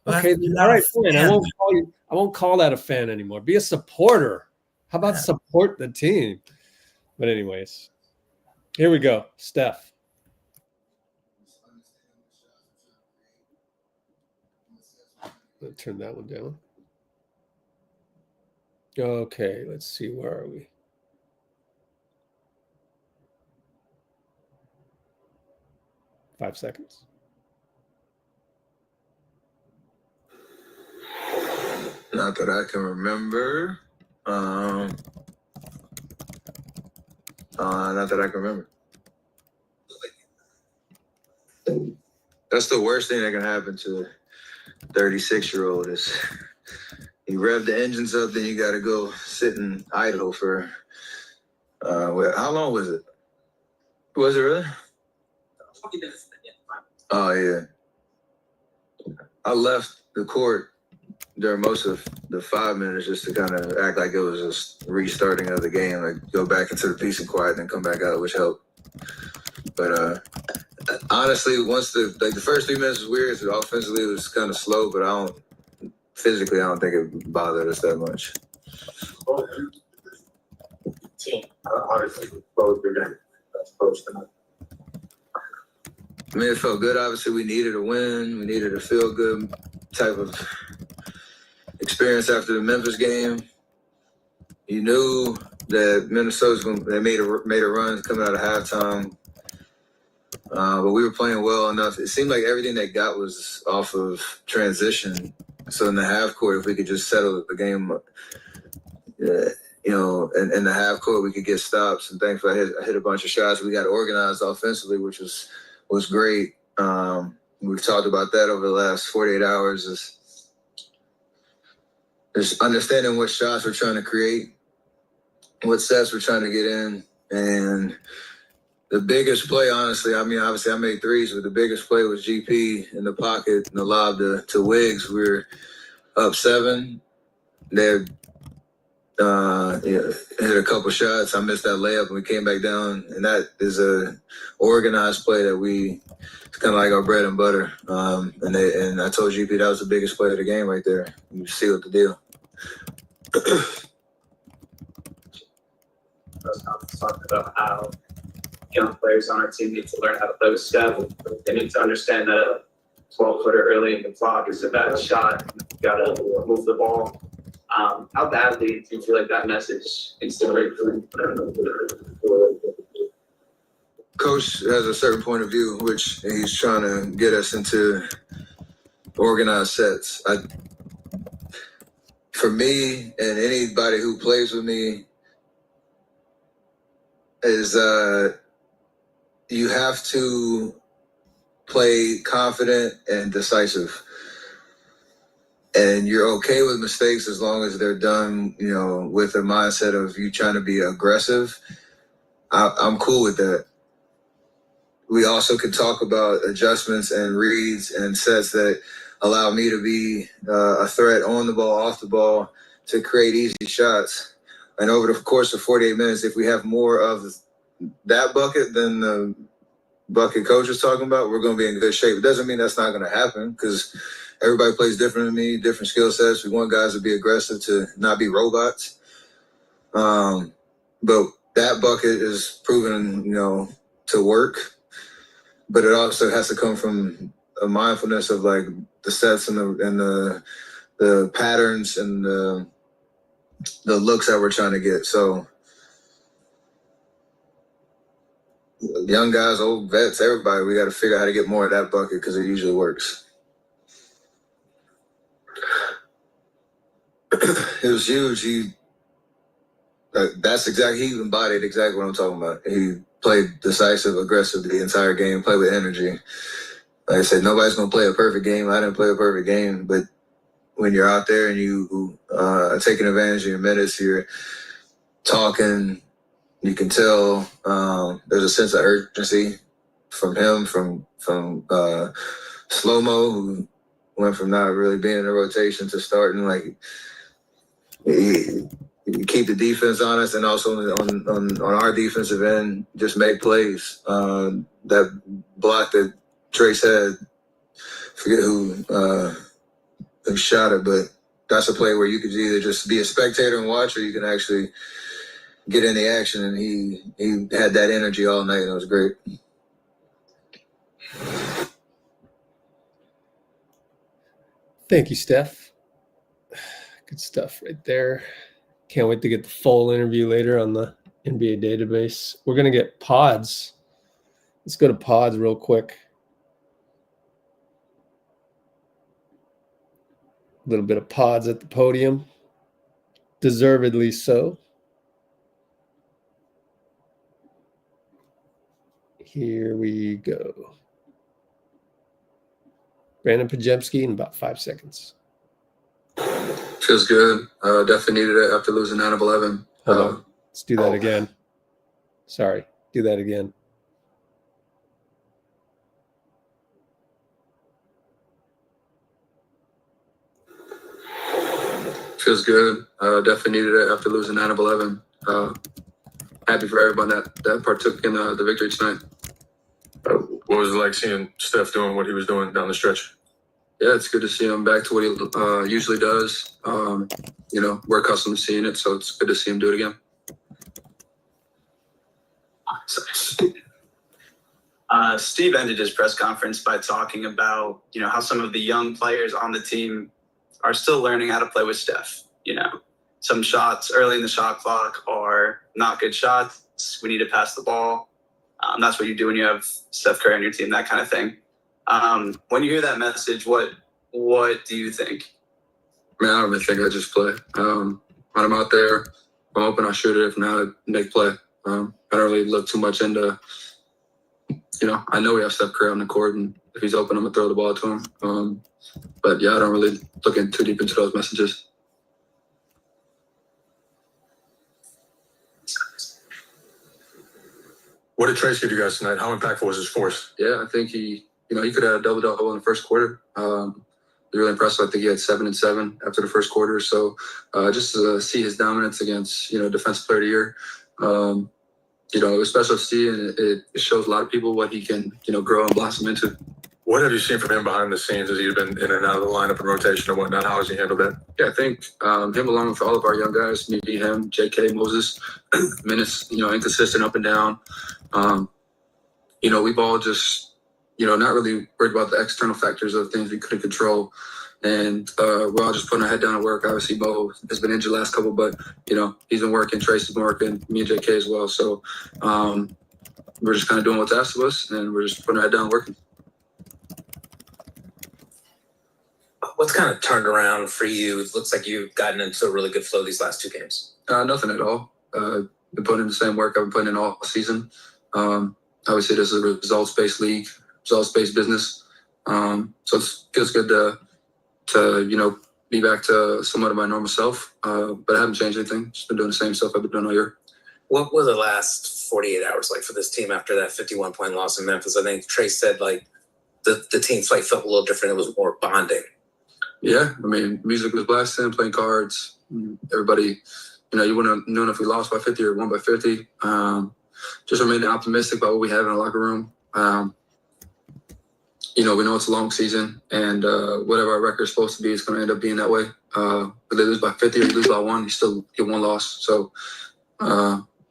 Okay, all right, fine. I won't call that a fan anymore. Be a supporter. How about support the team? But anyways, here we go. Steph. Let's turn that one down. Okay, let's see. Where are we? Five seconds. Not that I can remember. Not that I can remember. That's the worst thing that can happen to a 36-year-old is you rev the engines up, then you got to go sit and idle for, how long was it? Was it really? Oh, yeah. I left the court during most of the 5 minutes just to kind of act like it was just restarting of the game, like go back into the peace and quiet and then come back out, which helped. But honestly, once the first 3 minutes was weird, so offensively it was kind of slow, but I don't think it bothered us that much. Obviously, both your game. That's post tonight. I mean, it felt good. Obviously, we needed a win. We needed a feel-good type of experience after the Memphis game. You knew that Minnesota's they made a run coming out of halftime, but we were playing well enough. It seemed like everything they got was off of transition. So in the half court, if we could just settle the game, in the half court, we could get stops. And thankfully, I hit a bunch of shots. We got organized offensively, which was great. We've talked about that over the last 48 hours. Is understanding what shots we're trying to create, what sets we're trying to get in, and the biggest play, honestly, I mean, obviously I made threes, but the biggest play was GP in the pocket and the lob to Wiggs. We were up 7. They hit a couple shots. I missed that layup and we came back down. And that is a organized play that it's kind of like our bread and butter. And I told GP that was the biggest play of the game right there. You sealed the deal. Talking about how young players on our team need to learn how to play with Steph. They need to understand that a 12-footer early in the clock is a bad shot. You got to move the ball. How badly do you feel like that message needs to break through? Coach has a certain point of view, which he's trying to get us into organized sets. For me and anybody who plays with me, is you have to play confident and decisive. And you're okay with mistakes as long as they're done, with a mindset of you trying to be aggressive. I'm cool with that. We also could talk about adjustments and reads and sets that allow me to be a threat on the ball, off the ball, to create easy shots. And over the course of 48 minutes, if we have more of that bucket than the bucket coach is talking about, we're going to be in good shape. It doesn't mean that's not going to happen because everybody plays different than me, different skill sets. We want guys to be aggressive, to not be robots. But that bucket is proven, to work. But it also has to come from a mindfulness of like the sets and the patterns and the looks that we're trying to get. So young guys, old vets, everybody, we got to figure out how to get more of that bucket because it usually works. It was huge. He embodied exactly what I'm talking about. He played decisive, aggressive the entire game, played with energy. Like I said, nobody's going to play a perfect game. I didn't play a perfect game, but when you're out there and you are taking advantage of your minutes, you're talking, you can tell there's a sense of urgency from him, from Slow-Mo, who went from not really being in the rotation to starting. Like, you keep the defense honest, and also on our defensive end, just make plays. That block that Trace had, forget who shot it, but that's a play where you could either just be a spectator and watch, or you can actually get in the action. And he had that energy all night, and it was great. Thank you, Steph. Good stuff right there. Can't wait to get the full interview later on the NBA database. We're going to get pods. Let's go to pods real quick. A little bit of pods at the podium. deservedly so. Here we go. Brandon Pajemski in about 5 seconds. Feels good. Definitely needed it after losing 9 of 11. Hold on. Let's do that again. Sorry. Do that again. Feels good. Definitely needed it after losing 9 of 11. Happy for everyone that partook in the victory tonight. What was it like seeing Steph doing what he was doing down the stretch? Yeah, it's good to see him back to what he usually does. We're accustomed to seeing it, so it's good to see him do it again. Steve ended his press conference by talking about, how some of the young players on the team are still learning how to play with Steph. Some shots early in the shot clock are not good shots. We need to pass the ball. That's what you do when you have Steph Curry on your team, that kind of thing. When you hear that message, what do you think? I don't really think I just play. When I'm out there, if I'm open, I shoot it. If not, I make play. I don't really look too much into, I know we have Steph Curry on the court, and if he's open, I'm going to throw the ball to him. But yeah, I don't really look in too deep into those messages. What did Trace give you guys tonight? How impactful was his force? Yeah, I think he could have a double-double in the first quarter. Really impressive. I think he had 7 and 7 after the first quarter. So just to see his dominance against, Defensive Player of the Year, especially Steve, and it shows a lot of people what he can, grow and blossom into. What have you seen from him behind the scenes as he's been in and out of the lineup and rotation and whatnot? How has he handled that? Yeah, I think him along with all of our young guys, me, him, J.K., Moses, minutes, inconsistent up and down. We've all just, not really worried about the external factors of things we couldn't control. And we're all just putting our head down and work. Obviously, Mo has been injured last couple, but, he's been working. Trace has been working, me and J.K. as well. So we're just kind of doing what's asked of us, and we're just putting our head down and working. What's kind of turned around for you? It looks like you've gotten into a really good flow these last 2 games. Nothing at all. Been putting in the same work I've been putting in all season. Obviously, this is a results-based league, results-based business. So it feels good to be back to somewhat of my normal self. But I haven't changed anything. Just been doing the same stuff I've been doing all year. What were the last 48 hours like for this team after that 51-point loss in Memphis? I think Trace said the team fight felt a little different. It was more bonding. Yeah, music was blasting, playing cards. Everybody, you wouldn't have known if we lost by 50 or won by 50. Just remaining optimistic about what we have in the locker room. We know it's a long season, and whatever our record is supposed to be, it's going to end up being that way. If they lose by 50 or you lose by 1, you still get 1 loss. So,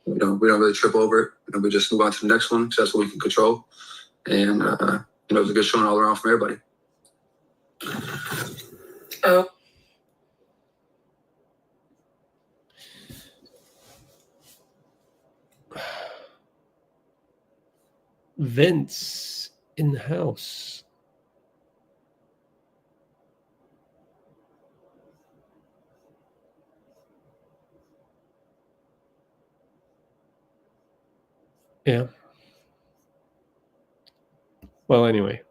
we don't really trip over it. We just move on to the next one, because that's what we can control. And, it was a good showing all around from everybody. Vince in the house. Yeah. Well, anyway.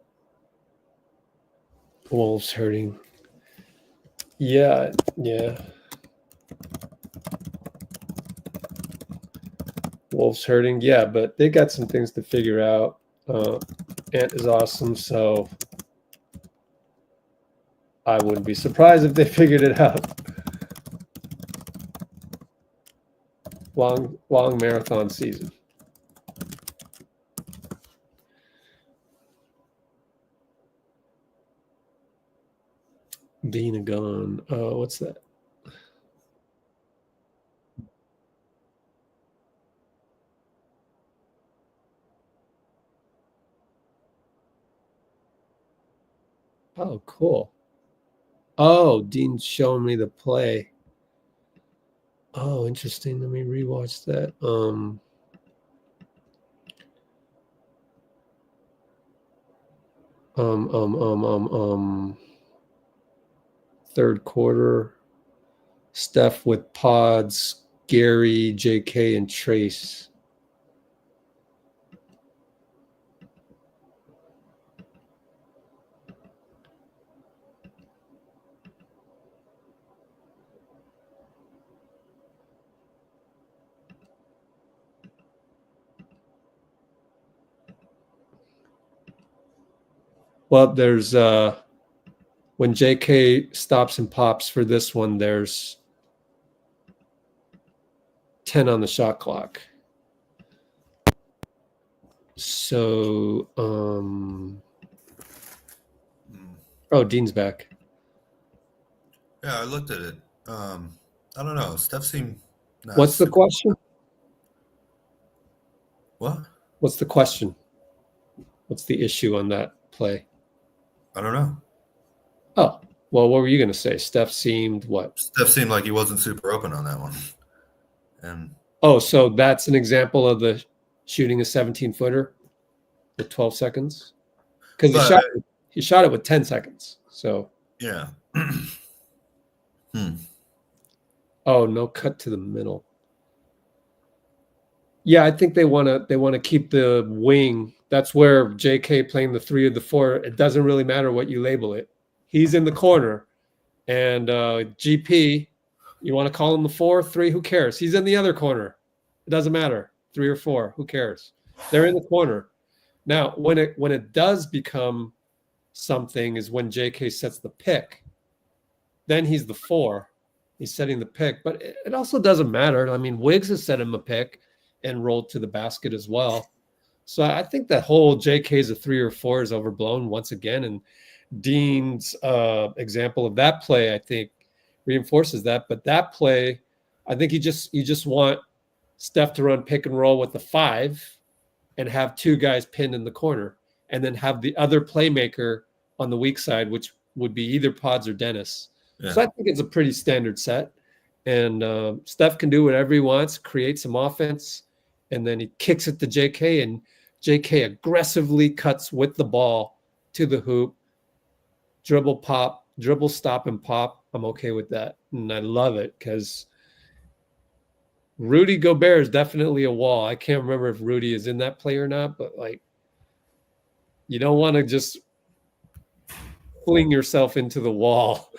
Wolves hurting. Yeah. Wolves hurting. Yeah, but they got some things to figure out. Ant is awesome, so I wouldn't be surprised if they figured it out. Long marathon season. Being a gun. What's that? Oh, cool. Oh, Dean's showing me the play. Oh, interesting. Let me rewatch that. Third quarter. Steph with Pods, Gary, JK, and Trace. Well, there's when JK stops and pops for this one, there's 10 on the shot clock. So, oh, Dean's back. Yeah, I looked at it. I don't know. Steph seemed. What's the question? What? What's the question? What's the issue on that play? I don't know. Oh, well, what were you going to say? Steph seemed what? Steph seemed like he wasn't super open on that one. And oh, so that's an example of the shooting a 17-footer with 12 seconds? Because he shot it with 10 seconds. So yeah. Oh, no cut to the middle. Yeah, I think they want to keep the wing. That's where JK playing the 3 or the 4. It doesn't really matter what you label it. He's in the corner, and GP, you want to call him the 4, 3? Who cares? He's in the other corner. It doesn't matter, 3 or 4. Who cares? They're in the corner. Now, when it does become something is when JK sets the pick. Then he's the 4. He's setting the pick, but it also doesn't matter. I mean, Wiggs has set him a pick and rolled to the basket as well. So I think that whole JK's a 3 or 4 is overblown once again. And Dean's example of that play, I think, reinforces that. But that play, I think you just want Steph to run pick and roll with the 5 and have 2 guys pinned in the corner, and then have the other playmaker on the weak side, which would be either Pods or Dennis. Yeah. So I think it's a pretty standard set. And Steph can do whatever he wants, create some offense, and then he kicks it to JK, and JK aggressively cuts with the ball to the hoop, dribble, stop, and pop. I'm okay with that. And I love it because Rudy Gobert is definitely a wall. I can't remember if Rudy is in that play or not, but like, you don't want to just fling yourself into the wall.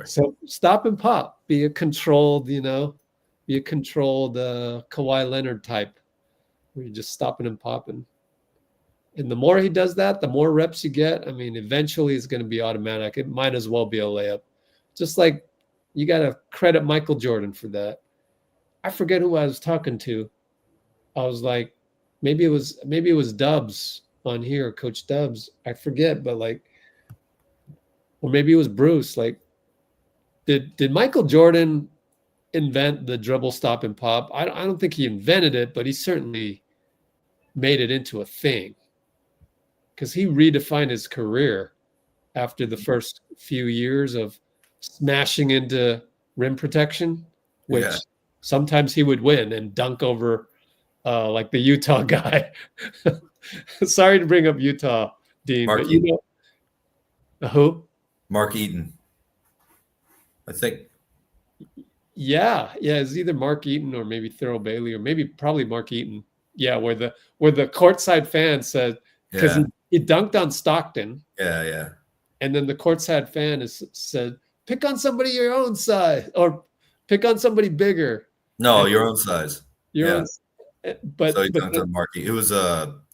So stop and pop. Be a controlled, Kawhi Leonard type, where you're just stopping and popping. And the more he does that, the more reps you get. I mean, eventually it's going to be automatic. It might as well be a layup. Just like you got to credit Michael Jordan for that. I forget who I was talking to. I was like, maybe it was Dubs on here, Coach Dubs. I forget, but like, or maybe it was Bruce. Like, did Michael Jordan invent the dribble, stop, and pop? I don't think he invented it, but he certainly made it into a thing, because he redefined his career after the first few years of smashing into rim protection, which sometimes he would win and dunk over like the Utah guy. Sorry to bring up Utah, Dean, but who? Mark Eaton, I think. Yeah, it's either Mark Eaton or maybe Thurl Bailey, or probably Mark Eaton. Yeah, where the courtside fan said, because he dunked on Stockton. Yeah. And then the courtside fan said, pick on somebody your own size, or pick on somebody bigger. No, your own size. Own, but so he dunked on Mark Eaton. It was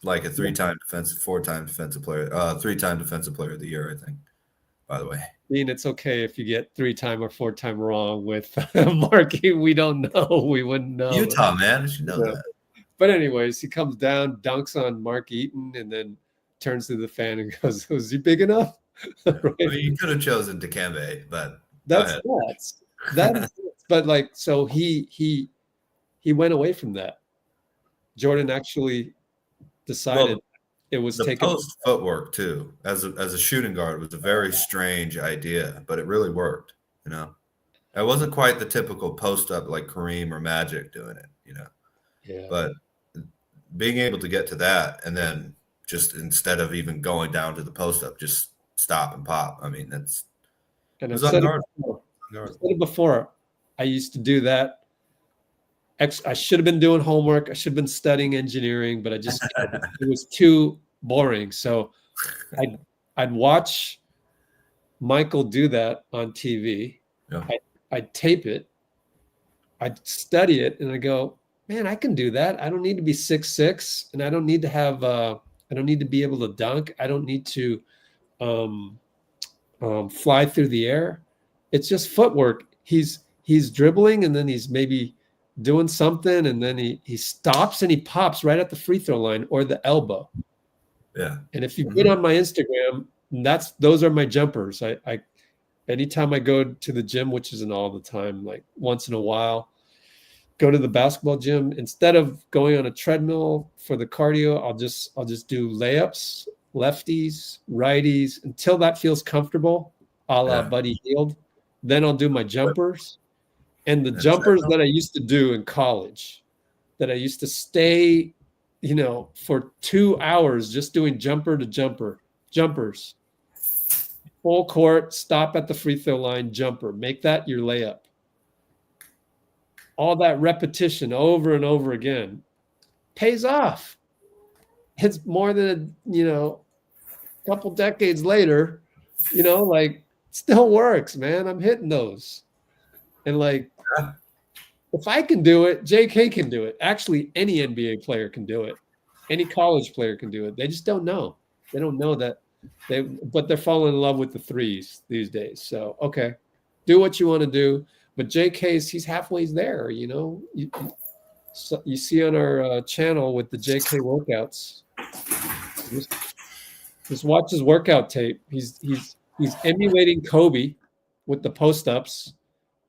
like a 3-time defensive, 4-time defensive player, 3-time defensive player of the year, I think. By the way, Dean, it's okay if you get 3-time or 4-time wrong with Marky. We don't know. We wouldn't know. Utah, man, you should know that. But anyways, he comes down, dunks on Mark Eaton, and then turns to the fan and goes, "Was he big enough?" Right? I mean, you could have chosen Dikembe, but that's nuts. But like, so he went away from that. Jordan actually decided. It was the post footwork too, as a shooting guard, was a very strange idea, but it really worked. It wasn't quite the typical post up like Kareem or Magic doing it. Yeah. But being able to get to that, and then just instead of even going down to the post up, just stop and pop. I mean, that's. And I've said it before. I used to do that. I should have been doing homework. I should have been studying engineering, but it was too boring. So I'd watch Michael do that on TV. Yeah. I'd tape it. I'd study it, and I go, man, I can do that. I don't need to be 6'6", and I don't need to have. I don't need to be able to dunk. I don't need to fly through the air. It's just footwork. He's dribbling, and then he's maybe doing something, and then he stops and he pops right at the free throw line or the elbow. Yeah. And if you get on my Instagram, those are my jumpers. I anytime I go to the gym, which isn't all the time, like once in a while, go to the basketball gym, instead of going on a treadmill for the cardio, I'll just do layups, lefties, righties, until that feels comfortable, a la Buddy Hield. Then I'll do my jumpers. And the jumpers that I used to do in college, that I used to stay, for 2 hours just doing jumper to jumper, jumpers. Full court, stop at the free throw line, jumper. Make that your layup. All that repetition over and over again pays off. It's more than, a couple decades later, still works, man. I'm hitting those. And if I can do it, J.K. can do it. Actually, any NBA player can do it. Any college player can do it. They just don't know. They don't know that. But they're falling in love with the threes these days. So, okay, do what you want to do. But he's halfway there, You see on our channel with the JK workouts. Just watch his workout tape. He's emulating Kobe with the post-ups.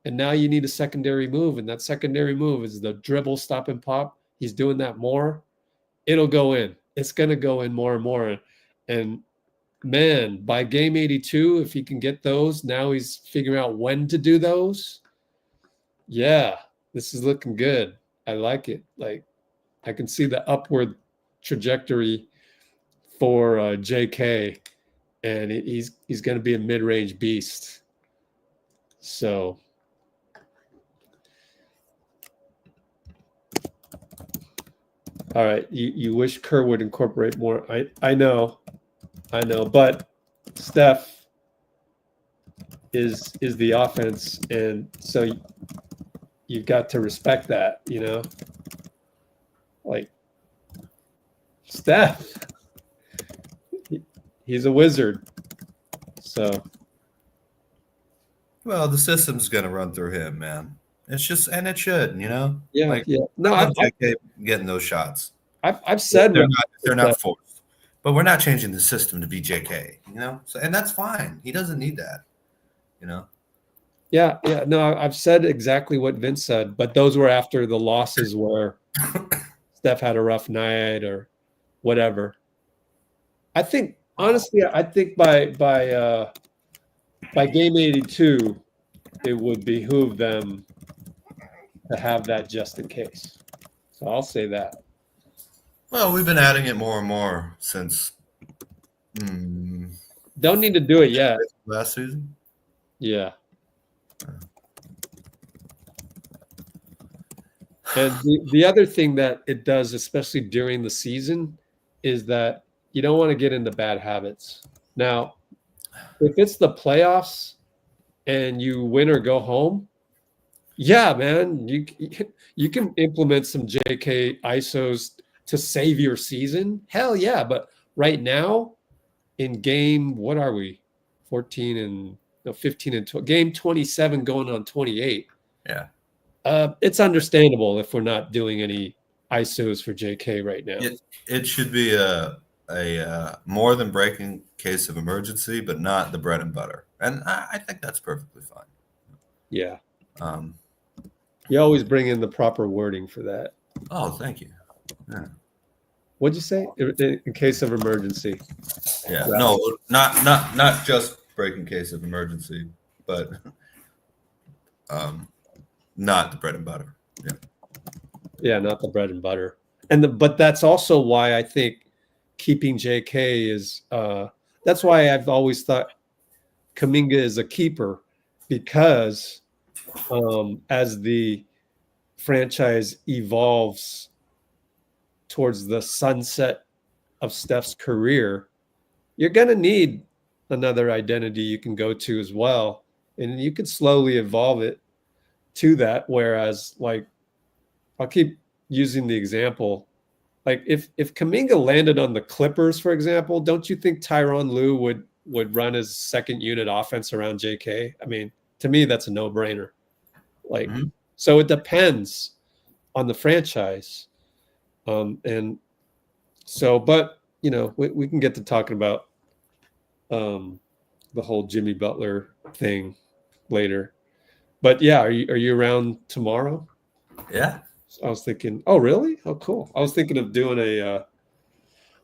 And now you need a secondary move. And that secondary move is the dribble, stop, and pop. He's doing that more. It'll go in. It's going to go in more and more. And man, by game 82, if he can get those, now he's figuring out when to do those. Yeah, this is looking good. I like it. I can see the upward trajectory for JK, and he's going to be a mid-range beast. So, all right, you wish Kerr would incorporate more. I know, but Steph is the offense, and so you've got to respect that, Steph, he's a wizard. So, well, the system's going to run through him, man. It's just, and it should, Yeah, yeah. No, I'm getting those shots. I've said they're not forced, but we're not changing the system to be JK, So, and that's fine. He doesn't need that, Yeah. No, I've said exactly what Vince said, but those were after the losses where Steph had a rough night or whatever. I think honestly, by game 82, it would behoove them to have that just in case. So I'll say that. Well, we've been adding it more and more since. Don't need to do it yet. Last season? Yeah. And the other thing that it does, especially during the season, is that you don't want to get into bad habits. Now, if it's the playoffs and you win or go home, yeah, man, you can implement some JK ISOs to save your season. Hell yeah. But right now, in game, what are we? 15 and 12, game 27 going on 28. Yeah. It's understandable if we're not doing any ISOs for JK right now. It should be a more than breaking case of emergency, but not the bread and butter. And I think that's perfectly fine. Yeah. You always bring in the proper wording for that. Oh, thank you. Yeah. What'd you say? In case of emergency. Yeah. No, not just breaking case of emergency, but not the bread and butter. Yeah. Yeah, not the bread and butter. But that's also why I think keeping JK is that's why I've always thought Kuminga is a keeper, because as the franchise evolves towards the sunset of Steph's career, you're going to need another identity you can go to as well. And you can slowly evolve it to that. Whereas, like, I'll keep using the example. Like, if Kuminga landed on the Clippers, for example, don't you think Tyronn Lue would run his second unit offense around JK? I mean, to me, that's a no-brainer. Like, so it depends on the franchise. And so, but, you know, we can get to talking about the whole Jimmy Butler thing later. But yeah, are you around tomorrow? Yeah. I was thinking, oh really? Oh cool. I was thinking of doing a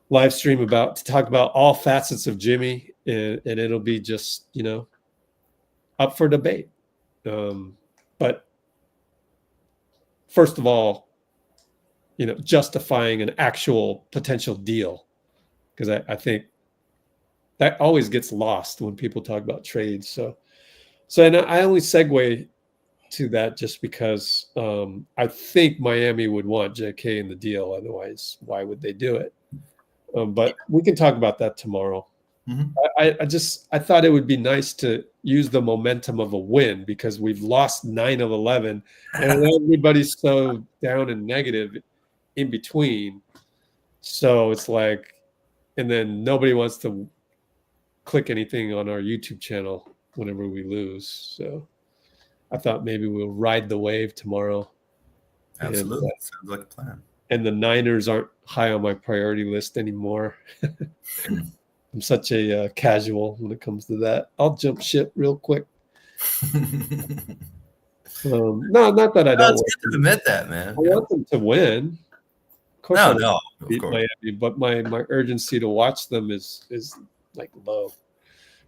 live stream to talk about all facets of Jimmy, and it'll be just, you know, up for debate. But first of all, you know, justifying an actual potential deal, because I think that always gets lost when people talk about trades. So and I only segue to that just because I think Miami would want JK in the deal. Otherwise, why would they do it? But we can talk about that tomorrow. I thought it would be nice to use the momentum of a win, because we've lost 9 of 11 and everybody's so down and negative in between. So it's like, and then nobody wants to click anything on our YouTube channel whenever we lose. So I thought maybe we'll ride the wave tomorrow. Absolutely. Sounds like a plan. And the Niners aren't high on my priority list anymore. I'm such a casual when it comes to that. I'll jump ship real quick. No, not that I don't. It's good to admit that, man. I want them to win. Of course, No, of beat course. Miami, but my urgency to watch them is like low.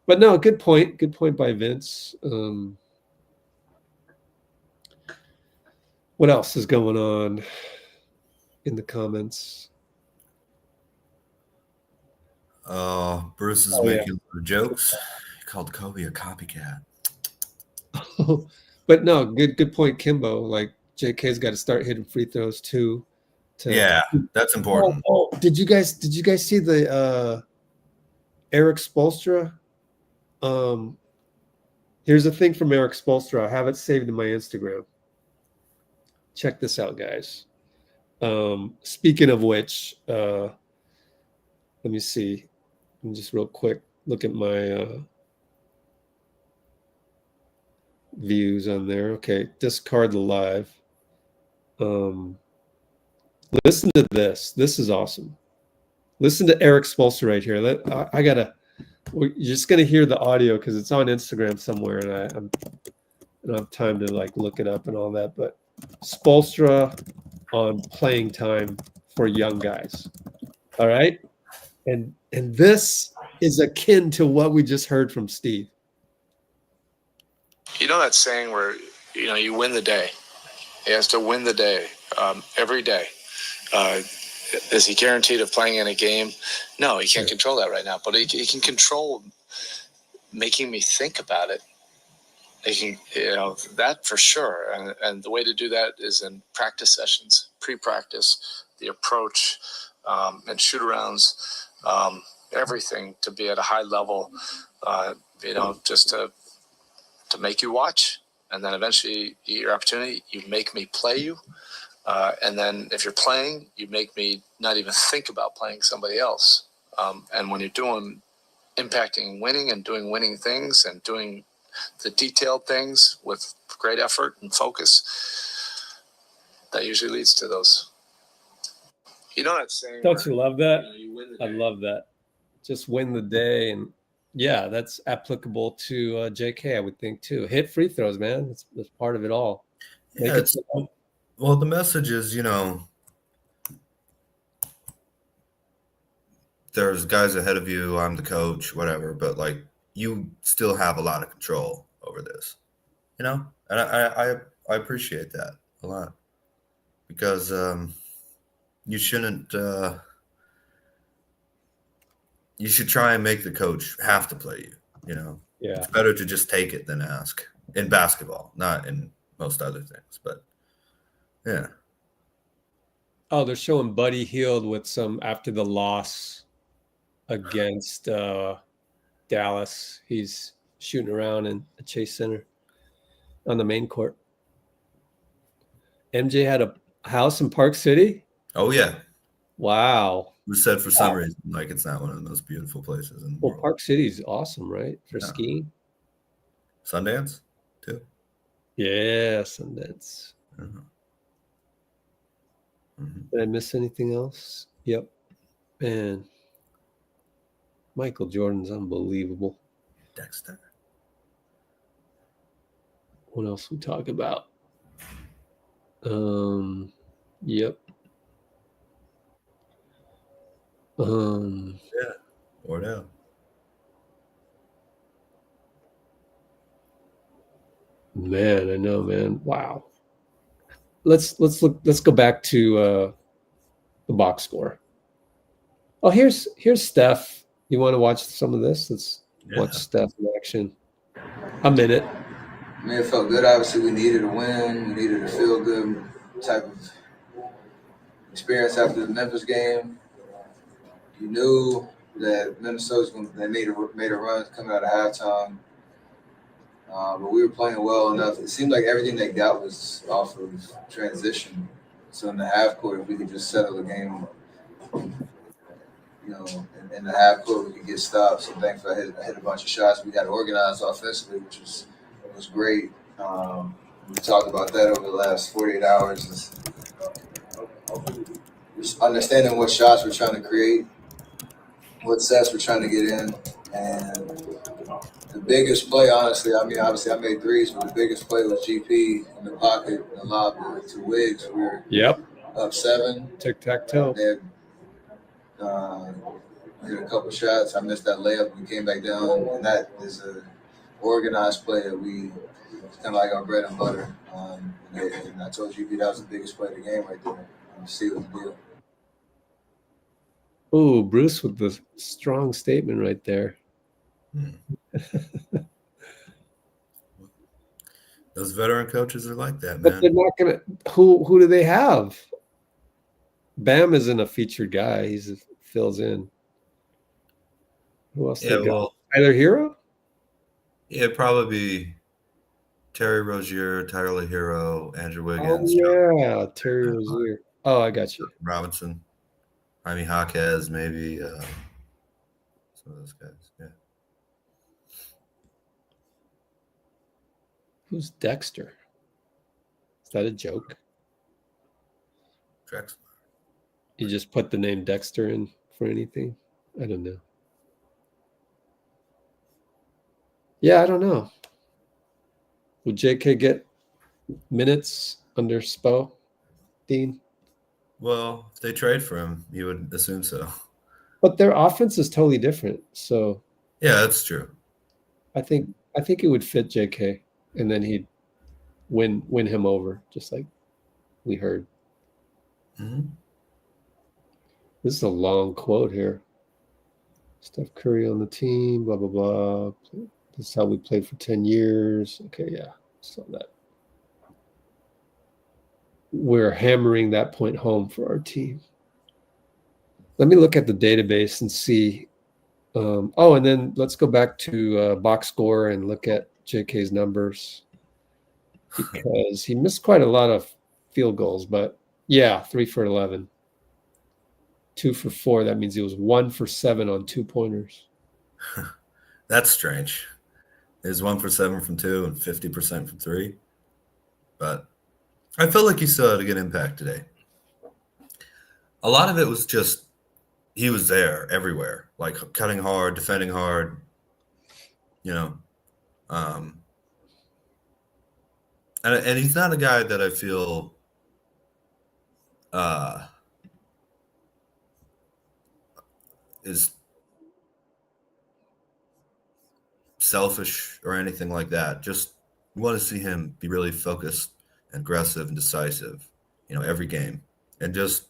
But no, good point. Good point by Vince. What else is going on in the comments? Bruce is making jokes. He called Kobe a copycat. But no, good point, Kimbo. Like, JK's got to start hitting free throws too. Yeah, that's important. Oh, did you guys see the Eric Spoelstra? Here's a thing from Eric Spoelstra. I have it saved in my Instagram. Check this out, guys. Speaking of which, let me see. Let me just real quick look at my views on there. Okay, discard the live. Listen to this. This is awesome. Listen to Eric Spoelstra right here. You're just gonna hear the audio because it's on Instagram somewhere, and I don't have time to like look it up and all that. But Spoelstra on playing time for young guys. All right, and this is akin to what we just heard from Steve. You know that saying where, you know, you win the day. He has to win the day every day. Is he guaranteed of playing in a game? No, he can't control that right now. But he can control making me think about it. He can, you know, that for sure. And the way to do that is in practice sessions, pre-practice, the approach, and shoot-arounds, everything to be at a high level, you know, just to make you watch. And then eventually you get your opportunity, you make me play you. And then if you're playing, you make me not even think about playing somebody else. And when you're impacting winning and doing winning things and doing the detailed things with great effort and focus, that usually leads to those. You know that saying? Don't you love that? You win the I day. love that. Just win the day. And yeah, that's applicable to JK, I would think, too. Hit free throws, man. That's part of it all. Yeah, well, the message is, you know, there's guys ahead of you. I'm the coach, whatever. But, like, you still have a lot of control over this, you know? And I appreciate that a lot because you shouldn't you should try and make the coach have to play you, you know? Yeah. It's better to just take it than ask, in basketball, not in most other things. But yeah. Oh, they're showing Buddy Hield with some after the loss against Dallas. He's shooting around in the Chase Center on the main court. MJ had a house in Park City. Oh yeah. Wow. It was said for some reason like it's not one of the most beautiful places in the world. Park City's awesome, right? For skiing. Sundance too. Yeah, Sundance. Did I miss anything else? Yep. Man, Michael Jordan's unbelievable. Dexter. What else we talk about? Yep. Yeah. Wardell. Man, I know, man. Wow. Let's go back to the box score. Oh, here's Steph. You want to watch some of this? Let's watch Steph in action. A minute. I mean, it felt good. Obviously, we needed a win. We needed a feel-good type of experience after the Memphis game. You knew that Minnesota's they made a run coming out of halftime. But we were playing well enough. It seemed like everything they got was off of transition. So in the half court, if we could just settle the game, you know, in the half court, we could get stops. So thankfully, I hit a bunch of shots. We got organized offensively, which was great. We talked about that over the last 48 hours. Just understanding what shots we're trying to create, what sets we're trying to get in, and the biggest play, honestly, I mean, obviously I made threes, but the biggest play was GP in the pocket, the lob to Wiggs. We were up 7. Tic-tac-toe. They had hit a couple shots. I missed that layup. We came back down, and that is a organized play that it's kind of like our bread and butter. And I told you that was the biggest play of the game right there. See what the deal. Oh, Bruce with the strong statement right there. Those veteran coaches are like that, But man. they're not gonna. Who do they have? Bam isn't a featured guy. He's fills in. Who else? Yeah, they got? well, Tyler Hero. Yeah, it'd probably be Terry Rozier, Tyler Hero, Andrew Wiggins. Oh yeah, Terry Rozier. Oh, I got you. Robinson, Jaime Jaquez, maybe some of those guys. Yeah. Who's Dexter? Is that a joke? Drexler. You just put the name Dexter in for anything? I don't know. Yeah, I don't know. Would JK get minutes under Spo, Dean? Well, if they trade for him, you would assume so. But their offense is totally different. So yeah, that's true. I think it would fit JK, and then he'd win him over, just like we heard. Mm-hmm. This is a long quote here. Steph Curry on the team, blah, blah, blah. This is how we played for 10 years. Okay, yeah, saw that. We're hammering that point home for our team. Let me look at the database and see. And then let's go back to box score and look at JK's numbers, because he missed quite a lot of field goals. But yeah, 3 for 11, 2 for 4. That means he was 1 for 7 on 2-pointers. That's strange. There's 1 for 7 from 2 and 50% from 3. But I felt like he still had a good impact today. A lot of it was just he was there everywhere, like cutting hard, defending hard, you know. And he's not a guy that I feel is selfish or anything like that. Just you want to see him be really focused and aggressive and decisive, you know, every game. And just,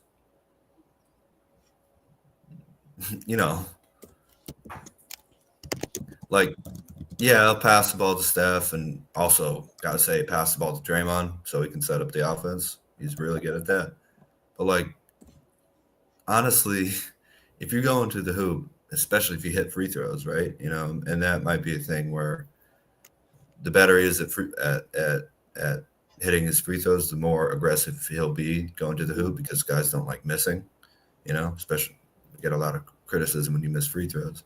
you know, like Yeah, I'll pass the ball to Steph, and also gotta say, pass the ball to Draymond so he can set up the offense. He's really good at that. But like, honestly, if you're going to the hoop, especially if you hit free throws, right? You know, and that might be a thing where the better he is at hitting his free throws, the more aggressive he'll be going to the hoop because guys don't like missing. You know, especially you get a lot of criticism when you miss free throws.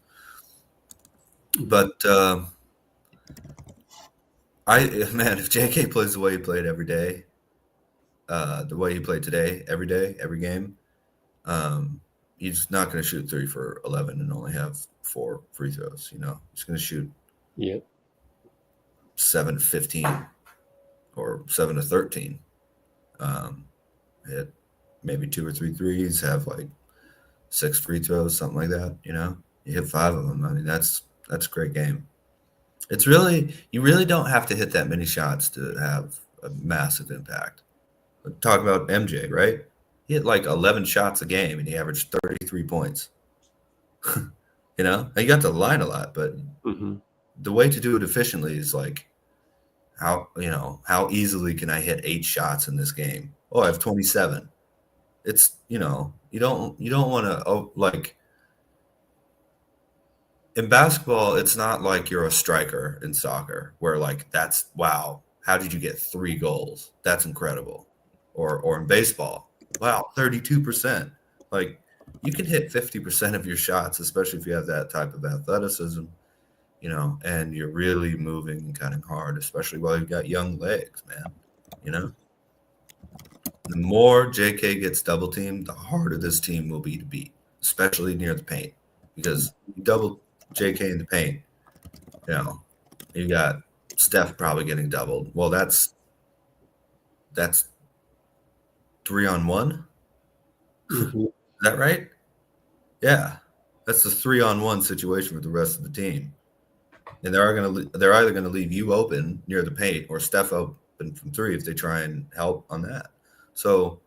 But if J.K. plays the way he played every day, the way he played today, every day, every game, he's not going to shoot 3 for 11 and only have 4 free throws. You know, he's going to shoot 7 to 15 or 7 to 13. Hit maybe 2 or 3 threes, have like 6 free throws, something like that. You know, you hit 5 of them. I mean, that's a great game. It's really, you really don't have to hit that many shots to have a massive impact. Talk about MJ, right? He hit like 11 shots a game and he averaged 33 points. You know, he got to the line a lot, but the way to do it efficiently is like, how easily can I hit 8 shots in this game? Oh, I have 27. It's, you know, you don't want to like, in basketball, it's not like you're a striker in soccer where like, that's, wow, how did you get 3 goals? That's incredible. Or in baseball, wow, 32%. Like, you can hit 50% of your shots, especially if you have that type of athleticism, you know, and you're really moving and cutting hard, especially while you've got young legs, man. You know, the more JK gets double teamed, the harder this team will be to beat, especially near the paint, because you double JK in the paint, you know, you got Steph probably getting doubled. Well, that's 3-on-1. Is that right? Yeah, that's the 3-on-1 situation with the rest of the team, and they're either going to leave you open near the paint or Steph open from 3 if they try and help on that. So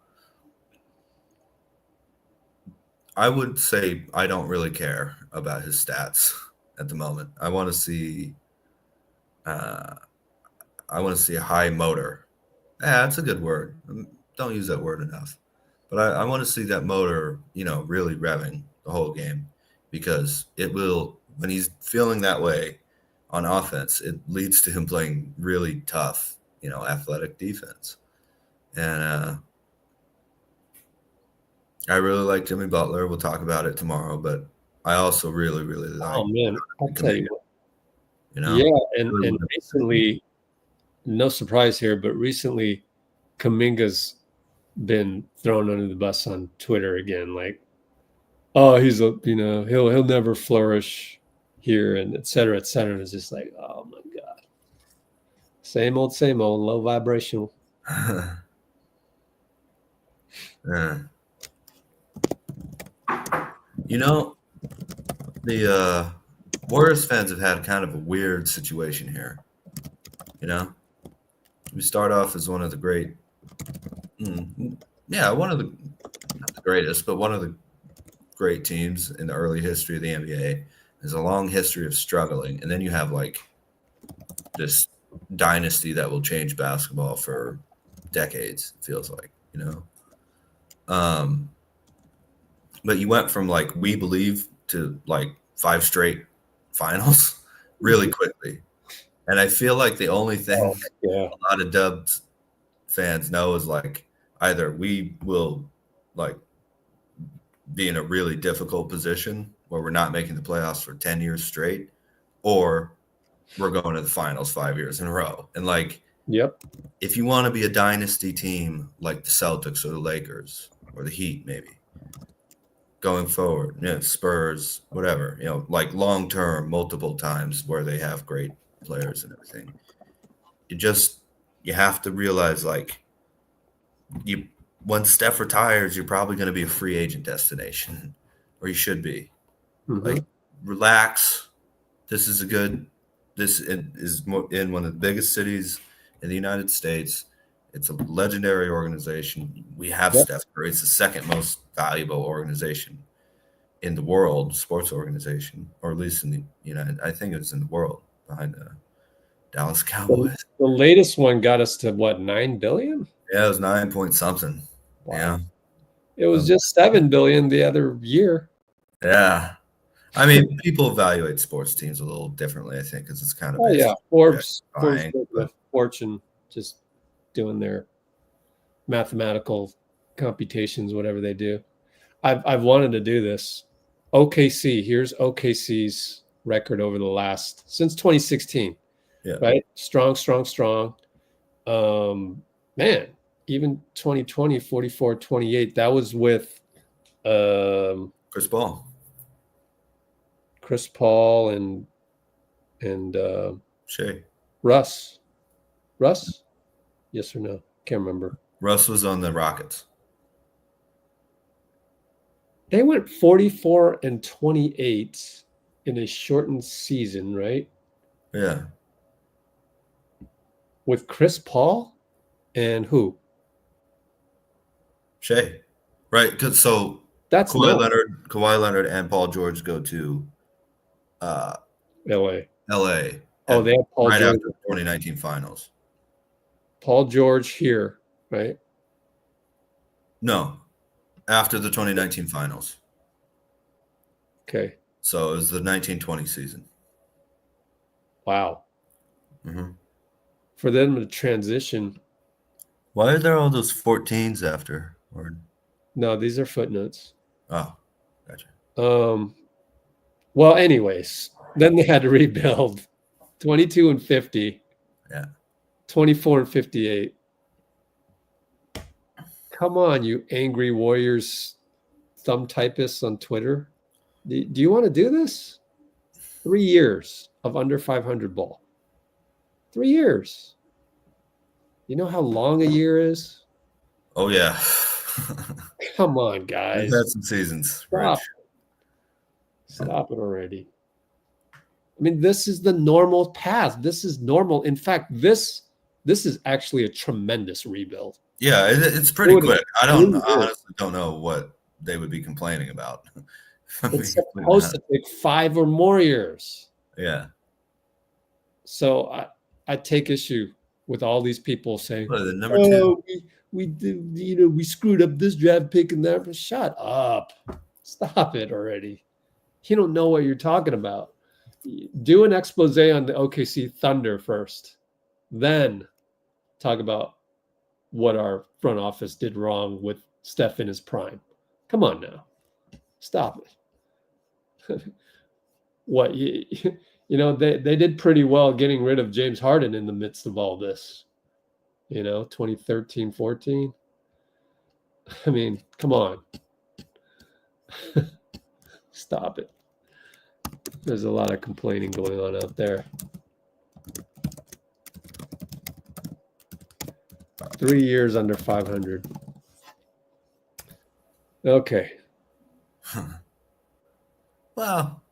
I would say I don't really care about his stats at the moment. I want to see a high motor. That's a good word. Don't use that word enough. But I want to see that motor, you know, really revving the whole game, because it will, when he's feeling that way on offense, it leads to him playing really tough, you know, athletic defense. And I really like Jimmy Butler. We'll talk about it tomorrow, but I also really, really like. Oh man, I'll tell you what. You know, yeah, and recently, no surprise here, but recently, Kuminga's been thrown under the bus on Twitter again. Like, oh, he's he'll never flourish here, and et cetera, et cetera. And it's just like, oh my god, same old, low vibrational. You know, the Warriors fans have had kind of a weird situation here. You know, we start off as one of the great, one of the, not the greatest, but one of the great teams in the early history of the NBA. There's a long history of struggling, and then you have like this dynasty that will change basketball for decades. It feels like, you know. But you went from like we believe to like 5 straight finals really quickly. And I feel like the only thing a lot of Dubs fans know is like either we will like be in a really difficult position where we're not making the playoffs for 10 years straight, or we're going to the finals 5 years in a row. And like, if you want to be a dynasty team like the Celtics or the Lakers or the Heat, maybe going forward, you know, Spurs, whatever, you know, like long-term, multiple times where they have great players and everything. You have to realize like when Steph retires, you're probably going to be a free agent destination, or you should be. Like, relax. This is in one of the biggest cities in the United States. It's a legendary organization. We have Steph Curry. It's the second most valuable organization in the world, sports organization, or at least in the United. I think it's in the world. behind the Dallas Cowboys. The latest one got us to what, 9 billion? Yeah, it was 9 point something. Wow. Yeah. It was just 7 billion the other year. Yeah. I mean, people evaluate sports teams a little differently, I think, because it's kind of Forbes buying, a fortune just doing their mathematical computations, whatever they do. I've wanted to do this. OKC, here's OKC's record over the last since 2016. Yeah. Right? Strong. Man, even 2020, 44-28. That was with Chris Paul and Shea. Russ. Yes or no? Can't remember. Russ was on the Rockets. They went 44-28 in a shortened season, right? Yeah. With Chris Paul and who? Shea. Right. So that's Kawhi Leonard and Paul George go to LA. Oh, they have Paul right George. after the 2019 finals. Paul George here, right? No. After the 2019 finals. Okay. So it was the 1920 season. Wow. Mm-hmm. For them to transition. Why are there all those 14s after? No, these are footnotes. Oh, gotcha. Well, anyways, then they had to rebuild 22-50. Yeah. 24-58. Come on, you angry Warriors thumb typists on Twitter. Do you want to do this? 3 years of under 500 ball. 3 years. You know how long a year is? Oh, yeah. Come on, guys. We've had some seasons. Stop it already. I mean, this is the normal path. This is normal. In fact, this is actually a tremendous rebuild. Yeah, it's pretty quick. I honestly don't know what they would be complaining about. It's supposed to take 5 or more years. Yeah. So I take issue with all these people saying, number two. we screwed up this draft pick and that. But shut up. Stop it already. You don't know what you're talking about. Do an expose on the OKC Thunder first. Then talk about what our front office did wrong with Steph in his prime. Come on now. Stop it. What, you know, they did pretty well getting rid of James Harden in the midst of all this. 2013, 14. I mean, come on. Stop it. There's a lot of complaining going on out there. 3 years under 500. Okay. Well,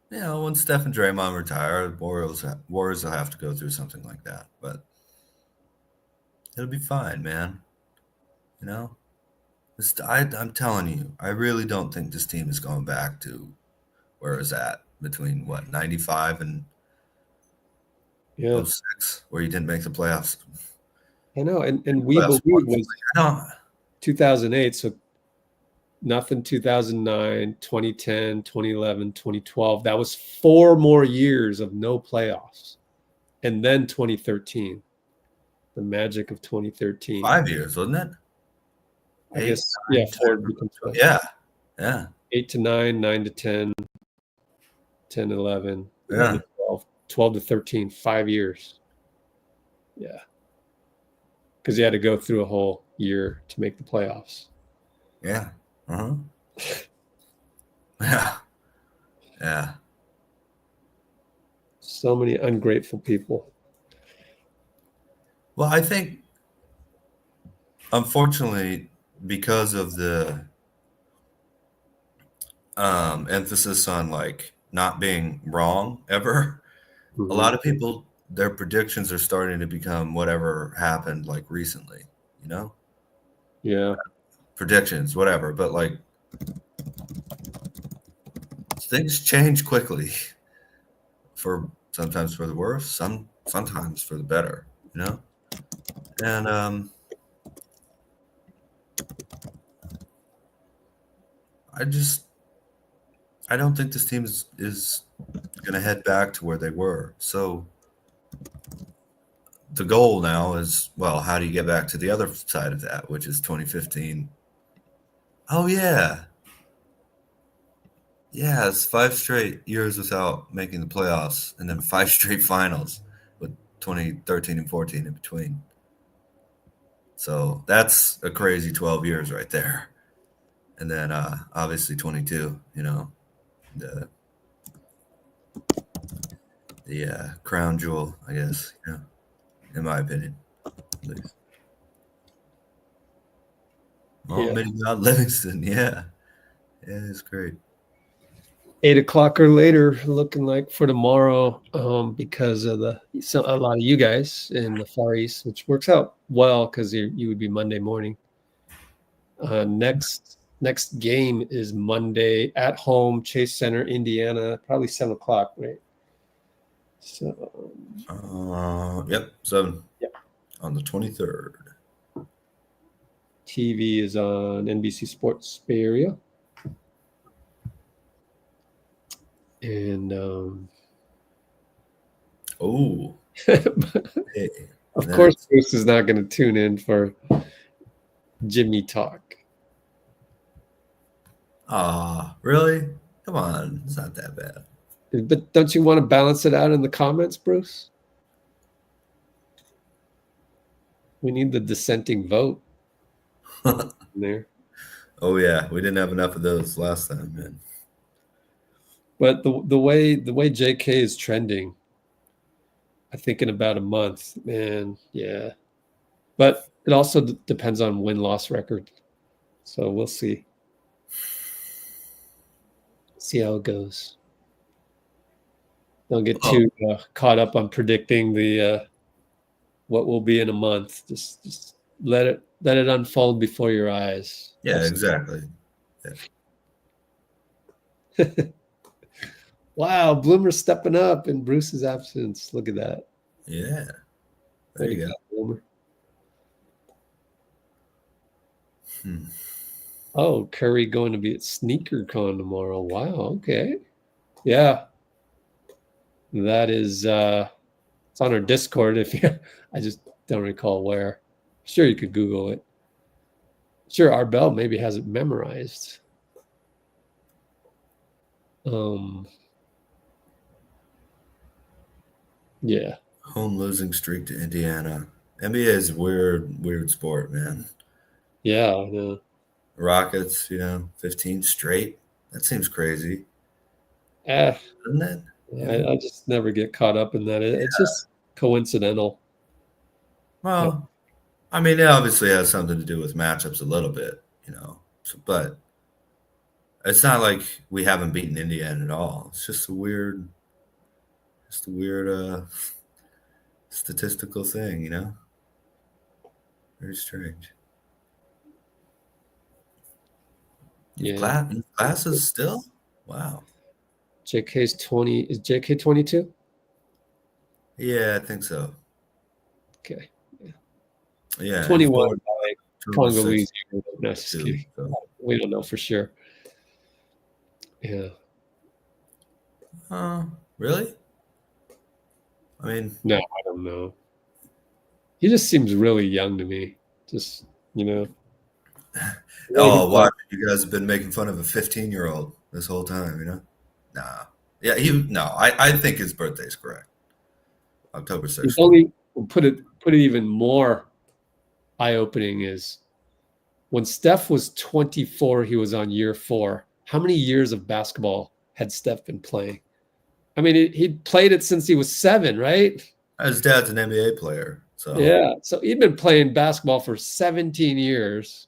when Steph and Draymond retire, Warriors will have to go through something like that. But it'll be fine, man. I'm telling you, I really don't think this team is going back to where it was at between 95 and 06, where you didn't make the playoffs. I know, and we believe was 2008, so nothing 2009, 2010, 2011, 2012. That was 4 more years of no playoffs. And then 2013, the magic of 2013. 5 years, wasn't it? I guess, yeah, 4 becomes 5. Yeah. 8 to 9, 9 to 10, 10 to 11, yeah, to 12 to 13, 5 years. Yeah. Because you had to go through a whole year to make the playoffs. Yeah. Uh-huh. Yeah. So many ungrateful people. Well, I think, unfortunately, because of the emphasis on not being wrong ever, a lot of people, their predictions are starting to become whatever happened recently, Yeah. Predictions, whatever. But things change quickly for sometimes for the worse, sometimes for the better, you know? And I don't think this team is going to head back to where they were. So the goal now is, well, how do you get back to the other side of that, which is 2015? Oh, yeah. Yeah, it's 5 straight years without making the playoffs and then 5 straight finals with 2013 and 14 in between. So that's a crazy 12 years right there. And then obviously 22, you know, the crown jewel, I guess, you know, in my opinion, at least. Oh, maybe not Livingston. Yeah, it's great. 8 o'clock or later, looking like for tomorrow, because of a lot of you guys in the Far East, which works out well because you would be Monday morning. Next game is Monday at home, Chase Center, Indiana, probably 7 o'clock, right? So, yep, 7. Yep. On the 23rd. TV is on NBC Sports Bay Area. And hey, of course, Bruce is not going to tune in for Jimmy talk. Really? Come on, it's not that bad. But don't you want to balance it out in the comments, Bruce? We need the dissenting vote there. Oh yeah, we didn't have enough of those last time, man. But the way JK is trending, I think in about a month, man, yeah. But it also depends on win-loss record. So we'll see. See how it goes. Don't get too caught up on predicting the what will be in a month. Just let it unfold before your eyes. Yeah, exactly. Yeah. Wow, Bloomer's stepping up in Bruce's absence. Look at that. Yeah. There you go. Bloomer. Oh, Curry going to be at SneakerCon tomorrow. Wow, okay. Yeah. That is it's on our Discord if you I just don't recall where. Sure you could Google it. Sure Arbel maybe has it memorized. Yeah. Home losing streak to Indiana. NBA is weird sport, man. Yeah, I know. Rockets, 15 straight. That seems crazy. Doesn't it? I just never get caught up in that. It's just coincidental. Well, I mean, it obviously has something to do with matchups a little bit, but it's not like we haven't beaten Indiana at all. It's just a weird statistical thing, Very strange. Yeah. Classes still? Wow. JK's 20. Is JK 22? Yeah, I think so. Okay. Yeah. 21 by Congolese. So. We don't know for sure. Yeah. Really? I mean, no, I don't know. He just seems really young to me. Just, Oh, watch. You guys have been making fun of a 15-year-old this whole time, Nah. Yeah, I think his birthday's correct. October 6th. Only put it even more eye-opening is when Steph was 24, he was on year 4. How many years of basketball had Steph been playing? I mean, he'd played it since he was 7, right? His dad's an NBA player. So yeah, so he'd been playing basketball for 17 years.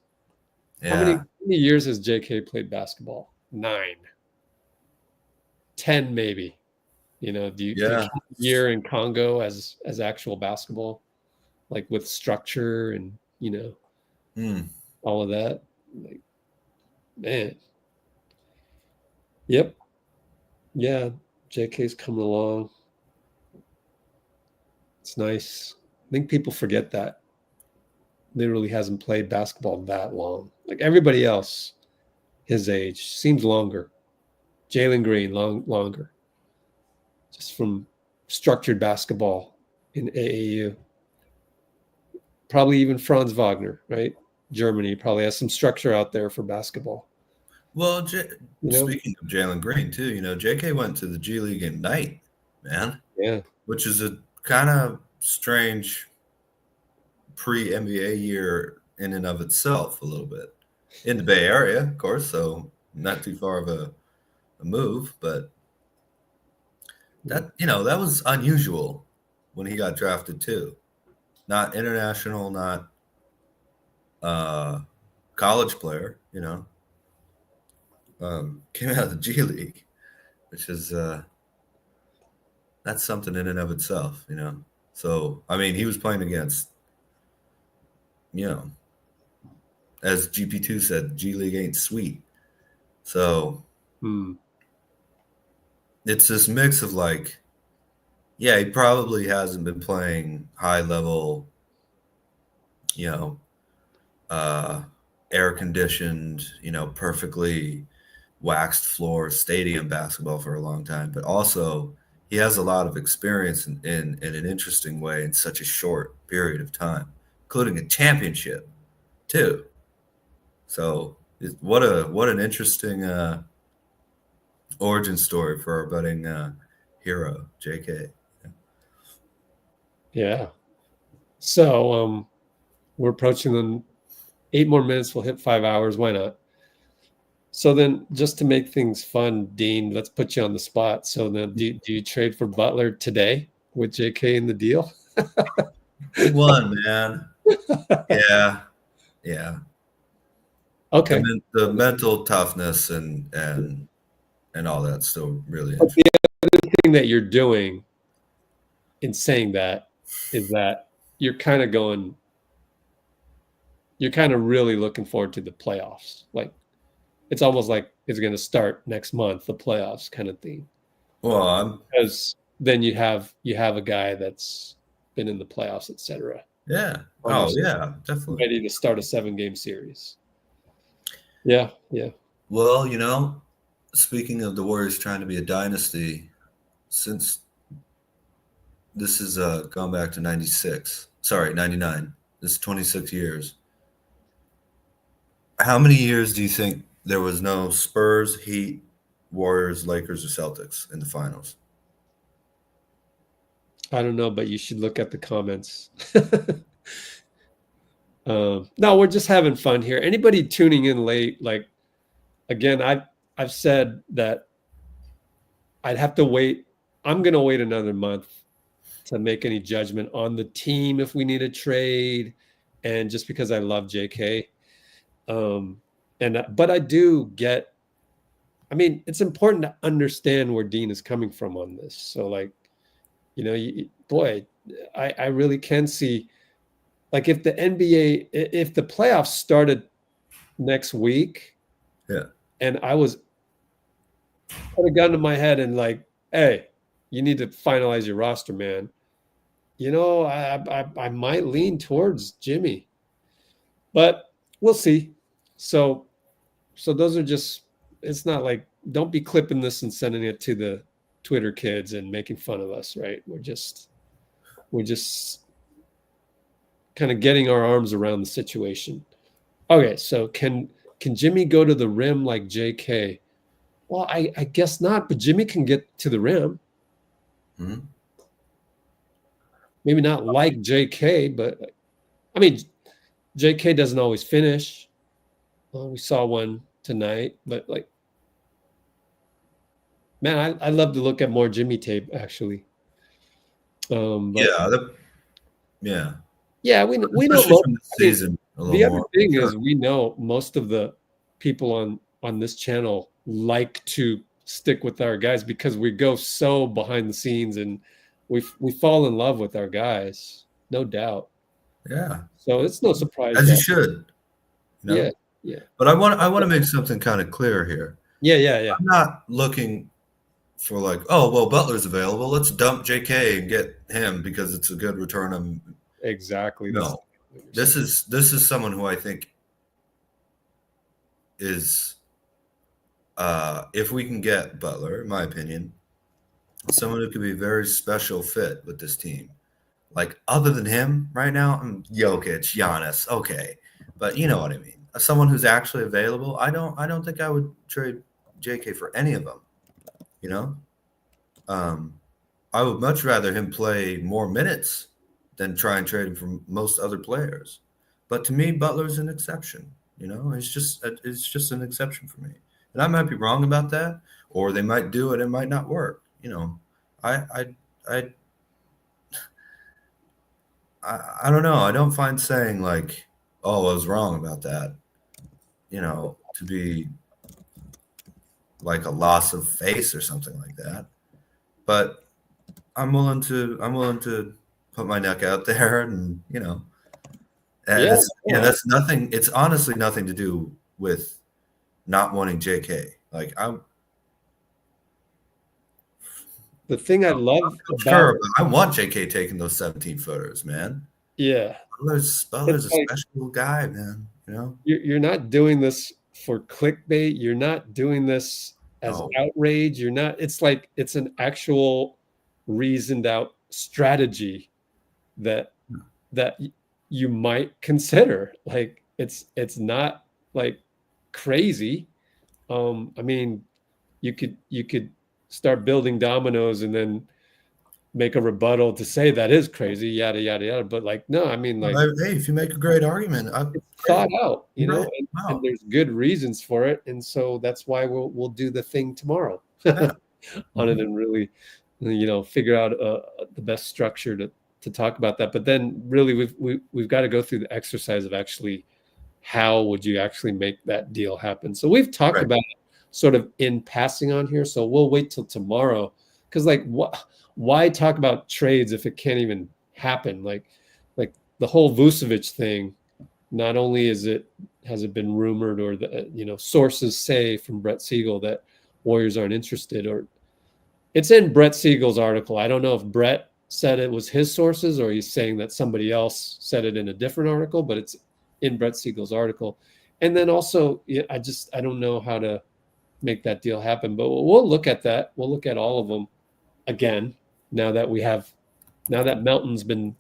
Yeah. How many years has JK played basketball? 9. 10 maybe. Do you count a year in Congo as actual basketball? Like with structure and, all of that? Like, man. Yep. Yeah, JK's coming along. It's nice. I think people forget that. Literally hasn't played basketball that long. Like everybody else, his age seems longer. Jalen Green, longer. Just from structured basketball in AAU. Probably even Franz Wagner, right? Germany probably has some structure out there for basketball. Well, speaking of Jalen Green, too, JK went to the G League at night, man. Yeah. Which is a kind of strange pre-NBA year in and of itself a little bit. In the Bay Area, of course, so not too far of a move, but that was unusual when he got drafted too. Not international, not college player, came out of the G League, which is that's something in and of itself, So I mean, he was playing against, as GP2 said, G League ain't sweet. So it's this mix of he probably hasn't been playing high level, air conditioned, perfectly waxed floor stadium basketball for a long time, but also he has a lot of experience in an interesting way in such a short period of time, including a championship too. So what an interesting origin story for our budding hero, JK. Yeah. So we're approaching them 8 more minutes. We'll hit 5 hours. Why not? So then just to make things fun, Dean, let's put you on the spot. So then do you trade for Butler today with JK in the deal? Big one, man. Yeah. Okay. The mental toughness and all that still really but the other thing that you're doing in saying that is that you're kind of really looking forward to the playoffs. Like it's almost like it's going to start next month, the playoffs kind of thing. Well, because then you have a guy that's been in the playoffs, etc. Yeah. Oh, yeah, definitely. Ready to start a 7-game series. Yeah. Well, speaking of the Warriors trying to be a dynasty, since this is going back to 99. This is 26 years. How many years do you think there was no Spurs, Heat, Warriors, Lakers, or Celtics in the finals? I don't know, but you should look at the comments. No, we're just having fun here. Anybody tuning in late, again, I've said that I'd have to wait. I'm going to wait another month to make any judgment on the team if we need a trade, and just because I love JK. But I do get. I mean, it's important to understand where Dean is coming from on this. So, I really can see. If the NBA, if the playoffs started next week, and I was put a gun to my head and hey, you need to finalize your roster, man. I might lean towards Jimmy, but we'll see. So those are just. It's not don't be clipping this and sending it to the Twitter kids and making fun of us, right? We're just kind of getting our arms around the situation. Okay, so can Jimmy go to the rim like JK? Well, I guess not, but Jimmy can get to the rim. Mm-hmm. Maybe not like JK, but I mean, JK doesn't always finish. Well, we saw one tonight, but man, I love to look at more Jimmy tape actually. Yeah, we know. From the season the other thing is we know most of the people on this channel like to stick with our guys because we go so behind the scenes and we fall in love with our guys, no doubt. Yeah. So it's no surprise. As you should. Yeah. But I want to make something kind of clear here. Yeah. I'm not looking for like, oh well, Butler's available. Let's dump JK and get him because it's a good return on. Exactly. No, this is someone who I think is, if we can get Butler, in my opinion, someone who could be a very special fit with this team. Like other than him right now, I'm Jokic, Giannis, okay, but you know what I mean. Someone who's actually available. I don't think I would trade JK for any of them. You know, I would much rather him play more minutes than try and trade him for most other players. But to me, Butler's an exception. You know, it's just an exception for me. And I might be wrong about that, or they might do it and it might not work. You know, I don't know. I don't find saying like, oh, I was wrong about that, you know, to be like a loss of face or something like that. But I'm willing to put my neck out there and, you know, that's nothing. It's honestly nothing to do with not wanting JK. Like the thing I love about I want JK taking those 17 footers, man. Yeah. Butler's a special guy, man. You know? You're not doing this for clickbait. You're not doing this as outrage. You're not, it's like it's an actual reasoned out strategy that you might consider. Like it's not like crazy. I mean, you could start building dominoes and then make a rebuttal to say that is crazy, yada yada yada. But like, no, I mean, like, hey, if you make a great argument, it's thought out, you know, and there's good reasons for it, and so that's why we'll do the thing tomorrow on it and really, you know, figure out the best structure to talk about that. But then really we've got to go through the exercise of actually how would you actually make that deal happen. So we've talked about it sort of in passing on here, so we'll wait till tomorrow, because like why talk about trades if it can't even happen? Like the whole Vucevic thing, not only has it been rumored, or the, you know, sources say from Brett Siegel that Warriors aren't interested, or it's in Brett Siegel's article. I don't know if Brett said it was his sources or he's saying that somebody else said it in a different article, but it's in Brett Siegel's article. And then also, I don't know how to make that deal happen, but we'll look at that. We'll look at all of them again now that Melton's been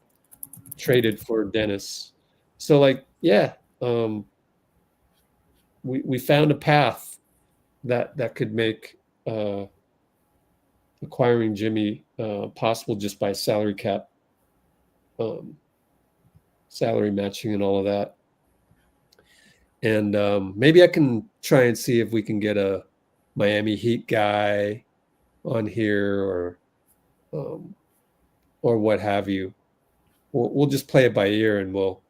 traded for Dennis. So like, yeah, we found a path that could make acquiring Jimmy possible just by salary cap, salary matching and all of that. And maybe I can try and see if we can get a Miami Heat guy on here, or what have you. We'll just play it by ear, and we'll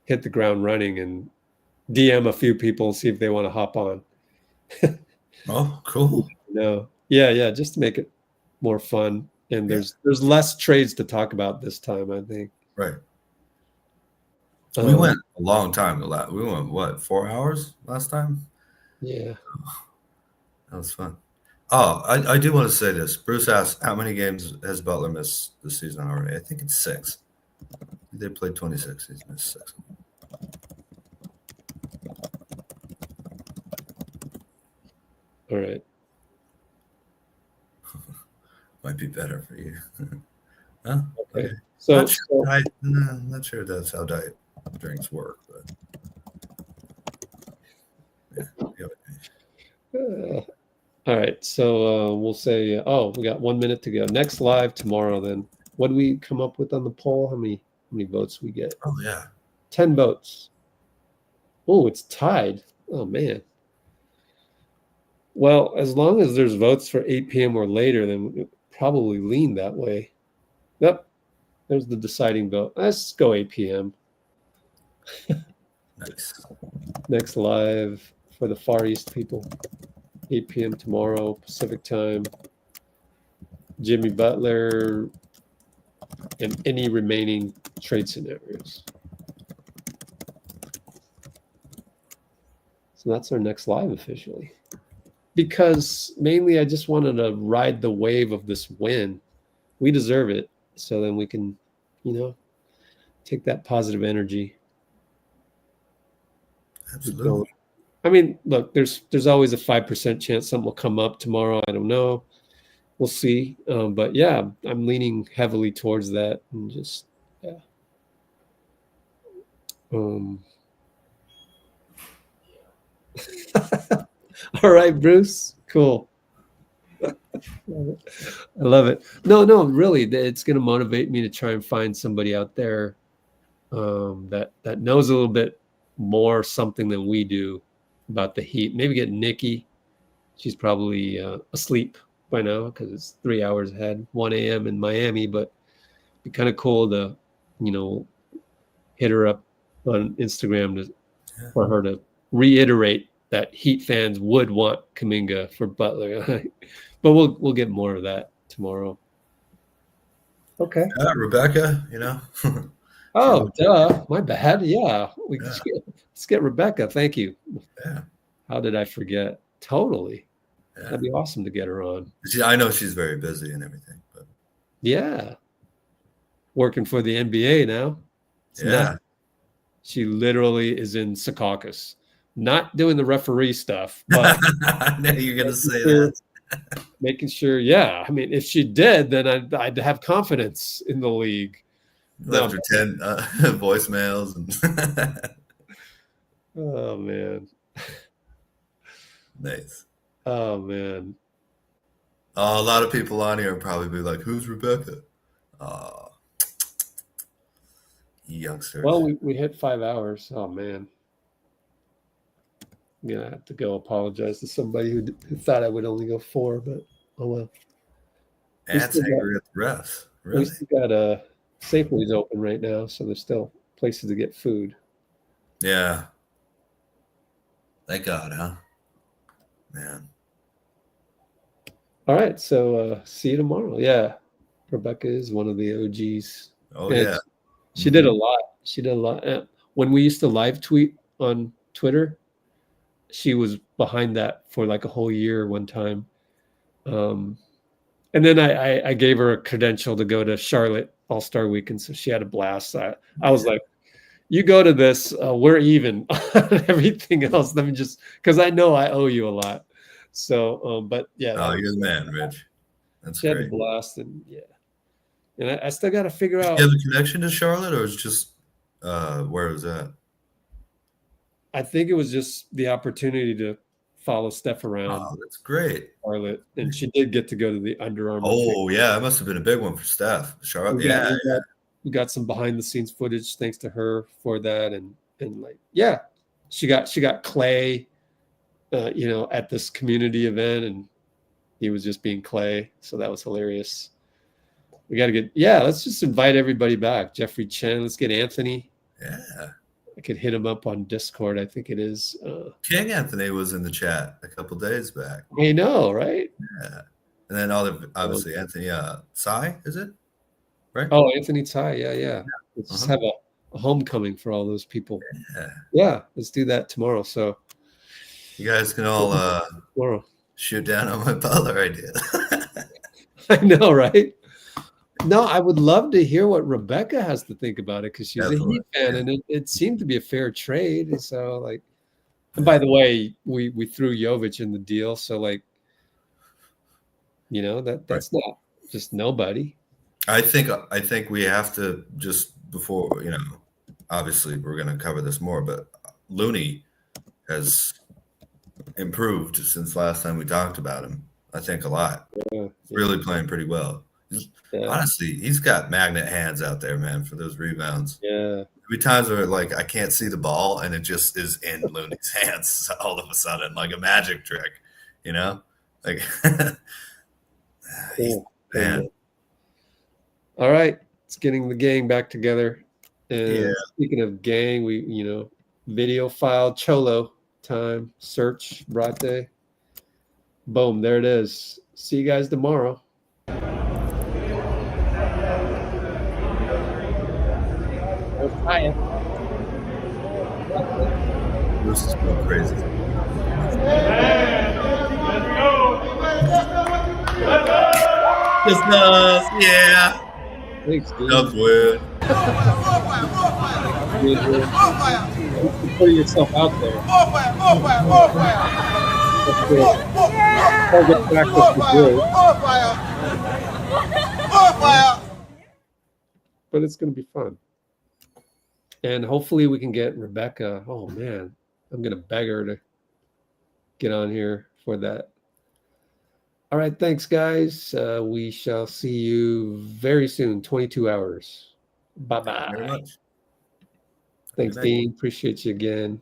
hit the ground running and DM a few people and see if they want to hop on. Oh, cool. No, yeah, just to make it more fun. And there's less trades to talk about this time, I think. Right. We went a long time. We went, what, 4 hours last time? Yeah. That was fun. Oh, I do want to say this. Bruce asked, how many games has Butler missed this season already? I think it's 6. They played 26. He's missed 6. All right. Might be better for you. Huh? Okay. Not sure that's how diet drinks work, but all right. So we'll say, we got 1 minute to go. Next live tomorrow. Then what do we come up with on the poll? How many votes we get? Oh yeah, 10 votes. Oh, it's tied. Oh man. Well, as long as there's votes for 8 p.m. or later, then it probably lean that way. Yep. There's the deciding vote. Let's go 8 p.m. Nice. Next live for the Far East people. 8 p.m. tomorrow, Pacific time. Jimmy Butler and any remaining trade scenarios. So that's our next live officially. because mainly I just wanted to ride the wave of this win. We deserve it. So then we can, take that positive energy. Absolutely. I mean, look, there's always a 5% chance something will come up tomorrow. I don't know. We'll see. But yeah, I'm leaning heavily towards that and just, yeah. All right, Bruce. Cool. I love it. No, really, it's going to motivate me to try and find somebody out there that knows a little bit more something than we do about the Heat. Maybe get Nicky. She's probably asleep by now because it's 3 hours ahead, 1 a.m. in Miami. But it'd be kind of cool to, hit her up on Instagram for her to reiterate that Heat fans would want Kuminga for Butler. But we'll get more of that tomorrow. Okay. Rebecca, Oh, duh. My bad. Yeah. Let's get Rebecca. Thank you. Yeah. How did I forget? Totally. Yeah. That'd be awesome to get her on. I know she's very busy and everything, but yeah. Working for the NBA now. She literally is in Secaucus. Not doing the referee stuff, but I know you're gonna say that. Making sure, yeah. I mean, if she did, then I'd have confidence in the league. Left her 10 voicemails. Oh, man. Nice. Oh, man. A lot of people on here will probably be like, who's Rebecca? Youngsters. Well, we hit 5 hours. Oh, man. I'm going to have to go apologize to somebody who thought I would only go 4, but oh, well. That's angry at the refs. Really? We still got Safeway's open right now, so there's still places to get food. Yeah. Thank God, huh? Man. All right, so see you tomorrow. Yeah. Rebecca is one of the OGs. Oh, yeah. She did a lot. She did a lot. When we used to live tweet on Twitter, she was behind that for like a whole year one time. And then I gave her a credential to go to Charlotte All-Star Weekend, so she had a blast. I was like, you go to this, we're even on everything else. Let me just, because I know I owe you a lot. So, but yeah. Oh, you're the man, Rich. That's she great. Had a blast, and yeah. And I still got to figure out. Do you have a connection to Charlotte, or is it just where was that? I think it was just the opportunity to follow Steph around. Oh, that's great. Charlotte, and she did get to go to the Under Armour. Oh, yeah, that must have been a big one for Steph. Charlotte, we got some behind the scenes footage thanks to her for that, and like, yeah, she got Clay, at this community event, and he was just being Clay, so that was hilarious. We got to let's just invite everybody back. Jeffrey Chen, let's get Anthony. Yeah. I could hit him up on Discord. I think it is. King Anthony was in the chat a couple days back. I know, right? Yeah. And then obviously Anthony Tsai, is it? Right? Oh, Anthony Tsai. Yeah. Let's just have a homecoming for all those people. Yeah, let's do that tomorrow. So you guys can all shoot down on my Butler idea. I know, right? No, I would love to hear what Rebecca has to think about it because she's a Heat fan, and it seemed to be a fair trade. So, like, and by the way, we threw Jovic in the deal, so like, that's not just nobody. I think we have to just before obviously we're going to cover this more, but Looney has improved since last time we talked about him. I think a lot. Yeah. Really playing pretty well. Honestly, he's got magnet hands out there, man, for those rebounds. Yeah. Every times where like I can't see the ball and it just is in Looney's hands all of a sudden, like a magic trick, Like man. All right. It's getting the gang back together. And speaking of gang, we video file Cholo time, search, Brate. Boom, there it is. See you guys tomorrow. This is so crazy. Just us. Yeah. Thanks, Dean. Dubs win. You're putting yourself out there. That's good. Target practice is good. But it's going to be fun. And hopefully we can get Rebecca. Oh, man. I'm going to beg her to get on here for that. All right. Thanks, guys. We shall see you very soon, 22 hours. Bye-bye. Very much. Thanks, Good night. Dean. Appreciate you again.